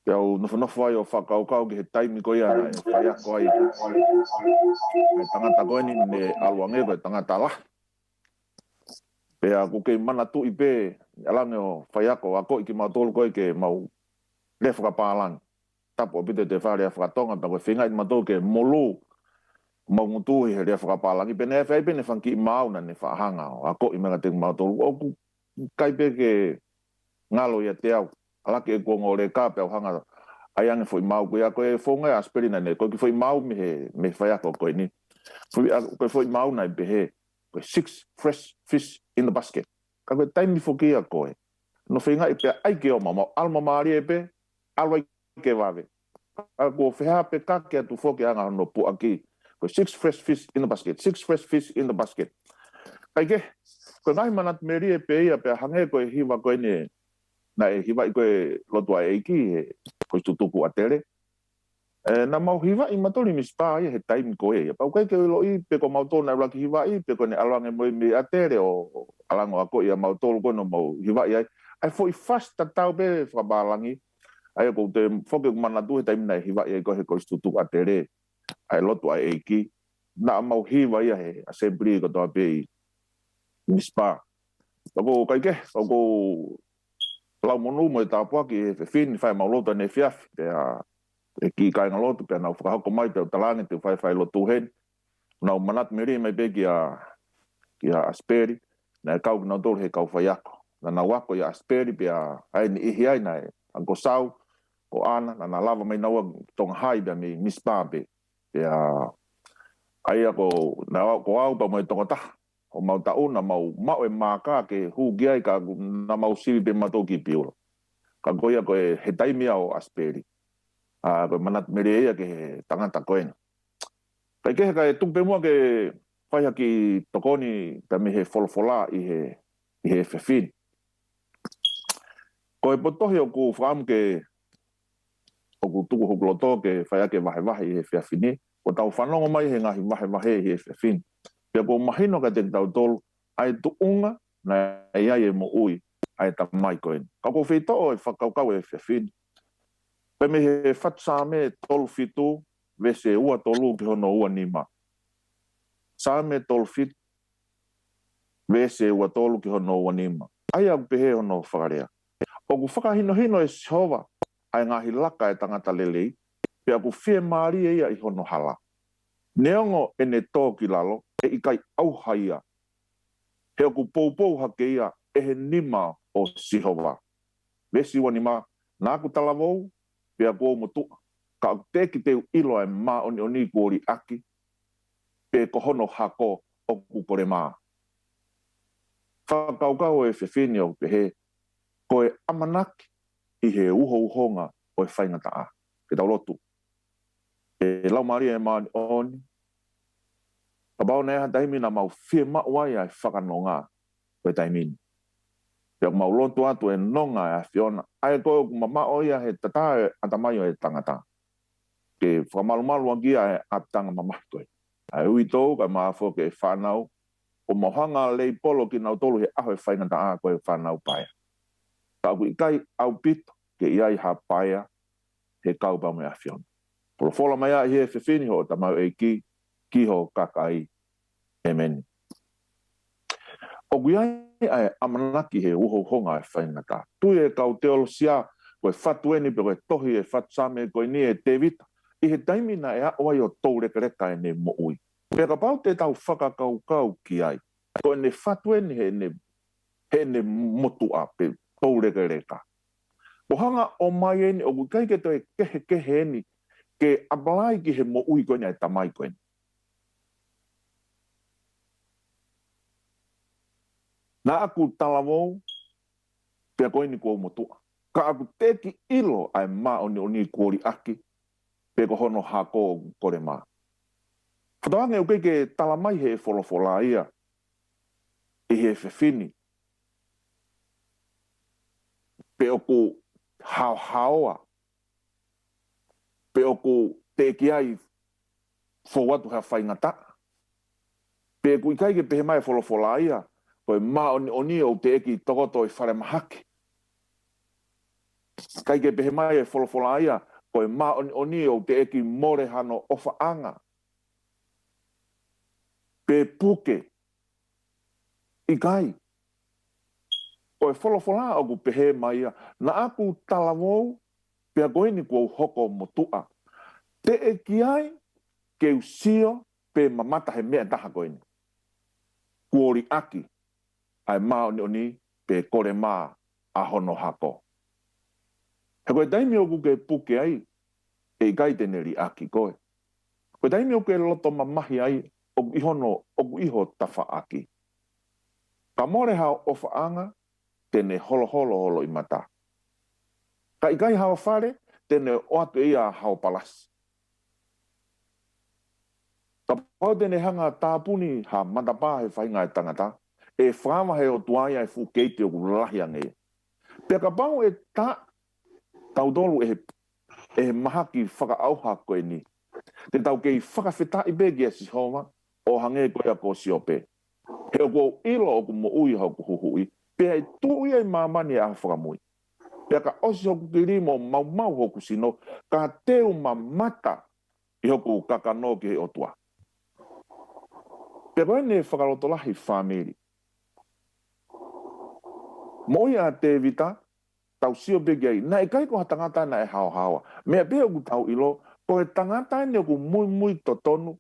Pia o nofo ai o whakau ki he taimi koe ana e whaiako ai. E tangata koe ni ne aluange koe tangata lah. Pea kuke mana tu i pe alange o whaiako a koe ki mautolu koe ke mau le whakapālang. Tapo o pite te whare a whakatonga ta koe whingai matou ke molu mau ngutu he rea whakapalang. I pene e whai pene whanki i mauna ne whahanga o a koe i mega te mautolu. O kai pe ke ngalo ia te au. Alake e kua ngore ka pe au hanga ai ange foi mau koe a koe whonga e Asipeli nane. Koe ki foi mau me whaiako koe ni. Koe foi mau nai behe. 6 fresh fish in the basket. Ka koe taimi whoki a koe. no whinga i pia ai ke o mama, alma maari e pe, alwa i ke wawe. Ko whiha pe kake atu whoke anga no pu aki. Ko 6 fresh fish in the basket, 6 fresh fish in the basket. Kai ke, ko ngai manat meri e pe ia pe hange ko e hiwa ko ne, na e hiwa i ko e lotua e iki, ko i tutuku atere. Na mau hiwa i matori mispa ia he taimi ko e. Pau kai ke lo i pe ko mau tona raki hiwa i pe ko ne alange mo i me atere o alango ako ia mau tolu ko no mau hiwa i ai. Ai fo i fast tatau pe whabalangi. Ai ko te whoke mana tu he taimi nei hiwa i ai ko he ko i tutuku atere. Ai lotua e iki. Na mau hiwa ia he Asipeli ko toa pe i mispa. Tako kai ke, tako lau monu mo i tāpua ki e whiwhini whai mau lota ne whiawhi. E ki kai ngalotu pe nau whakahoko mai te o talangi te whai lotu hen. Nau manat meri mai pe ki a Asipeli. Na e kau ki nau tolu he kau whai ako. Na nau wako i a Asipeli pe a ai ni ihi ai na e anko sau o ana. Na lava mai nau tonga hai pe mi mispa pe. Pe a ai ako na ko au pa mo i tonga taha. O mau tauna mau e maka ke hu giai ka na mau sivi pe matoki piura. Ka goia ko e he taimi au Asipeli. Ko manat mere ia ke tangata koen. Kai ke ka tung pe mua ke whai haki tokoni ta me he folofola i he whewhin. Ko e potohi o ku wham ke o ku tuku hukloto ke whai hake wahe i he whewhini. Ko tau whanonga mai he ngahi wahe i he whewhin. Pia ko mahino ka te tau tolu ai tuunga na ia e mo ui ai ta mai koen. Ka ko whito o e whakaukau e whewhin. Pe me he whatsame tolu fitu vese ua tolu ki hono ua nima. Same tolu fitu vese ua tolu ki hono ua nima. Ai au pehe hono whakarea. O ku whakahino hino e sihova ai ngahi laka e tangata lelei pe aku whie maari e ia i hono hala. Neongo e ne tōki lalo e ikai auhaia. He aku poupou hake ia e he nima o sihova. Vesi ua nima nā ku talavou pia ko motu ka teki te ilo e ma oni kori aki pe ko hono hako o ku kore ma whakaukau e whewhini o pe he ko e amanaki i he uhonga o e whaingata a ke tau lotu e lau maari e maani oni ka bao nea taimi na mau whie mauai ai whakanonga o e taimini pia mau lotu atu e nonga e a whiona ai ko mama o ia he tata e atamai o e tangata. Ke whamalumalu angia e aptanga mama koe. Ai ui tōu ka maafo ke whanau o mohanga lei polo ki nau tolu he aho e whaingata a koe whanau paia. Ka aku ikai au pito ke iai ha paia he kaupa me a whiona. Polo whola mai a he whewhini ho tamau e ki ho kakai e meni. O guiai ai amanaki he uho honga e whaingata. Tui e kau teolo sia koe whatueni pe koe tohi e whatsame koe ni e te vita. I he taimina e aoi o tau reka e ne mo ui. Pera pau te tau whakakau ki ai. Koe ne whatueni he ne motu a pe tau reka. O hanga o mai eni o kai ke toi kehe eni ke abalai ki he mo ui koe ni ai tamai koe ni. Na aku talavou, pia koe ni kua motua. Ka aku teki ilo ai ma oni kuori aki, pia ko hono hako kore ma. Whatawange o ke talamai he wholofola ia, e he whewhini. Pia ko hao, pia ko teki ai whawatu ha whaingata. Pia ko ikai ke pehe mai wholofola ia, koe ma oni o te eki tokoto i whare mahaki. Kai ke pehe mai e wholofola ia, koe ma oni o te eki more hano o whaanga. Pe puke. I kai. Koe wholofola o ku pehe mai ia, na aku talavou, pia koe ni kua hoko motua. Te eki ai, ke usio, pe mamata he mea taha koe ni. Kuori aki. Ai ma oni pe kore ma a hono hako. He koe taimi o ke puke ai, e kai teneri aki koe. Koe taimi o ke loto mamahi ai, o iho tafa aki. Ka more hao o whaanga, tene holo i mata. Ka ikai hawa whare, tene o atu ia hao palas. Ka pau tene hanga tāpuni ha matapā he whainga e tangata, e whama he o tuaia e fukeite o kulahi ange. Pea ka pau e tā taudolu e mahaki whakaauha koe ni. Te tau kei whakawhita i begi e si homa, o hange koe a ko siope. He o ko ilo o ku mo ui hau ku huhui, pea i tui e mamani a whakamui. Pea ka osi hoku kirimo mau hoku sino, ka teu mamata i hoku kakano ki he otua. Pea koe ne whakarotolahi whamiri. Moi a te vita, tau sio begi ai, na e kai ko tangata na e hawa. Mea pea ku tau ilo, ko he tangata ne ku mui to tonu,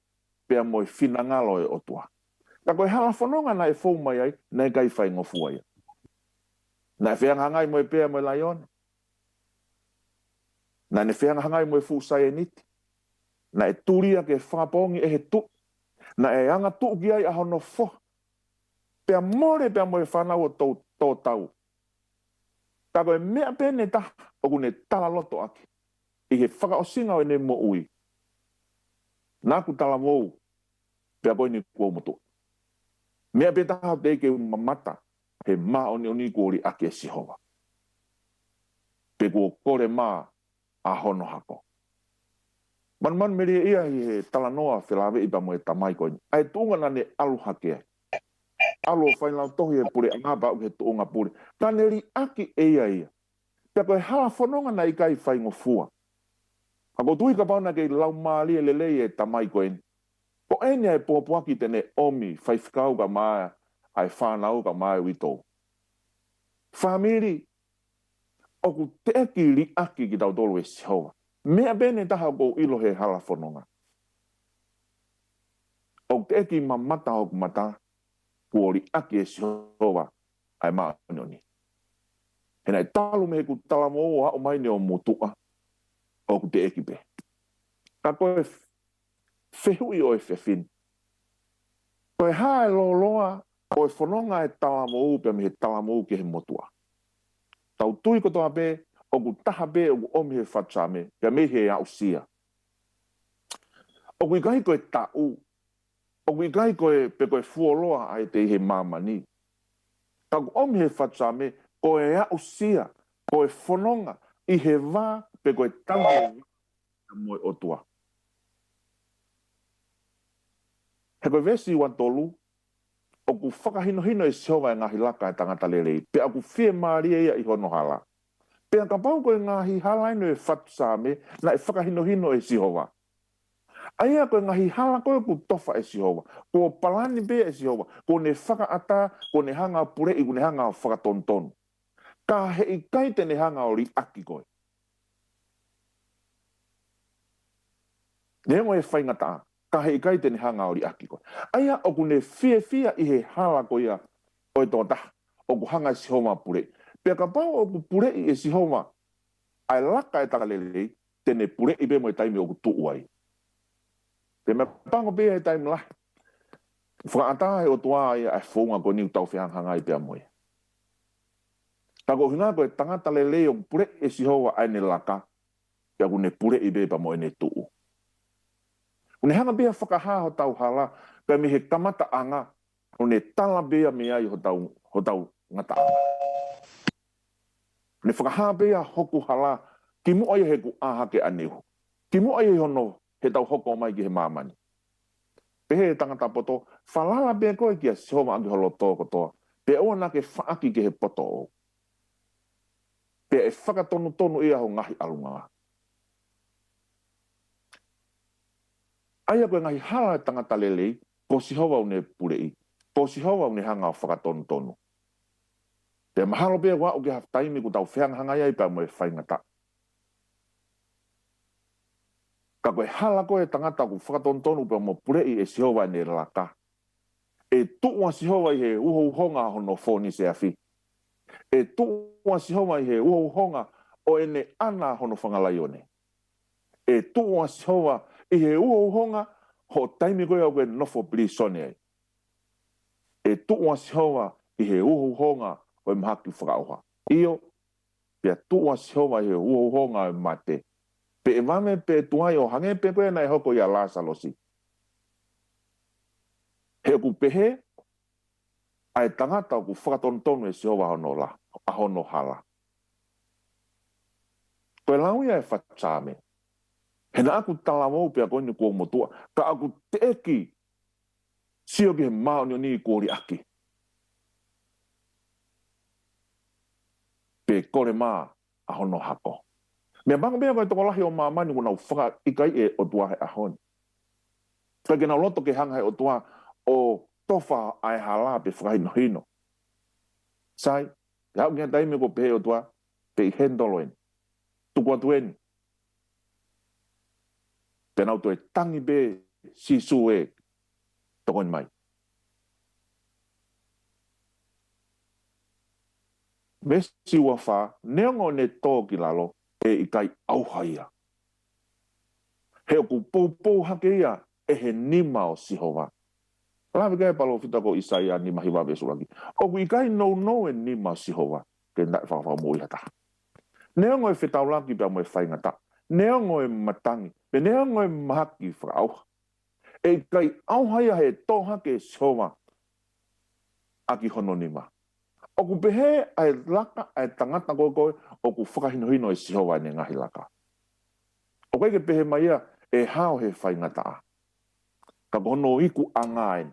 pea moi finangalo e otua. Ka koe hala whanonga na e fau mai ai, na e kai whai ngofu ai. Na e whianga hangai mo e pea mo e laione. Na ne whianga hangai mo e fusai e niti. Na e turia ke whakapongi e he tu. Na e anga tu ki ai aho no fo. Pea more pea mo e whanau o tō tau. Ka koe mea pene ta, o kune tala loto ake. I he whakaosinga o e ne mo ui. Nā ku tala mou, pea koe ni kua motu. Mea pe taha te ke mamata, he maa oni kuori ake si hoa. Pe kua kore maa a hono hako. Man meri ia i he talanoa whilawe ipa mo e tamai koe. Ai tuunga nane alu hake ai. Alu o whainau tohi e pure angaba u he tuunga pure. Taneri aki eia ia. Pea koe hala whanonga na i kai whaingo fua. Ako tui ka pauna kei lau maali e lelei e tamai koe ni. Ko ene ai pōpuaki tene omi, whaifkau ka maa, ai whanau ka maa wito. Whamiri, oku te eki li aki ki tau tolu e sihoa. Mea bene taha ko ilo he hala whanonga. Oku te eki mamata hoku mata, ko li aki e sihoa, ai maa onioni. Hena i talu me ku talamo o hao mai ne o mutua, oku te eki pe. Ka koe whehui o e whewhin. Koe hae loa, o e whanonga e talamo upe me he talamo ki he motua. Tau tui kotoa pe, o ku taha pe o ku omi he whachame, pia me he au sia. O ku ikai koe tau, o ku ikai koe pe koe fuoloa ai te he mamani. Tau ku omi he whachame, koe au sia, koe whanonga, i he wā pe koe tango moe otua. He koe vesi wan tolu, o ku whakahino e sihoga e ngahi laka e tangata lelei, pe aku whie maari ia i hono hala. Pe ka pau koe ngahi hala ino e whatusame, na e whakahino e sihoga. Aia koe ngahi hala koe ku tofa e sihoga, ko palani pe e sihoga, ko ne whakaata, ko ne hanga purei, ko ne hanga whakatontonu. Ka he i kai te ne hanga o ri aki koe. Ne mo e whaingata ka he ikai tene hanga ori aki koe. Aia o ku ne fia i he hala koe ia o e tōta, o ku hanga si homa pure. Pea ka pau o ku pure i e si homa, ai laka e takalelei, tene pure i pe mo e taimi o ku tuu ai. Pe me pango pe e taimi lahi. Whakaata he o tua ai ai whonga ko niu tau whianghanga i pea moe. Tako hina koe tangata lelei o ku pure i si homa ai ne laka, pea ku ne pure i pe pa mo e ne tuu. Une hanga bea whakaha ho tau hala, kai me he kamata anga, une tala bea me ai ho tau ngata anga. Une whakaha bea hoku hala, ki mua ia he ku aha ke anehu. Ki mua ia hono he tau hoko mai ki he mamani. Pehe tangata poto, whalala bea koe ki a sihoma angi holo tō kotoa, pe oa na ke whaaki ki he poto o. Pe e whakatonu ia ho ngahi alunga. Aia koe ngahi hala tangata lelei, ko sihowa une purei, ko sihowa une hanga o whakatonu. Te mahalo pia wa o ke haftaimi ku tau whianga hanga iai pa mo e whaingata. Ka koe hala koe tangata ku whakatonu pa mo purei e sihowa ne laka. E tuua sihowa i he uho-uhonga hono whoni se afi. E tuua sihowa i he uho-uhonga o ene ana hono whangalaione. E tuua sihowa i he uho-uhonga ho taimi koe au ke nofo blisone ai. E tuua sihowa i he uho-uhonga o mahaki whakaoha. Io, pia tua sihowa he uohonga e mate. Pe e wame pe tuai o hange pe koe nai hoko ia Lazalosi. He ku pehe, ai tangata o ku whakatontonu e sihowa ahono hala. Koe lau ia e whatame. He na aku talawau pia koe ni kua motua. Ka aku te eki sio ki he mao ni kōri aki. Pe kore mā ahono hako. Mea banga mea koe toko lahi o mamani kuna whaka ikai e o tua he ahoni. Kai kena loto ke hanga he o tua o tofa ai hala pe whakahino hino. Sai, hau kia taime ko pehe o tua pe i hendoloen. Tukua tueni. Penau tu e tangi be sisu e tokon mai. Mesi ua wha, neongo ne tō ki lalo e i kai auhaia. He o ku pou hake ia e he nima o sihova. Lawe kai palo fitako Isaia ni mahi wawe suraki. O ku i kai no e nima o sihova ke nai whawha mo ihata. Neongo e whetaulaki pia mo e whaingata. Neongo e matangi. Pe neongo e mahaki whakauha. E kai auhaia he tō hake sihova aki hono nima. O ku pehe ai laka ai tangata koe o ku whakahinohino e sihowa ne ngahi laka. O koe ke pehe mai ia e hao he whaingata a. Ka kono iku angaen.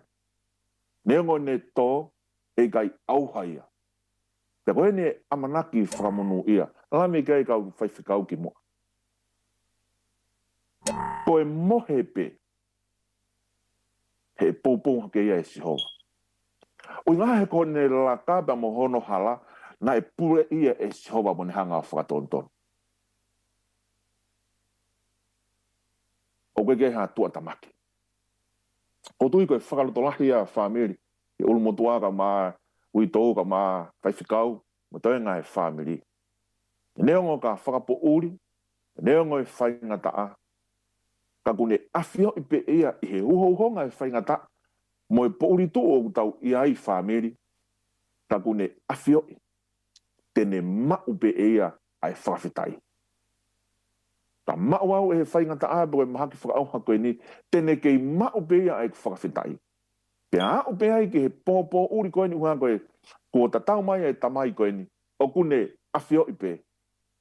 Neongo ne tō e kai auhaia. Te koe ne amanaki whakamonu ia. Lami kai kau whaiwhikau ki moa. Koe mohe pe he poupou hake ia e sihowa. O ngā he kone la kāpea mo hono hala, na e pure ia e sihowa mo ne hanga o whakatonton. O koe kei ha tua tamaki. O tui koe whakaloto lahi a whamiri, e ulu motua ka mā, ui tōu ka mā, whaiwhikau, mo toi ngā e whamiri. E neongo ka whakapo uri, e neongo e whaingata a. Ka kune awhio i pe ia i he uhohonga e whaingata a. Mo e pouri tu o tau i ai whamiri, ta kune awhioi, tene mau pe ea ai whawhitai. Ta mau au e whaingata āpo e mahaki whakauha koe ni, tene kei mau pe ea ai whawhitai. Pe au pe ai ke he pōpō uri koe ni uha koe, kua ta tau mai e tamai koe ni, o kune awhioi pe,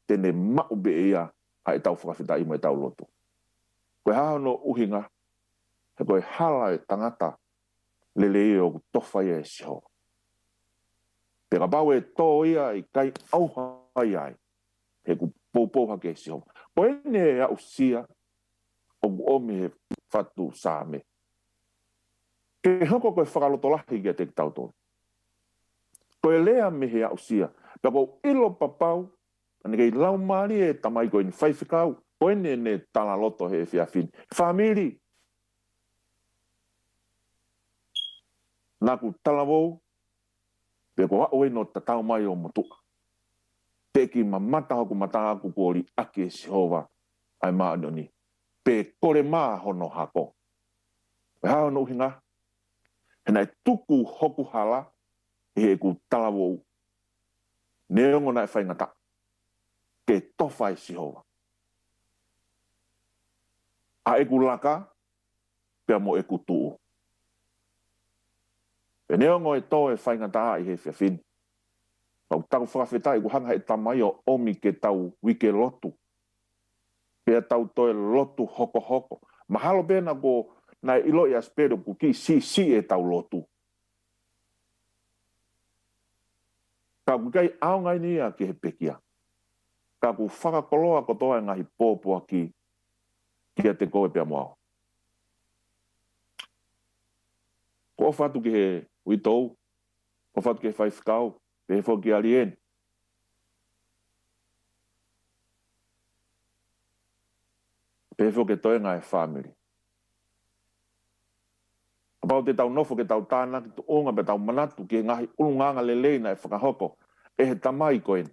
tene mau pe ea ai tau whawhitai mo e tau loto. Koe hao uhinga, he koe hala e tangata, lele o tofa ia e siho. Peka pau e tō ia i kai auhai ai, he ku poupou hake e siho. Koe ne e au sia, o ku omi he whatu sāme. Ke hoko koe whakaloto lahi kia te tautoro. Koe lea me he au sia, peka kou ilo papau, ane kei lau maari e tamai koe ni whaiwhikau, koe ne tala loto he whiawhini. Whamiri, Naku talawou, pe ko haoe no tatau mai o motua. Teki mamata hoku mata aku kori ake sihova ai maanoni. Pe kore maa hono hako. Pe hao no hinga, henai tuku hoku hala, he ku talawou. Neongo nai whaingata, ke tofai sihova. A eku laka, pe mo eku tuu. E neongo e tō e whaingata i he whiawhini. Pau tau whakawhetai ku hanga e tamai o omi ke tau wike lotu. Pea tau toe lotu hoko hoko. Mahalo pēna ko nai ilo i Asipeli ku ki si e tau lotu. Ka ku kai aongai ni a ki he pekia. Ka ku whakakoloa ko toa ngahi pōpua ki a te koe pia moao. Ko whatu ki he uitou, ko whatu ki he whaiwhikau, pe he whoki alien. Pe he whoki toenga e whamiri. Apau te tau nofo ke tau tāna ki tu onga pe tau manatu ki he ngahi ulunganga leleina e whakahoko, e he tamai koen.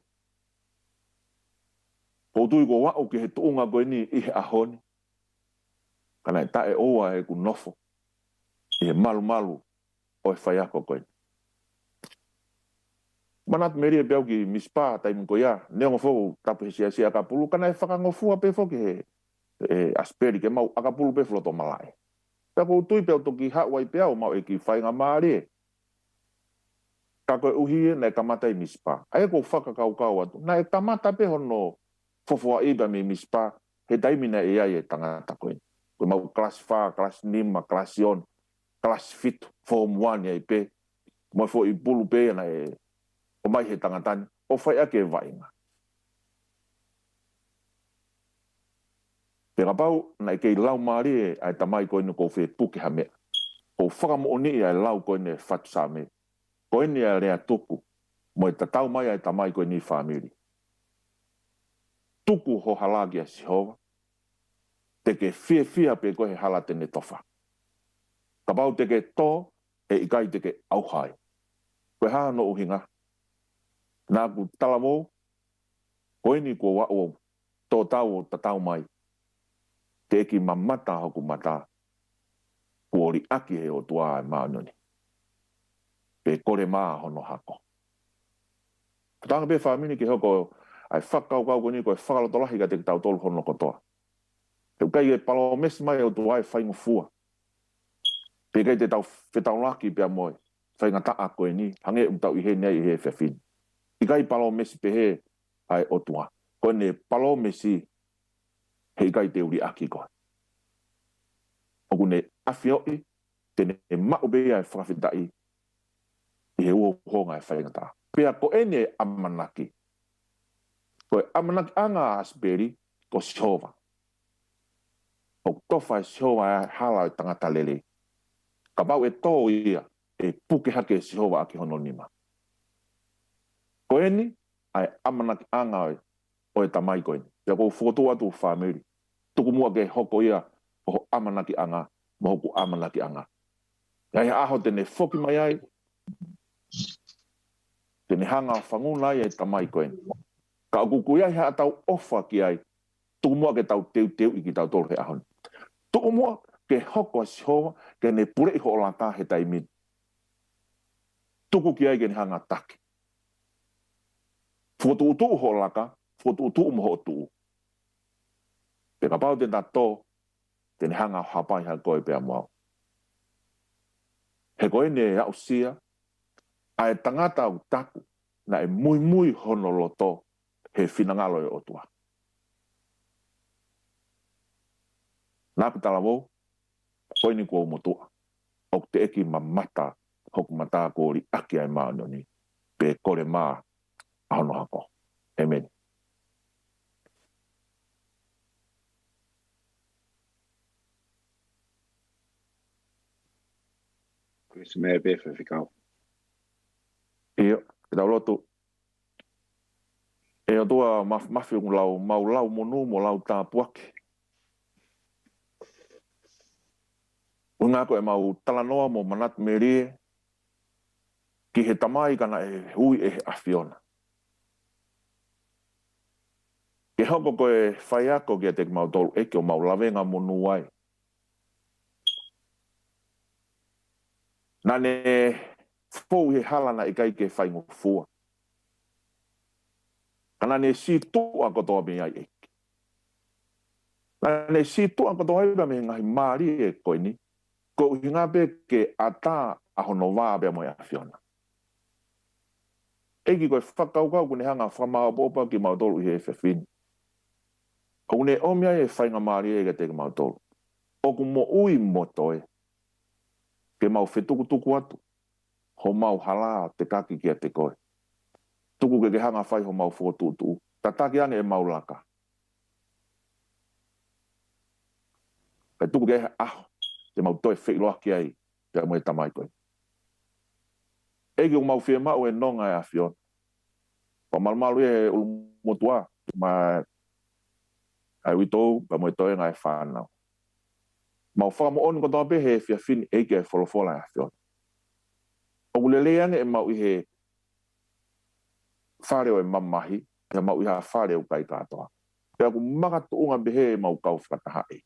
Ko tui ko wau ki he tuunga koeni i he ahoni. Kana e tae oa e ku nofo. I he malu o e whaiako koe. Manat meri pe ki mispa tai mo ya ne ngo fo tapu sia ka pulu kana fa ngo fu pe fo ke Asipeli ke mau aka pulu pe floto malai ta ko tui pe to ki ha wai pe au mau e ki fai nga mari ka ko uhi na kamata i mispa ai ko fa ka kau atu na e kamata pe hono fo iba mi mispa he tai mina e ai tanga ta ko mau kelas fa kelas 5 kelas 4 kelas fit form 1 ai pe mo fo i pulu pe na e o mai he tangatan o fai ake vainga. Pera pau na ke lau mari ai tamai ko ko fe puki ha me. O whaka mo oni ai lau ko ne fatu sa me. Ko ni ai rea tuku mo ta tau mai ai tamai ko ni family. Tuku ho halagi a Sihova. Te ke fia pe ko he halate ne tofa. Ka pau te ke to e ikai te ke auhai. Ko ha no uhinga. Nā ku talamo, koe ni ko wao tō tau o tatau mai. Te eki mamata hoku mata, kuori aki he o tua e maanoni. Pe kore maa hono hako. Tanga pe whamini ki hoko, ai whakau kau ni koe whakaloto lahi ka te tau tolu hono kotoa. Te ukai e palo mesi mai o tua e whaingo fua. Pe kai te tau whetau laki pia moe, whainga taa koe ni, hange utau i he nei i he whewhini. Ikai palo mesi pehe ai otua. Ko ne palo mesi he ikai te uri aki koe. Oku ne afioi tene mau bea e whakawhitai i he ua honga e whaingata. Pea ko ene amanaki. Ko e amanaki anga Asipeli ko Sihova. O tofa e Sihova e hala i tangata lele. Ka pau e tō ia e puke hake Sihova aki hono nima. Ko eni, ai amanaki anga o e tamai ko eni. Ia kou whotu atu whamiri. Tuku mua ke hoko ia o amanaki anga, mo hoku amanaki anga. Ia aho tene whoki mai ai, tene hanga whanguna ai e tamai ko eni. Ka ukuku ia hea tau ofa ki ai, tuku mua ke tau teu i ki tau tolu he ahoni. Tuku mua ke hoko a Sihova, ke ne pure i ho o laka he taimin. Tuku ki ai ke ne hanga taki. Fotu utu ho laka, fotu utu mo ho tu. Pe ka pau te tato, te ne hanga hapai ha koe pe amau. He koe ne au sia, a e tangata au taku, na e mui hono loto, he finangalo e otua. Nā pitala wou, koe ni kua umotua, o te eki mamata, hoku mata ko ri aki ai maa noni, pe kore maa, ahono hako. Amen. Se me befe ficau. Iyo, e tau lotu. E o tua mafi un lau, mau lau monu mo lau tā puake. Unga ko e mau talanoa mo manat merie, ki he tamai kana e hui e he afiona. Ke hoko ko e whai ako ki a te mau tolu eke o mau lawenga monu ai. Nane fou he halana i kai ke whaingo fua. Kana ne si tua kotoa me ai eke. Nane si tua kotoa iba me ngahi maari e koe ni. Ko hinga pe ke ata ahono waa bea moe afiona. Eki koe whakaukau kune hanga whamao popa ki mau tolu i he whewhini. Ko ne omia e whainga maari e te mau tolu. Oku mo ui motoe. Ke mau whetukutuku atu. Ho mau hala te kaki ki a te koe. Tuku ke hanga whai ho mau whotutu. Tataki ane e mau laka. Kai tuku ke aho. Te mau toi wheiloa ki ai. Te moe tamai koe. Egi o mau whia mau e nonga e awhion. Pa malmalu e ulumotua. Ma ai witou pa moe toi ngai whanau. Mau whakamo onu ko toa pe he whia whini eke e wholofola e awhion. O ulele ane e mau i he whareo e mamahi. Te mau i ha whareo kai katoa. Pea ku makatu unga behe e mau kau whakataha e.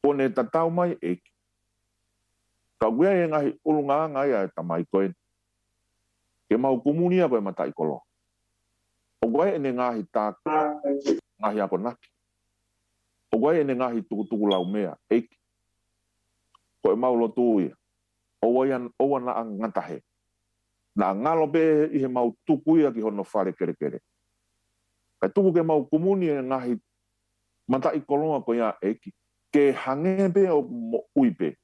Pone tatau mai eke. Ka wea e ngahi ulunga ngai ai tamai koe. Ke mau komunia koe mata ikolo. O wai ene ngahi tāku, ngahi ako naki. O wai ene ngahi tukutuku lau mea, eiki. Koe mau lotu ia. O wai na angatahe. Na ngalo be i he mau tuku ia ki hono whare kere kere. Kai tuku ke mau komunia ngahi mata ikolonga ko ia eiki. Ke hange be o mo uipe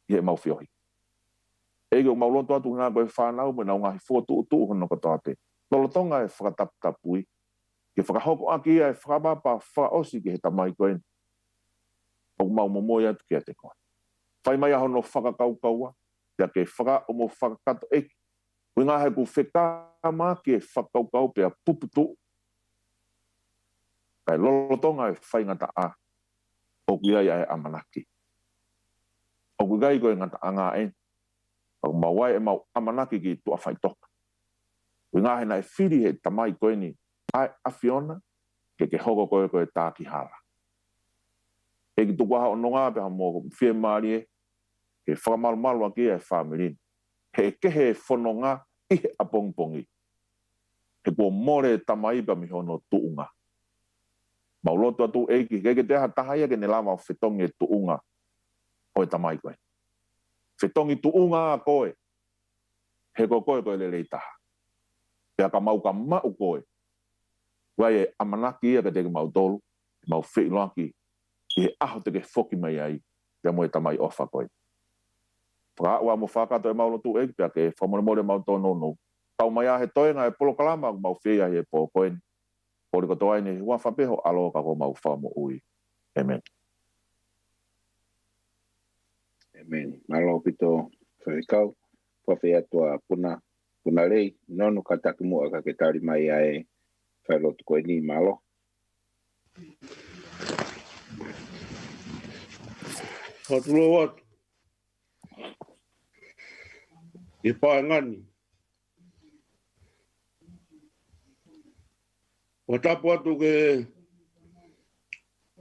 i he mau whiohi. Ege o mau lotu atu ngā koe whanau me nau ngahi fōtu utu hono katoa te. Lolotonga e whakataputapui. Ke whakahoko aki ia e whakabapa whaosi ki he tamai koe. O mau momoia atu kia te koe. Whai mai ahono whakakaukaua. Ia ke whaka o mo whakakato eki. Ui ngā he ku whekama ke whakaukau pia puputu. Kai lolotonga e whai ngata a. O kuia ia e amanaki. O kuigai koe ngata a ngā en. O mawai e mau amanaki ki tua whai toka. Ui ngā he na e whiri he tamai koe ni. Ai awhiona ke hoko koe koe tā ki hala. E ki tukuaha o nonga peha mō whie maari e. Ke whakamalumalu aki e whamirin. He kehe whanonga i he apongpongi. He kua more tamai pa mi hono tuunga. Maulotu atu eiki, ke te aha tahaia ke ne lama o whetongi e tuunga. Oe tamai koe. Whetongi tuunga a koe. He koe koe lelei taha. Pea ka mau koe. Wai e amanaki ia ka teke mau tolu. Mau whiloaki. I he aho teke whoki mai ai. Pea moe tamai ofa koe. Whakaua mo whakato e maulotu eki pia ke whamoremore mau tō nonu. Tau mai a he toenga e polo kalama mau whia he pō koeni. Pori koto aine hua whapeho alo ka ko mau Manapo'uli. Amen. Amen. Malo pito whawikau. Whawhia tua puna rei. Nonu ka takimua ka ke tari mai ae whailotu koe ni malo. Whatulo watu. I pāngani. O tapu atu ke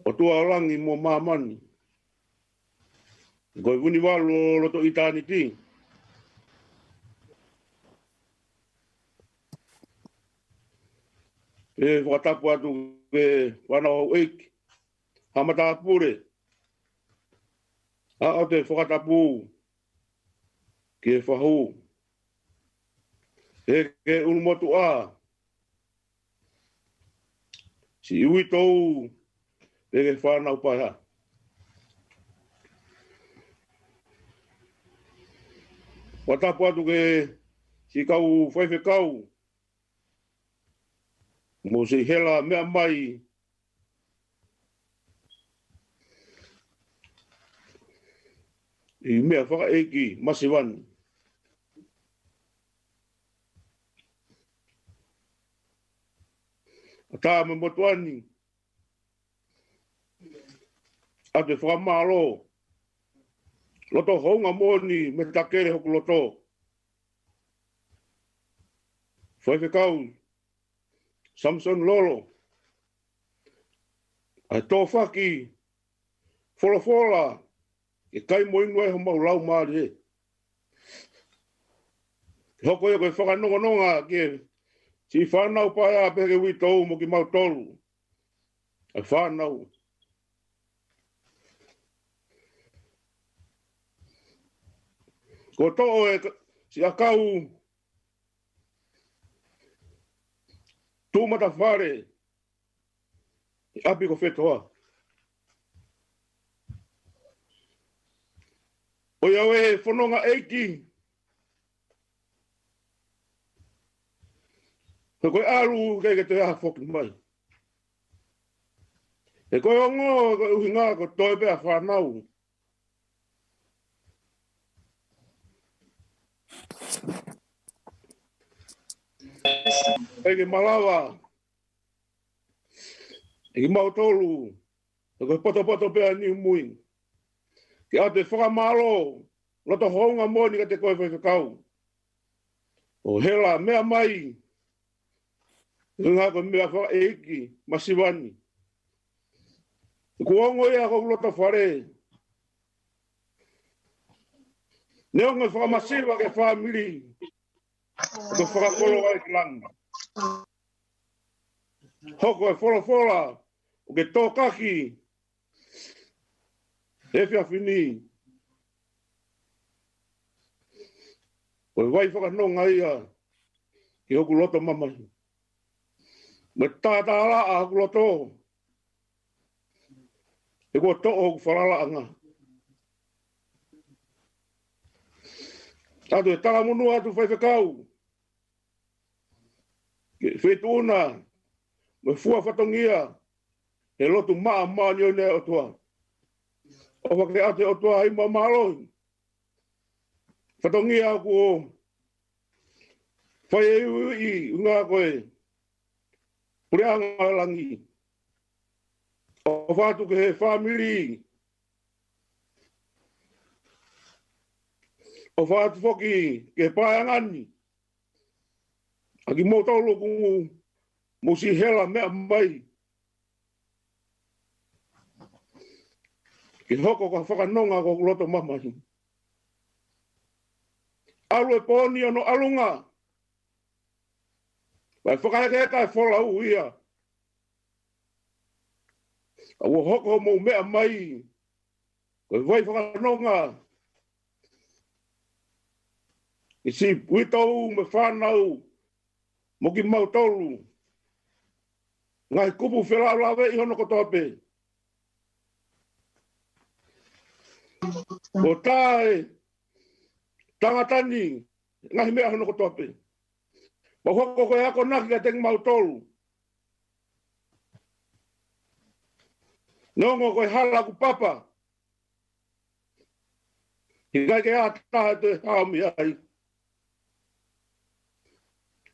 o tua orangi mo mamani. Koe vuni walu loto i tāni ti. E whatapu atu ke whanau eiki. Hamata apure. A o te whakatapu. Ke whahu. E ke unumotu a. Si iwi tau. E ke whanau paha. Watapu atu ke si kau whaife kau. Mo se hela mea mai. I mea whaka eki masiwani. Tā me motuani. A te whakamaro. Loto honga moni me takere hoku loto. Whaife kau. Samson Lolo. Ai tō whaki. Fola. E kai moinu e ho mau lau maari e. Hoko e koe whakanonga ke si whanau pai a peke witou mo ki mau tolu. Ai whanau. Ko to'o e si a kau tūmata whare i api ko whetoa. O iau e whanonga eiki. Ko koe aru ke te aha whoki mai. E koe ongo ko uhi ngā ko toi pēa whanau. Eke malawa. Eke mautolu. E koe poto pēa ni mui. Ke a te whakamalo. Loto honga moni ka te koe whakau. O hela mea mai. Ngā ko mea wha eiki, masiwani. Ko ongo ea ko lota whare. Neonga wha masiwa ke whamiri. Ko whakakolo ai ki langa. Hoko e whola o ke tōkaki. E Vea Finau. O e wai whakanonga ia ki hoku loto mamai. Me tāta ala a hoku loto. E kua to'o hoku whalala anga. Tātu e tala munu atu whaiwhakau. Ke whetuna. Me fua whatongia. E lotu maa ni o nea o tua. O whake ate o tua hima mahaloi. Whatongia aku o. Whai e ui unga koe. Pureanga langi. O whatu ke he family. O whatu whoki ke pāangani. Aki mō taulu kungu. Musi hela mea mai. Ki hoko ka whakanonga ko loto mamahi. Alu e pōni ano alunga. Vai whakaheke e whola uia. Awa hoko mō mea mai. Koe vai whakanonga. I si uitau me whanau. Mo ki mau tolu. Ngai kupu whela lawe I hono kotoa pe. O tae. Tangatani. Ngai mea hono kotoa pe. Ma hoko koe ako naki ka teng mau tolu. Nongo koe hala ku papa. Hikai ke a taha te haami ai.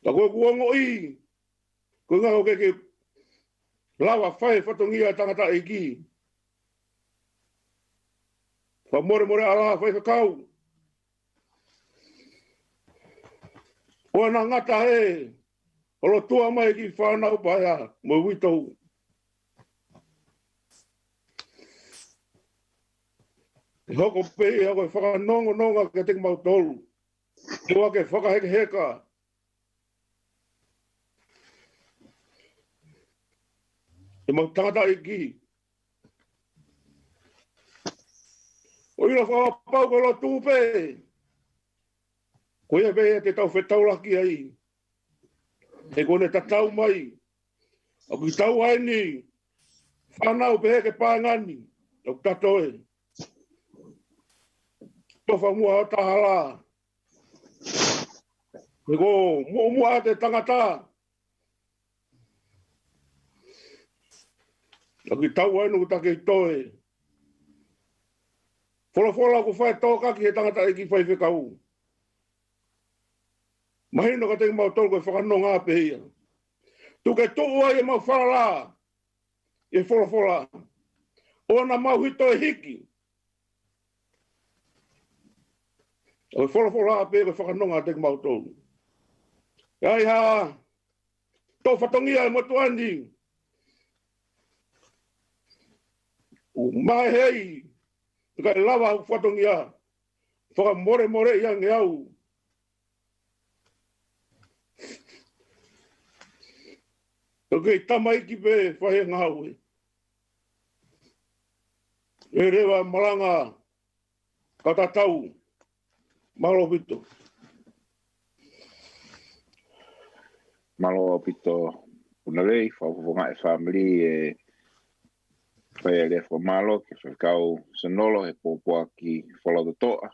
Ta koe kuongo I. Koe ngako ke lawa whai whatongia tangata e ki. Wha more ala whai whakau. Oa na ngata he. Olo tua mai ki whanau paia. Mo witou. E hoko pei hako e whakanonga ke te mau tolu. E oa ke whakaheke heka. E mau tangata I ki. O ina whakapau ko lo tūpe. Ko ia vei te tau whetau laki ai. E kone tatau mai. A ki tau ai ni. Whanau pehe ke pāngani. O tatoe. Tofa mua o tahala. E ko mua te tangata. Aki tau ai nuku take I toe. Fola ku whae tōka ki he tangata I ki whai whekau. Mahino ka te mau tolu koe whakanonga pe hia. Tu ke tuu ai e mau whalala. E fola. O na mau hito e hiki. O fola pe koe whakanonga te mau tolu. Ai ha. Tō whatongia e motu andi. Mai hei, ka lava whatongia, whaka more I ange au. Kei tamai ki pe whahe ngau e. E rewa malanga, katatau, malo pito. Malo pito, unarei, whauwhonga e family e whai le whamalo ke whakau sanolo he pōpua ki whalau toa.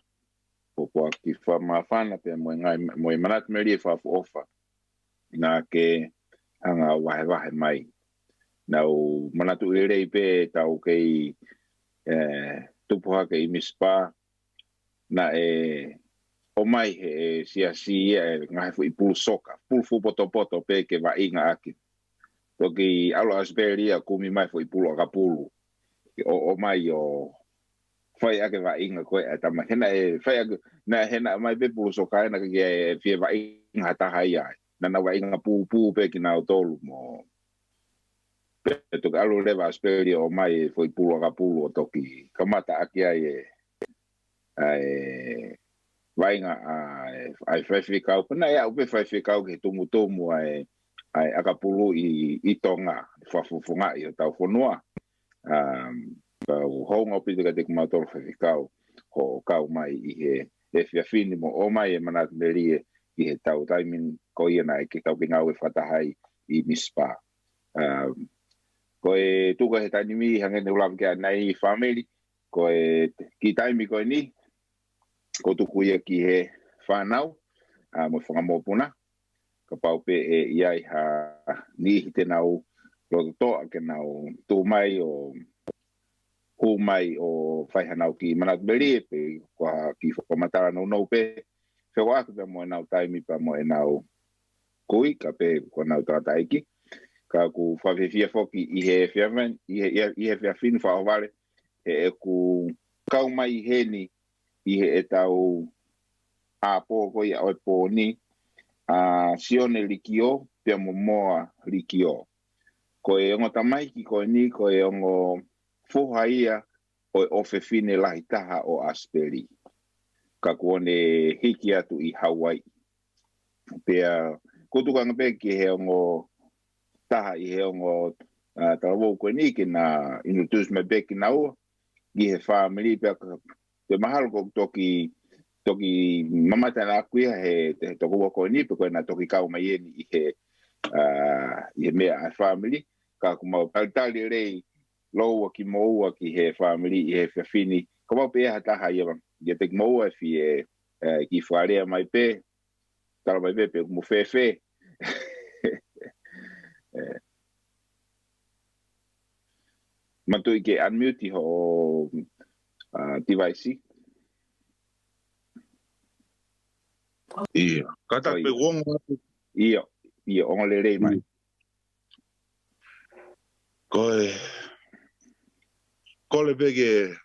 Pōpua ki whamawhana pe moe manat meri e whafu ofa. Nā ke hanga wahe mai. Nau manatu rei pe tau kei tupuha kei mispa na e o mai he siasi e ngahe fu I pulu soka. Pulu fu poto pe ke wa inga aki. Toki alo Asipeli Vea kumi mai fu I pulu akapulu. O mai o whai ake wa inga koe a tama hena e whai ake na hena mai pe pulu soka hena ke e fie wa inga taha ia na wa inga pū pe ki nao tolu mo pe toki alo lewa Asipeli Vea o mai foi pulu aka pulu o toki kamata aki ai vainga ai whaiwhikau. Pana ea upe whaiwhikau ke tumu ai akapulu i tonga whafufunga i o tau whanua. Kau honga pita ka te kumatoro whaiwhikau ho kau mai i he Vea Finau mo o mai e Manapo'uli i he tau taimin ko ia nai ke kau ki ngau e whatahai i mispa. Ko e tuka he tainimi hangene ulam kia nei family ko e ki taimi ko ni ko tuku ia ki he whanau mo whangamopuna ka paupe e iai ha ni hi te nau roto toa ke nau tū mai o hu mai o whaihanau ki Manapo'uli pe kua ki whakamatara no pe whewa aku pe mo e nau taimi pa mo e nau kui ka pe kua nau tātaiki ka ku whawhewhia whoki i he Vea Finau whaoware e ku kau mai heni i he e tau a pō koi a oi pō ni sione likio pia mo moa likio ko e ongo tamaiki ko ni ko e ongo fuha ia o ofe fine lahi taha o Asipeli. Ka kuone hiki atu i Hawaii. Pea kutukanga pe ki he ongo taha i he ongo tarawou koe ni ki na inutus me beki na ua. I he family pea te mahalo ko toki mamata na akuia he toko wako ni pe koe na toki kau mai eni i he mea a family. Ka kumau talitali rei loua ki moua ki he family i he Vea Finau. Ka wau pe eha taha ia te moua fi ki wharea mai pe, tala mai pe kumu whewhe. Matu i ke unmute ho device. Ia, kata pe wongo. Ia, onga le rei mai. Ko le bege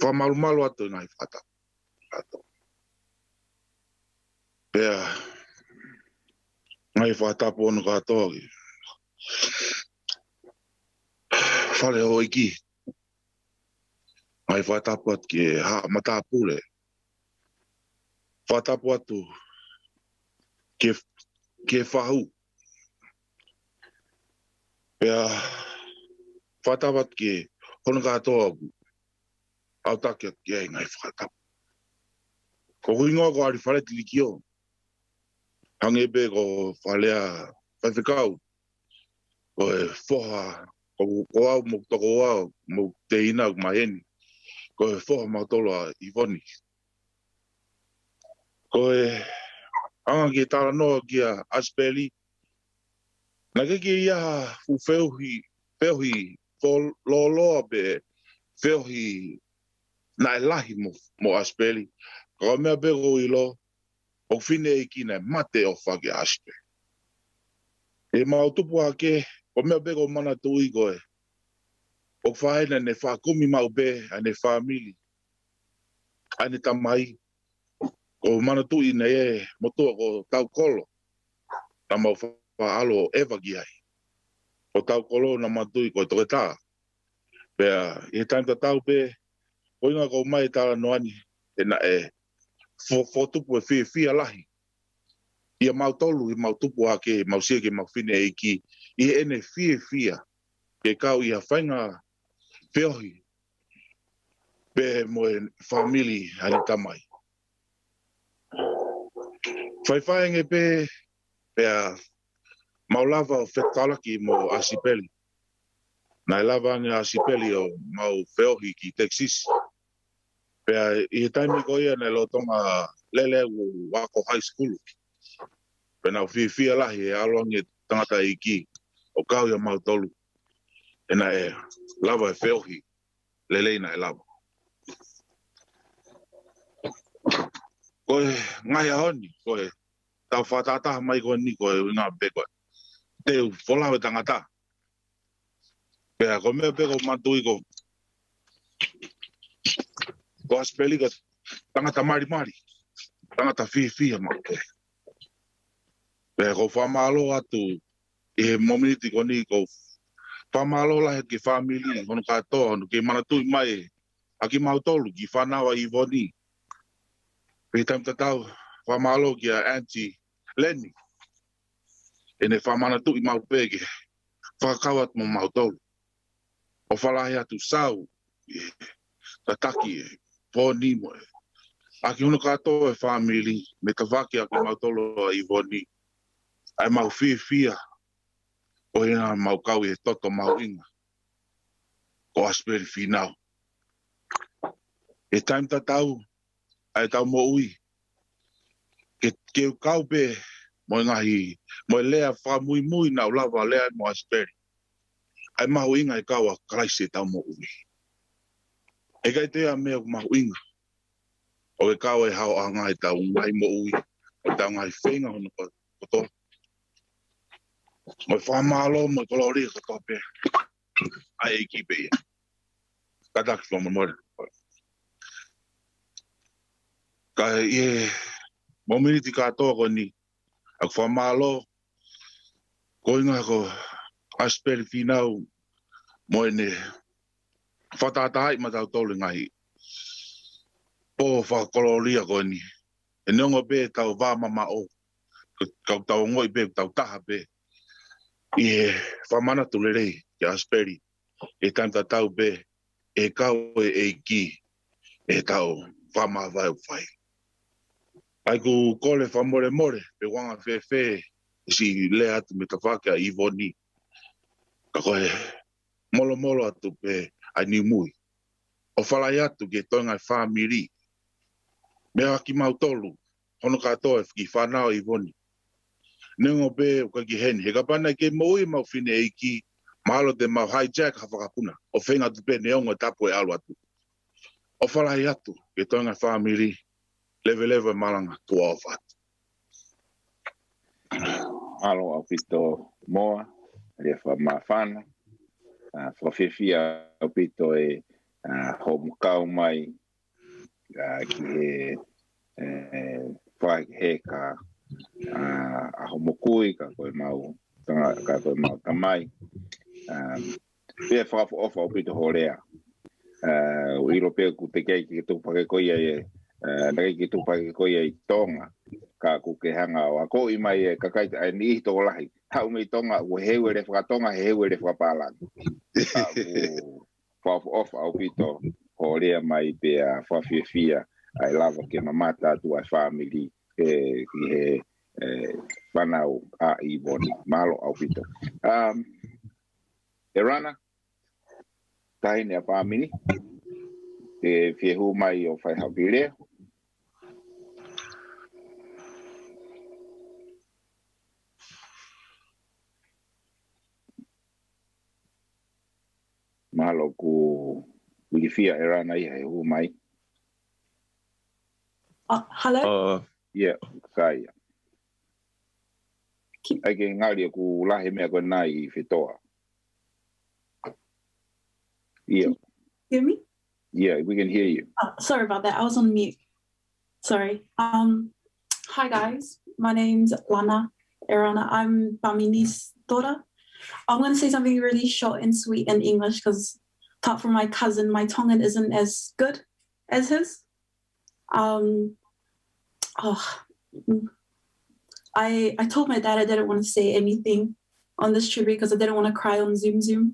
whamalu atu nai whata. Pea, ngai whata pōnu katoa ki. Whale o iki. Ngai whata pat ki mata pule. Whata atu ke whahu. Pea, whata pat ki hono katoa ku. Au takia ki ai ngai whata. Ko huingoa ko ari whale tilikio. Hange be ko whalea whaiwhikau. Ko e whoha, ko au mo toko au, mo te ina ku maheni. Ko e whoha mautolo i woni. Ko e anga ki tala noa ki a Asipeli. Na ke ki ia fu wheuhi loloa be wheuhi na e lahi mo Asipeli. Ka mea bego i lo, o whine e kina mate o whake Asipeli. E mautupu ake, o mea bego mana tui koe. O whaena ne whakumi mau be, ane whamili. Ane tamai. O mana tui ne e, motua ko tau kolo. Na mau whaalo ewa ki ai. O tau kolo na matui ko toke tā. Pea, e taimta tau pe, o inga ko mai tāra noani, e na e, fōtupu e whia lahi. Ia mau tolu, i mau tupu ake, mau sieke, mau whine e ki, i ene whia, ke kau ia whainga whiohi, pe mo e whamili hane tamai. Whaiwhaenge pe, pea, mau lava o whetalaki mo Asipeli. Nai lava ane Asipeli o mau whiohi ki Texas. Pea, i he taimi ko ia ne lo tonga lele u wako high school. Pena whia lahi e aloangi tangata i ki, o kau ia mau tolu. Ena e lava e whiohi, leleina e lava. Koe ngai ahoni, koe tau whatataha mai koe ni koe ngā peko. Te wholau e tangata. Pea ko mea peko matui ko. Ko Asipeli ka tangata mari. Tangata whia mau koe. Pea ko whamalo atu i he mominiti ko ni ko whamalo lahe ki whamili hono katoa hono ki Manatui mai Aki mautolu ki whanawa I voni. Pe tam tatau whamalo ki a Auntie Lenny. E ne whamana tu I maupege. Whakawat mo mautolu. O whalahi atu sau. Tataki e. Voni mo e. Aki hunu katoa e family. Me ka waki aki mautolu I voni. Ai mau fia. O hina mau kau e toto mau inga. O Asipeli Finau. E taim tatau. Ai tau mo ui. Ke kau pe. Mo ngahi. Mo lea wha mui na ulawa lea mo Asipeli. Ai mau inga e kaua kraise tau mo ui. E kai tea mea mau inga. O e kaua e hao anga e tau ngai mo ui. O tau ngai whenga hono koto. Mo whamalo mo kolori e koto pe. Ai e ki pe ia. Kataki wha mo Ka ie. Mo miniti katoa ko ni. Ak whamalo. Ko inga ko Asipeli Finau. Mo ene. Whatatai ma tau tolu ngai. Po whakoloria ko ni. E neongo be tau wāmama o. Kau tau ngoi be tau taha be. I whamana tulere ki Asipeli. E tanta tau be. E kau e ki. E tau whama vai whai. Ai ku kole whamore more. Pe wanga whewhe. Si le atu me ta whakea I voni. Ka koe. Molo atu pe. Ai ni mui. O whalai atu ke toinga whamiri. Mea ki mautolu. Hono katoa ki whanau I voni. Nengo be o ki hen. He kapana ke moi mau whine e ki. Mahalo te mau hijack hawhakapuna. O whenga tu pe neongo tapu e alu atu. O whalai atu ke toinga whamiri. Lewe malanga tua o whatu. Alo au pito moa. Ria whamawhana. Whawhewhia au pito e homukau mai. Ki he whai he ka homokui ka koe mau tamai. Pea whawha ofa au pito horea. Iro pea ku te kei ki tupake koia e nake ki tupake koia I tonga. Ka kuke hanga o a ko I mai e kakaita ai ni hito lahi. Hau mei tonga ue hewe re whakatonga he hewe re whakapalan. Whawha ofa au pito horea mai pea whawhiawhia. Ai lava ke mamata tu ai family ki he whanau a I voni. Mahalo au pito. E rana. Tahine a family. E whiehu mai o whai hawhirea. Mahalo ku Wilifia e rana I he hu mai. Hello? Yeah, kaya. Ai ke ngari ku lahi mea ko nai I whitoa. Yeah. Hear me? Yeah, we can hear you. Oh, sorry about that. I was on mute. Sorry. Hi guys. My name's Lana. Erana. I'm Bamini's daughter. I'm going to say something really short and sweet in English because apart from my cousin, my Tongan isn't as good as his. I told my dad I didn't want to say anything on this tribute because I didn't want to cry on Zoom.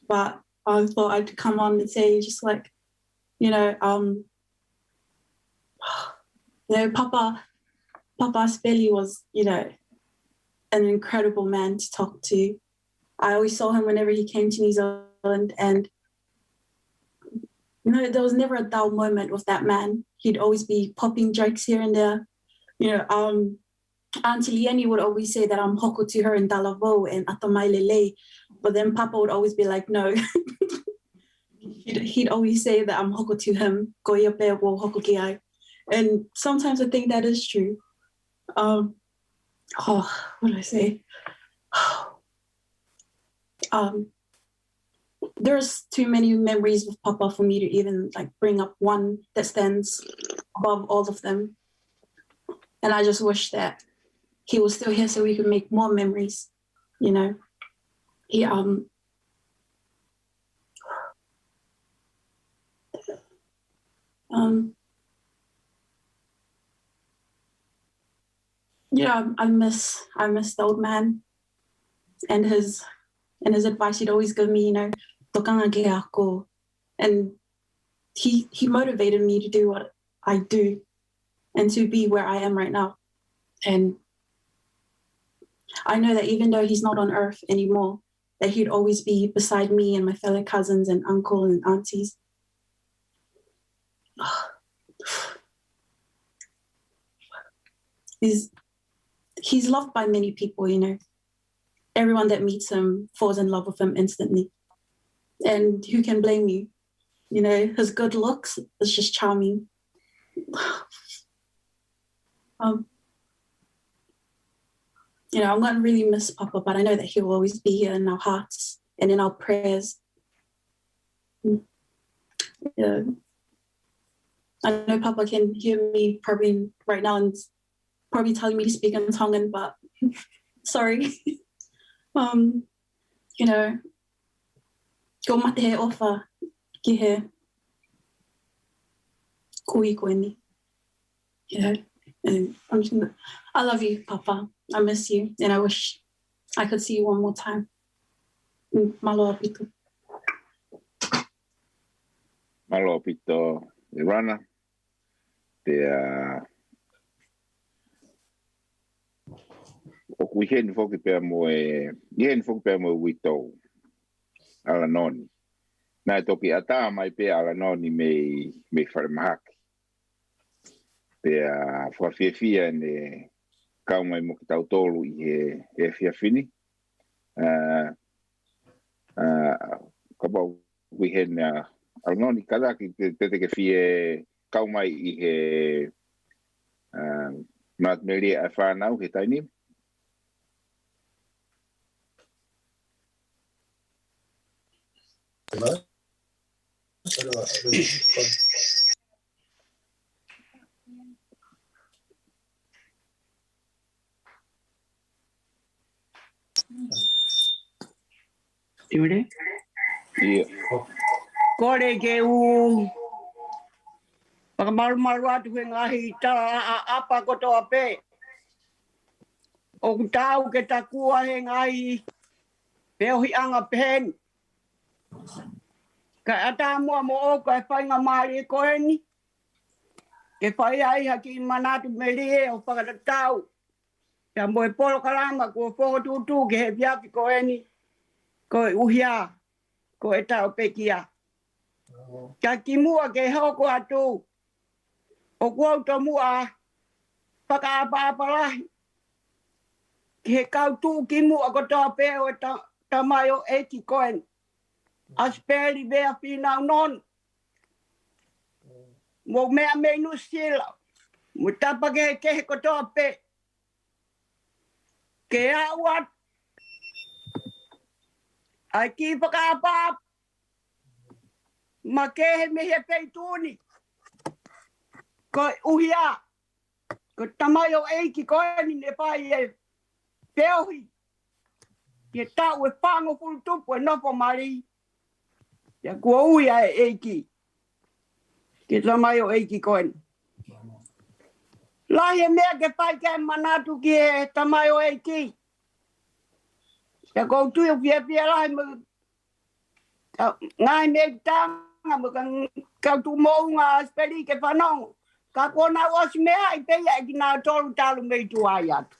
But I thought I'd come on and say just like, Papa Asipeli was, an incredible man to talk to. I always saw him whenever he came to New Zealand and there was never a dull moment with that man. He'd always be popping jokes here and there. Auntie Liani would always say that I'm hoko to her in Dalavo and Atamailele, but then Papa would always be like, no. He'd always say that I'm hoko to him, koia wo hoko ki ai. And sometimes I think that is true. What do I say? There's too many memories with Papa for me to even bring up one that stands above all of them. And I just wish that he was still here so we could make more memories, He Yeah, I miss the old man and his advice he'd always give me, tokanga ke ako. And he motivated me to do what I do and to be where I am right now. And I know that even though he's not on earth anymore, that he'd always be beside me and my fellow cousins and uncle and aunties. He's loved by many people, Everyone that meets him falls in love with him instantly. And who can blame you? His good looks is just charming. I'm going to really miss Papa, but I know that he will always be here in our hearts and in our prayers. Yeah. I know Papa can hear me probably right now and probably telling me to speak in Tongan, but sorry. Ko mate he ofa ki he kui koeni. And I love you, Papa. I miss you, and I wish I could see you one more time. Malo pito. Malo pito, Lana. O kui hen foki pe mo wito ala noni. Na toki ata mai pe ala noni me farmahaki. Pe fia ne kau mai mo tau tolu I Vea Fini. Ka ba kui hen ala noni kada ki te ke fie kau mai I he Manapo'uli Asipeli Vea Finau he taini. Yure? Iya. Kore ke pakamaru atu he ngahi ta apa koto ape. O tau ke takua he ngahi peohi anga pen. Ka ata mua mo o ka whainga maari koeni. Ke whai ai haki Manapo'uli o whakatatau. Ka moe polo kalama ko whokotutu ke he piapi koeni. Ko uhia, ko tau pekia. Ka ki mua ke hoko atu. O kuau to mua whakaapa-apalahi. Ke he kautu ki mua ko tō peo tamayo eki koeni. Asipeli Vea Finau Nonu. Mo mea menu sila. Mo tapa ke ko tō pe. Ke awat. Ai ki whakaapa. Ma ke he mehe peituni. Ko uhia. Ko tamayo eki koeni ne pai peohi. Ke tau whango fulutupu nopo mari. Ya kua uia eki. Ke tamayo eki koeni. Lahi mea ke pai ke manatu ki he tamayo eki. Ya kou tuyo pia lahi me ngai me tanga me kau tu mou ngā Asipeli ke whanongo. Ka kona osi mea I peia eki nā tolu talu mei tu ai atu.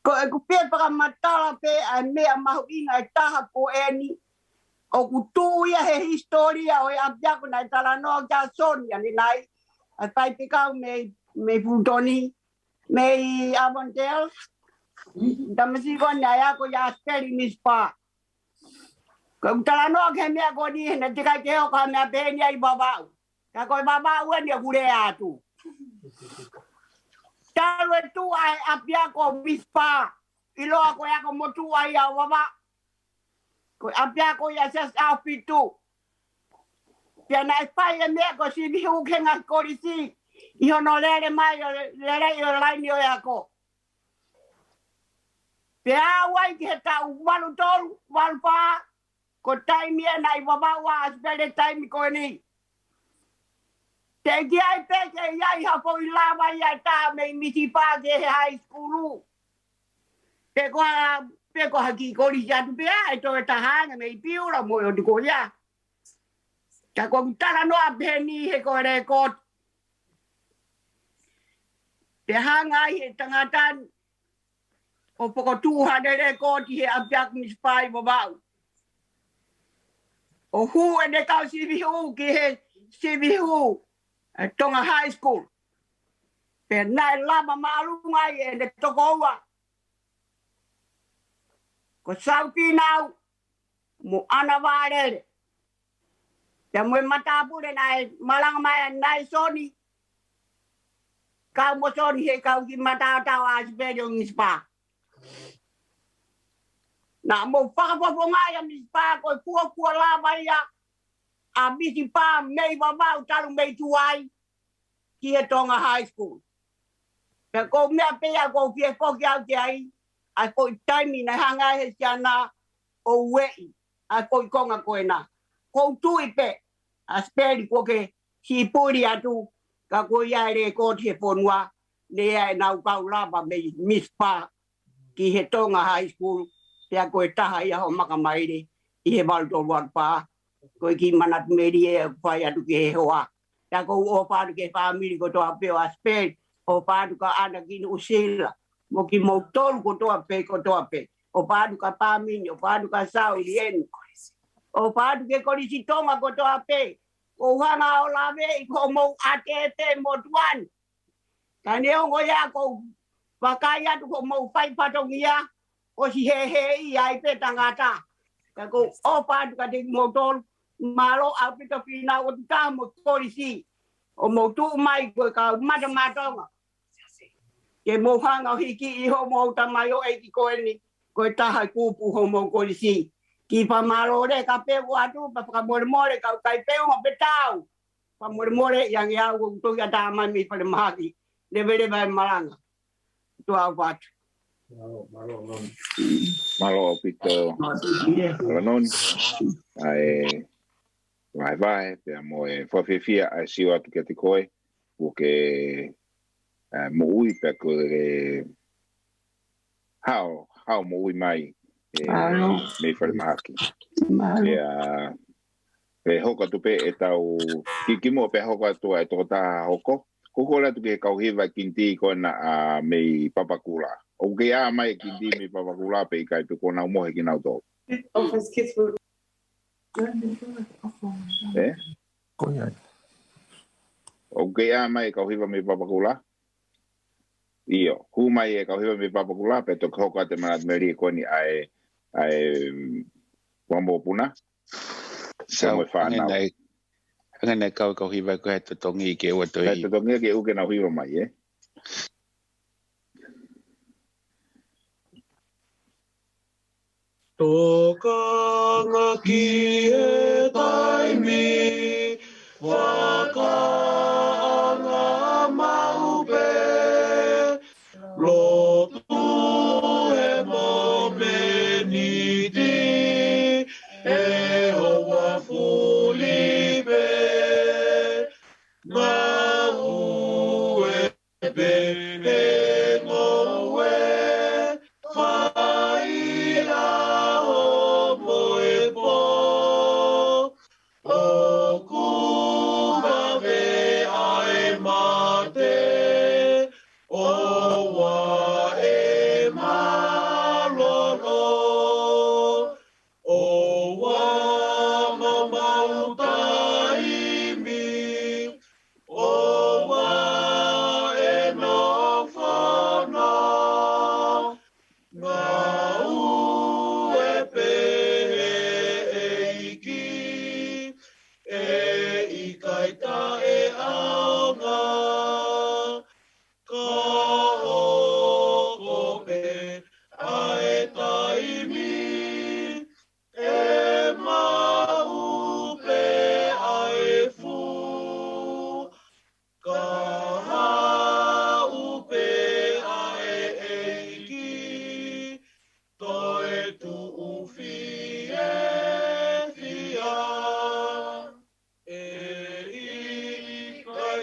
Ko e ku pia paka matala pe a mea mahu inga taha ko eni. O kutu ia he historia o e apiako nai tala noa kia Sonia ni nai. A pai pikau me Putoni, me Avondale. Damasiko ni ayako ya Asipeli mispa. Ko tala noa ke mea ko ni hene tika ke o ka mea peheni ai babau. Ka koe babau e ni a kure atu. Talo e tu ai apiako mispa. Iloa ko yako motu ai au baba. Ko apiako ya ses au pitu. Pia na espai e mea ko si bihu ke ngā korisi. Iho no lere mai o lere I o laini o yako. Pia awai ki he tau walu tolu, walu paa. Ko taimi e nai wabawa Asipeli taimi koe ni. Te kia e peke iai hapo I lava ia tā me miti pāke he high school. Peko haki kori jatu pea e toe tahanga me I piura mo o tiko ia. Ta kong tara noa peni he ko rekod. Te hanga I he tangatan o poko 200 rekod I he abjak mispai mabau. O hu e ne kau sivihu ki he sivihu tonga high school. Pe nai lama maalunga I e ne toko ua. Ko sauti nau mo ana varere. Te mwe matapure nai malanga mai nai soni. Kau mo soni he kau ki matatau Asipeli o ngispa. Na mo whakapoponga ia mispa ko kua lava ia. A misi pā mei wawau taru mei tuai. Ki he tonga high school. Pe ko mea pea ko fie koki au te ai. A ko I taimi na hanga he siana o wei. A ko I konga koe na. Ko tui pe. Asipeli ko ke si puri atu. Ka ko ia ere ko te ponua. Lea e nau kau lava mei mispa. Ki he tonga high school. Pea ko e taha ia ho makamaire. I he waldo pa. Ko ki manat meri e whai atu ki he hoa. Pea ko o pāru ke whamiri ko toa peo Asipeli. O pāru ka ana kini usila. Mo ki mo tolu ko toa pe ko toa pe. O pādu ka pāmini, o pādu ka sau lieni. O pādu ke korisi tonga ko toa pe. O hanga o lawe I ko mo ate pe mo tuan. Ka neongo ia ko wakai atu ko mo whai patongia. O si he I pe tangata. Ka ko o pādu ka te mo tolu. Malo au pita whina o ta mo korisi. O mo tu mai ko ka mata matonga. Ke mo hanga hiki I ho mo tamai o e ki koe ni. Koe taha kupu ho mo korisi. Ki pa malo re ka pewu atu pa more ka kai pewu mo petau. Pa more yang ia o to ya dama mi pa mahaki. Leve vai malanga. Tu au patu. Malo pito. Non. Ai vai pe mo e fofia ai si o atu ke te koe. O ke mo ui pe ko how mo ui mai me fale mahaki pe hoka tu pe e tau ki mo pe hoka tu e to ta hoko koko la tu ke kau hiva kinti ko na me papakula o ke a mai kinti me papakula pe kai pe ko na mo he ki na to Office kids will o ke a mai kau hiva me papakula Io, hu mai e kau hiwa me papakula pe to hoka te manat meri ko ni ai wambo puna. Sao ngana kau hiwa ko he tongi ke o to I. He tongi ke u ke na hiwa mai Tokanga ki e taimi wakaanga maupe lotu e momeniti e hoa fulipe ngau e pe ngoe whaia o moe po o kuva ve ai mate o wa e malolo o wa mamau taimi o wa e no whana ngau e pehe e iki e ikaita e aonga ka hoko pe ae taimi e mau pe ae fu ka hau pe ae e iki toe tu ufi e fia e i kai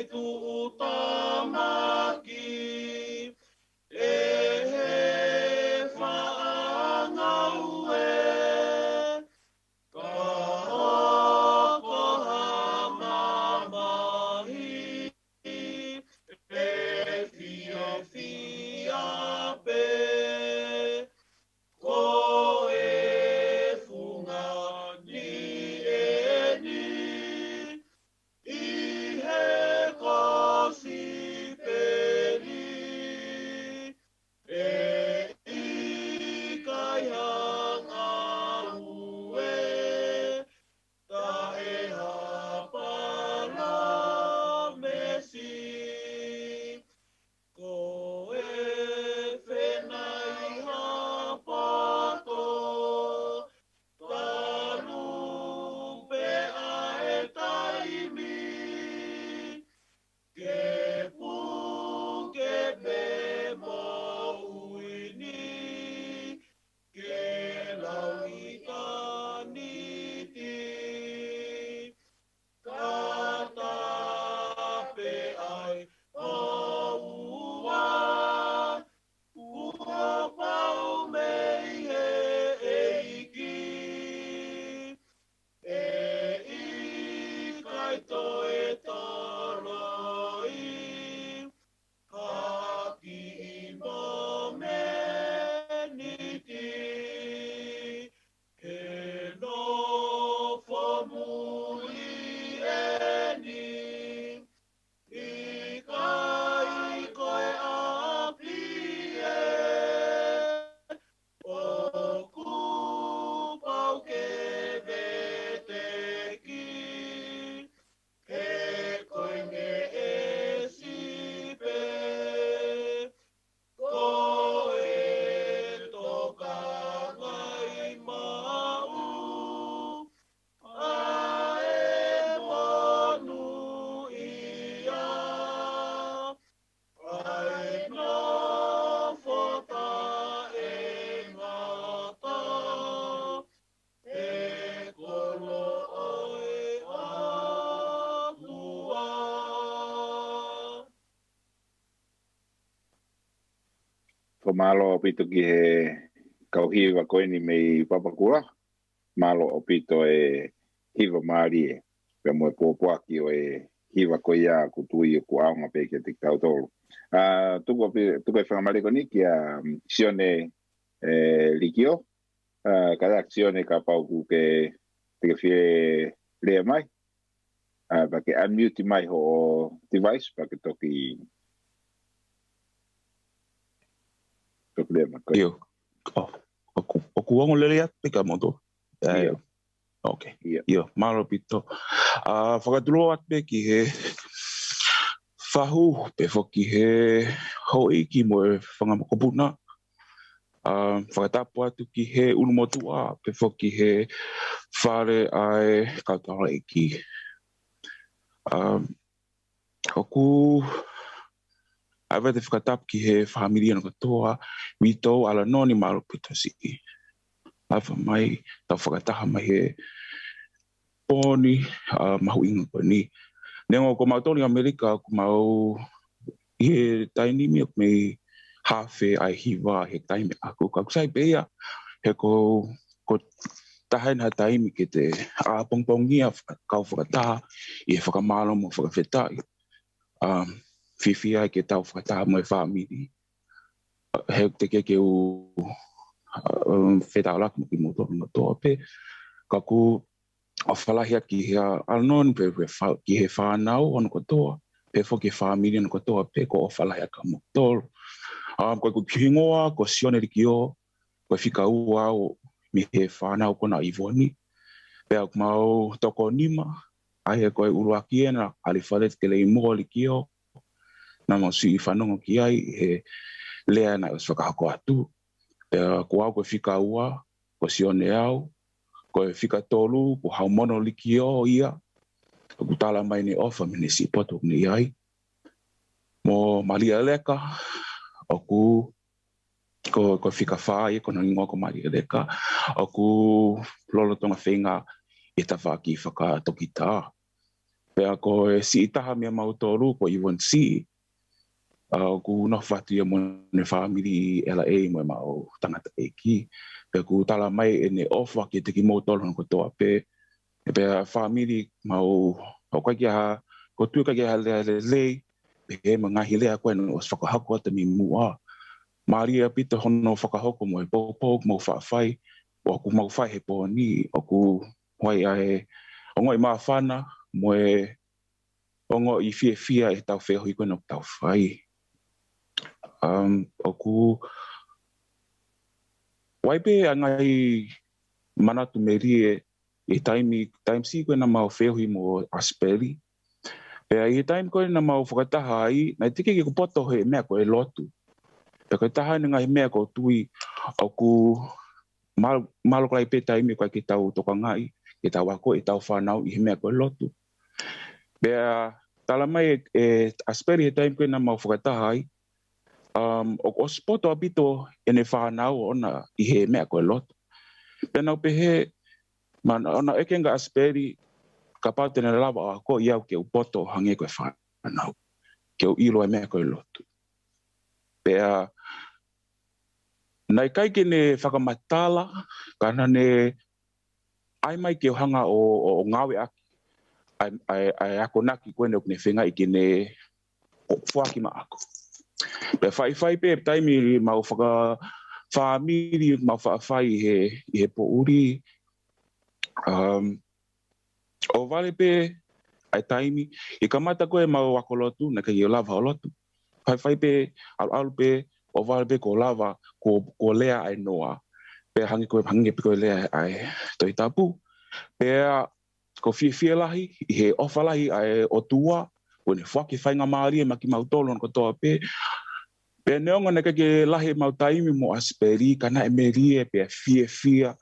malo pito ki he kauhiwa koe ni mei papakura. Malo o pito e hiwa maari e. Pea moe pōpuaki o e hiwa koe ia kutui o ku aonga pe ke te tautolu. Tuko e whangamare ni ki a sione likio. Kada sione ka pau ku ke te whie lea mai. Pa ke unmute mai ho device pa ke toki lea mai koe. Io. O kuongo lele at pika moto. Io. Okay. Io. Malo pito. Whakatulo at pe ki he whahu pe whoki he hoi ki moe whangamakopuna. Whakatapu atu ki he unumotua pe whoki he whare ai kautara iki. Oku ai te whakatapu ki he whamiria no katoa wito ala noni malo pito si. Awa mai tau whakataha mai he poni mahu inga koe ni. Nengo ko mautoni Amerika ko mau i he tainimi o mei hawhe ai hiwa he taimi aku. Ka kusai beia he ko tahaina taimi ke te pongpongia kau whakataha i he whakamalo mo whakawhetai. Whiwhia ke tau whakataha mo e whamiri. He te keke u whetau laku mo ki motoru no toa pe. Ka ku a whalahia ki hea anon pe ki he whanau ono katoa. Pe whoki whamiri ono katoa pe ko o whalahia ka motoru. Koe ku kihingoa, ko sione riki o, koe whika ua o mi he whanau kona iwoni. Pea kumau toko nima, ai he koe uruaki e na alifalet ke lei moa riki o. Na mau sui whanongo ki ai he lea na os whakahako atu. Pea ko au koe whika ua, ko sione au, koe whika tolu, ko haumono riki o ia. Ku tala mai ni ofa mene si poto ni ai. Mo malia leka, oku ko whika whae, ko nangi ngoko maria leka, oku lolo tonga whenga e ta whaki whakatoki tā. Pea ko e si itaha mea mautoru, ko iwan si, ku no whatu ia mo ne whamiri LA mo e mau tangata eki. Pea ku tala mai e ne ofa ki te ki mautoru no kotoa pe. Pea whamiri mau, o kai ki ha, ko tui kai ki ha lei, he mangahi lea koe no os whakahako ata mi mua. Maria pita hono whakahoko mo e pōpōk mo whawhai, o ku mau whai he pōni, o ku hoi ai ongo i maa whana, mo e ongo i whia e tau whehui koe no tau whai. O ku waipe angai manatu me rie e time si koe na mau whehui mo Asipeli. Pea i time koe na mau whakataha ai, nai tike ki ko poto he mea koe lotu. Pea koe taha ni ngai mea ko tui au ku malo kai pe taimi koe ki tau toka ngai, ki tau wako i tau whanau i he mea koe lotu. Pea tala mai e Asipeli he time koe na mau whakataha ai, o spoto apito e ne whanau ona i he mea koe lotu. Pea nau pe he, ona ekenga Asipeli, ka pau tene lawa a ko iau ke upoto hange koe whanau. Ke u ilo e mea koe lotu. Pea, nai kai ke ne whakamatala, kana ne ai mai ke hanga o ngawe aki. Ai ako naki koe ne whenga i ke ne whuaki ma ako. Pea whai pe taimi mau whamiri, mau whawhai i he pouri. O vale pe ai taimi i kamata koe mau wako lotu na kai o lava o lotu. Whai pe alu pe o vale pe ko lava ko lea ai noa. Pe hangi pe koe lea ai toi tapu. Pe ko fie lahi i he ofa lahi ai o tua ko ne whaki whainga maari e maki mau tolo ko toa pe. Pe neonga na kai lahi mau taimi mo Asipeli kana e merie pe fie.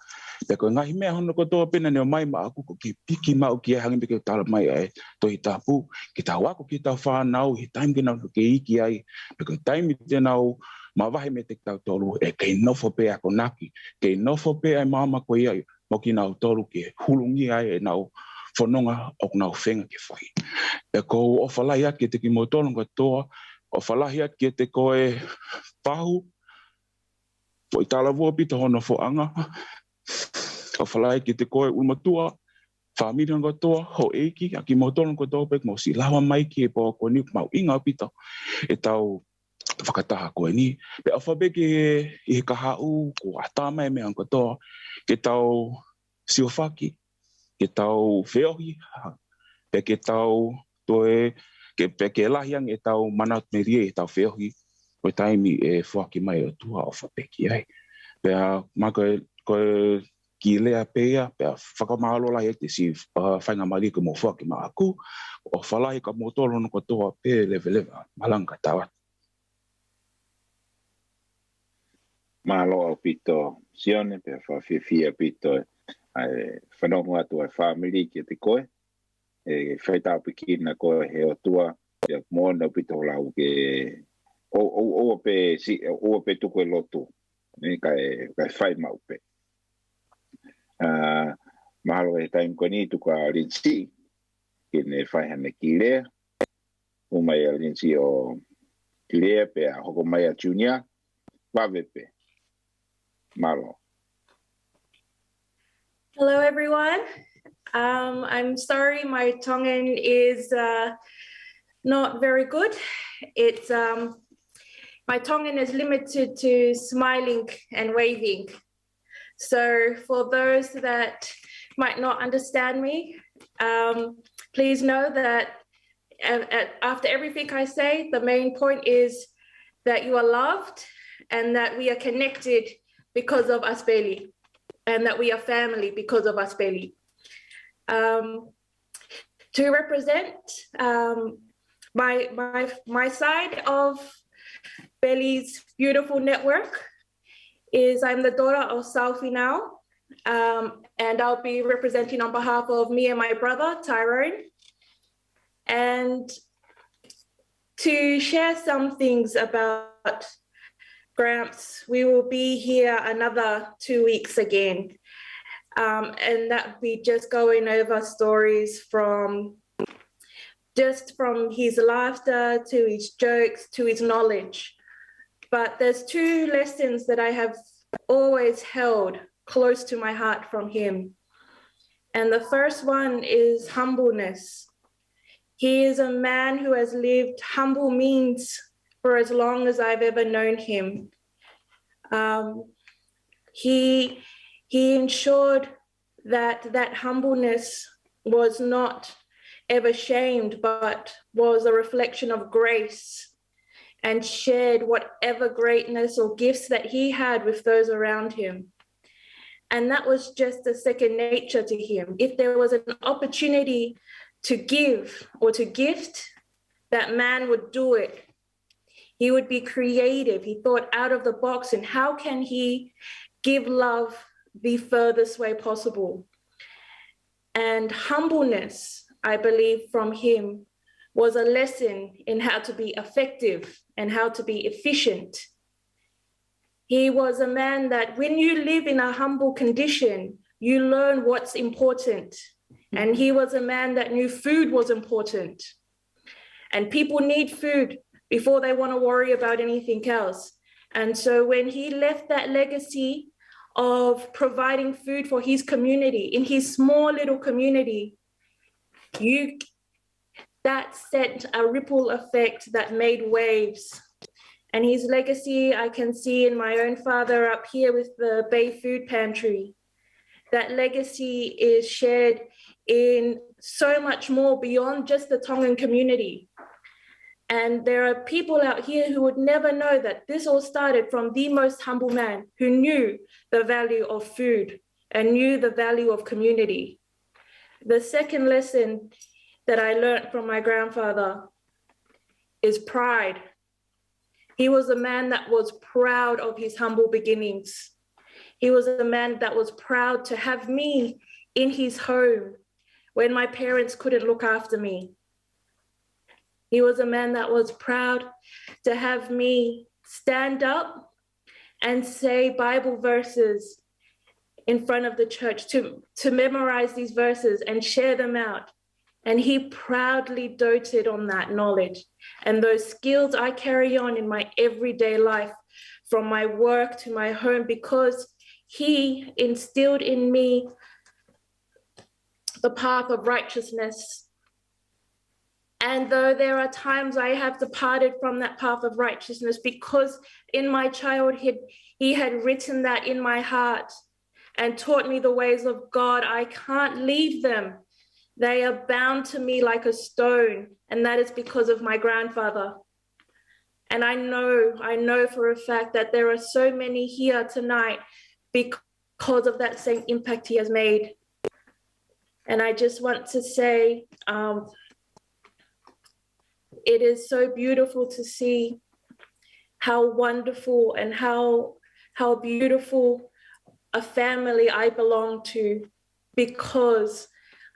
Pe ko ngahi mea hono ko toa pena neo mai ma aku ko ki piki mau ki e hangi peke tala mai ai toi tapu. Ki tau wako ki tau whanau, he taimi ki nau ke iki ai. Pe ko taimi te nau ma wahi me te tau tolu e kei nofo pe ako naki. Kei nofo pe ai mama ko iai mo ki nau tolu ke hulungi ai e nau whanonga o nau whenga ke whai. Pe ko o whalahi ake te ki mo tolu ko toa, o whalahi ake te koe pahu, fo i tala vo pita hono fo anga o falai ki te koe ulmatua famili nga toa ho eiki a ki motono ko toa pek mo si lawa mai ki e po ko ni mau inga pita e tau whakataha koe ni pe a whabeke i he kahau ko atama e mea ko toa ke tau siofaki ke tau whiohi pe ke tau toe ke lahiang e tau manat merie e tau whiohi koe taimi e whaki mai o tua o whapeki ai. Pea ma koe ki lea pea, pea whakamahalo lai e te si whainga mari ko mo whaki ma aku, o whalahi ka motolo no ko toa pe lewe malanga tawa. Malo o pito sione, pea whawhiwhia pito whanonga tua whamiri ki te koe, whaitau pikina koe he o tua, pea mōna pito lau ke o pe tuku e lotu kai whai mau pe mahalo e taim koni tuku a rinsi ki ne whai hane ki lea umai a rinsi o ki lea pe a hoko mai a junior wawe pe malo. Hello everyone. I'm sorry my Tongan is not very good. It's my Tongan is limited to smiling and waving. So for those that might not understand me, please know that after everything I say, the main point is that you are loved and that we are connected because of Asipeli and that we are family because of Asipeli. To represent my side of Beli's beautiful network is I'm the daughter of Vea Finau, and I'll be representing on behalf of me and my brother, Tyrone. And to share some things about Gramps, we will be here another 2 weeks again. And that will be just going over stories from his laughter to his jokes to his knowledge. But there's 2 lessons that I have always held close to my heart from him. And the first one is humbleness. He is a man who has lived humble means for as long as I've ever known him. He ensured that humbleness was not ever shamed, but was a reflection of grace, and shared whatever greatness or gifts that he had with those around him. And that was just a second nature to him. If there was an opportunity to give or to gift, that man would do it. He would be creative. He thought out of the box and how can he give love the furthest way possible? And humbleness, I believe, from him was a lesson in how to be effective and how to be efficient. He was a man that when you live in a humble condition, you learn what's important. And he was a man that knew food was important. And people need food before they want to worry about anything else. And so when he left that legacy of providing food for his community, in his small little community, that sent a ripple effect that made waves. And his legacy I can see in my own father up here with the Bay Food Pantry. That legacy is shared in so much more beyond just the Tongan community. And there are people out here who would never know that this all started from the most humble man who knew the value of food and knew the value of community. The second lesson that I learned from my grandfather is pride. He was a man that was proud of his humble beginnings. He was a man that was proud to have me in his home when my parents couldn't look after me. He was a man that was proud to have me stand up and say Bible verses in front of the church, to memorize these verses and share them out. And he proudly doted on that knowledge. And those skills I carry on in my everyday life from my work to my home, because he instilled in me the path of righteousness. And though there are times I have departed from that path of righteousness, because in my childhood, he had written that in my heart and taught me the ways of God, I can't leave them. They are bound to me like a stone, and that is because of my grandfather. And I know for a fact that there are so many here tonight because of that same impact he has made. And I just want to say, it is so beautiful to see how wonderful and how beautiful a family I belong to, because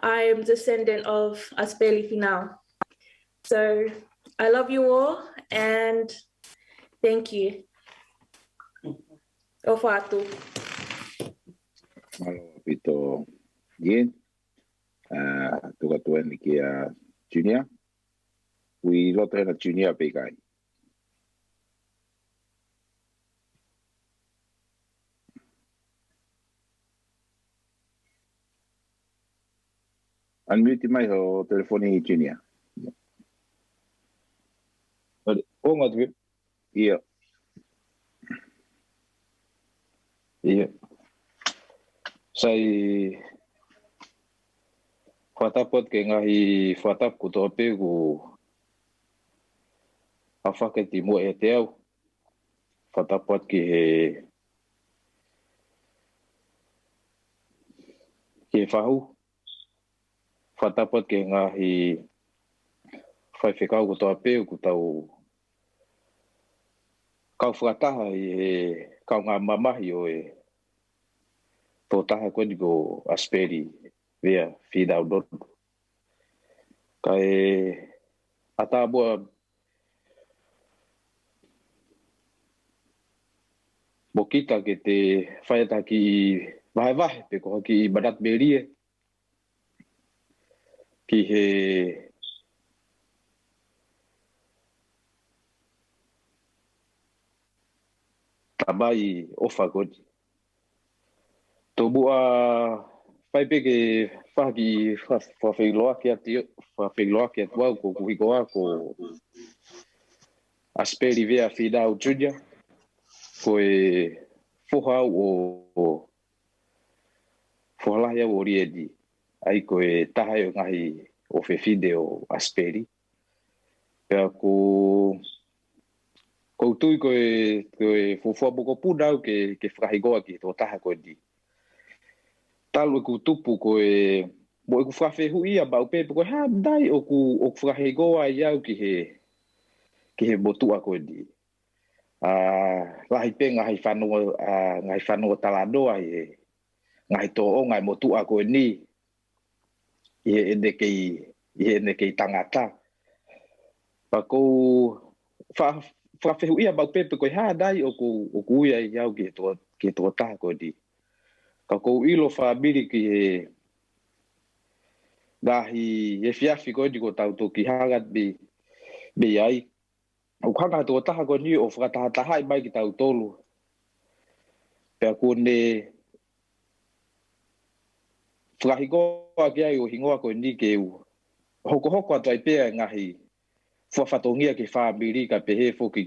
I am descendant of Asipeli Finau. So I love you all and thank you. Ofatu. Malo pito yen. Tuka tueni kia Junior. We lot hena Junior pekai. Unmute mai ho telefoni Junior. Oh ngot iya. Iya. Sai fatapot ke ngahi fatap ku tope ku afake timo e teu. Fatapot ke fahu. Fatapot ke ngahi fai fikau ku tope ku tau kau whakataha i kau ngā mamahi o tō taha koe ni ko Asipeli Vea Finau Nonu. Ka ata mua mo kita ke te whaiata ki vahe pe ko ki Manat Merie ki he tamai ofa koni. Tō mua whaipe ke whaki whawhiloa ki atu au ko kuhikoa ko Asipeli Vea Finau Junior ko whohau o whohalahi au o riedi ai ko tahai o ngahi o whewhide o Asipeli. Pea ko koutu ko fofo boko puna ke whakahigoa ki tō taha koe ni. Talu ku tupu ko mo ku whawhehu ia ba upe ko ha dai o ku whakahigoa iau ki he motua koe ni. Lahi pe ngai whanua talanoa ngai tō o ngai motua koe ni. I ene kei tangata. Pa ko whawhehu ia mau pepe koe ha dai o ku uia iau ki tō taha koe ni. Ka kou ilo whamiri ki ngahi whiawhi koe ni ko tau tō ki hangat me ai. O kanga tō taha koe ni o whakatahatahai mai ki tau tolu. Pea kone whakahigoa ki ai o hingoa koe ni ke hoko atu ai pea ngahi whawhatongia ki whamiri ka pehe whoki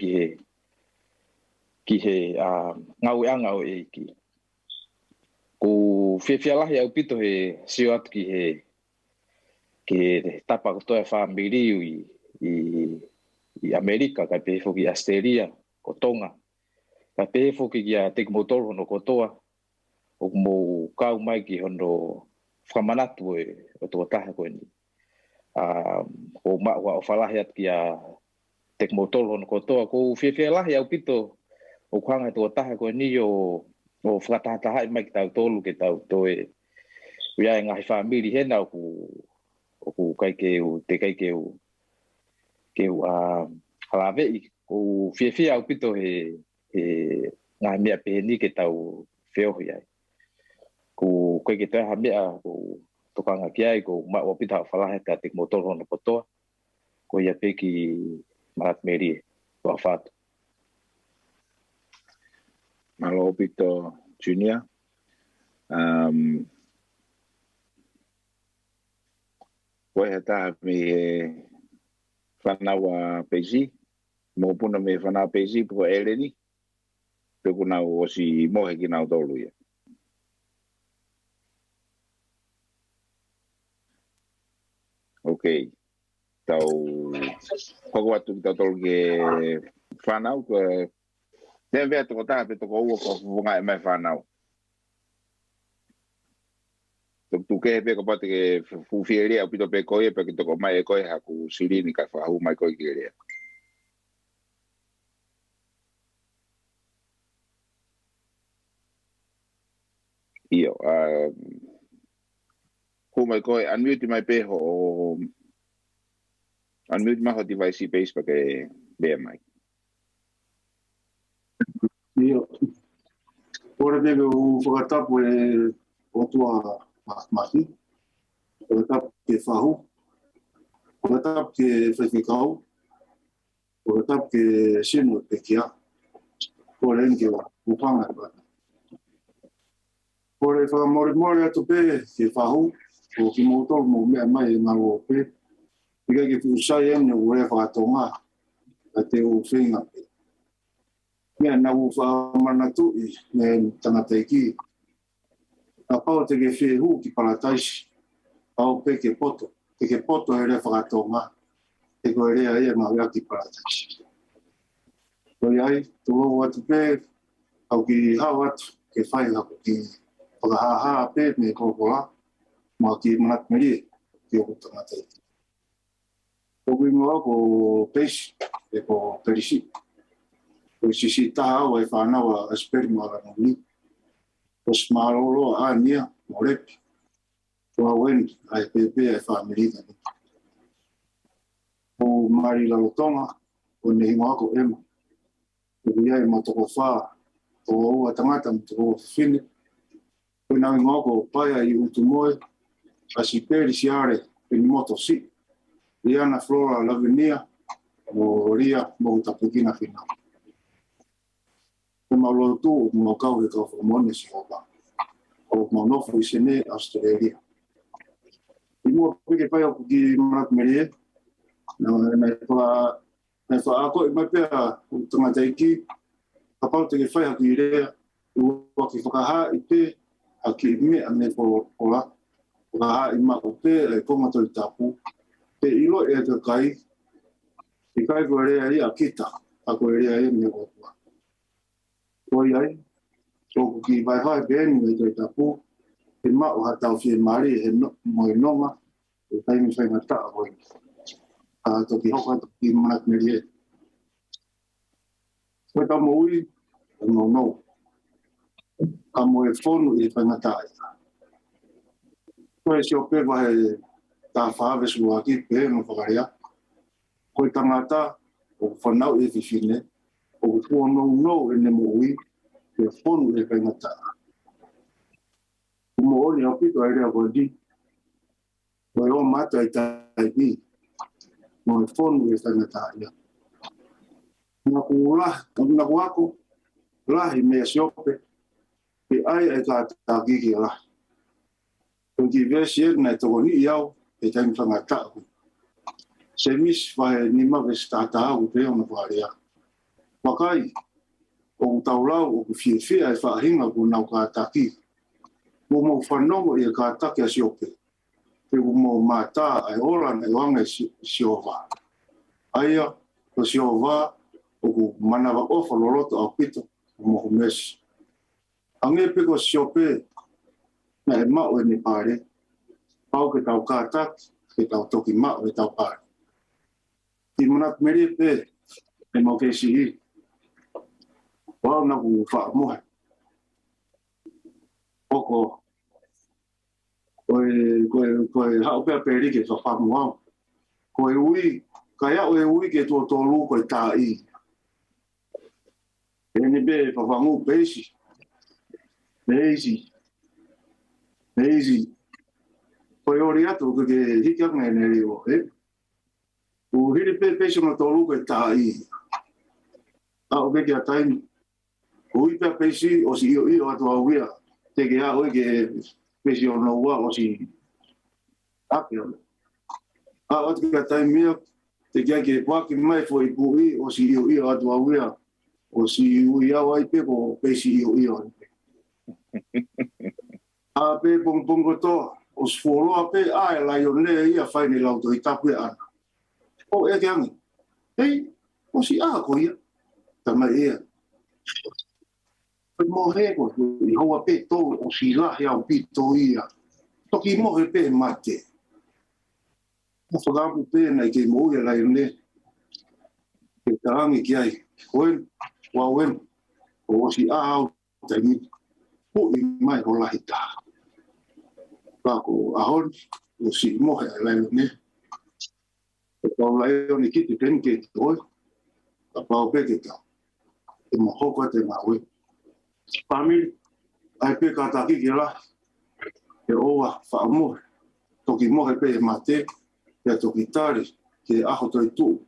ki he ngau anga o eiki. Ko whiawhialahi au pito he sio atu ki he tapa kotoa whamiri i Amerika ka pehe whoki Australia ko Tonga. Ka pehe whoki ki a teki motoro hono kotoa o mo kau mai ki hono whamanatu o tō taha koe ni. O maua o whalahi atu ki a teki motoro hono kotoa. Ko whiawhialahi au pito o kuanga tō taha koe ni o whakatahatahai mai ki tau tolu ke tau toe uia ngahi whamiri hena o ku kaikeu, te kaikeu halawei ko whiawhia au pito he ngahi mea peheni ke tau whiohi ai. Ko koe ke teha mea ko tokanga ki ai ko maua pita o whalahe ka te motoro hono kotoa ko ia peki Manat Merie ko a whātu. Malo Pito Junior. Koe hata me whanawa peisi. Mo puna me whanawa peisi po eleni. Pe kuna o si mohe ki nau tolu ia. Okay. Tau kogo atu ki tau tolu ke whanau. Te vea toko taha pe toko ua ko wunga e mai whanau. Tu ke pe ko pate ke fufiere au pito pe koe pe ki toko mai e koe haku sirini ka whahu mai koe ki rea. Iyo, ko mai koe unmute mai pe ho unmute mai ho device base pa ke bea mai. Iyo, ora pe u whakatapu e o tua mahi, whakatapu ke whahu, whakatapu ke whaiwhikau, whakatapu ke sino pe kia, ora enke wa upanga e pata. Ora e whakamore atu pe ke whahu, o ki motoro mo mea mai e ngaro pe, ika ke whusai ene o e whakatonga, a te o whenga pe. Mea na u whamanatu i me tangata iki. A pao te ke whehu ki parataisi, pao pe ke poto. Te ke poto e rea whakatonga, te koe rea ea ngā rea ki parataisi. Koi ai, tolo atu pe, au ki hao atu, ke whai haku ki whakahaha pe me korokola, ma ki Manapo'uli ki oku tangata iki. Koku ingoa ko peisi, e ko perisi. O sisi taha au e whanawa Asipeli Vea Nonu. O smarolo a nia, mo repi. O aweni, ai pepe e whamerika. O mari lautonga, o ne ingoa ko ema. O ia e matoko wha, o ua tangata matoko whine. O na ingoa ko paia I utumoe, Asipeli siare, pini moto si. Liana Flora Lavinia, o ria mo utapukina Finau. O maulotu mo kau e kau whamone si opa. O maunofu I sene Australia. I mua pike pai au ki Manapo'uli e. Nei wha ako I mai pia o tangata iki. Ka pau te ke whai haki I rea. Ua ki whakaha I pe. Haki mea me po la. Whakaha I mako pe e kongato I tapu. Te ilo e te kai. I kai ko rea I a kita. Ako rea I me o tua. Koi ai. So ki vai vai beni me te tapu. Te mao hatau fie mari e mo I nonga. E kai mi whai ngata a hoi. A toki hoka toki Manapo'uli e. Koe ta mo ui, e no no. Ka mo e whonu I whai ngata ai. Koe si o pe wahe ta whaave sua ki pe no whakarea. Koe tangata o whanau e whiwhine. O tua no e ne mo ui. Ke whonu e whai ngata ai. Mo oni au pito ai rea koe di. Koe o mata I tai pi. Mo e whonu e whai ngata ai. Naku ako, lahi mea siope. Pe ai e ka tākiki lahi. Koe ki vesi e nei toko ni iau. E taimi whangata aku. Se mis whae ni mawe stata au pe ona wharea. Wakai, o taulau o ku whiwhia e whahinga ku nau ka taki. Mo mo whanongo I ka taki a siope. Pe mo mata ai oran e wanga siova. Aia, o siova, o ku manawa ofa loroto au pito, mo humesi. Ange pe ko siope, na e mao e ni pare. Pau ke tau ka taki, ke tau toki mao e tau pare. Ti Manapo'uli pe, e mau ke sihi. Wao na ku wha mohe. Oko, koe hao pia peri ke wha moa. Koe ui, kai au e ui ke tō tōlu koe tā I. E ni be whawangu peisi. Peisi. Koe ori atu koe ke hikanga e neri o he. U hiri pe peisi ma tōlu koe tā I. Au peke a taimi. Ui pe pesi o si io atu awia. Te ke a oi ke pesi o no wa o si ape. A o te ka tai mea te kia ke waki mai fo I pui o si io atu awia. O si ui au ai pe ko pesi io. A pe pongo to o sfolo pe a la yo le ia fai ni lau to I tapu ana. O e ke angi. Hei, o si a ko ia. Tama ia. Mo he ko I hoa pe to o si la he au pito ia. Toki mo he pe mate. Mo whakapu pe nei ke mo ia lai ne. Ke taangi ki ai. Koen, wawen. O si a au taimi. Po I mai ho lahi ta. Kako ahon, o si mo he lai ne. E pau lai o ni kiti pen ke toi. A pau pe ke tau. E mo hoko te mawe. Family, ai pe ka taki ki la. E oa whaamohe. Toki mohe pe e mate. Pea toki tari ke aho toi tu.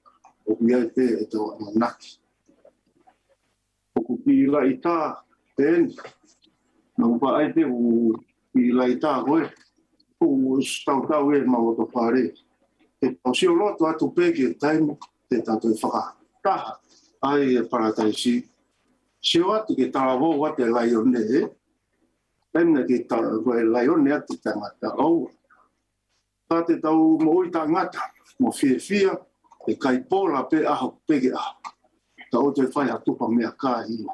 O ki ai pe e tau amanaki. O ku pi la I tā ten. Na upa ai pe u pi la I tā koe. U tau e mawoto whare. E pau si o loto atu pe ke taimu. Te tato e whakataha. Ai e parataisi. Se o atu ke tāwo wate lai o ne e. Tēnā ke koe lai o ne atu tangata au. Tā te tau mo oi tangata. Mo fia. E kai pola pe aho pege aho. Ta o te whai hatupa mea kā hima.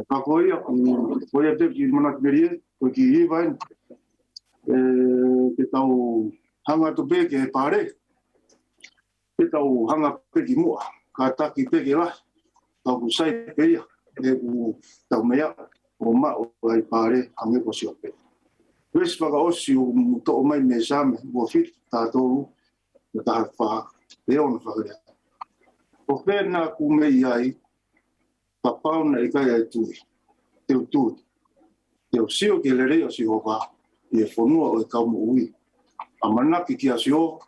Ka koe ia, koe ia te ki manat merie, koe ki hiwain. Te tau hanga to peke e pare. Te tau hanga peki mua. Ka taki peke lahi. Tau ku sai pe ia. E ku tau mea. O ma o ai pare hange ko si ope. Wes waka osi o to mai me same. Mo fit tātou. Ta fa leon fa le o pena ku me ai pa pauna e kai tu te o sio ke le reo si ho va e fonua o ka mo ui amana ki asio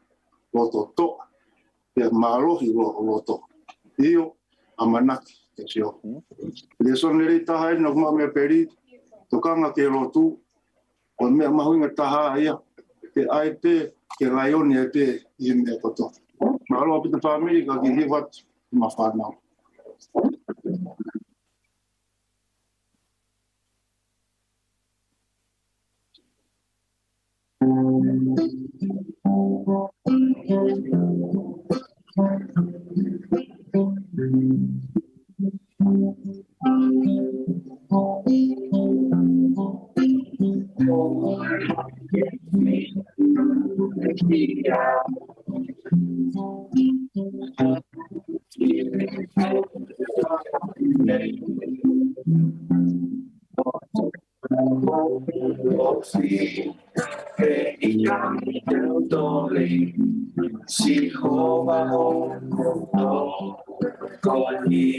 lo to e malo hi lo to io amana ki sio le son le ta hai no ma me peri to kanga ke lo tu o me ma hunga ta ha ia te ai pe ke laioni e pe I me koto. Malo apita family ka ki hiwat ma whanau. Si hova ho cogli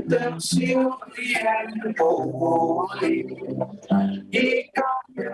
del sio riempo I cambia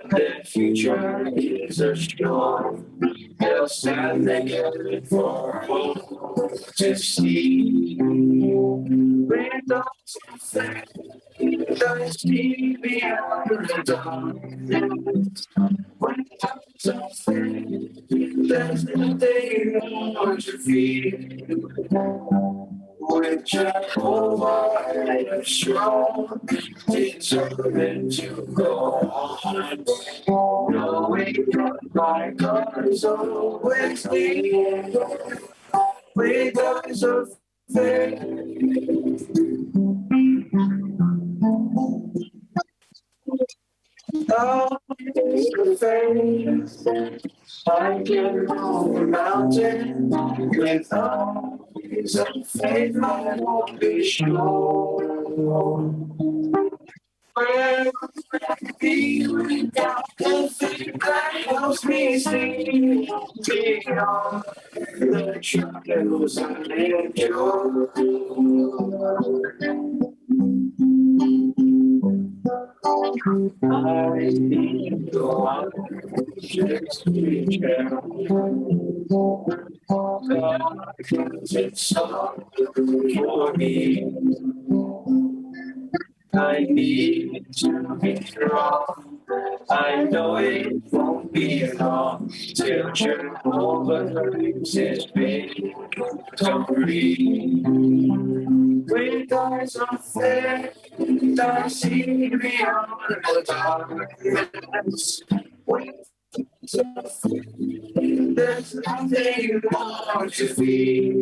The future is assured. They'll stand together for all to see. We're not to fail. Don't see beyond the dawn. When times are fair, there's nothing more to fear. With Jehovah and strong, determined to go on. No My God is always near. With eyes of faith. Oh, with faith, I can move a mountain. With eyes of faith, I won't be sure. Where be without the faith that helps me see beyond the shadows I endure. I need God, just reach out. God, it's all for me. I need to be strong. I know it won't be long till Jehovah brings his victory. With eyes of faith, I see beyond the darkness. With eyes of faith, there's nothing more to fear.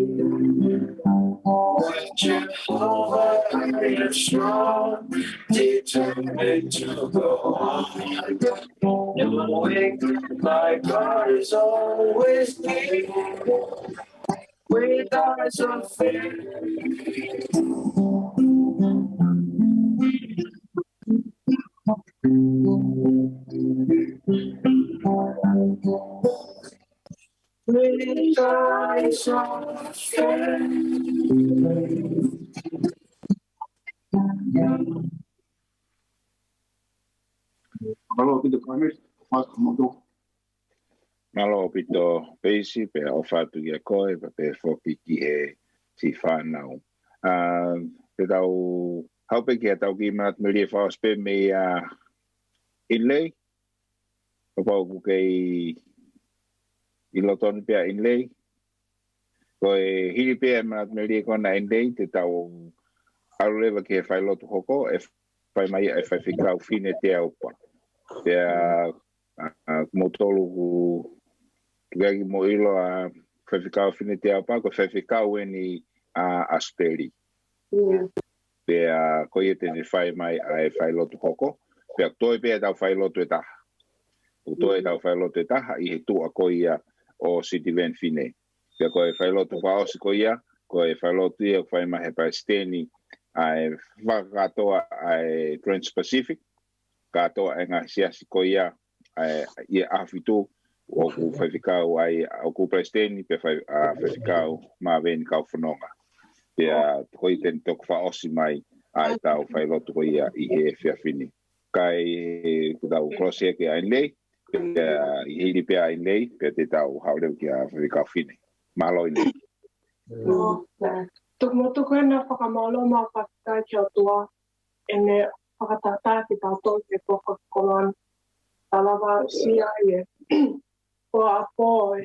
With Jehovah, I am strong, determined to go on. Knowing my God is always near. With eyes of faith. With eyes of faith. Kalau kita kami pas motor. Malo pito peisi pe o fatu ia koe pe foki ki e si whanau. Pe tau haupe ki a tau ki mat me lia whaos pe me inlei. O pau ku kei i lotoni pe a inlei. Koe hiri pe a mat me lia kona inlei te tau arulewa ki e whai lotu hoko e whai mai e whai whikau fine te au pa. Te a motolu ku Gagi mo ilo a whewhikau whine te apa, ko whewhikau e ni Asipeli. Pea koe te ne whai mai a e whai lotu hoko. Pea toi pea tau whai lotu e taha. O toi tau whai lotu e taha i he tua koe o City Van Whine. Pea koe whai lotu whaosi koe koe whai lotu ia whai mai he Paisteni a e whakatoa a e Trans-Pacific. Katoa e ngā siasi koe i e awhitu. O ku whaiwhikau ai o ku Paisteni pe whaiwhikau mā veni kau whanonga. Pea koi teni toku whaosi mai a e tau whailotu koi i he whiawhini. Kai ku tau krosia ki a inlei, pea i hiri pea a inlei, pea te tau haureu ki a whaiwhikau whini. Malo inlei. Tuku motu koe na whakamalo mā whakikai ki o tua e me whakatata ki tātou te whakakolon talawa sia i e. O a poi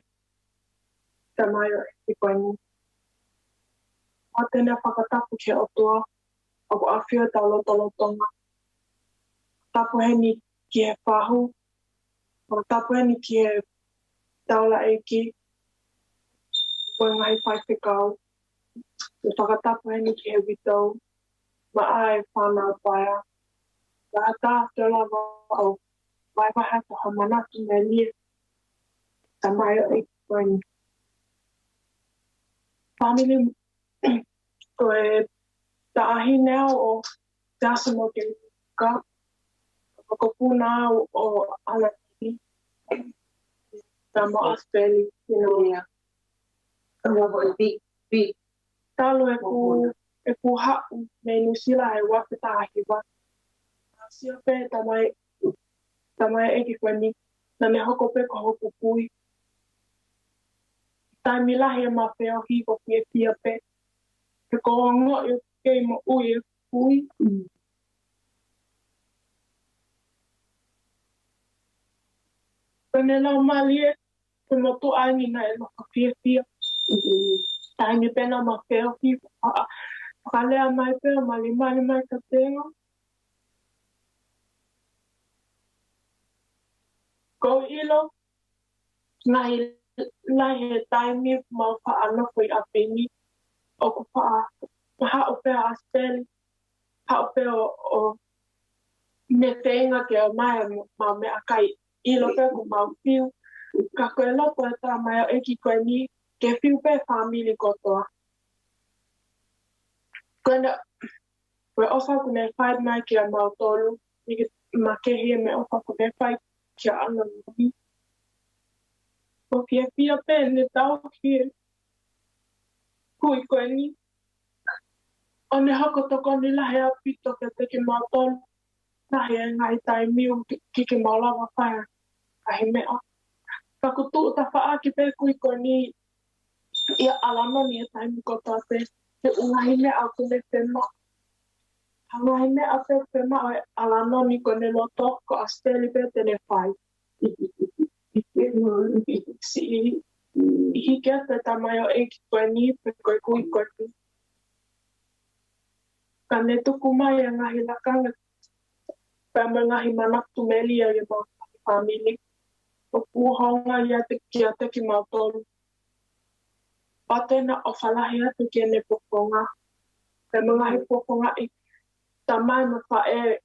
te mai o e koe ni. O tēnei whakatapu ke o toa, o ko awhia tau lotolotonga. Tapu heni ki he whahu, o tapu heni ki he taula eiki, koe ngai whaiwhikau. O whakatapu heni ki he witau, ma ai whanau paia. Ka tā te lawa au, vai waha to ha manatu me lia. Tamai o koe ni. Family koe ta ahi neo o te asamo ke ka. Ko puna o alaki. Tamo Asipeli Vea. Talo e ku hau me nusila e wapeta ahi wa. Sia pe tamai eki koe ni. Na me hoko pe ko hoko pui. Tai milahi e mawheo hiko ki e pia pe. Te ko ango e kei mo ui e pui. Pene lau mali e, te motu aini na e loka pia pia. Tai mi pena mawheo hiko. Whakalea mai pia mali mai ka tenga. Ko ilo, nahi he taimi mau whaano koe a peni, o ko paa, ha o pea Asipeli, ha o pea o me te inga ke o mai mau me akai, ilo pea ko mau fiu, ka koe lopo e tā mai o eki koe ni, ke fiu pe family kotoa. Koe koe ofa kune whai mai ki a mau tolu, ma kehi me ofa kune whai ki a ana mui. O kia pia pe ne tau ki kui koe ni. O ne hako toko ni lahe a pito ke te ki mau tolu, lahe e ngai tai miu ki ke mau lawa whai kahi mea. Pakutu ta wha ki pe kui koe ni ia alano ni e tai mi kotoa pe, te ungahi mea au kune pema. Hangahi mea a pe pema o e alano ni kone loto ko Asipeli pe te ne whai. Si hike te tamai o eki koe ni pe koe kui koe ni. Ka ne tuku mai a ngahi lakanga. Pe me ngahi manatu melia i mau family. O puhonga ia te kia te ki mau tolu. Patena o whalahi atu ki ne pokonga. Pe me ngahi pokonga i tamai ma whae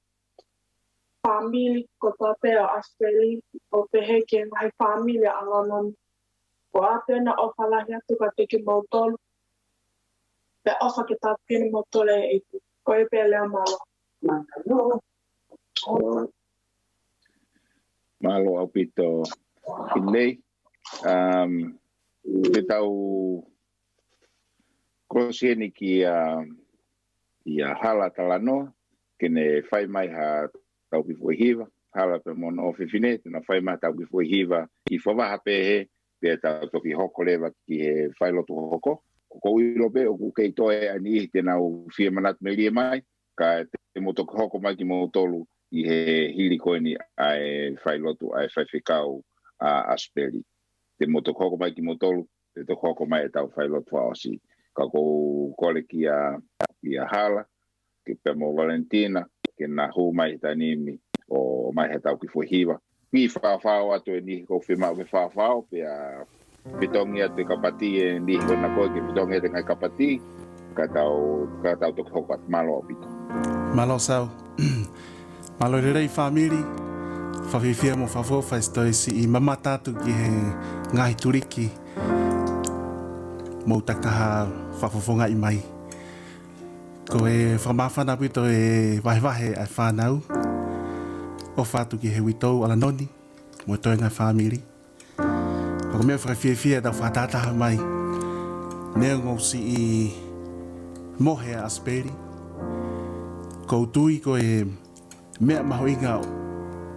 family ko tā pēr Asipeli o te heke ngai family alanon. Ko a pēna o whalahi atu ka te ki mau tolu. Pe ofa ke tā pēna mau tole e ipu. Ko e pēr lea malo. Malo au pito ki nei. Te tau kosieni ki a hala talanoa. Kene whai mai ha tau ki fwoi hiva, hala pe mono o whiwhine, tena whai mai tau ki fwoi hiva ki whawaha pehe, pe tau toki hoko lewa ki he whailotu hoko. Ko ilo pe, o ku kei toe ani tena o whia manat me lia mai, ka te motoki hoko mai ki mo tolu i he hili koeni ai whailotu ai whaiwhikau a Asipeli. Te motoki hoko mai ki mo tolu, te toko hoko mai e tau whailotu aosi. Ka kou kole ki a hala, ki pe mo Valentina, ke na hu mai tanimi o mai he tau ki fo hiwa. Pi whawhao atu e nihi ko whimau ke whawhao pe a pitongi atu e kapati e nihi ko na koe ke pitongi atu ngai kapati ka tau toki hoko atu malo apito. Malo sau. Malo rerei family. Whawhiwhia mo whawhawha stoi si i mama tātu ki he ngahi turiki. Mou takaha whawhawhonga i mai. Ko e whamawhana pito e wahewahe ai whanau. O whātu ki he witou ala noni. Mo toi ngai whamiri. Ko mea whakawhiawhia tau whātātaha mai. Nea ngausi i mohe a Asipeli. Ko tui ko e mea maho inga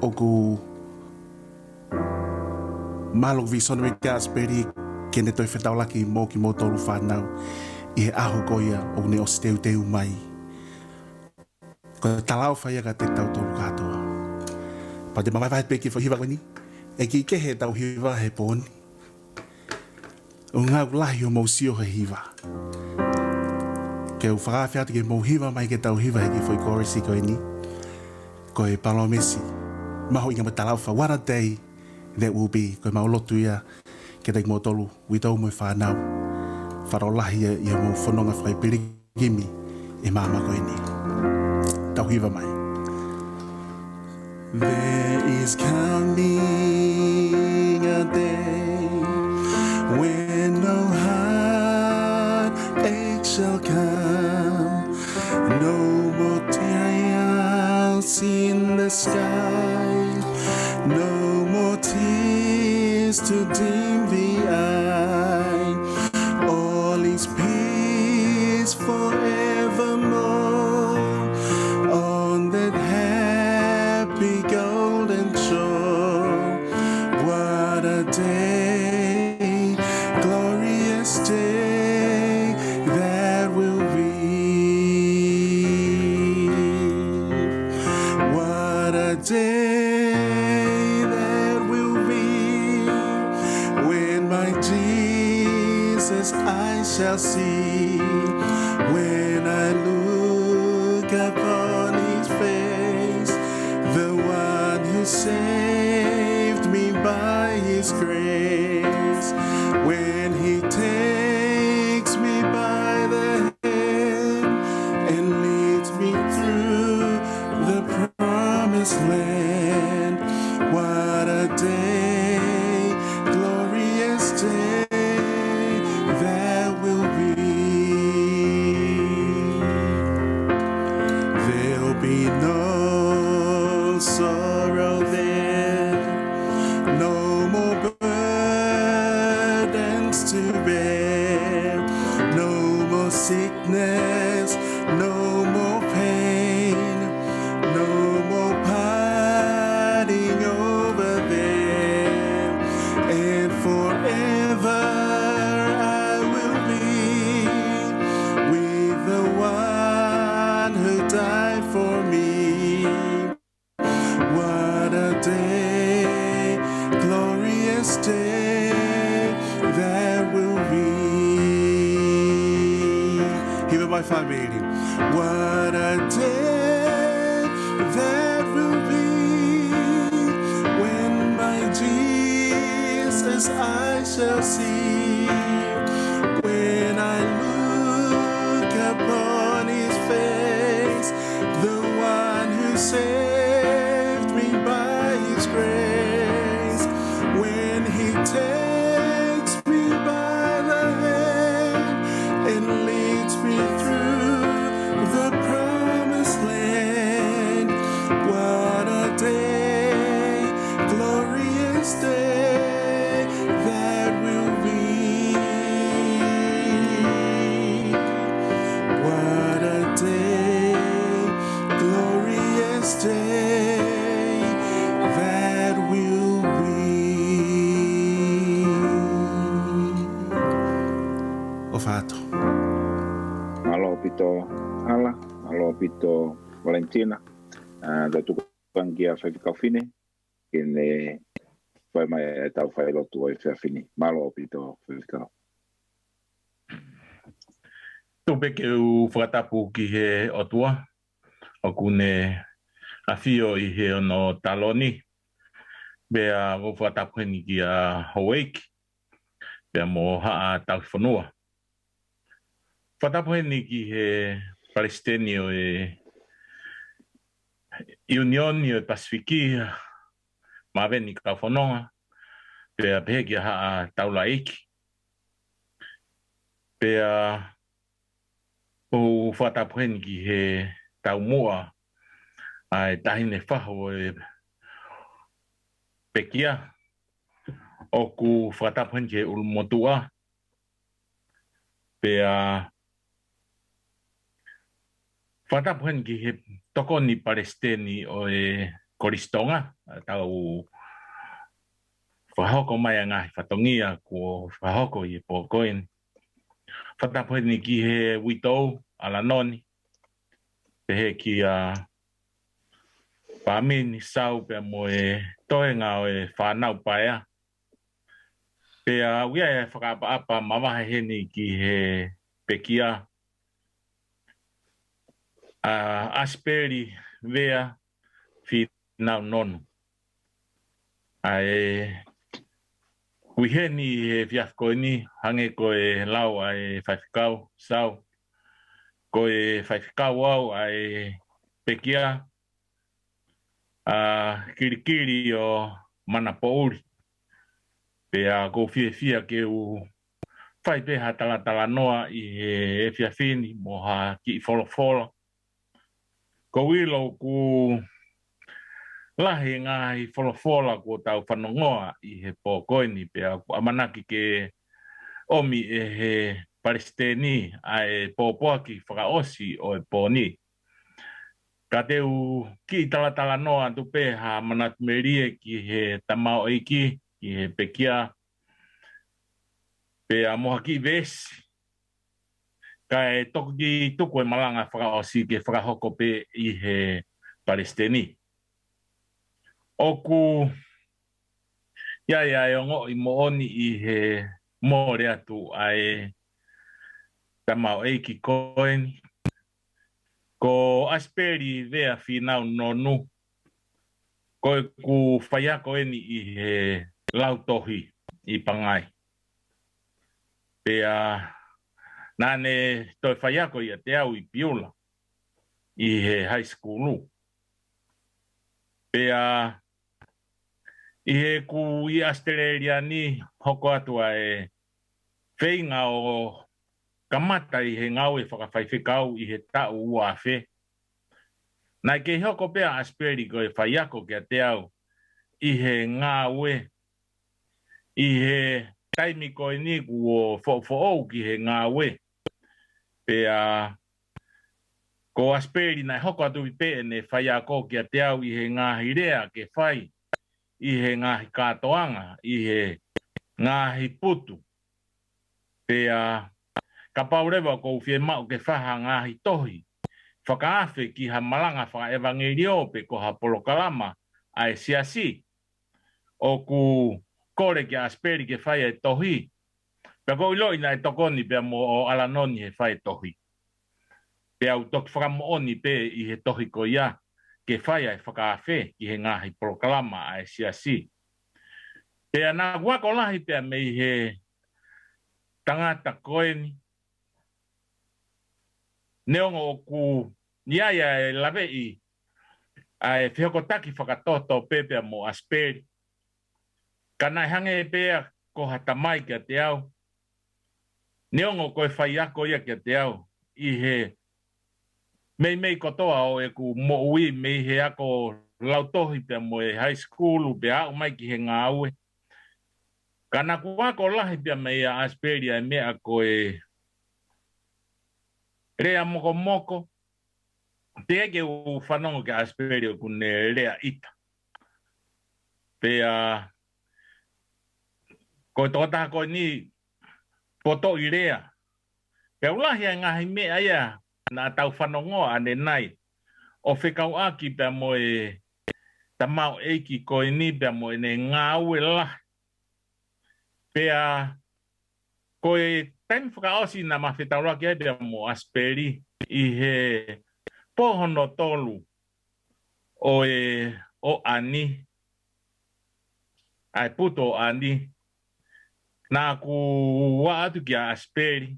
o ku malo visona me ka Asipeli kene toi whetaulaki mō ki mō tolu whanau. I he aho koia o ne o teu mai. Ko talau whaia ka te tau tolu katoa. Pa te mawai pe ki whahiwa koini, e ki ke he tau hiwa he pōni. O ngā ulahi o mausio he hiwa. Ke u whakawhia te ke mou hiwa mai ke tau hiwa he ki whai koresi koini. Ko e palomesi, maho inga ma talau wha, what a day that will be. Ko e maolotu ia ke te mō tolu, witau mo whanau. Wharolahi ia mō whanonga whai pirigimi e māma koe ni. Tau hiwa mai. There is coming a day when no heartache shall come, no more tears in the sky, no more tears to dim the eye. All is peace forevermore on that happy golden shore. What a day, glorious day that will be. What a day that will be when my Jesus I shall see, when I look upon his face, the one who saved me sickness, no more pain, no more parting over there, and forever I will be with the one who died for me. What a day, glorious day that will be. Here my family. What a day that will be when my Jesus I shall see. When I look upon his face, the one who saved me by his grace, when he takes me by the hand and leads me through the promised land. What a day, glorious day that will be. What a day, glorious day that will be. O fato. Malo pito Ala, malo pito Valentina, da tu pangia fai fine, kene fai mai tau fai lotu ai fini. Malo pito fai Tupe ke u whakatapu ki he otua, o kune a whio i he ono taloni, bea o whakatapu heni ki a Hawaii, bea mo haa tau whanua. Whakatapu heni ki he Palestinio e Unioni o Pasifiki, maweni ka whanonga, bea pehe ki haa taula eiki. Bea o whatapu heni ki he tau mua ai tahine whaho e pekia o ku whatapu heni ki he ulmotua. Pea whatapu heni ki he tokoni Palestini o e koristonga tau whahoko mai ngahi whatongia ko whahoko i e pōkoini. Whatapu heni ki he witou ala noni. Pehe ki a pāmini sau pia mo e toenga o e whanau paea. Pea uia e whakaapa mawahe heni ki he pekia. Asipeli Vea Finau Nonu. Ai Wiheni he fiafkoini hange ko e lau ai whaifikau sau. Ko e whaifikau au ai pekia Kilikili o Manapo'uli. Pea ko fia ke u whaipeha talatala noa i he fiafini mo ha ki folofolo. Ko wilo ku lahi ngahi folofola ko tau whanongoa i he pōkoini pea amanaki ke omi e he Palestini ai pōpoaki whakaosi o e pōni. Ka teu ki talatala noa tu peha manatmerie ki he tamao eiki ki he pekia pea moha ki vesi. Ka e toku ki tuku e malanga whakaosi ke whakahoko pe i he Palestini. Oku ia ongo i mooni i he mōre atu ai tamau eiki koeni. Ko Asipeli Vea Finau Nonu. Ko e ku whaiako eni i he lautohi i pangai. Pea nane toi whaiako i a te au i piula i he high schoolu. Pea i he ku i Australia ni hoko atua e whainga o kamata i he ngau e whakawhaiwhikau i he tau ua whe. Nai ke hoko pea Asipeli ko e whaiako kia te au i he ngā ue. I he taimi ko e niku o who'ou ki he ngā ue. Pea ko Asipeli na hoko atu i pe ne whai a ko kia te au i he ngāhi rea ke whai, i he ngāhi kātoanga, i he ngāhi putu. Pea ka paurewa ko uwhie mau ke whaha ngāhi tohi, whakaafe ki ha malanga whaka evangelio pe ko ha polokalama ai siasi, o ku kore ki Asipeli ke whai e tohi, pea ko iloi na e tokoni pea mo o alanoni he whai tohi. Pea au toki whakamooni pe i he tohi ko ia, ke whai ai whakaafe ki he ngāhi polokalama ai siasi. Pea nā wako lahi pea me i he tangata koeni, neongo o ku niaia e lawe i ai whihokotaki whakatoto pepea mo Asipeli. Kanai hange pea ko hatamai kia te au. Neongo koe whai ako ia kia te au. I he mei kotoa o e ku mo ui mei he ako lautohi pea mo e high school pea au mai ki he ngā ue. Kana ku wako lahi pea mei a Asipeli ai mea ko e rea moko moko. Te eke u whanongo ke Asipeli o kune rea ita. Pea ko tōtaha ko ni poto i rea. Pea ulahi ai ngahi mea ia na tau whanongoa ane nai. O whikau aki pea mo e tamau eiki ko ni pea mo e ne ngā ue lahi. Pea ko e taimi whakaosi na mawhetauraki ai pea mo Asipeli i he pohono tolu o ani. Ai puto ani. Nā ku wa atu ki a Asipeli.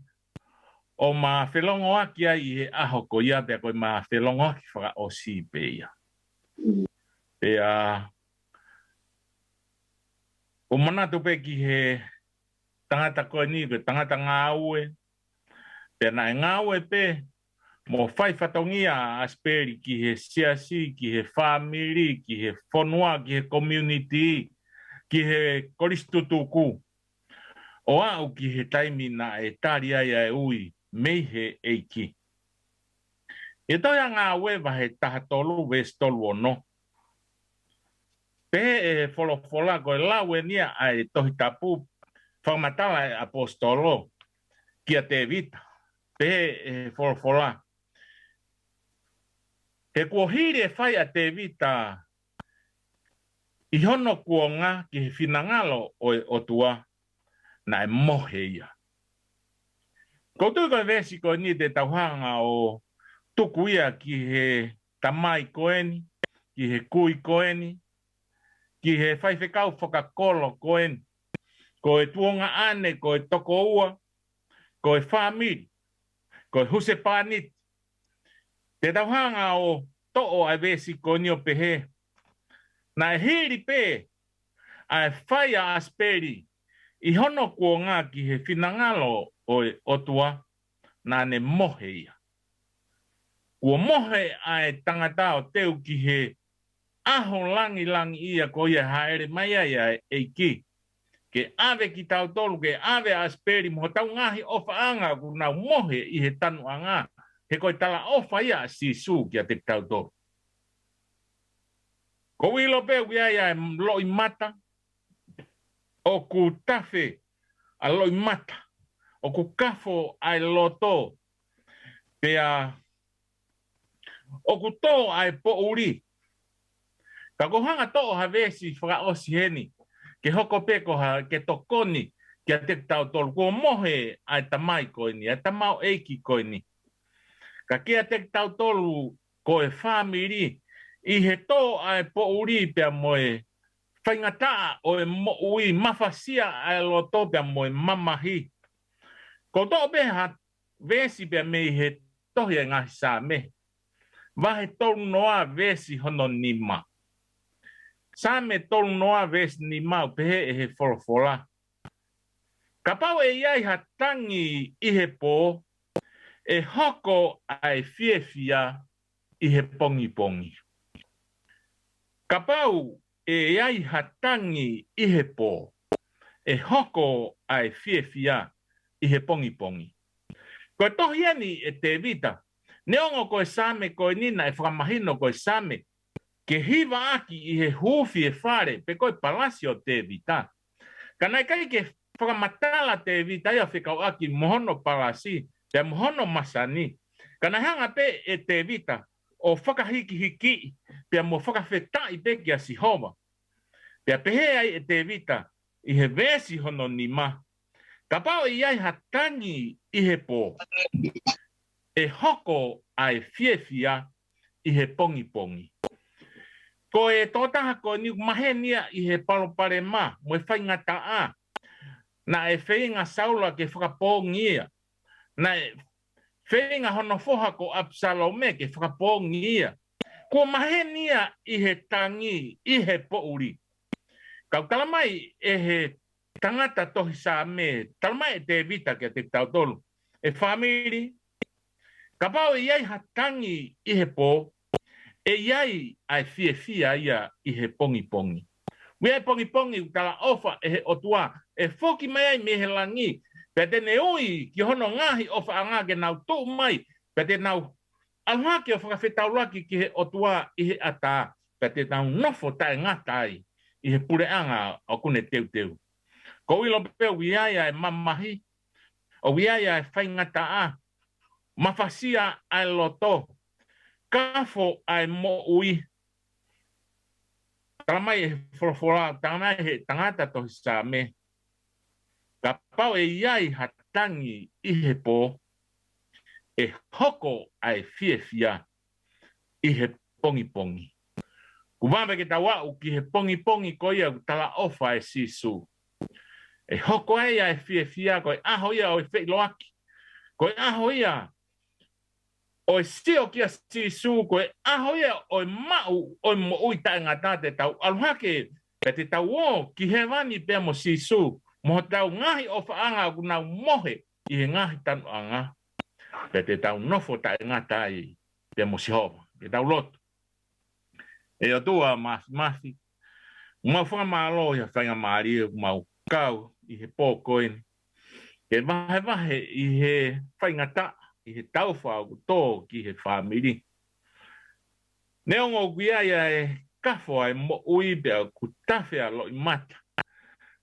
O ma whelongo aki ai i he aho ko ia pea koe ma whelongo aki whakaosi pe ia. Pea o manatu pe ki he tangata koe ni, koe tangata ngā ue. Pea na e ngā ue pe, mo whai whatongia a Asipeli ki he siasi, ki he family, ki he whanua, ki he community, ki he koristutuku. O au ki he taimi na e tari ai ai ui, mei he eiki. E toia ngā ue wahe taha tolu, ves tolu o no. Pe e wholofola koe laue nia ai tohi tapu, whakamatala e apostolo, kia te vita. Pe e wholofola. He kua hiri e whai a te vita, i hono kuonga ki he whinangalo o tua, na e mohe ia. Koutu koe vesi koe ni te tauhanga o tuku ia ki he tamai koeni, ki he kui koeni, ki he whaiwhekau whakakolo koeni, ko e tuonga ane, ko e toko ua, ko e whamiri, ko e huse pāniti. Te tauhanga o to'o ai vesi ko ni o pehe. Na e hiri pe, ai whai a Asipeli, i hono kua ngā ki he whinangalo o tua, nā ne mohe ia. Kua mohe ai tangata o teu ki he aho langi ia ko ia haere mai ai eiki. Ke ave ki tau tolu, ke ave Asipeli mo tau ngahi ofa anga ku nau mohe i he tanu anga. He koe tala ofa ia si su ki a te tau tolu. Ko wilo pe ui ai loi mata, o ku tafe a loi mata, o ku kafo ai loto, pea o ku tō ai po uri. Ka kohanga tō ha vesi whakaosi heni, ke hoko pe koha ke tokoni, ki a te tau tolu, ko mohe ai tamai koini, ai tamau eiki koini. Ka kia te tau tolu ko e whamiri, i he tō ai po uri pea moe whaingata o e mo ui mawhasia ai loto pea moe mamahi. Ko tō beha vesi pea mei he tohi e ngahi sā me. Wahe tolu noa vesi hono nima. Sā me tolu noa vesi nima u pehe e he wholofola. Ka pau e iai ha tangi i he pō, e hoko ai fiefia i he pongi pongi. Ka pau e ai hatangi i he pō, e hoko ai fiefia i he pongi pongi. Ko tohi ani e te vita. Neongo koe same koe nina e whakamahino koe same. Ke hiva aki I he hufi e whare pe koe palasi o te vita. Kanai kai ke whakamatala te vita ia whikau aki mohono palasi te mohono masani. Kanai hanga pe e te vita o whakahiki hiki pe mo whakawhetai pe ki a sihova. Pe pehe ai e te vita I he vesi hono ni ma. Ka pao I ai hatangi I he po. E hoko ai fiefia I he pongi pongi. Ko e tōtaha ko ni mahenia I he palopare ma, mo e whai ngata a. Na e whainga saula ke whakapōngia. Na e whainga hono foha ko Absalome ke whakapōngia. Ko mahenia I he tangi, I he pouri. Kau talamai e he tangata tohi sa me, talamai e te vita ke te tautolu. E family, ka pao I ai hatangi I he po, e iai ai fia ia I he pongi pongi. Wea pongi pongi utala ofa e he otua, e foki mai ai me he langi, pe te ne ui ki hono ngahi ofa anga ke nau tō mai, pe te nau alhaki o whakawhetaulaki ki he otua I he ata, pe te nau nofo tae ngatai I he pure anga o kune teu teu. Ko ilo pe wiaia e mamahi, o wiaia e whai ngata a, mafasia ai loto, kafo ai mo ui. Talamai e whorofora, talamai he tangata tohi sa me. Ka pau e iai hatangi I he po, e hoko ai fiefia I he pongi pongi. Kuwame ke tawa u ki he pongi pongi ko ia tala ofa e sisu. E hoko ai fiefia ko e aho ia o e wheiloaki. Ko e aho ia o e sio kia sisu ko e aho ia o e mau o e mo ui tae ngata te tau aluhake pe te tau o ki he wani pe mo sisu mo tau ngahi o whaanga ku nau mohe I he ngahi tanu anga pe te tau nofo tae ngata I pe mo sihova pe tau loto e o tua mafi mau whakamalo ia whainga maari mau kau I he pōkoini ke vahe I he whaingata I he tauwhao tō ki he whamiri. Neongo guia ia e kafo ai mo ui bea ku tawhea lo I mata.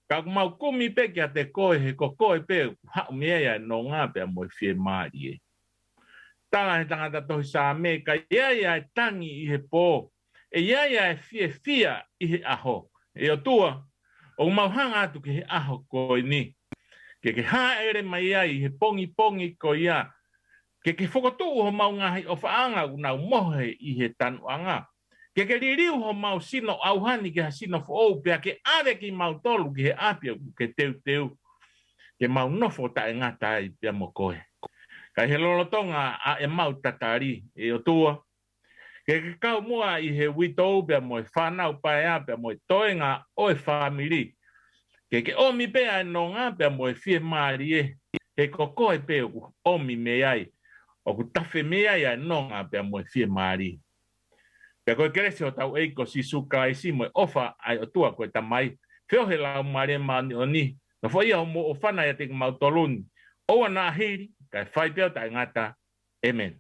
Ka mau kumi pe kia te koe he ko koe pe hau mea ia no ngā bea mo I whie maari e. Tala he tangata tohi sa me ka ia e tangi I he pō. E ia e fia I he aho. E o tua, o mau hanga atu ki he aho koe ni. Ke haa ere mai ai he pongi pongi ko ia. Ke whakotu ho mau ngahi o whaanga unau mohe I he tanu anga. Ke ririu ho mau sino auhani ke ha sino fo pia ke are ki mau tolu ki he apia ke teu teu. Ke mau nofo ta e ngata I pia mo koe. Ka he lolotonga a e mau tatari e o tua. Ke kau mua I he witou pia mo e whanau paea pia mo e toenga o e whamiri. Ke omi pea e nonga pia mo e whie maari e. He kokoe pea omi me ai. O ku tawhi mea ia nonga pia mo e whie maari. Pea koe keresi o tau eiko si suka I si mo e ofa ai o tua koe tamai. Whio he lau maari e maani o ni. Na fo ia mo o whana ia te mau toluni. Oa nā hiri, kai whai pia tai ngata. Amen.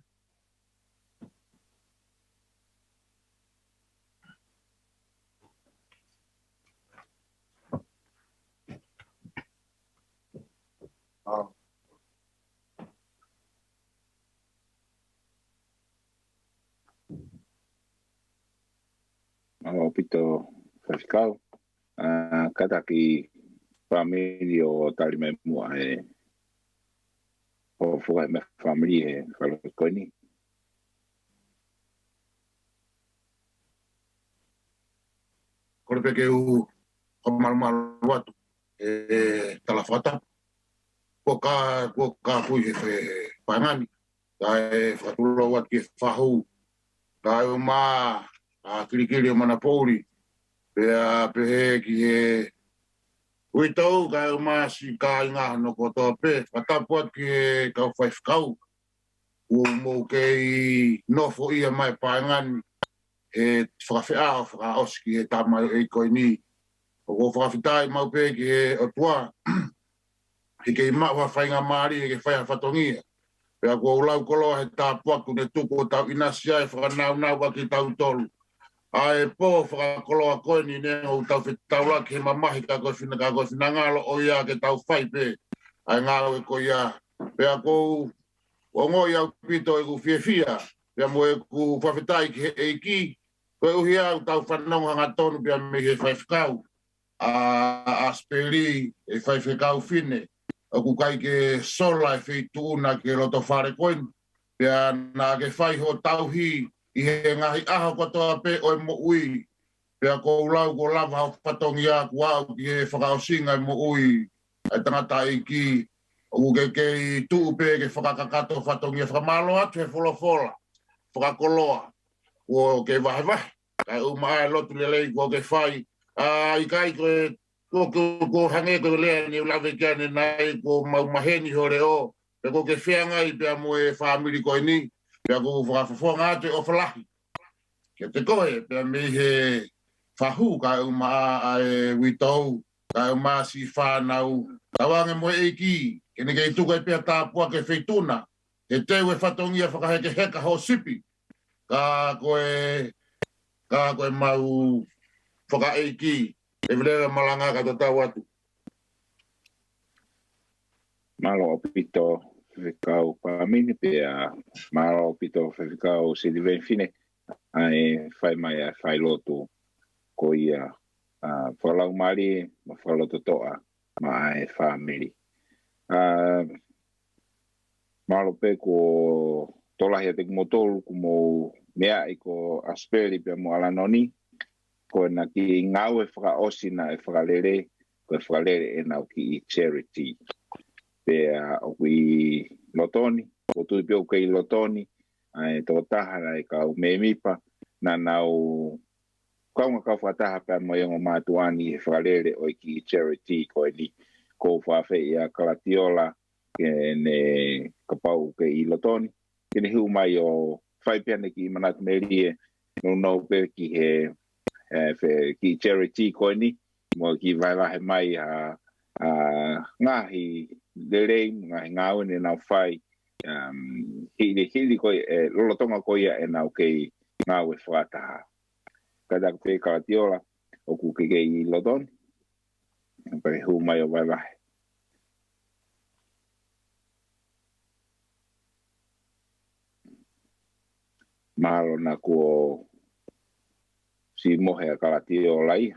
O pito whawhikau. Kata ki family o tari me mua e o fuai me family e whalakoni. Kore peke u malu watu e talafata. Ko ka kui he whaingani. Ka e whatulo wat ki whahu. Ka e ma Kilikili o Manapo'uli Vea pehe ki he uitau ka e ma si ka inga no kotoa pe. Whatapuat ki he kau whaifkau. U mou kei nofo ia mai whaingani. He whakawhea o whakaoski he tamai e koi ni. O ko whakawhitai mau pe ki he o tua. He kei maua whainga maari he ke whaia whatongia. Pea ko ulau koloa he tāpuaku ne tuku o tau inasia e whakanau wa ki tau tolu. A e po whakakoloa koe ni nenga o tau whetau he mamahi ka koe whina ngalo o ia ke tau whai pe. Ai ngalo e ko ia. Pea ko o ngoi au pito e ku whiawhia. Pea mo e ku whawhetai ki he eiki. Koe uhi au tau whanau hanga tonu pea me he whaifkau. A Asipeli e whaifkau whine. O ku kai ke sola e whituuna ke roto whare koen. Pea nā ke whai ho tauhi i he ngahi aho katoa pe o e mo ui. Pea ko ulau ko lava hau patongi a ku au ki he whakaosinga e mo ui. E tangata i ki o ke i tuu pe ke whakakakato whatongi e whakamalo atu he wholofola. Whakakoloa. O ke vahe. Kai umaa lotu lelei ko ke whai. I kai ko hange ko lea ni ulave kia ni nai ko maheni hore o. Pe ko ke whianga i pea mo e whamiri koe ni. Pea ko whakafonga atu o whalahi. Ke te koe, pea me he whahu ka umaa e witou. Ka umaa si whanau. Tawange mo e ki. Kene kei tuka i pea tāpua ke whituna. He teu e whatongia whakaheke heka ho sipi. Ka koe mau whakaeiki. E vlewe malanga ka tau atu. Malo o pito whikau pāmini pia malo o pito whikau sili vei fine. Ai whai mai a whai lotu ko ia whalau mari ma whaloto toa ma ai whamiri. Malo pe ko tolahi a te kumotolu kumo mea i ko Asipeli pia mo alanoni. Ko na ki ngau e whakaosina e whakalere, ko e whakalere e nau ki i charity. Pea o i lotoni, ko tui pio ke i lotoni, ai tō tahara e kau me mipa, na nau kaunga kau whataha pea mo yongo mātuani e whakalere o ki i charity ko e ni ko whawhe i a kalatiola ke ne kapau ke i lotoni. Kene hiu mai o whaipiane ki i manatu merie, no pe ki he ki charity ko ni mo ki vai vai mai ngahi lerei ngahi ngau ni na fai hili ko lolotonga ko ia e nau ke ngau e whata kada pe kalatiola o ku ke i lodon pe hu mai o vai vai malo na ko si mohe a kalatio lai.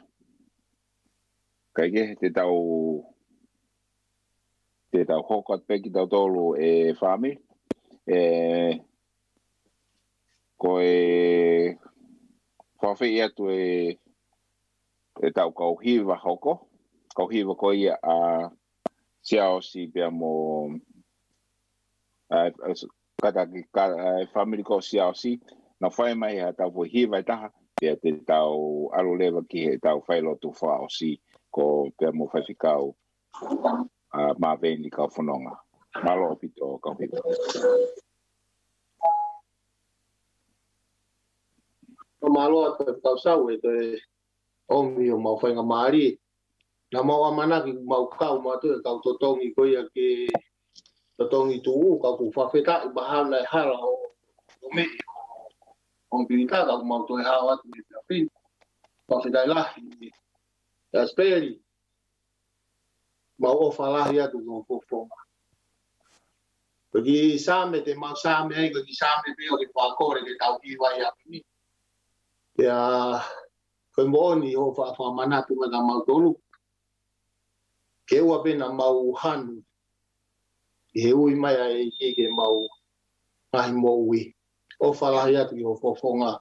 Kai te tau hokot pe ki tau tolu e whami. Ko e whawhi atu e tau kauhiwa hoko. Kauhiwa ko ia a siao si pia mo kata ki whamiri ko siao si. Na whai mai ha tau po hiwa i taha. Pea te tau alo lewa ki he tau whailotu whao si ko pea mo whaifikau mā veni kau whanonga. Malo pito kau pito. O malo atu e tau sau e te ongi o mau whainga maari. Na mau amanaki mau kau matu e kau totongi koia ki totongi tuu kau ku whawheta i bahana e hala o mei. On pinta ka mau to ha atu ni pin pa fidai la Asipeli mau fala ya tu no fofo porque same te mau same ai que same pio que pa core que tau ki vai a ni ya foi boni o fa manatu ma mau tolu que o pena mau han e ui mai ai que mau ai moui o fala ya tu o fofonga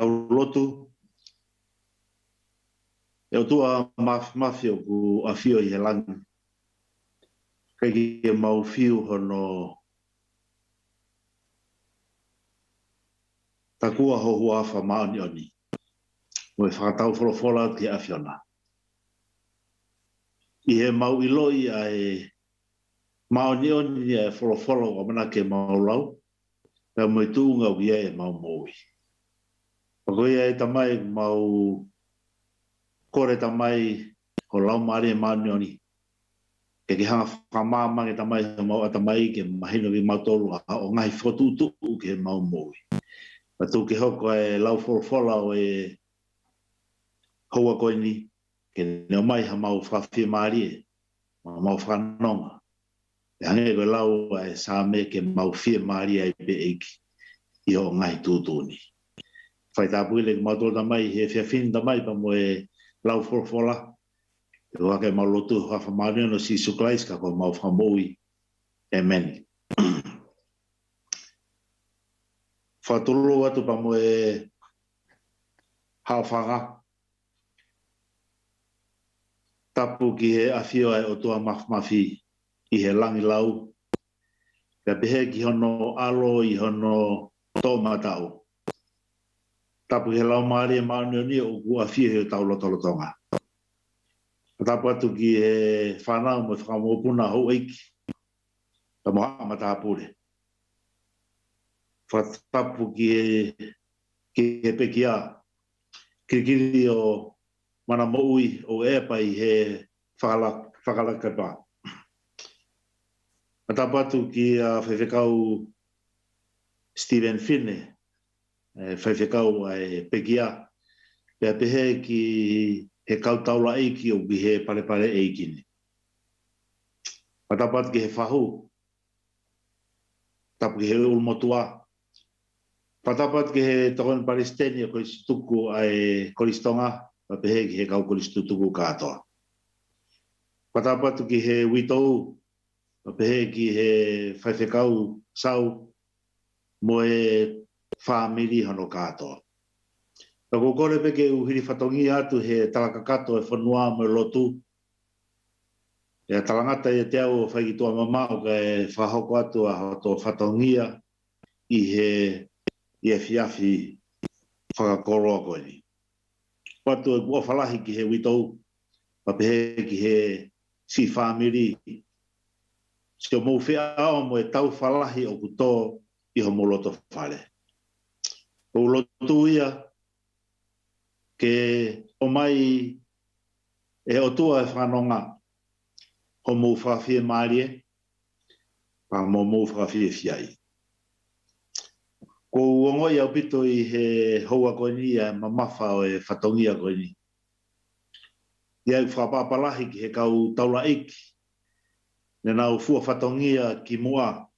Lotu e o tua mafio ku afio i he langa. Kei ki e mau fiu hono takua ho huafa maoni oni. Mo e whakatau wholofola ki afiona. I he mau iloi a e maoni oni e wholofola o mana ke mau lau. Ka mo i tūnga wia e mau moui. Pakoia e tamai mau kore tamai ho lau maari e maanioni. Ke hanga whamama ke tamai ho mau atamai ke mahino ki mautolu o ngai whotutu ke mau moui. Patu ke hoko e lau wholofola o e hoa koe ni ke neo mai ha mau whawhia maari e mau whanonga. E hange koe lau e sāme ke mau whia maari e pe eiki i o ngai tūtūni. Whai tāpuile ke mautolu tamai he whiawhini tamai pa mo e lau wholofola. E wake mau lotu hafa maari no si suklais ka ko mau whamoui e meni. Whatulu atu pa mo e hawhanga. Tapu ki he awhio e o tua mawhi i he langi lau. Ka pehe ki hono alo i hono tō matau. Tapu he lau maari e maunioni o ku awhio he tau lotolotonga. Tapu atu ki he whanau mo whakamopuna hou eiki. Ta moha matapure. Whatapu ki he pekia. Kilikili o Manapo'uli o Epai he whakalakapa. Tapu atu ki a whewhekau Stephen Finne. Whewhekau e pekia. Pea pehe ki he kautaula eiki o ki he parepare eiki ni. Tapu atu ki he whahu. Tapu ki he ulmotua. Patapat ke he tokon Palestine ko istuku ai kolistonga pa pehe ki he kau kolistutuku katoa. Patapat ki he witou pa pehe ki he whaiwhekau sau mo e whamiri hano katoa. Ka kukore peke uhiri whatongi atu he talakakato e whanua mo lotu. E talangata e te au whaikitua mamau ka e whahoko atu a hoto whatongia i he ia fiafi whakakoroa koe ni. Patu e kua whalahi ki he witou, pa pehe ki he si whamiri. Si o mou whea ao mo e tau whalahi o kuto i ho moloto whare. O lotu ia ke o mai e o tua e whanonga ho mou whawhia maarie, pa mou whawhia fiai. Ko uongo i au pito i he houa koe ni a mamafa o e whatongia koe ni. I au whapapalahi ki he kau taula iki. Ne nau fua whatongia ki mua.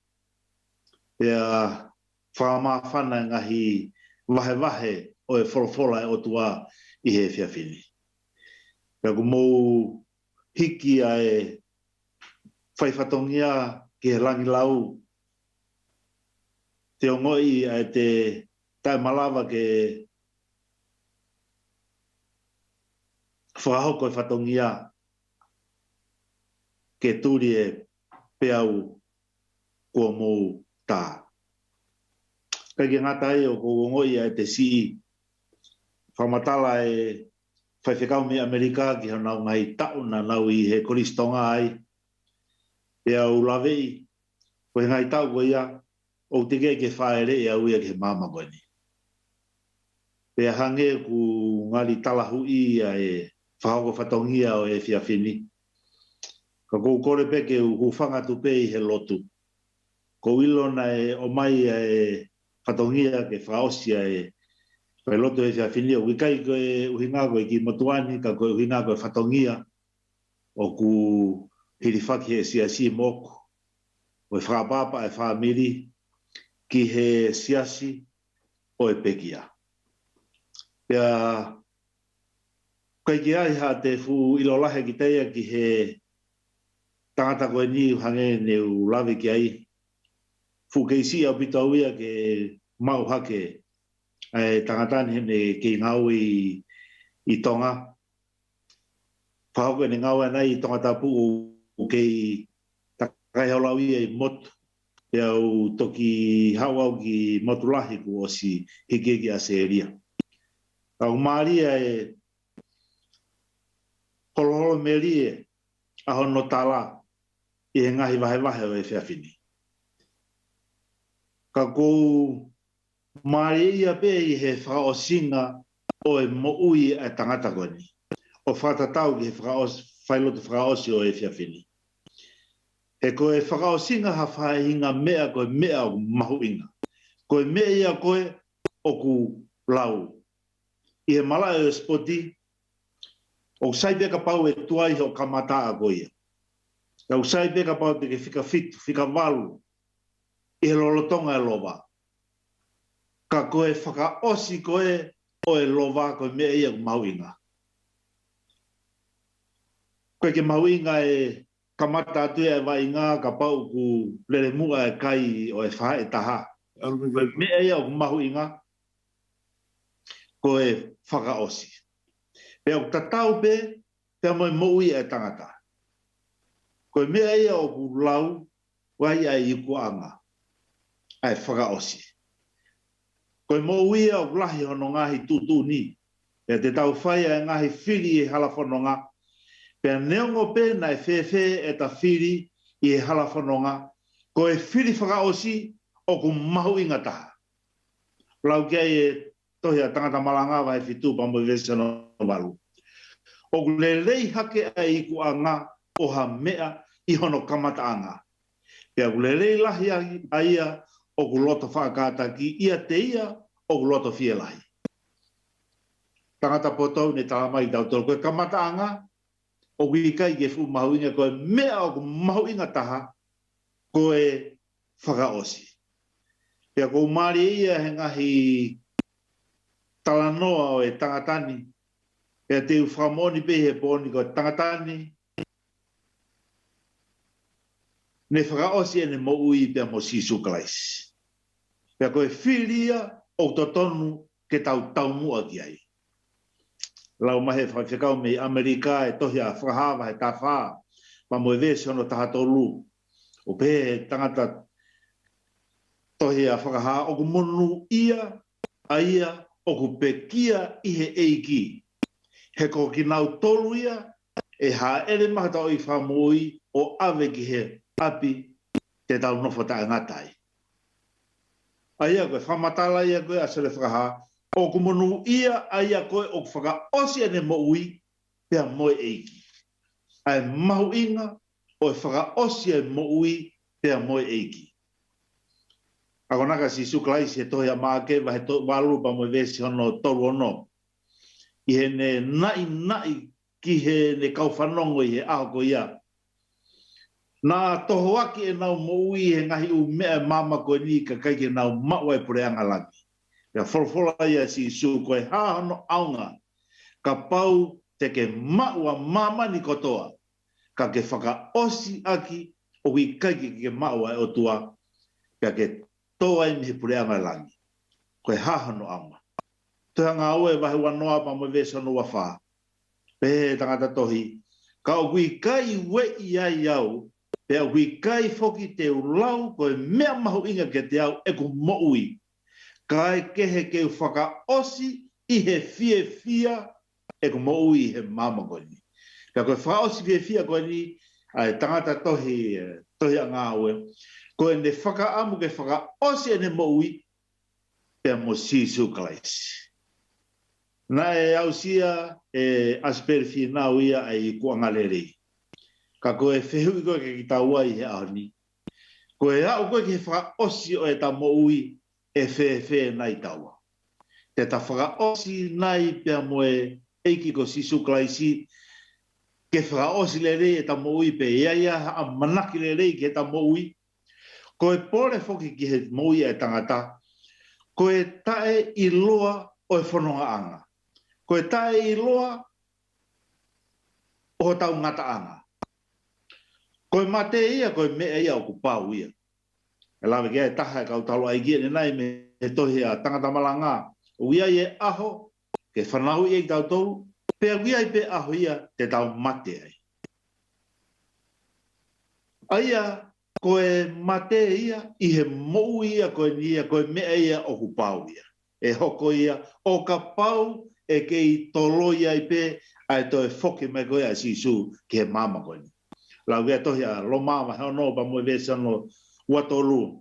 Pea whamawhana ngahi wahe o e wholofola e otua i he whiawhini. Pea ku mou hiki a e whai whatongia ki he langi lau. Te ongoi a te tai malawa ke whahoko e whatongia ke turi e peau kua mou tā. Kaki ngata e o ko ongoi a te si whamatala e whaiwhekau me Amerika ki hanau ngai tauna nau i he koristonga ai. Peau lavei, koe ngai tau koe ia, o te ke whaere e au ia ke mama koe ni. Pea hange ku ngari talahu i a e whahoko whatongia o e whiawhini. Ka kou kore peke u hufanga tupe i he lotu. Ko ilona e o mai a e whatongia ke whaosia e koe lotu e whiawhini. O wikai koe uhinga koe ki motuani ka koe uhinga koe whatongia o ku hirifaki e siasi moku. O e whapapa e whamiri ki he siasi o e pekia. Pea, kai ki ai ha te fu ilolahe ki teia ki he tangata koe ni hange ne u lawe ki ai. Fu keisi au pita uia ke mau hake ai tangatani hene ke ngau i tonga. Whahoko ne ngau anai i tonga tapu o kei takai haulau ia i motu. Pea u toki hauau ki motulahi ku o si hike ki a seria. Au Maria e holoholo merie a hono tala i he ngahi wahe o e whiawhini. Ka kou Mare ia pe I he whakaosinga o e mo'ui e tangata koni. O whatatau ki he whailoto whakaosi o e whiawhini. He koe whakaosinga ha whainga mea koe mea o mahuinga. Koe mea ia koe o ku lau. I he malai o spoti, o saipe ka pau e tuai o kamata a koe. O saipe ka pau te ke whika fitu, whika walu, I he lolotonga e loba. Ka koe whakaosi koe o e loba koe mea ia ku mahuinga. Koe ke mahuinga e kamata atu e wainga ka pau ku lere mua e kai o e wha e taha. Koe mea ia ku mahuinga koe whakaosi. Pea o tatau pe, pea moe moui e tangata. Koe mea ia o ku lau, wai ai I kuanga, ai whakaosi. Koe moui ia o lahi hono ngahi tutu ni, pea te tau whai e ngahi whiri e halafononga, pea neongo pe na e whewhe e ta whiri I e halafononga, koe whiri whakaosi o ku mahu inga taha. Lau kia e tohi a tangata malanga wa e whitu pa mo vesano walu. O ku lelei hake a I kuanga o ha mea I hono kamataanga. Pea ku lelei lahi a ia o ku loto whakata ki ia te ia o ku loto fie lahi. Tangata potou ne talamai tau tolu koe kamataanga o wikai ke fu mahuinga koe mea o ku mahuinga taha koe whakaosi. Pea kou maari ia he ngahi talanoa o e tangatani. Pea te u whamoni pe he pōni ko tangatani. Ne whakaosi e ne mo ui pea mo sisu kalaisi. Pea koe whiria o totonu ke tau mua ki ai. Lau mahe whakau me Amerika e tohi a whakahawa he tawha. Ma mo e vese ono taha tolu. O pe he tangata tohi a whakaha o ku monu ia a ia o ku pekia I he eiki. He ko ki nau tolu ia e ha ere mahata o I whamui o ave ki he api te tau nofo ta ngatai. A ia koe whamatala ia koe a sere whakaha o ku monu ia a ia koe o ku whakaosi ane mo ui pea moe eiki. Ai mahu inga o e whakaosi ane mo ui pea moe eiki. Ako naka si suklaisi he tohi a maake wa he walu pa mo vesi hono tolu ono. I he ne nai ki he ne kauwhanongo I he aho ko ia. Nā toho aki e nau mo ui he ngahi u mea mama koe ni ka kai ke nau maua e pureanga langi. Ia wholwhola ia si su koe hāhono aunga ka pau te ke maua mama ni kotoa. Ka ke whakaosi aki o wi kai ke maua e o tua. Ka ke toa I mihe pureanga langi. Koe hāhono aunga. Tuha ngā ue wahi wanoa pa mo vesa no wawha. Pehe tangata tohi. Ka o wi kai we I ai au. Pe o wi kai foki te ulau koe mea mahu inga ke te au e ku moui. Ka e kehe ke u whakaosi I he fia e ku moui he mama koe ni. Ka koe whakaosi fia koe ni ai tangata tohi a ngā ue. Koe ne whakaamu ke whakaosi e ne moui pe mo sisu kalaisi. Na e au sia e Asipeli Finau ia ai kuangalerei. Ka koe whehui koe ke ki taua I he ahoni. Koe au koe ke whakaosi o e ta moui e whe nai taua. Te ta whakaosi nai pia moe eiki ko sisu klaisi ke whakaosi lerei e ta moui pe iaia a manaki lerei ke ta moui. Koe pole foki ki he moui e tangata. Koe tae I loa o e whanonga anga. Koe tae I loa o tau ngata anga. Koe mate ia, koe mea ia o ku pau ia. E lawe kia e taha e kau talo ai kia nai me he tohi a tangata malanga. O ia I e aho, ke whanau I e tau tolu, pea ia I pe aho ia te tau mate ai. Aia, koe mate ia, I he mou ia koe ni ia, koe mea ia o ku pau ia. E hoko ia, o ka pau e ke I tolo ia I pe, ai to e foki me koe a sisu ki he mama koe ni. Lau kia tohi a lo mama heo no pa mo vese no watolu.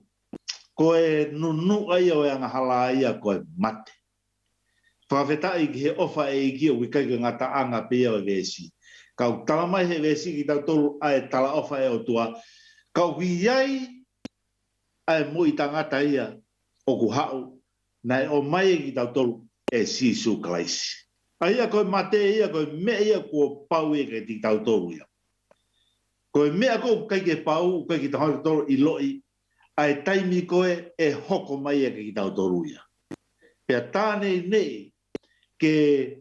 ko e nunu ai o anga hala ia ko mate whawheta i ki he ofa e ki o wikai ki ngata anga pia o vesi kau tala mai he vesi ki tau tolu ai tala ofa e o tua kau hiai ai mo i tangata ia o ku hau nai o mai ki tau tolu e sisu klaisi ai ko mate ia ko me ia ko pau e ki tau tolu ia ko me ko kai ke pau kai ki tau tolu i loi ai taimi koe e hoko mai e ki tau tolu ia pe tane nei ke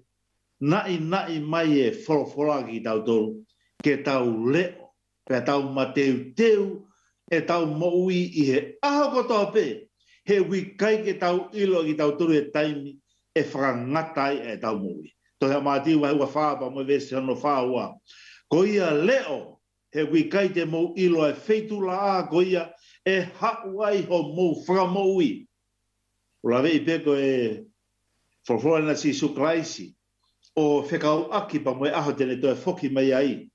nai mai e folofola ki tau tolu ke tau leo pe tau mateu teu e tau moui i he aho kotoa pe he wikai ke tau ilo ki tau tolu e taimi e whakangatai e tau moui to hea mātiu wai ua whaapa mo vese ano whaua ko ia leo he wikai te mou ilo e feitula a ko ia e hauai ho mou whakamoui ula vei peko e folofola na si suklaisi o whekau aki pa moe aho tene to e foki mai ai.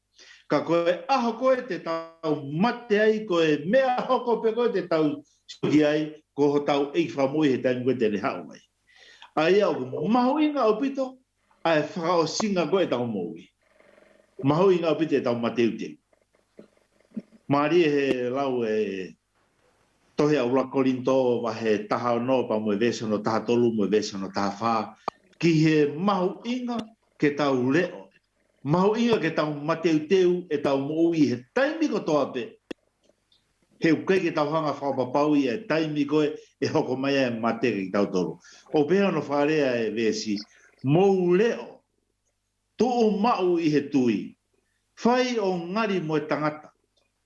Ka koe aho koe te tau mate ai koe mea hoko pe koe te tau suki ai ko ho tau eik whamoi he taimi koe tene hao mai. Ai au mahu inga o pito ai whakao singa koe tau moui. Mahu inga o pito e tau mateu te. Maari he lau e tohe au lakolinto wa he taha o no pa moe vese no taha tolu moe vese no taha wha ki he mahu inga ke tau leo. Mahu inga ke tau mateu teu e tau moui he taimi ko toa pe. He ukei ke tau hanga whapapau i e taimi koe e hoko mai e mate ki tau tolu. O pēra no wharea e vesi, mou leo, tuu mau i he tui. Whai o ngari mo e tangata,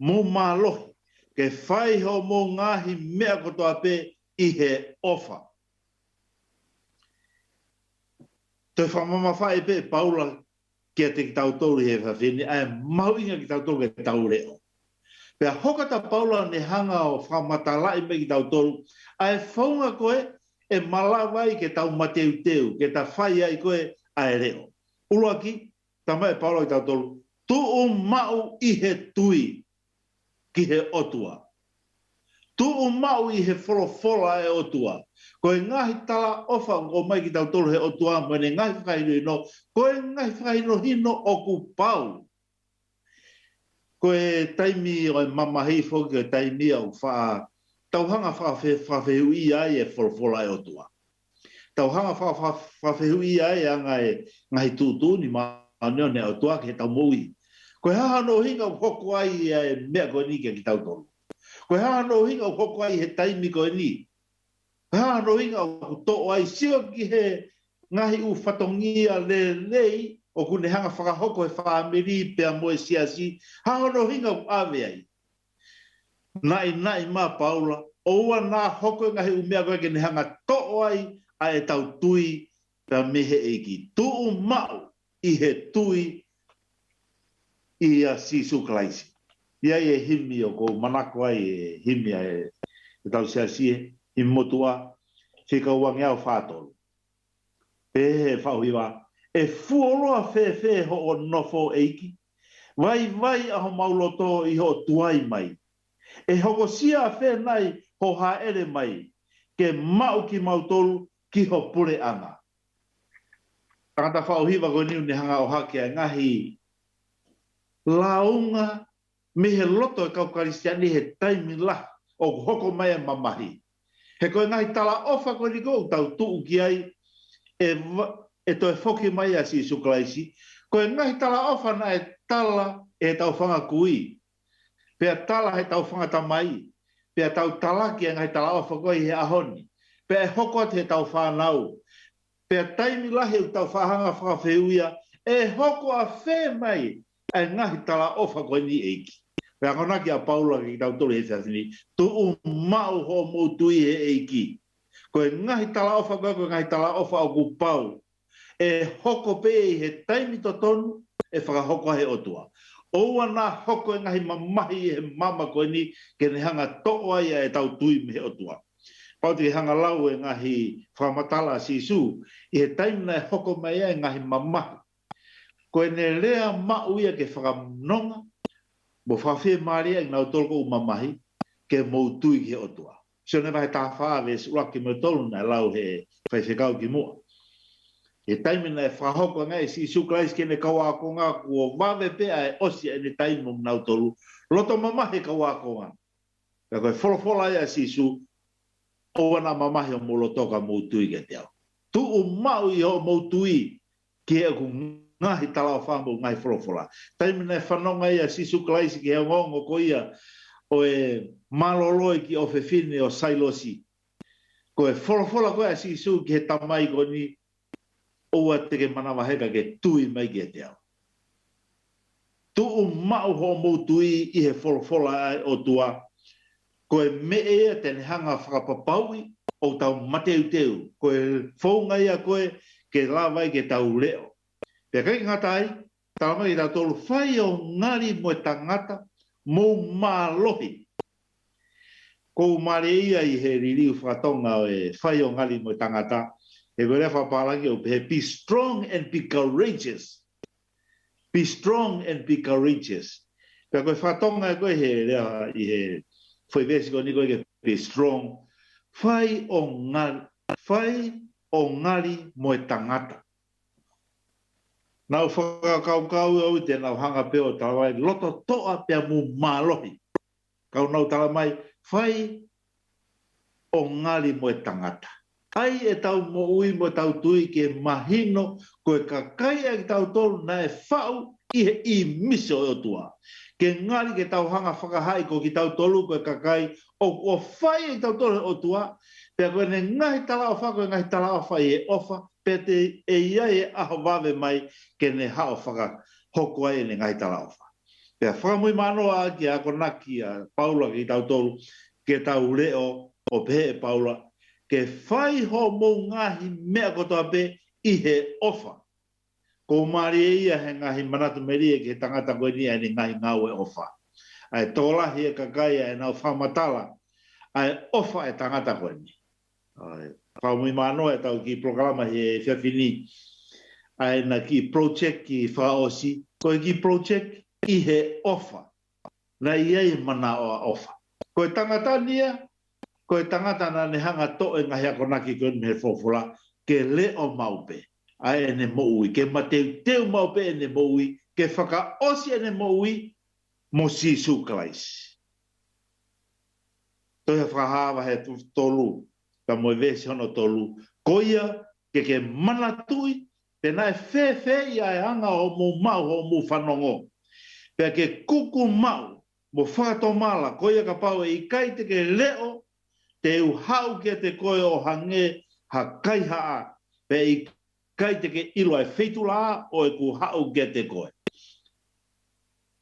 mou mālohi, ke whai ho mou ngahi mea ko toa pe i he ofa. Te whamama whae pe paula kia te ki tau tolu he whawhine, ai mau inga ki tau tolu ke tau leo. Pea hokata paula ne hanga o whamatalai me ki tau tolu, ai whaunga koe e malawai ke tau mateu teu, ke ta whai ai koe ai reo. Uruaki, tamai paula ki tau tolu, tuu mau i he tui ki he otua. Tuu mau i he wholofola e otua. Koe ngahi tala ofa o mai ki tau tolu he otua, mwene ngahi whaino ino, koe ngahi whaino hino o ku pau. Koe taimi o mamahi foki o taimi au wha, tauhanga whawhehu i ai e wholofola e otua. Tauhanga whawhehu i ai a ngai tūtūni maaneo ne otua ke tau moui. Koe haha no hinga o hoko ai e mea koe ni ke ki tau tolu. Koe haha no hinga o hoko ai he taimi koe ni. Ha no inga o to ai sio ki he ngahi u fatongia le lei o kune hanga whakahoko e whaamiri pe a moe siasi. Ha no inga o ave ai. Nai ma paula o ua nā hoko ngahi u mea koe ke ne hanga to ai a e tau tui pe a mehe eiki. Tuu mau i he tui i a sisu klaisi. Ia e himi o ko manako ai e himi a e tau siasi e. I motua, whika uangi au whātolu. He whauhiwa, e fuoloa whewhe ho o nofo eiki. Vai aho mauloto i ho tuai mai. E hoko sia whenai ho haere mai. Ke mau ki mautolu ki ho pure anga. Tangata whauhiwa ko niu ne hanga o hake a ngahi. Launga me he loto e kaukaristiani he taimi lah o hoko mai a mamahi. He koe ngai tala ofa koe ni kou tau tuu ki ai e toi whoki mai a si suklaisi. Koe ngai tala ofa na e tala e tau whanga kui. Pea tala he tau whanga tamai. Pea tau talaki e ngai tala ofa koe he ahoni. Pea e hokot he tau whanau. Pea taimi lahi u tau whahanga whakawheuia e hoko a whē mai e ngai tala ofa koe ni eiki. Pea konaki a paula ki tau tolu he whiasini, tuu mau ho mou tui he eiki. Koe ngahi tala ofa koe ngahi tala ofa o ku pau. E hoko pe he taimi to tonu e whakahoko he otua. Oua nā hoko e ngahi mamahi he mama koe ni ke ne hanga to'o ai e tau tui me he otua. Pauti ke hanga lau e ngahi whamatala sisu, i he taimi na e hoko mai e ngahi mamahi. Koe ne rea mauia ke whakamnonga, mo whawhia maria i ngau tolko u mamahi, ke mou tui ki otua. se ne vai ta fa ve rock mo tolu na lau he fai se kau ki mo e taimi na fa hoko ngai si su klais ke ne kawa ko nga ko vave pe ai osi e taimi mo na tolu loto mama he kawa ko nga ka ko folo ya si su o na mama he mo loto ka mo tui ke te tu o mau i ho mo tui ke ku ngahi tala fa mo ngai folo taimi na fa no ngai si su klais ke ngongo ko ia o e malolo ki o fefine o sailosi ko e folo ko si su ke tamai ko ni o te ke mana waheka ke tui mai ke te au. Tu mau ho mo tui i he folo ai o tua ko e me e te hanga whakapapaui o tau mateu teu ko e whaunga ia koe ke lawai ke tau leo. Pea kai ngatai tau mai tau tolu whai o ngari mo e tangata mo malohi. Ko mare ia i he ririu whakatonga o e whai o ngari mo e tangata e gore whapalangi o pe be strong and be courageous. Be strong and be courageous. Pea koe whatonga koe he rea i he foi vesi ko ni koe ke be strong. Whai o ngari mo e tangata. Nau whakakau au te nau hanga peo talawai loto toa pea mu malohi. Kau nau talamai whai o ngari mo e tangata. Ai e tau mo ui mo tau tui ke mahino koe kakai e tau tolu na e whau i he i miso o tua. Ke ngari ke tau hanga whakahai ko ki tau tolu koe kakai o whai e tau tolu o tua. Pea koe ne ngahi tala o whako e ngahi tala o whai e ofa. Pea te e ia e aho wawe mai ke ne hao whaka hoko ai e ne ngahi tala o wha. Pea whakamui manoa ki a konaki a Paula ki tau tolu ke tau leo o pehe e Paula. Ke whai ho mo ngahi mea kotoa pe i he ofa. Ko maari e ia he ngahi manatu meri e ke tangata koe ni e ni ngahi ngau e ofa. Ai tōlahi e kakai e nau whamatala. Ai ofa e tangata koe ni. Whaumui manoa e tau ki programa he whiawhini. Ai na ki project ki whaosi. Koe ki project i he ofa. Na iei mana o ofa. Koe tangata nia. Koe tangata na ne hanga to e ngahi ako naki koe me fofola ke leo maupe. Ai e ne moui. Ke mateu maupe e ne moui. Ke whaka osi e ne moui mo sisu klais. Toi whakahawa he tolu. Ka moe vesi hono tolu. Koia ke mana tui. Pena e whewhe ia e anga o mu mau o mu whanongo. Pea ke kuku mau mo whakatomala. Koia ka pau e ikai te ke leo te uhau ke te koe o hange ha kai haa pe i kai te ke ilo e feitula o e ku hau ke te koe.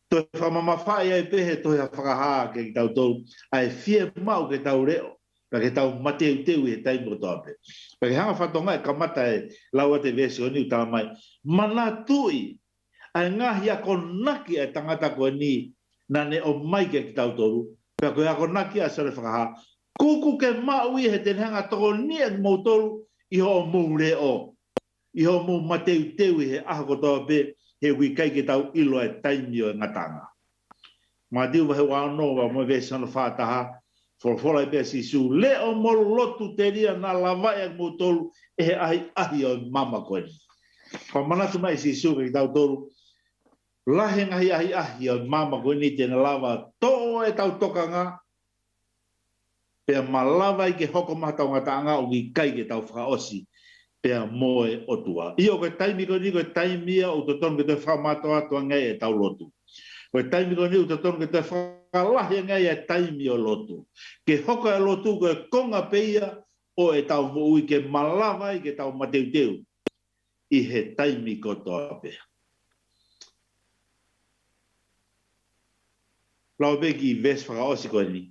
Toi whamamawhai ai pehe toi ha whakahaa ke tau tau ai fie mau ke tau reo pa ke tau mateu teu i he taimo toa pe. Pa ke hanga whatonga e kamata e laua te vesi o niu tala mai mana tui ai ngahi ako naki e tangata koe ni na ne o mai ke tau toru pa koe ako naki a sare whakahaa kuku ke maui he te hanga toko nia mou tolu i ho mou reo. I ho mou mateu teu i he aha kotoa pe he wikai ke tau ilo e taimi o e ngatanga. Ma diu wahe wano wa mo vesi hana whātaha wholofola i pe si su leo mo lotu te ria na lawai ak mou tolu e he ahi o mama koe. Ka manatu mai si su ke tau tolu lahe ngahi ahi o mama koe ni tena lawa to e tau tokanga pea malawa i ke hoko matau ngatanga o ki kai ke tau whakaosi pea moe otua. Io koe taimi ko ni koe taimia o te tonu ke te whamato atua ngai e tau lotu. Koe taimi ko ni o te tonu ke te whakalahi ngai e taimi o lotu. Ke hoko e lotu koe konga peia o e tau moui ke malawa i ke tau mateu teu i he taimi kotoa pea. Lau peki ves whakaosi koe ni.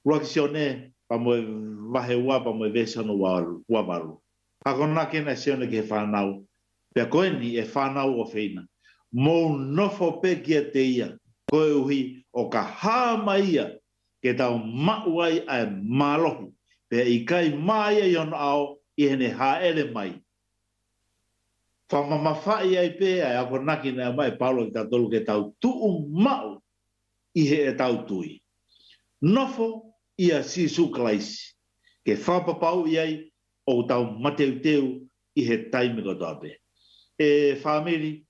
Ruakisione pa moe wahe ua pa moe vesi hono ua waru. Ako nake na sione ke whanau. Pea koe ni e whanau o whina. Mou nofo pe kia te ia. Koe uhi o ka hama ia ke tau mauai ai malohu. Pea i kai maia i ono ao i hene haere mai. Whamamawhai ai pe ai ako nake na mai paulo ki tau tolu ke tau tuu mau i he e tau tui. Nofo ia sisu klaisi. Ke whapapau iai o tau mateu teu i he taimi ko tape. E whamiri,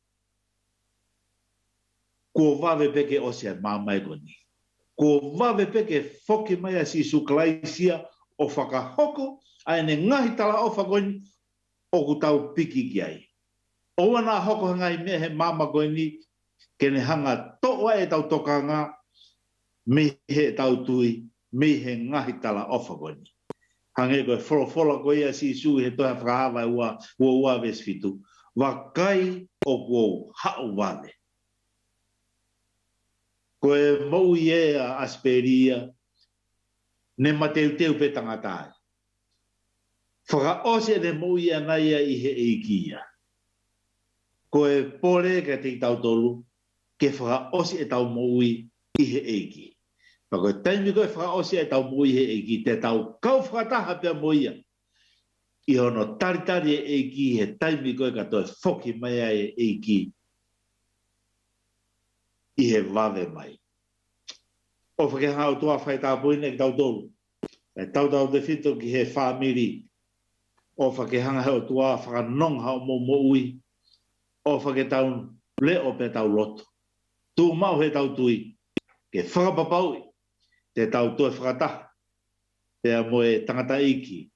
ko wawe peke o sea mamai koni. Ko wawe peke foki mai a sisu klaisia o whakahoko, a ene ngahi tala o whakoni o ku tau piki ki ai. O wana hoko ngai me he mama koni, ke ne hanga toa e tau tokanga, me he tau tui, me he ngahi tala o whakoni. Hange koe wholofola koe ia sisu he toha whakahawa ua vesfitu. Wakai o kua hau wale. Koe mau ie a Asperia, ne mateu teu pe tangatai. Whakaose ne mau ia naia i he eikia. Koe pole ka te tau tolu, ke whakaose e tau maui i he eiki. Koe taimi koe whakaose e tau maui he eiki, te tau kau whakataha pia moia. I hono taritari e eiki, he taimi koe ka toi whoki mai e eiki. I he wawe mai. O whakehau tua whai tā puine ki tau tolu. E tau tau te whito ki he whamiri. O whakehanga heo tua whakanongha o mo ui. O whaketau leo pe tau loto. Tu mau he tau tui. Ke whakapapaui. Te tau tue whakataha. Pea moe tangata iki.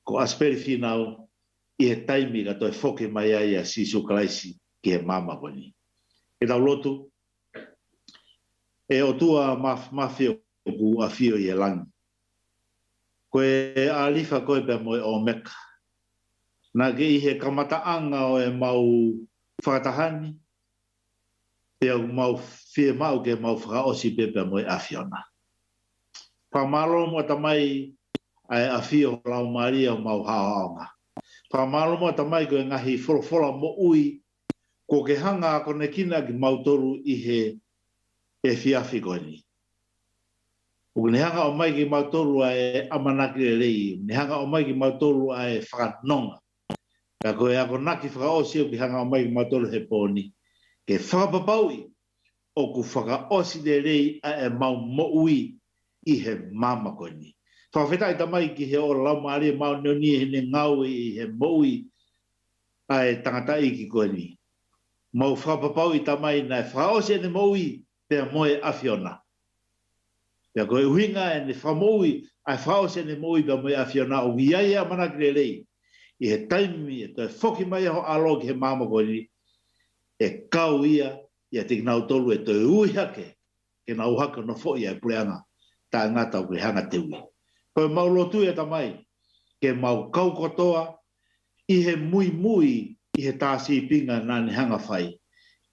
Ko Asipeli Finau i he taimi ka toi whoke mai ai a sisu kalaisi ki he mama koni. E tau lotu. E o tua mafio ku a fio i e langi. Koe alifa koe pe moe o meka. Nā ke i he kamataanga o e mau whakatahani. Pe au mau fie mau ke mau whakaosi pe moe a fiona. Whamalo mo tamai ai a fio lau maria o mau haonga. Whamalo mo tamai koe ngahi wholofola mo ui. Ko ke hanga ko ne kina ki mau toru i he e fiafi koni. O ne hanga o mai ki mautolu ai amanaki le rei. Ne hanga o mai ki mautolu ai whakanonga. Ka koe ako naki whakaosi o ki hanga o mai ki mautolu he pōni. Ke whakapapaui o ku whakaosi le rei a e mau moui i he mama koni. Whawhetai tamai ki he ora lau maari e mau neoni he ne ngau i he moui ai tangata i ki koni. Mau whakapapaui tamai nai whakaosi e ne moui pea moe afiona. Pea koe uhinga e ne whamoui, ai whaose ne moui pea moe afiona o wiai a manaki le rei. I he taimi e toi whoki mai ho alo ki he mama koni, e kau ia, ia te kinau tolu e toi uihake, ke na uhaka no fo ia e pureanga, ta ngata o ke hanga te ui. Koe mau lotu e tamai, ke mau kau kotoa, i he mui mui, i he tāsi pinga nā ne hanga whai,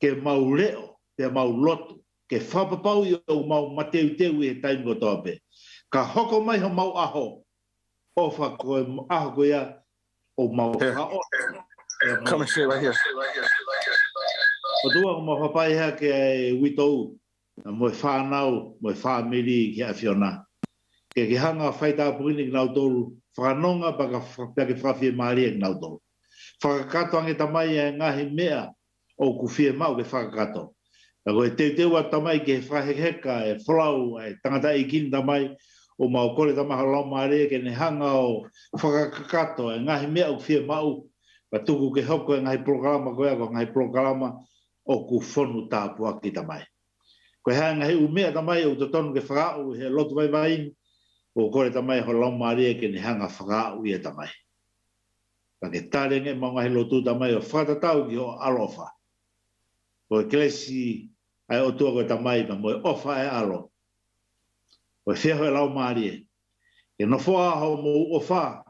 ke mau leo, pea mau lotu, ke whapapau i o mau mateu teu i he taimi ko toape. Ka hoko mai ho mau aho, o whakoe aho ko ia, o mau hao. Come and sit right here. O tua ko mau papai hea ke ai witou, mo e whanau, mo e whamiri ki a fiona. Ke ki hanga whaita puini ki nau tolu, whanonga pa ke whawhie maari ki nau tolu. Whakakato ange tamai e ngahi mea, o ku whie mau ke whakakato. Ako e teu a tamai ke whahekeka, e wholau, e tangata i kini tamai, o mau kore tamaha lau maare ke ne hanga o whakakato, e ngahi mea o whia mau, pa tuku ke hoko e ngahi programa koe ako, ngahi programa o ku whonu tāpua ki tamai. Koe hea ngahi umea tamai o tonu ke whakau, he lotu vai vai, o kore tamai ho lau maare ke ne hanga whakau i e tamai. Pa ke tarenge mau ngahi lotu tamai o whakatatau ki ho alofa. Ko e klesi ai o tua koe tamai pa moe ofa e alo. Ko e whiaho e lau maari e. E no fua ho mo ofa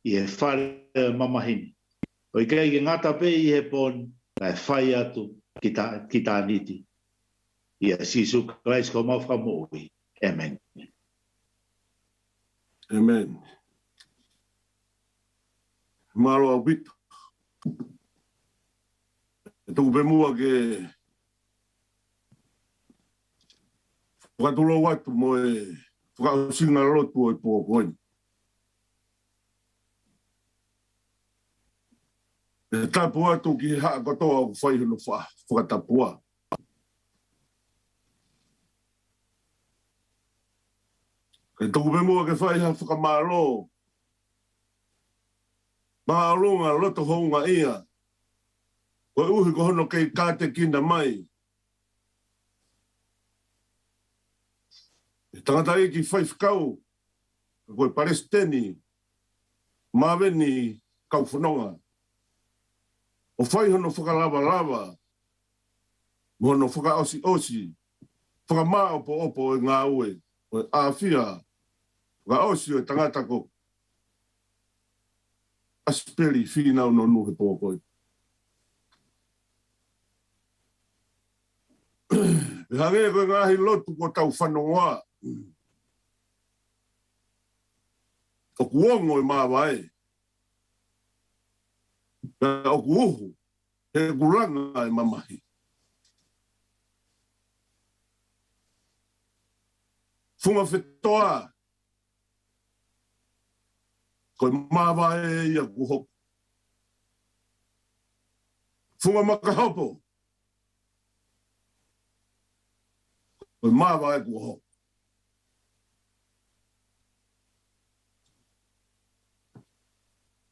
i he whare mamahini. Ko i kei ki ngata pe i he pon ka e whai atu ki tā niti. I a sisu krais ko mau whamo ui. Amen. Amen. Malo au bito. Tuku pe mua ke whakatulo watu mo e whakausinga lotu o i pōkoi. E tapu atu ki haa katoa o whaihunu whakatapua. E toku me mua ke whai ha whakamalo. Maalonga loto hounga ia. Koe uhi ko hono kei kāte kina mai. E tangata e ki whai whakau. Koe Palestini. Mawini kau whanonga. O whai hono whakalava-lava. Hono whakaosi-osi. Whakamā opo-opo e ngā ue. O e āwhia. Whakaosi o e tangata ko. Asipeli Finau Nonu he pōkoi. E hange koe ngahi lotu ko tau whanongoa. O kuongo e māwae. O kuuhu. He kuranga e mamahi. Funga whetoa. Koe māwae ia kuhoku. Funga makahopo. Koe māwae kuhoku.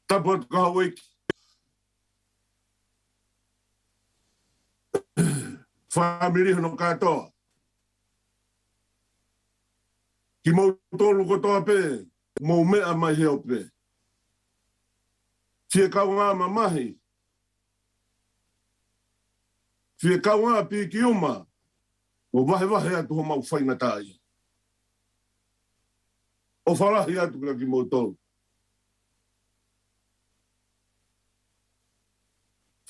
Tapot kahaweki. Whamiri hono katoa. Ki mau tolu kotoa pe, mau mea mai heo pe. Fie kau ngā mamahi. Fie kau ngā pi ki uma. O wahe atu ho mau whainga tāi. O whalahi atu kina ki mau tolu.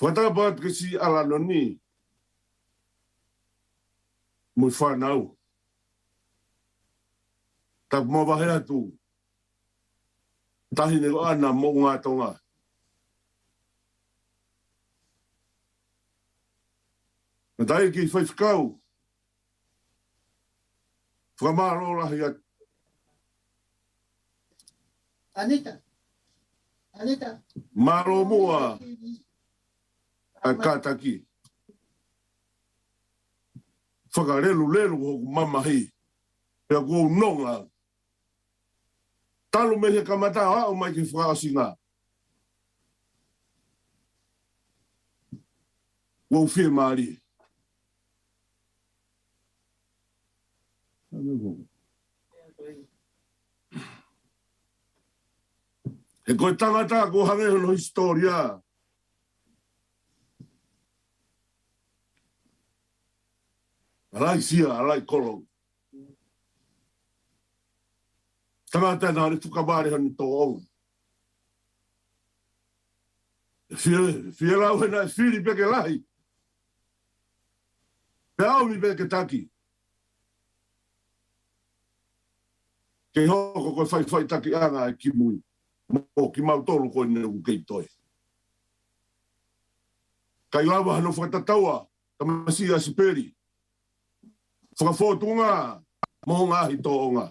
Whatapa atu ke si alano ni. Mui whanau. Tak mo wahe atu. Tahi nego ana mo ngā tonga. Na tai ki whaifkau. Whamaro lahi atu. Anita. Maro mua. A kātaki. Whakarelu hoku mamahi. Pea kou nonga. Talu mehe kamata hao mai ki whakaosinga. Wau whie maari. He koe tangata ko hange hono historia. Alai sia, alai kolong. Tangata nā ni whukabare honi tō onga. Fie lau he nai whiri peke lahi. Pe au mi peke taki. Kei hoko koe whai taki anga e ki mui. Mo ki mau tolu koe neu kei toi. Kai lawa hano whakatataua, tamasi Asipeli. Whakafōtunga, mo ngahi tō onga.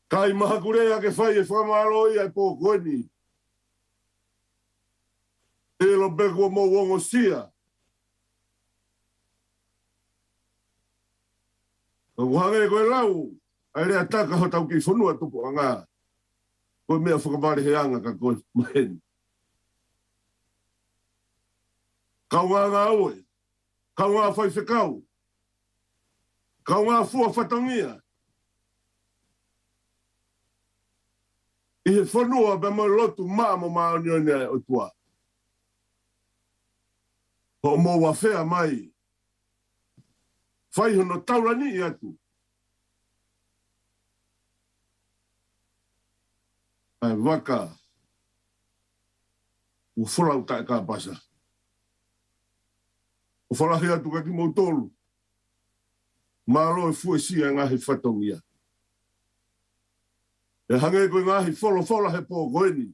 Kai mahakurea ke whai e whamaro ia e pōkoeni. E lo beko mo wongo sia. Uhange koe lau, ai rea taka ho tau ki whanua tupu a ngā. Koe mea whakabare he anga ka koe maheni. Kau ngā ngā oe, kau ngā whai whekau, kau ngā fua whatangia. I he whanua pe mo lotu māmo maoni o nea o tua. Ho mo wa whea mai. Whai hono taurani i atu. Ai waka. U whulau tae ka pasa. O whalahi atu ka ki mau tolu. Mālo e fue sia ngahi whatongia. E hange koe ngahi whola he pō koeni.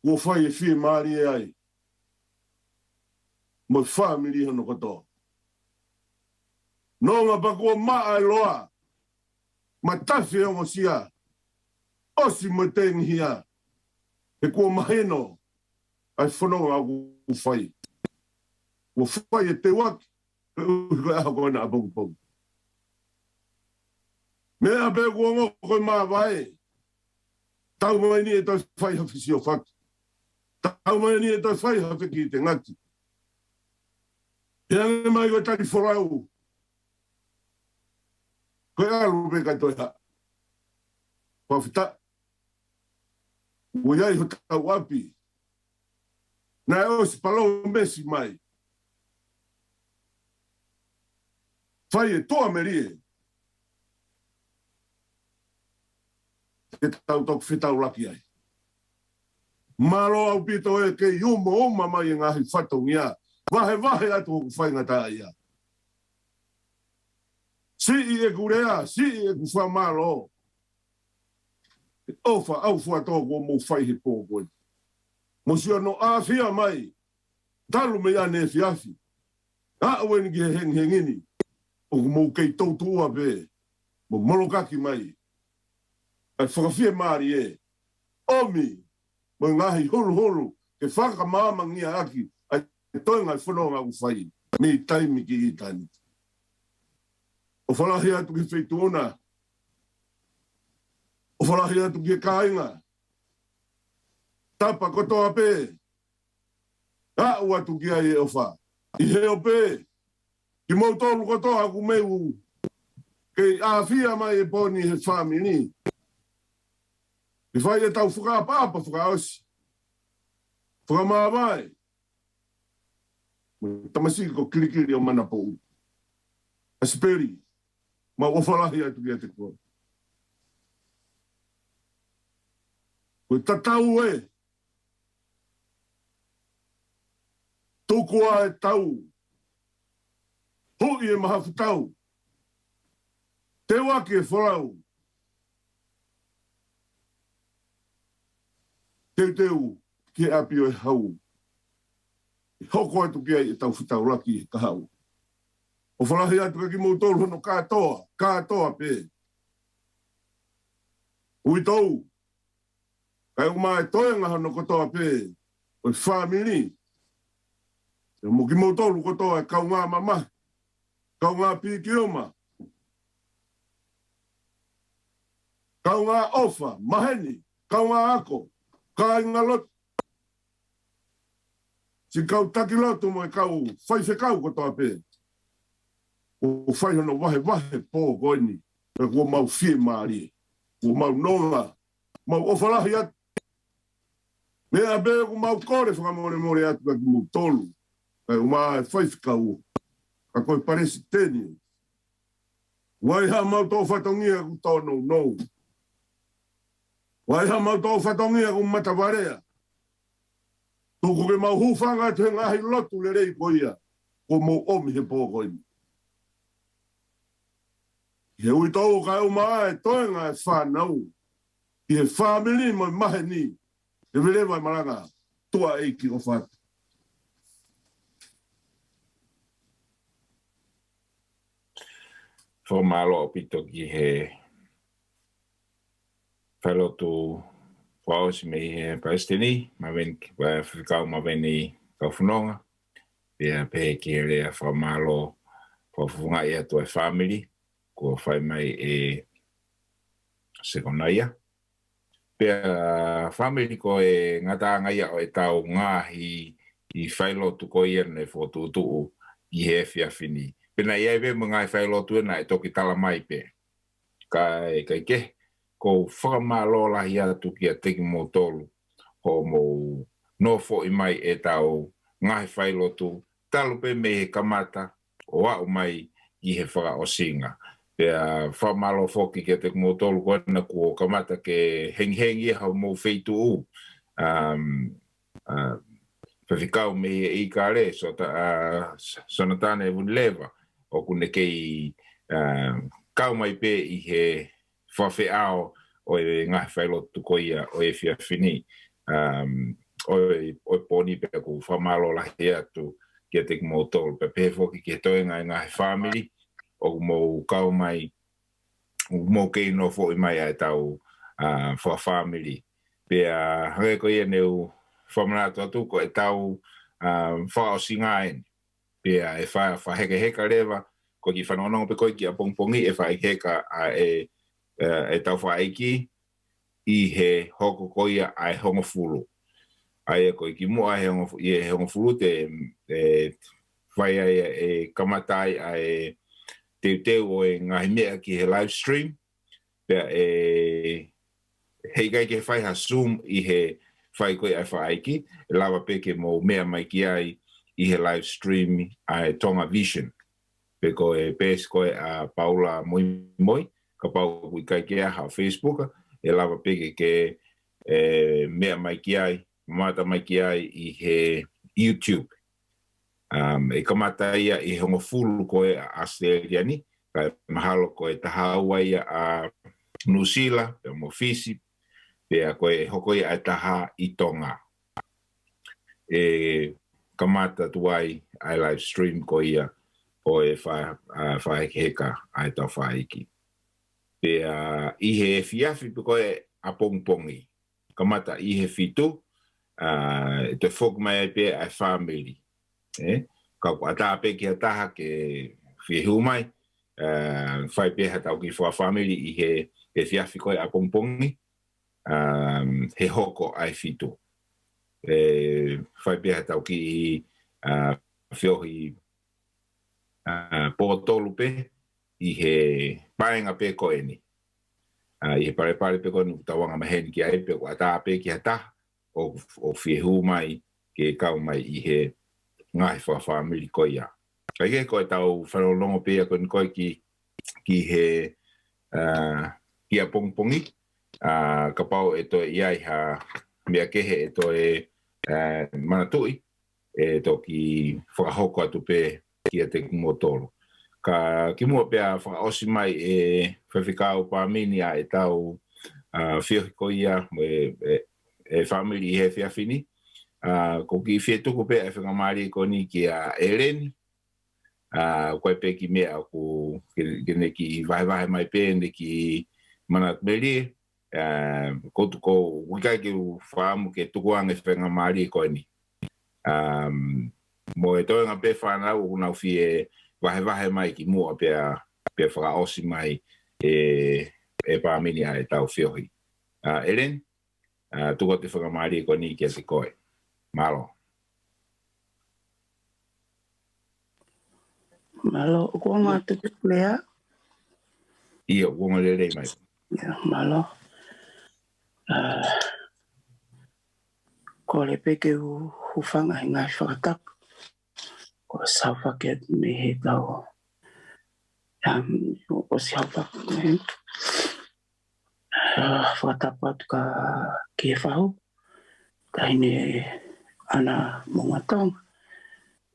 Ua whai e whie maari e ai. Mo whamiri hono katoa. Nō ngā pakua maa e loa. Ma tawhi e ongo sia. Osi mo tengi hia. E kua maheno. Ai whanonga ku whai. Ua whai e te waki. Koe aha koe na apong. Mea pe kua ngoko koe maa vai. Tau mai ni e toi whai hawhisi o whaki. Tau mai ni e toi whai hawhiki te ngati. E ange mai koe tari whorau. Koe alu pe kai toi ha. Whawhita. Ua iai ho tau api. Nā e o si palau mesi mai. Whai e toa merie. Ke tau toku whitau laki ai. Malo au pito e ke iuma mai e ngahi whatou ia. Wahe atu o whaingata ia. Si i e kurea, si i e kuwha malo. Ofa au whatoko mo whai he pōkoe. Mo si ano awhia mai. Talu me ane fiafi. A weni ki he hengini. O mo kei tautua pe. Mo molokaki mai. Ai whakawhia maari e. Omi. Mo ngahi holu. Ke whaka māmangia aki. Ai toinga whanonga u whai. Me taimi ki i tani. O whalahi atu ki whaituona. O whalahi atu ki kāinga. Tapa kotoa pe. A ua tu ki ai e ofa. I heo pe. Ki mautolu kotoa ku meu. Kei awhia mai e poni he whamini. I whai e tau whakapapa whakaosi. Whakamāwai. Tamasiki ko Kilikili o Manapo'uli Asipeli. Ma whalahi atu ki a te koa. Koe tatau e. Tokua e tau. Hui e mahafu tau. Te waki e whalau. Teu ki apio e hau. I hoko atu ki ai e tau whitau laki e kahau. O whalahi atu ka ki mautolu hono kātoa pe. Ui tau. Kai uma e toenga hono kotoa pe. O i whamini. E mo ki mautolu kotoa e kau ngā mama. Kau ngā pikioma. Kau ngā ofa, maheni. Kau ngā ako. Ka inga lot. Si kau taki lotu mo e kau whai kau kotoa pe. O whai hono wahe pō koini. E kua mau whie maari. Kua mau nonga. Mau ofalahi atu. Mea be ku mau kore whakamore atu ka ki mau tolu. Kai uma e whai kau. Ka koe paresi teni. Wai ha mau tō whatongia ku tō no. Wai ha mau tō whatongia ku matawarea. Tōku ke mau hufanga te ngahi lotu le rei koia. Ko mau omi he pō koini. He ui tōu kai uma e toenga e whanau. I he whamini mo mahe ni. E vilewa i maranga. Tua eiki o whatu. Fo malo o pito ki he whalotu whaosi me he Palestini, ma ven ki whikau ma veni kauwhanonga. Pea pehe ki he rea wha malo whawhunga i atu e family, kua whai mai e sekonaia. Pea family ko e ngatanga ia o e tau ngahi i whailotu ko ia ne whotuutuu i he whiawhini. Pena ia ve mga i whailotu na e toki tala mai pe. Kai ke, ko whakamalo lahi atu ki a teki mō tolu. Ho mō no fo i mai e tau ngahi whailotu. Talu pe me he kamata o au mai i he whaka o singa. Pea whamalo foki ki a teki mō tolu kona kua kamata ke hengi hau mō wheitu u. Whikau me i kare, so sonatane vunlewa. O kune kei kau mai pe i he whawhi ao o e ngahi whailotu koia o e whiawhini. O poni pe ku whamalo lahi atu ki a teki mō tolu. Pe pehe whoki ki he toenga i ngahi whamiri o mō kau mai mō kei no fo i mai ai tau wha whamiri. Pea hange koia neu whamanatu atu ko e tau wha o singaen. Pea e wha heka lewa, ko ki whanonongo pe koe ki a pongpongi, e wha heka e tau wha eiki, I he hoko koia ai hongo fulu. Ai koe ki mua he hongo fulu te whai ai e kamatai ai teu o e ngahi mea ki he live stream. Pea hei kai ke whai ha Zoom I he whai koe ai wha aiki, lawa peke mo mea mai ki ai I he live stream ai Tonga Vision. Pe koe pes koe a Paula Moi, ka pau kui kai ke aha Facebook, e lawa peke ke mea mai ki ai, mata mai ki ai I he YouTube. E kamata ia I hongo fulu koe a Australia ni, ka mahalo koe taha aua ia a Nusila, pe mo fisi, pe a koe hoko ia a taha I Tonga. E kamata tuai ai live stream ko ia o e whae heka ai tau whaiki. Pe I he fiafi pe koe a pongpongi. Kamata I he fitu, te whok mai pe ai family. Ka ata pe ki ataha ke whihu mai, whai pe hatau ki wha family I he fiafi koe a pongpongi, he hoko ai fitu. Whai pe hatau ki whiohi pōtolu pe I he paenga pe koe ni. I he pare pe koe nu tawanga maheni ki ai pe ko ata pe ki hata o whihu mai ke kau mai I he ngai wha whamiri koe ia. Kai ke koe tau whanolongo pe a koe ki he ki a pongpongi. Ka pau e toi iai ha mea kehe e toi Manapo'uli e toki whakahoko atu pe ki a te kumotoro. Ka ki mua pia whakaosi mai e whewhikau pāmini a e tau whiohi ko ia e whamiri I he whiawhini. Ko ki whetuku pe e whakamari ko ni ki a Eleni. Koe pe ki mea ku kene ki vahe mai pe ne ki Manapo'uli. Kotu ko wikai ki whaamu ke tukuang e whakamari ko ni. Mo e toenga pe whanau unau fie vahe mai ki mua pe whakaosi mai e pāmini a e tau whiohi. Elen, tuko te whakamari ko ni ki a te koe. Malo. Malo, ukonga te lea. Ia, ukonga lelei mai. Ia, malo. Ko le peke hufanga I ngai whakatapu. Ko sauwhake me he tau. O si hauwhake. Whakatapu atu ka ki he whahu. Ka hine ana monga taonga.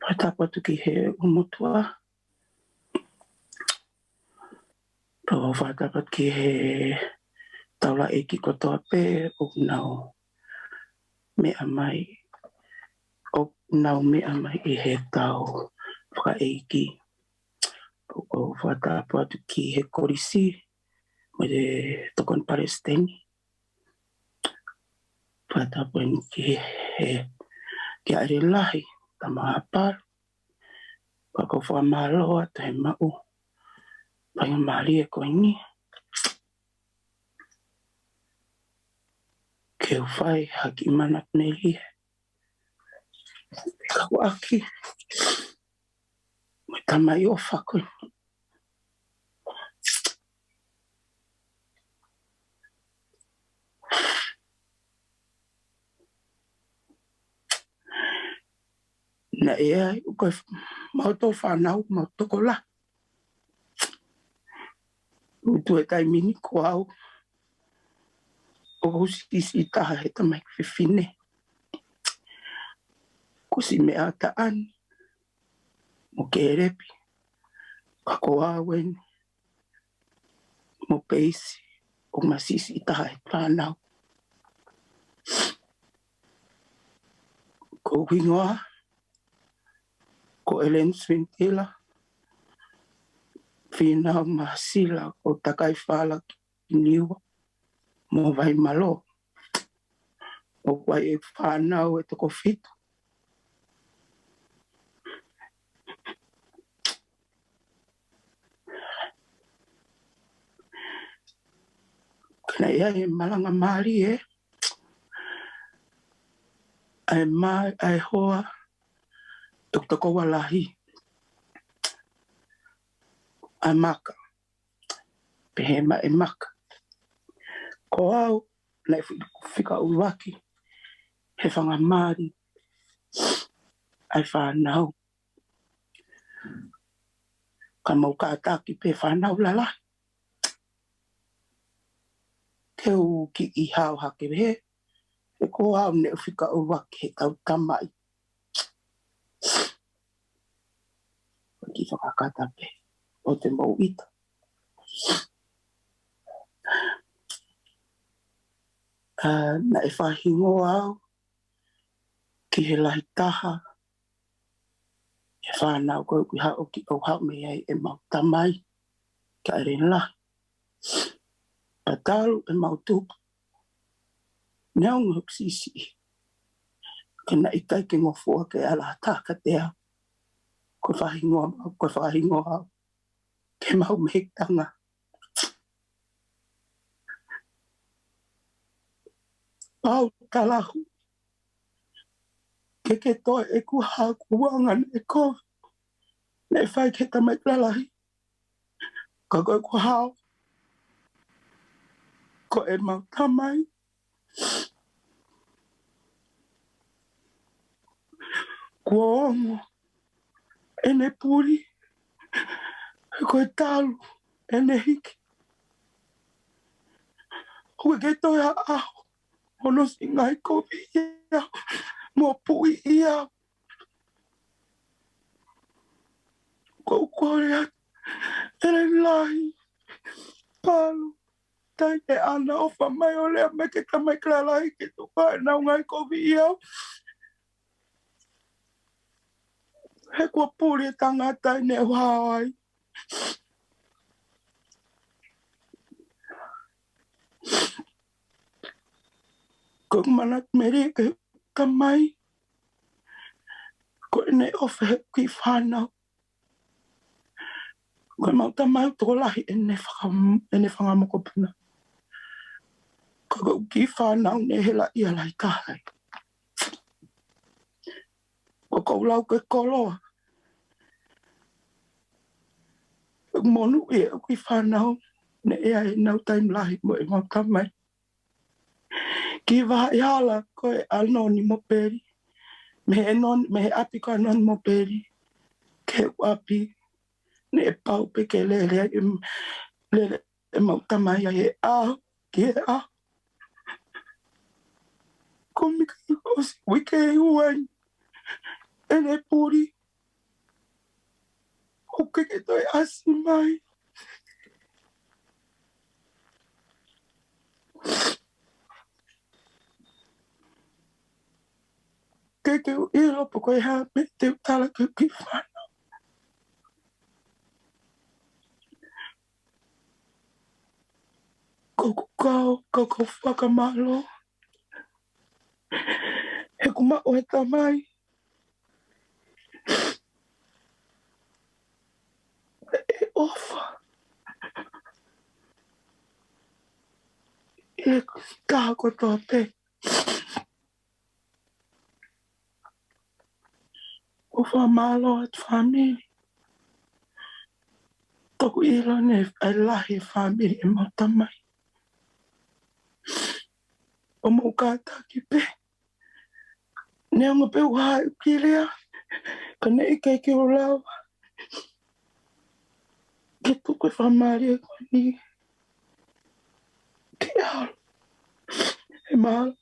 Whakatapu atu ki he umotua. Ko whakatapu atu ki he taula eki kotoa pe o nau mea mai. O nau mea mai I he tau whaeiki. O whatapu atu ki he korisi mo te tokon Palestini. Whatapu atu ki he aere lahi ta maha paru. Whako whamaloa te he mau. Painga maari e koe ni. Ke whai haki Manapo'uli. Kau aki. Mo tamai o whako. Na e ai, koe mauto whanau, mautoko la. Utu e tai mini ko au. O sisi taha he tamai whiwhine. Ko si mea taani. Mo ke repi. Kako awen. Mo peisi. O masisi taha he whanau. Ko wingoa. Ko Ellen Swintila. Finau masila o takai whala ki niwa. Mo vai malo. O wai e whanau e toko fitu. Na ia e malanga mari e. Ai mai, ai hoa. E kutoko walahi. Ai maka. Pehema e maka. Ko au, na e fika uwaki. He whanga mari. Ai whanau. Ka mau ka ataki pe whanau lala. Keu ki I hao hake he. E ko au ne fika uwaki he kau tamai. Ki whakakata pe. O te mau ita. Na e whahingo au. Ki he lahi taha. E whanau koe ki hao ki au hao me ai e mau tamai. Ka ere lahi. Patalu e mau tupu. Neong huk sisi. Kena I kai ke ngofua ke ala taka te au. Koe whahingo au. Ke mau mehtanga. Pau talahu. Ke toi e ku haa kuangan e ko. Ne whai ke tamai lalahi. Ka koe ku hao. Ko e mau tamai. Kua ongo. E ne puri. E koe talu. E ne hiki. Koe ke toi a aho. Ono si ngai kopi ia. Mo pui ia. Kou kore at. Ere lahi. Palu. Tai te ana o whamai o lea me ke tamai klalahi ke tuka e nau ngai kopi ia. He kua puri e tangata I ne whawai. Ko mana meri ke tamai. Ko ne ofe ki whanau. Ko mau tamai toko lahi e ne whangamoko puna. Ko ki whanau ne hela ia lai tahai. Ko lau ke koloa. Monu e ki whanau. Ne ea e nau taim lahi mo e mau tamai. Ki waha I hala ko e anoni mo peri. Me he api ko anoni mo peri. Ke api. Ne e pau pe ke lele e mau tamai e aho. Ki e aho. Ko mika I osi wike e uani. E ne puri. O ke toi asi mai. Ke I lopo ko e haa me te utala ke ki whanau. Ko whakamalo. He kuma o e tamai. E ofa. E kaha ko toa pe. O whamalo at whamiri. Toku ilo ne ai lahi whamiri e mau tamai. O mau kāta ki pe. Neonga pe uha I pirea. Ka ne I kei ki o lawa. Ke tuku e whamari e koe ni. Ke ao. E mahalo.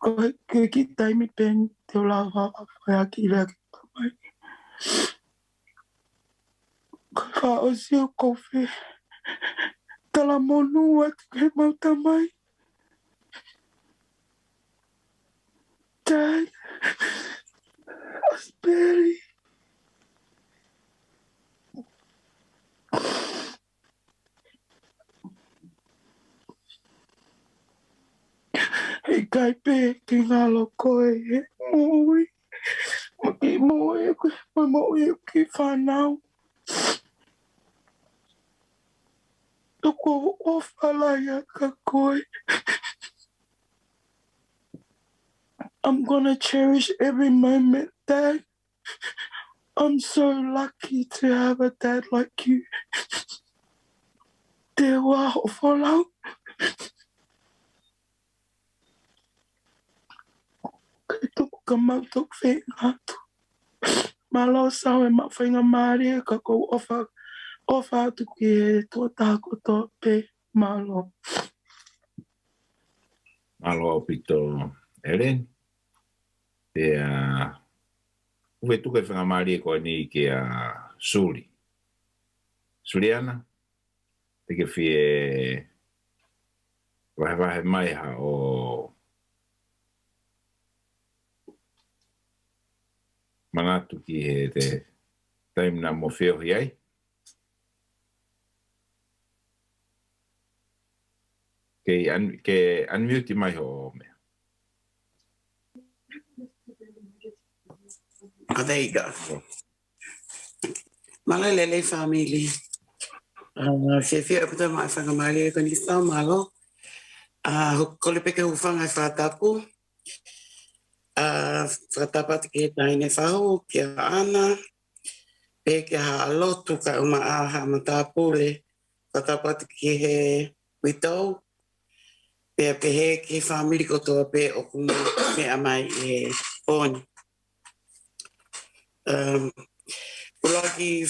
Ko ki taimi pen te o lawa a whai a ki rea ki tamai. Ko wha o si o kofi. Tala monu atu ke mau tamai. Dad. Asipeli. Hei kai pe ki ngalo koe he mui. Maki mui e koe mui e ki whanau. Tuk Ko ofalaya kakoi. I'm gonna cherish every moment, Dad. I'm so lucky to have a dad like you. Te wā hofolau. Kei tuku ka mautok whenga atu. Malo sao e mawhainga maari ka kou ofa atu ki e tō tāko tō pe malo. Malo pito Eren. Te uwe tuke whenga maari ko ni ke Suli. Suliana. Te ke fie wahe mai ha o manatu ki he te taimna mo whio hiai. Ke unmute mai ho me. Oh, there you go. Malelele family. Whiwhia puta mai whangamari e kani tau malo. Kole peke ufanga e whātapu. Whakatapati ki he taine whahu, ki a ana. Peke ha alotu ka uma aha matapule. Whakatapati ki he witou. Pea pehe ki family ko toa pe o kuma mea mai e poni. Ulaki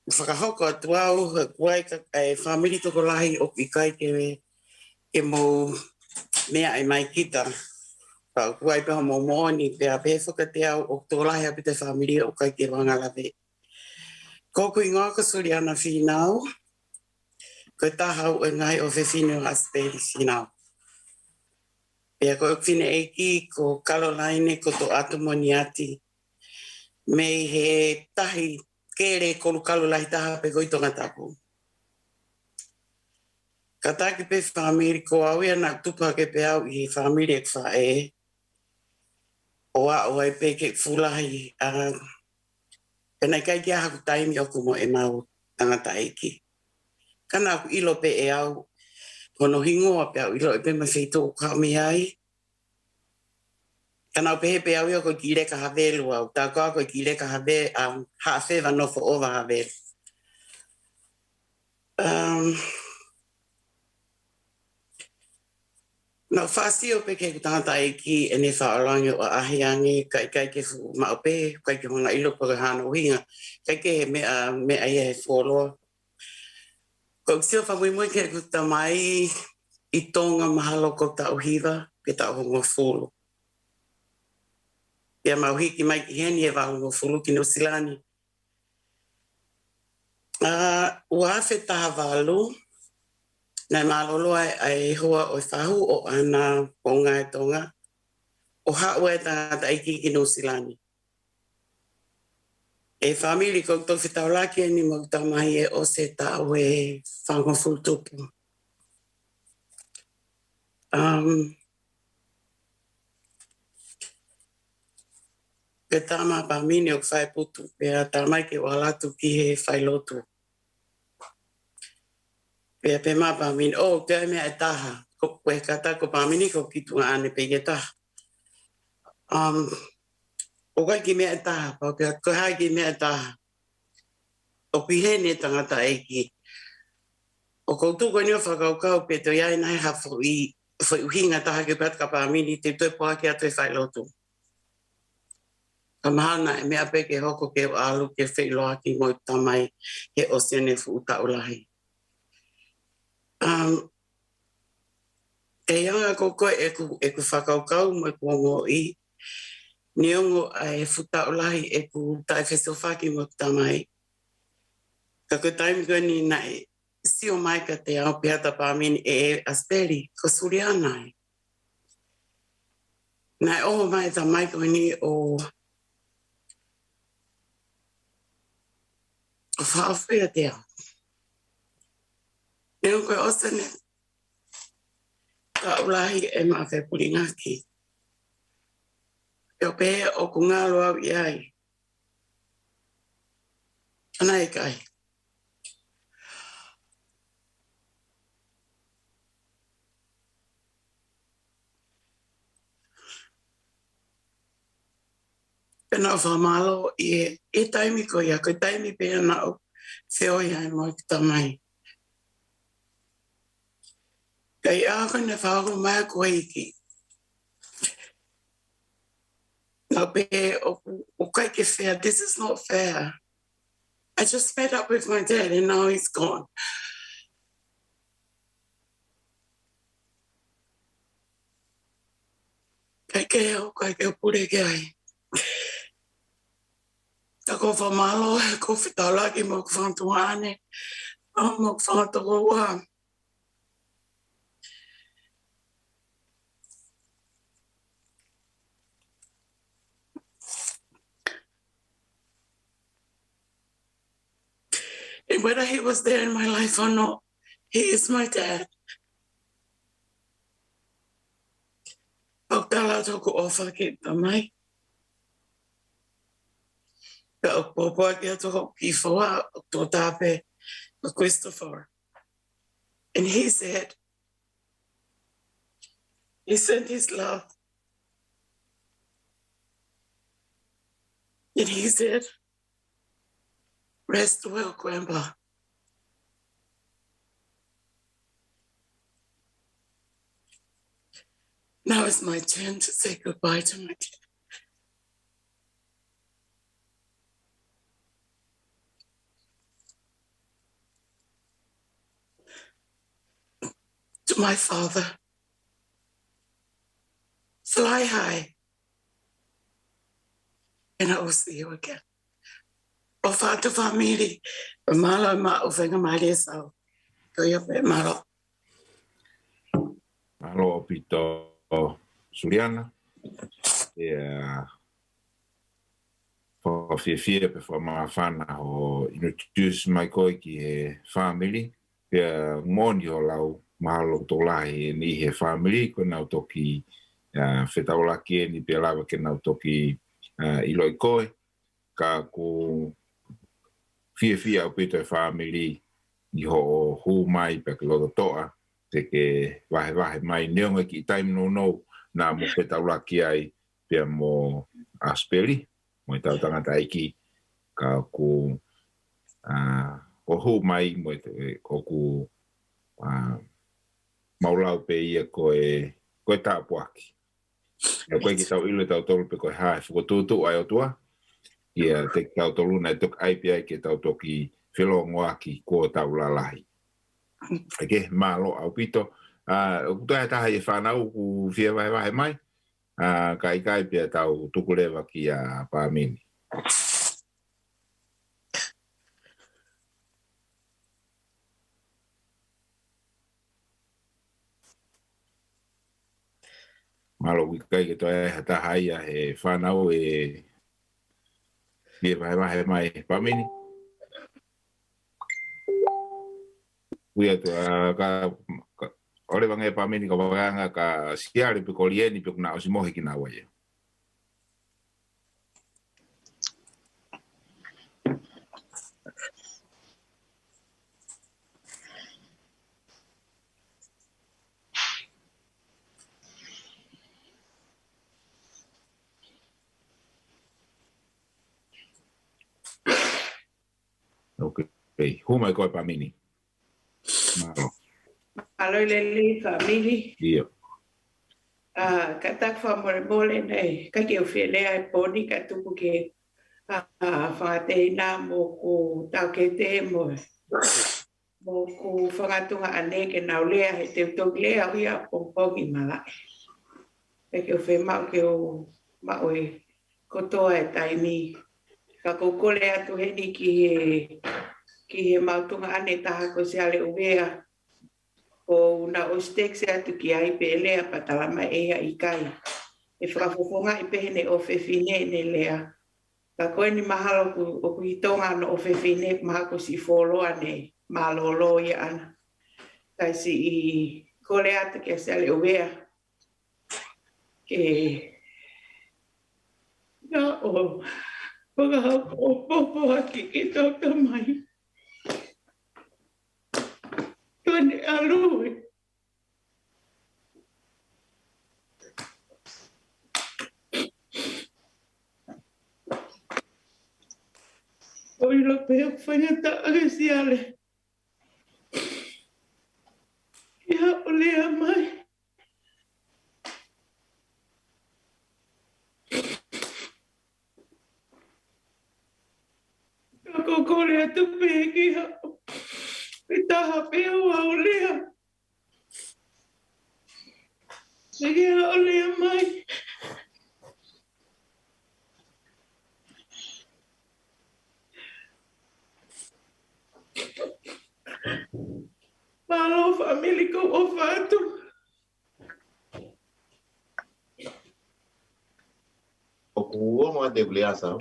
whakahoko atu au, kuai ka e family toko lahi o i kai ke mo mea e mai kita. Pau kuai peha mo moni, pea pehe whakate au o toko lahi apite family o kai ke wangalawe. Koko i ngā kasuri ana Finau, ko tahau e ngai o Vea Finau Asipeli Vea. Pea ko whine eiki ko Caroline ko to atu moni ati. Mei he tahi kere kolu kalolai taha pe koitonga tapu. Ka taki pe whamiri ko au ia nak tupa ke pe au i whamiri e kwa e. O a o ai pe ke fulahi. Pena kai kia haku taimi o kumo e mau tangata eiki. Kana aku ilo pe e au. Kono hingoa pe au ilo e pe ma feito o kaumi ai. Kana au pehe pe au ia ko ki reka havelu au. Tā koa ko ki reka have hawhewa nofo ova havelu. Nau whasio pe ke tangata e ki e ne whaorangi o ahiangi kai ke fu maupe, kai ke hona ilo paka hana uhinga, kai ke he mea ia he wholoa. Ko sio whamui ke kuta mai i tonga mahalo ko ta uhiwa, pe ta hongo wholo. Pea mauhiki mai ki heni e wahongo wholo ki Nosilani. Ua awhe taha walu, nai maloloa ai hoa o whahu o ana ponga e tonga. O haua e tangata iki ki Nosilani. E family ko tō whitau laki e ni mau tamahi e o se tau e whango fultupu. Pe tama pa mini o whai putu, pe a tamai ke walatu ki he whai lotu. Pe pe ma pa mini, te mea e taha, ko e kata ko pa mini ko ki tunga ane pe ke taha. O kai ki mea e taha, pa pe ko hai ki mea e taha. O pihene tangata eiki. O koutuko ni o whakaukau pe to iai nai hafo i uhinga taha ke patka pa mini te toi poa ki atu e whai lotu. Ka mahana e mea peke hoko ke alu ke whailoa ki moi tamai he o sene fu uta ulahi. E ianga koko e ku whakaukau mo e kuongo i. Niongo e futa ulahi e ku tae whesofaki mo tamai. Ka ko taimi gani nai sio mai ka te au piata pāmini e Asipeli ko Suliana. Nai oho mai tamai gani o whaafea te au. Neo koe osane, ka ulahi e mawhai puri ngaki. Eo pehe o ku ngalo au i ai. Ana e kai. Pena o whamalo e taimi ko ia, ko taimi pēna na o whio ia e mo ki tamai. Kai ako na whako mai ko iki. Nā pē o kai ke fair, this is not fair. I just met up with my dad and now he's gone. Kai ke pure ke ai. Ta ko whamalo, ko whitalaki mo ku whantuane, mo ku whantokoa. And whether he was there in my life or not, he is my dad. Au tala toko ofa ke tamai. Ka au popoa ke toko kifoa o tō tāpe o Christopher. And he said, he sent his love. And he said, rest well, Grandpa. Now it's my turn to say goodbye to my dad. To my father, fly high, and I will see you again. O whātu whamiri, o malo ma o whenga maria sau. Ko ia pe malo. Malo o pito Suriana. Whawhiawhia pe whamawhana o introduce mai koe ki he family. Pea ngoni o lau mahalo tō lahi ni he family. Ko nau toki whetaulaki e ni pea lawa ke nau toki iloi koe. Ka ko whiawhia o pito e family i ho o hu mai pe ke loto toa. Te ke wahe mai neonga ki taimi no nā mo whetaulaki ai pea mo Asipeli. Mo i tau tangata iki ka ko o hu mai mo o ku maulau pe ia koe tāpuaki. Ia koe ki tau ilo tau tolu pe koe hae whukotūtu ai o tua. Ia te tau tolu nei tok ai pe ai ke tau toki whelongoaki ko tau lalahi. Eke, malo au pito. O kutai taha e whanau ku whia wahe mai. Kai pia tau tukulewa ki a Pāmini. Malo wikai ke toi taha ia he whanau e whia wahe mai Pāmini. Wia tu ore wangai Pāmini ka wanga ka siari pe kolieni pe kuna osimohi ki na wae. Okay. Humai koe Pāmini. Malo. Alo le family. Ia. Ka tak whamore nei, ka ke o whilea e poni ka tupu ke whakateina mo ku tau ke te mo ku whakatunga ane ke nau lea he te utoki lea hui a pongpongi malai. Ka ke o whemau ke o maui kotoa e taimi. Ka kokole atu heni ki he mautunga ane taha ko se ale uvea. O na o stek se atu ki ai pe lea patalama e a ikai. E whakafofonga i pehene o whewhine ne lea. Ka koe ni mahalo o kuhitonga no o whewhine maha ko si wholoa ne malolo i ana. Kai si i kole atu ki a se ale uvea. Ke na o whakahau o popo haki ki tōka mai. Tone alui. Oi la pea whangata agasiale. Ia o lea mai. Ka koko lea tupe ki hao. I taha pea ua o lea. Ia o lea mai. Malo family ko o fatu. O kuo mo te bliasa.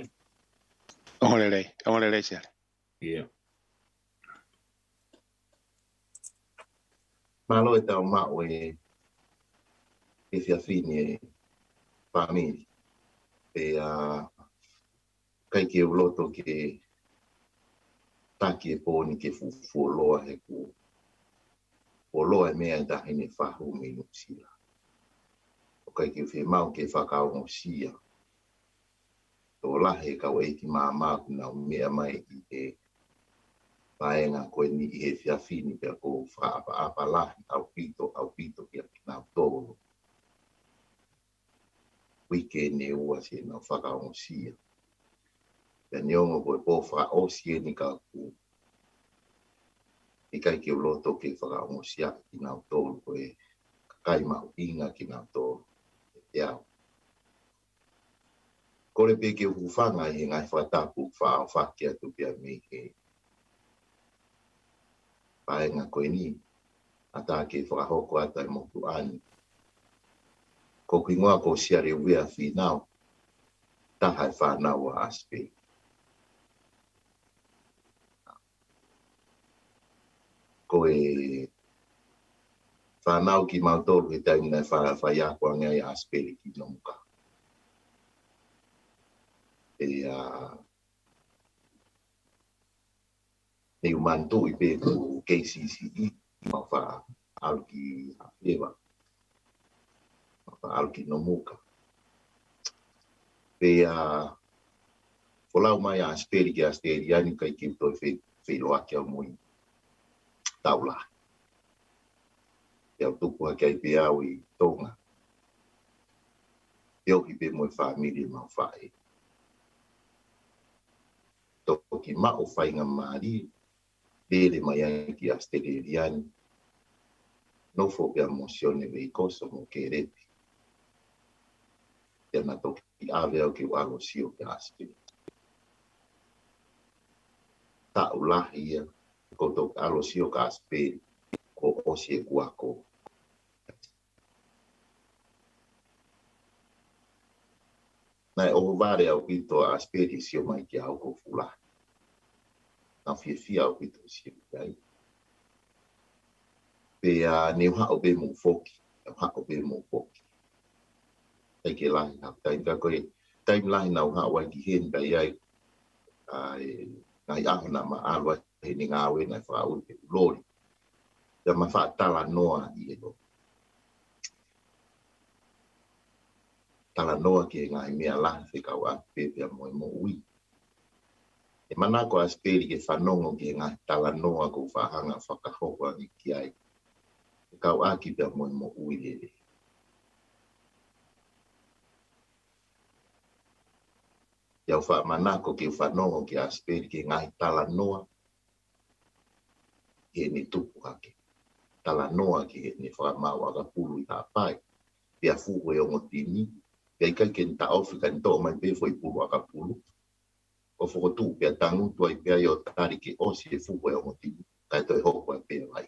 Olele sia. Yeah. Malo e tau mao e fia fini family. E kai ke uloto ke taki e pōni ke fufuoloa he ku. Oloa e mea da hene whahu minu sila. O kai ke whi mau ke whakao mo sia. Tō lahe kau eiki māmā kuna mea mai i e paenga koe ni i he whiawhini pia ko whaapa lahi au pito kia ki nau tōru. Wike ne ua se nau whakao mo sia. Pia niongo koe pō wha o sie ni ka ku. I kai ke uloto ke whakao mo sia ki nau tōru koe kai mau inga ki nau tōru. Iau. Kore pe ke uwhanga i ngai whatapu whao whakia tu pia me he. Paenga koe ni, ata ke whakahoko ata i motu ani. Ko ki ngoa ko siare Vea Finau, taha e whanau a Asipeli. Ko e whanau ki mautoru he taimi nei whaiakua ngai a Asipeli ki nomuka. Nei umantu i pe ku KCCE ma wha alki ewa. Alki nomuka. Pe folau mai a Asipeli ki Asipeli ani kai ki toi wheloaki au mui taula. Iau tuku hake ai pe au i tonga. Iau ki pe moi whamiri mau whae. Toko ki mao whainga maari, dele mai ai ki Asipeli ani. No fo pe emosione vei koso mo ke repi. Tena toki ave au ki walo sio ke Asipeli. Ta ulahi ia, ko toki alo sio ka Asipeli, ko osi e kuako. Nai o vare au pito a Asipeli sio mai ki au ko fula. Na fia au pito sio kai. Pe ne ha o be mo foki, ha o be mo foki. Ai ke lahi na tai ka koe, tai lahi na ha wa ki hen bai ai. Ai ngai aho na ma alwa he ni ngā we na wha u te lori. Ia ma wha tala noa i e no. Tala noa ki ngai mea lahi whikau a pepea mo e mo ui. E mana ko Asipeli ke whanongo ki ngai tala noa ko whahanga whakahoko ni ki ai. Kau aki pia mo e mo ui lele. Iau wha manako ke whanongo ki Asipeli ki ngai tala noa. Ke ni tupu hake. Tala noa ki he ni whamau aga pulu i hapai. Pia fuhu e ongo tini. Pia ikai ke nita ofi ka nito o mai pefo i pulu aga pulu. O whakotu pia tangu tua i pia i o tari ke osi e fuhu e ongo tini. Kai toi hoko e pia vai.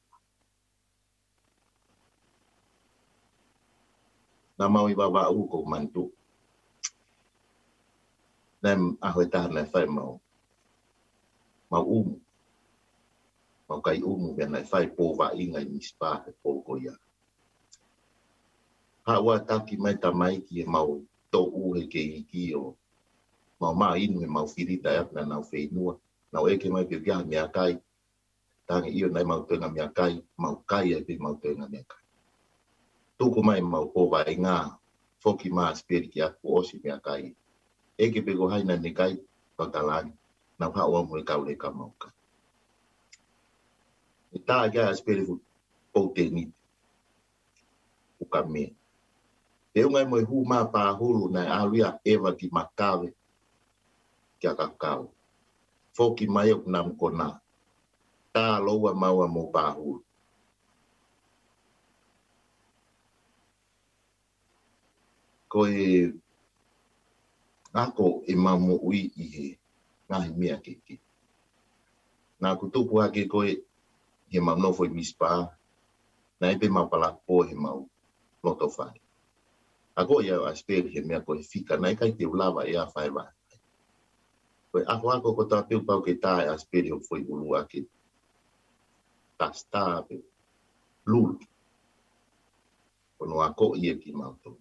Na mau i wawa uko mantu. Nem aho e tahana e whai mau. Mau umu. Mau kai umu pia nai whai pōwa inga i nispa e pōko ia. Hawa taki mai ta mai ki e mau tō uhe ke iki o. Mau maa inu e mau whirita e apna nau whenua. Nau eke mai pia kia mea kai. Tangi iyo nai mau tuenga mea kai. Mau kai e pia mau tuenga mea kai. Tuku mai mau pōwa e ngā. Foki maa Asipeli ki aku osi mea kai. Eke pego haina ne kai. Kautalani. na hawa mo ka le ka mau ka ta ga Asipeli o te ni o ka me e unga mo hu ma pa hulu na aria eva ki makawe kia kakao foki mai o na mkona ta loa maua mo pa hulu ko e ako e Manapo'uli i he ngahi mea ke na kutupu hake ko e he manofo i mispa na epe mapala po he mau loto whai ako ia Asipeli he mea ko he fika na kai te ulawa e a whai wai ko e ako ko ta piu pau ke tae Asipeli o foi ulu ake ta sta pe lulu kono ako ia ki mauto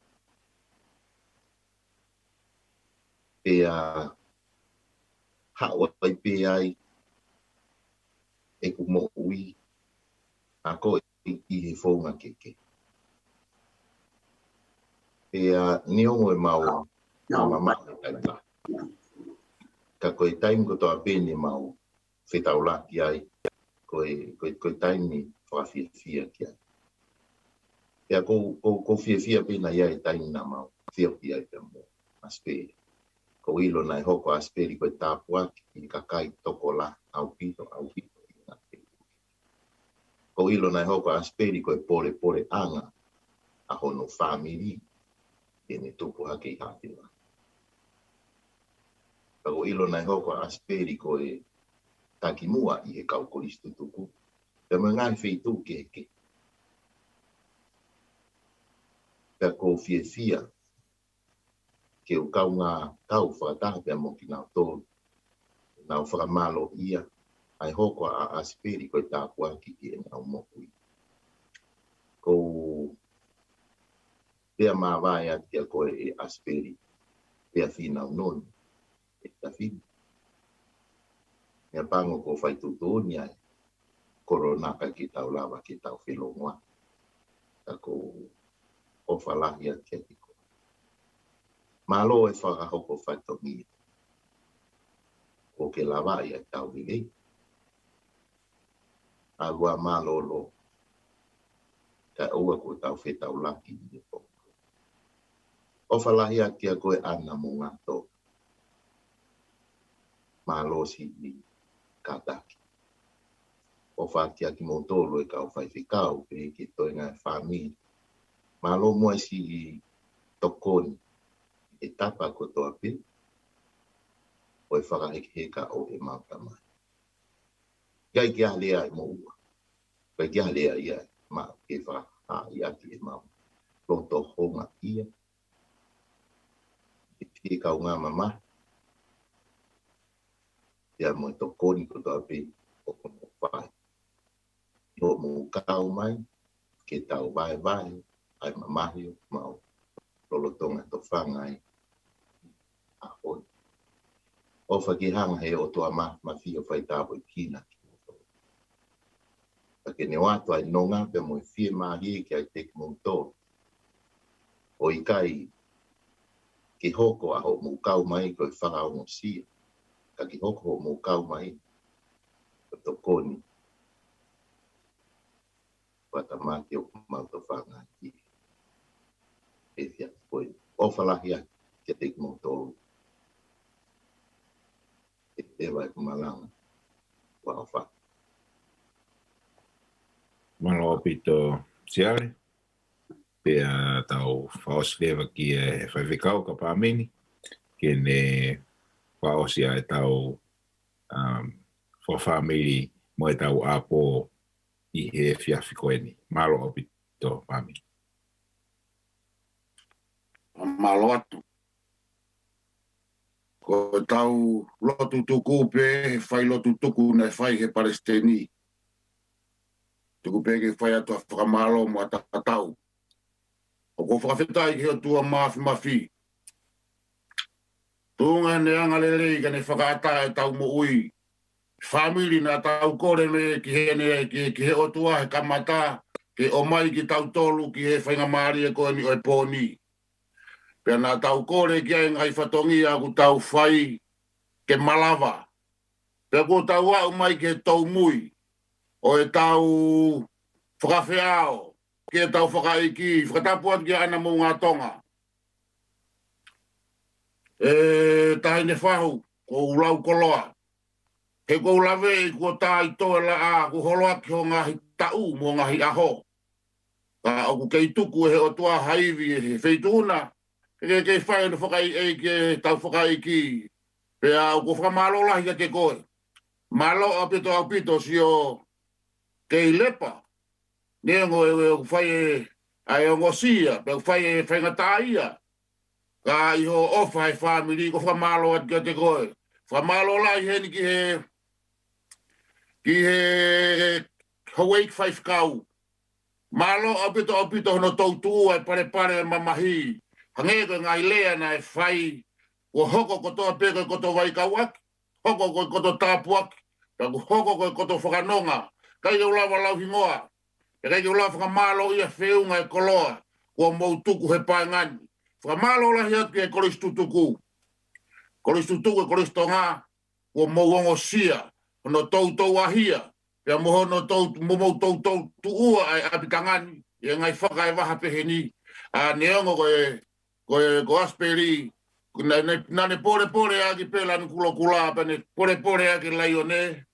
pe a hawa pai pe ai e ku mo ui ako i he whaunga keke. Pe a niongo e mau mama kaita. Ka koe taim ko toa pene mau whetaulaki ai koe taim ni whawhiawhia ki ai. Pea ko whiawhia pena iai taim na mau whiawhia ai pe mo Asipeli. Ko ilo nai hoko Asipeli koe tāpuaki i kakai toko la au pito. Ko ilo nai hoko Asipeli koe pole anga a hono family e ne tupu hake i hawhila. Ko ilo nai hoko Asipeli koe takimua i he kau koristu tuku. Te mangai wheitu ke. Pea ko whiawhia ke o kau ngā kau whakataha pia mo ki nau tōru. Nau whakamalo ia. Ai hoko a Asipeli koe tāpuaki ki e ngau mokui. Ko pea mawai atia koe e Asipeli Vea Finau Nonu. E tawhini. Mea pango ko whaitutoni ai. Koronaka ki tau lawa ki tau whelongoa. Ta ko o whalahi atia ki koe. Malo e whakahoko whaitongi. Ko ke lawa ia tau vilei. Agua malolo ka ua ko tau whetau laki ni po. O whalahi atia koe ana mo ngato. Malo si ni kataki. O whatia ki motolo e kau whaiwhikau pe ki toi ngai whamiri. Malo mua si tokoni e tapa ko toa pe. O e whakahekeheka o e mautamai. Gai kia lea e mo ua. Gai kia lea ia ma ke wha ia ki e mau. Loto honga ia. E pie kau ngā mama. Ia mo to koni ko to ape o kono whai. Io mo kau mai. Ke tau vai. Ai mamahio mau. Lolotonga to whangai. A hoi. O whakihanga he o toa ma fio whai tāpo i kina. Ke ne watu ai nonga pe mo fie mahi ki ai te monto. O i kai ki hoko a ho mo kau mai ko whaka o sia. Ka ki hoko ho mo kau mai ko to koni. Wata maki o mauto whanga i. E fia koe. O whalahi a ki te monto. E te wai kumalanga. Wa o whaka. Malo pito siale. Pea tau whaoslewa ki e whaiwhikau ka pāmeni. Ke ne whaosia e tau whawhamiri mo e tau apo i he whiawhikoeni. Malo pito pāmeni. Malo atu. Ko tau lotu tuku pe whai lotu tuku nei whai he Palestini. Tuku peke whai atu a whakamalo mo a tatau. O ko whawhetai ki o tua mafi. Tunga ne anga lelei ka ne whakaata e tau mo ui. Famili na tau kore me ki he ne ki he o tua he kamata. Ke o mai ki tau tolu ki he whainga maari e koe ni o e pōni. Pea na tau kore ki ai ngai whatongi a ku tau whai ke malawa. Pea ko tau au mai ke tau mui. O e tau whakawheao. Ke tau whakaiki. Whakatapuat ki ana mō ngā tonga. E tahi ne whahu. Ko ulau koloa. He ko lawe i ko tā i toa la a. Ko holoa ki ho ngahi tau mō ngahi aho. Ka oku kei tuku he o tua haivi he wheituna. Ke whai na whakai e ke tau whakai ki. Pea o ko whakamalo lahi ke koe. Malo apito apito si o kei lepa. Nengo e whai e ai o ngosia. Pea whai e whaingataa ia. Ka iho ofa e whamiri ko whamalo at ke koe. Whamalo lahi he ni ki he Hawaii whaif kau. Malo apito hono tautu ai pare mamahi. Hangego ngai lea na e whai. Ko hoko kotoa peko koto waikawak. Hoko koto tāpuak. Hoko koto whakanonga. Kai au lawa lau hingoa. Kai au lawa whakamalo ia whiunga e koloa. Ko mautuku he paengani. Whakamalo lahi atu e koristutuku. Koristutuku e koristonga. Ko mauongo sia. No tautou ahia. Pea moho no tautou tuua ai apitangani. Ia ngai whakai waha peheni. Neongo ko Asipeli. Nane pore aki pela ni kula pane pore aki laione.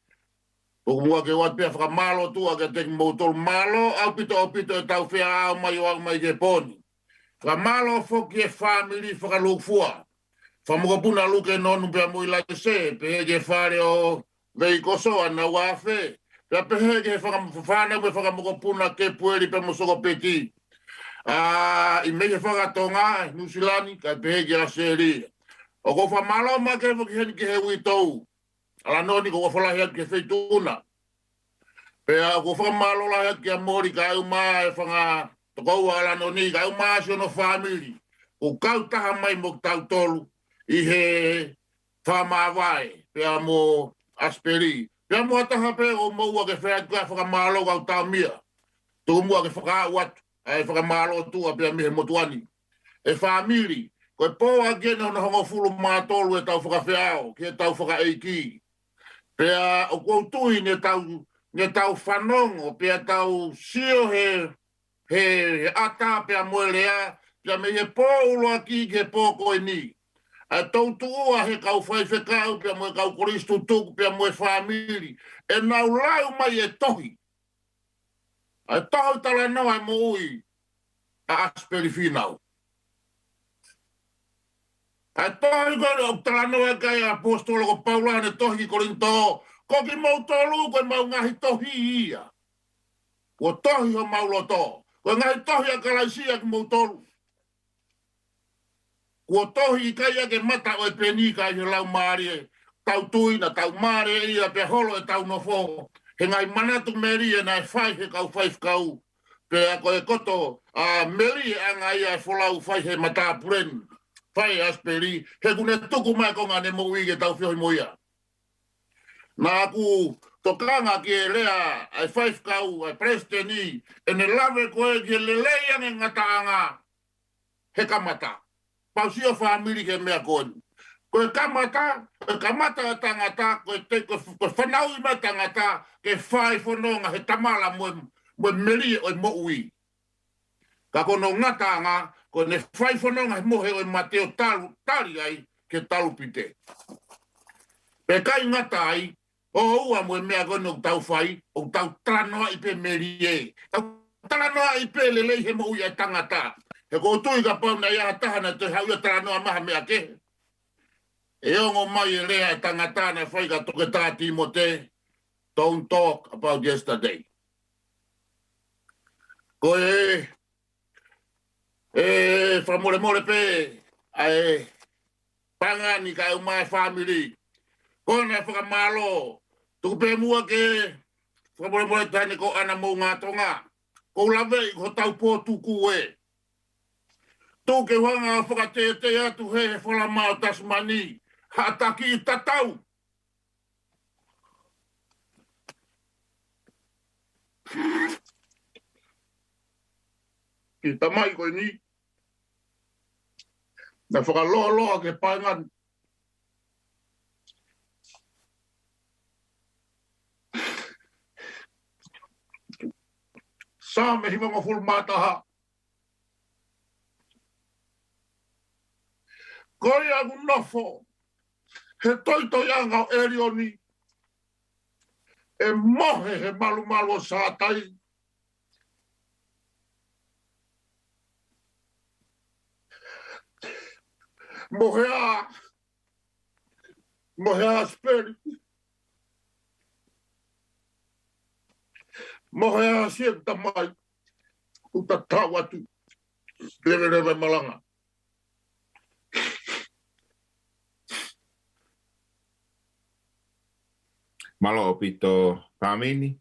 O mua ke wat pea whakamalo tua ke teki mautol malo. Aupito e tau whea au mai ke poni. Whakamalo foki e whamiri whakalukfua. Whamukapuna luke nonu pea mui lai se. Pehe ke whare o vei kosoa na wafe. Pea pehe ke whana me whakamukapuna ke pueri pe mosoko peti. I mei whakatonga, Nusilani, ka pehe ki a seri. O ko whamalo ma ke whakiheni ki he witou. Ala noni ko whalahi at ke wheituna. Pea ko whamalo lahi at ki a mori ka au maa e whanga tokou ala noni, ka au maa si ono whamiri. Ko kau taha mai mo tau tolu i he whamawai. Pea mo Asipeli. Pea mo ataha pe o maua ke whea ka whakamalo kau tau mia. Tuku mua ke whakaawatu. Ai whakamalo tua pia mihe motuani. E whamiri, koe pōa gena na hongo fulu mātolu e tau whakawheao, ke tau whakaeiki. Pea o koutui ne tau whanongo, pea tau sio he ata pea moelea, pea me he pō ulo aki ke pō koe ni. A tau tua he kau whaiwhekau, pea moe kau koristu tuku, pea moe whamiri. E nau lau mai e tohi. Ai tohu tala noa mo ui a Asipeli Finau. Ai tohu tala noa kai a apostolo ko Paulane tohi korinto. Koki mau tolu koe mau ngahi tohi ia. Ko tohi ho mau loto. Koe ngahi tohi a kalaisia ki mau tolu. Ko tohi i kai a ke mata o e peni kai he lau maari e. Tau tuina, tau maari e ia pe holo e tau nofo. He ngai manatu meri e nai whai he kau whaif kau. Pea koe koto meri a ngai a wholau whai he matapuren. Whai Asipeli. He kune tuku mai konga ne mo wige tau whioi moia. Nā ku tokanga ki e lea ai whaif kau ai presteni. E ne lawe koe ki le leia ne ngataanga. He kamata. Pausio whamiri ke mea koe. Koe kamata tangata, koe whanau i mai tangata, ke whai whanonga he tamala moe meri oi mo ui. Ka kono ngatanga, koe ne whai whanonga he mohe oi mateo tari ai ke talupite. Pe kai ngata ai, o ua moe mea koe no tau whai, o tau tranoa i pe meri e. Tau tranoa i pe lelei he mo ui ai tangata. He ko tui ka pau na ia tahana te hau ia tranoa maha mea ke. E ongo mai e lea e tangata na whai ka toke tā Timote. Don't talk about yesterday. Koe whamore pe ai pangani ka au mai family. Koe na whakamalo. Tuku pe mua ke whamore tani ko ana mou ngā tonga. Ko lawe i ko tau pō tuku e. Tū ke wanga whakatete atu he whalamao Tasmani. Hataki i tatau. Ki tamai koe ni. Na whakaloa ke paengan. Sa me hima maful mataha. Koi agu nofo. He toito yanga o erioni. E mohe he malu malu o sātai. Mohea Asipeli. Mohea sienta mai. Uta tawatu. Reve malanga. Malo opito family,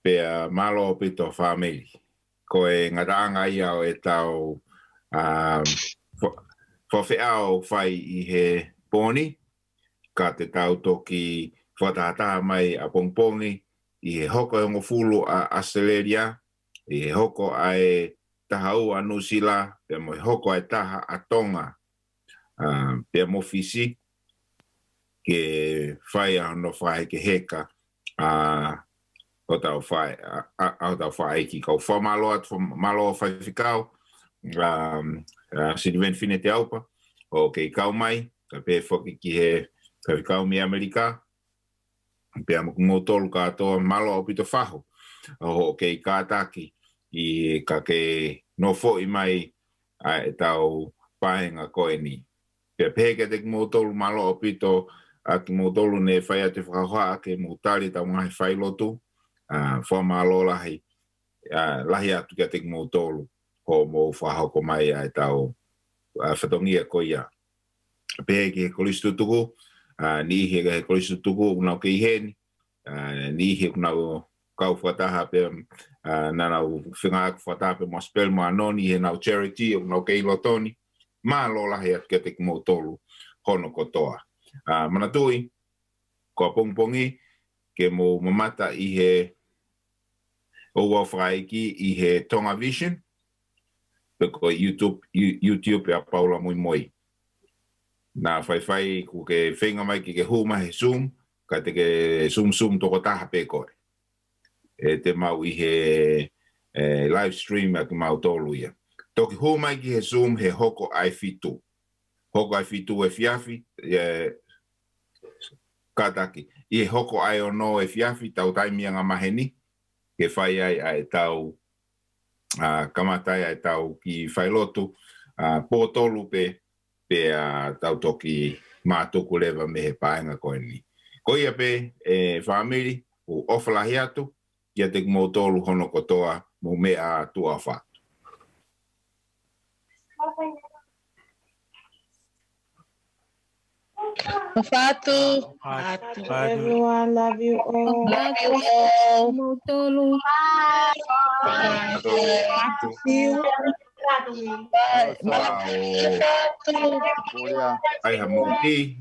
pea malo opito family. Ko e ngaranga ia o e tau whawhiao whai I he poni, ka te tau toki whatahataha mai a pongpongi, I he hoko e ngofulu a Australia, I he hoko ai tahau a New Zealand, pea mo he hoko ai taha a Tonga, pea mo fisi, ke whai a no whai ke heka, o tau whai ki kau whamaloa, malo whai whikau, Sidi wen fine te aupa, o kei kau mai, ka pe whoki ki he ka whikau mi Amerika, pea mo tolu katoa malo o pito whaho, o kei kātaki, I ka ke no fo I mai e tau pahenga koe ni. Pea peke te mo tolu malo o pito, a ki mo tolu ne whai a te whakahoa, ke mo tari tau ngahi whai lotu, wha malo lahi atu kia te mo tolu, ko mo whahoko mai ai tau whatongia ko ia. Pehe ki he kolistu tuku, ni he kolistu tuku, unau ke iheni, ni he unau kau whataha pe nanau whinga aku whataha pe mo Asipeli Vea Nonu, he nau charity, unau ke ilotoni, maa lo lahi atu kia te mo tolu, hono kotoa. Manatui, ko pongpongi, ke mo mamata I he owa whaiki I he Tonga Vision, ko YouTube a Paula moi. Na whai ku ke whenga mai ki ke huma he Zoom, ka te ke Zoom toko taha pe koe. E te mau I he live stream a ki mau tolu ia. Toki huma ki he Zoom he hoko ai fitu. Hoko ai fitu e fiafi, kataki. I he hoko ai ono e fiafi, tau taimianga maheni, ke whai ai tau kamatai ai tau ki whailotu, pōtolu pe tau toki mātuku lewa me he paenga koe ni. Ko ia pe family, o ofalahi atu, ia te kumotolu hono kotoa mo mea tua wha. Fatu. Everyone, love you all. Love you all. Motolu. Ai hamuti.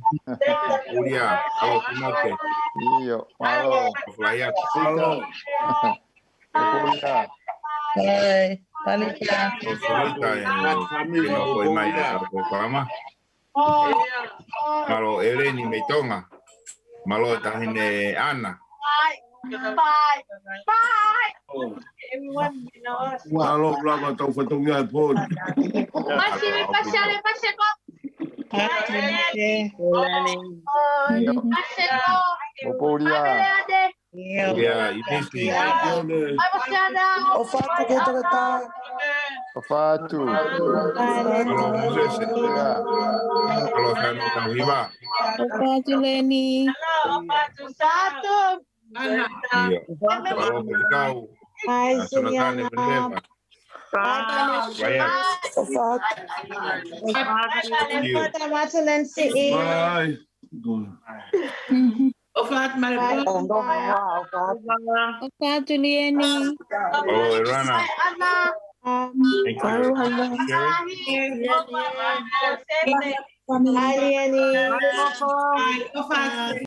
Ulia, alo kumote. Iyo, malo. Oflaya. Malo. Ulia. Hai, palika. Osolita e no foi mai ko kama. Malo Eleni Meitonga. Malo tahine Ana. Bye. Everyone, you know. Malo blaga tau whatongia e pōni. Pase ko. Ulia. Ulia, inisi. Ofatu. Malo Moses. Malo Sano Tawiba. Ofatu Leni. Satu. Iya. Malo Belikau. Hai, Sonatane Beleva. Bayar. Bye. Ofatu Leni. Oh, Irana. Thank you. Hi, Liani.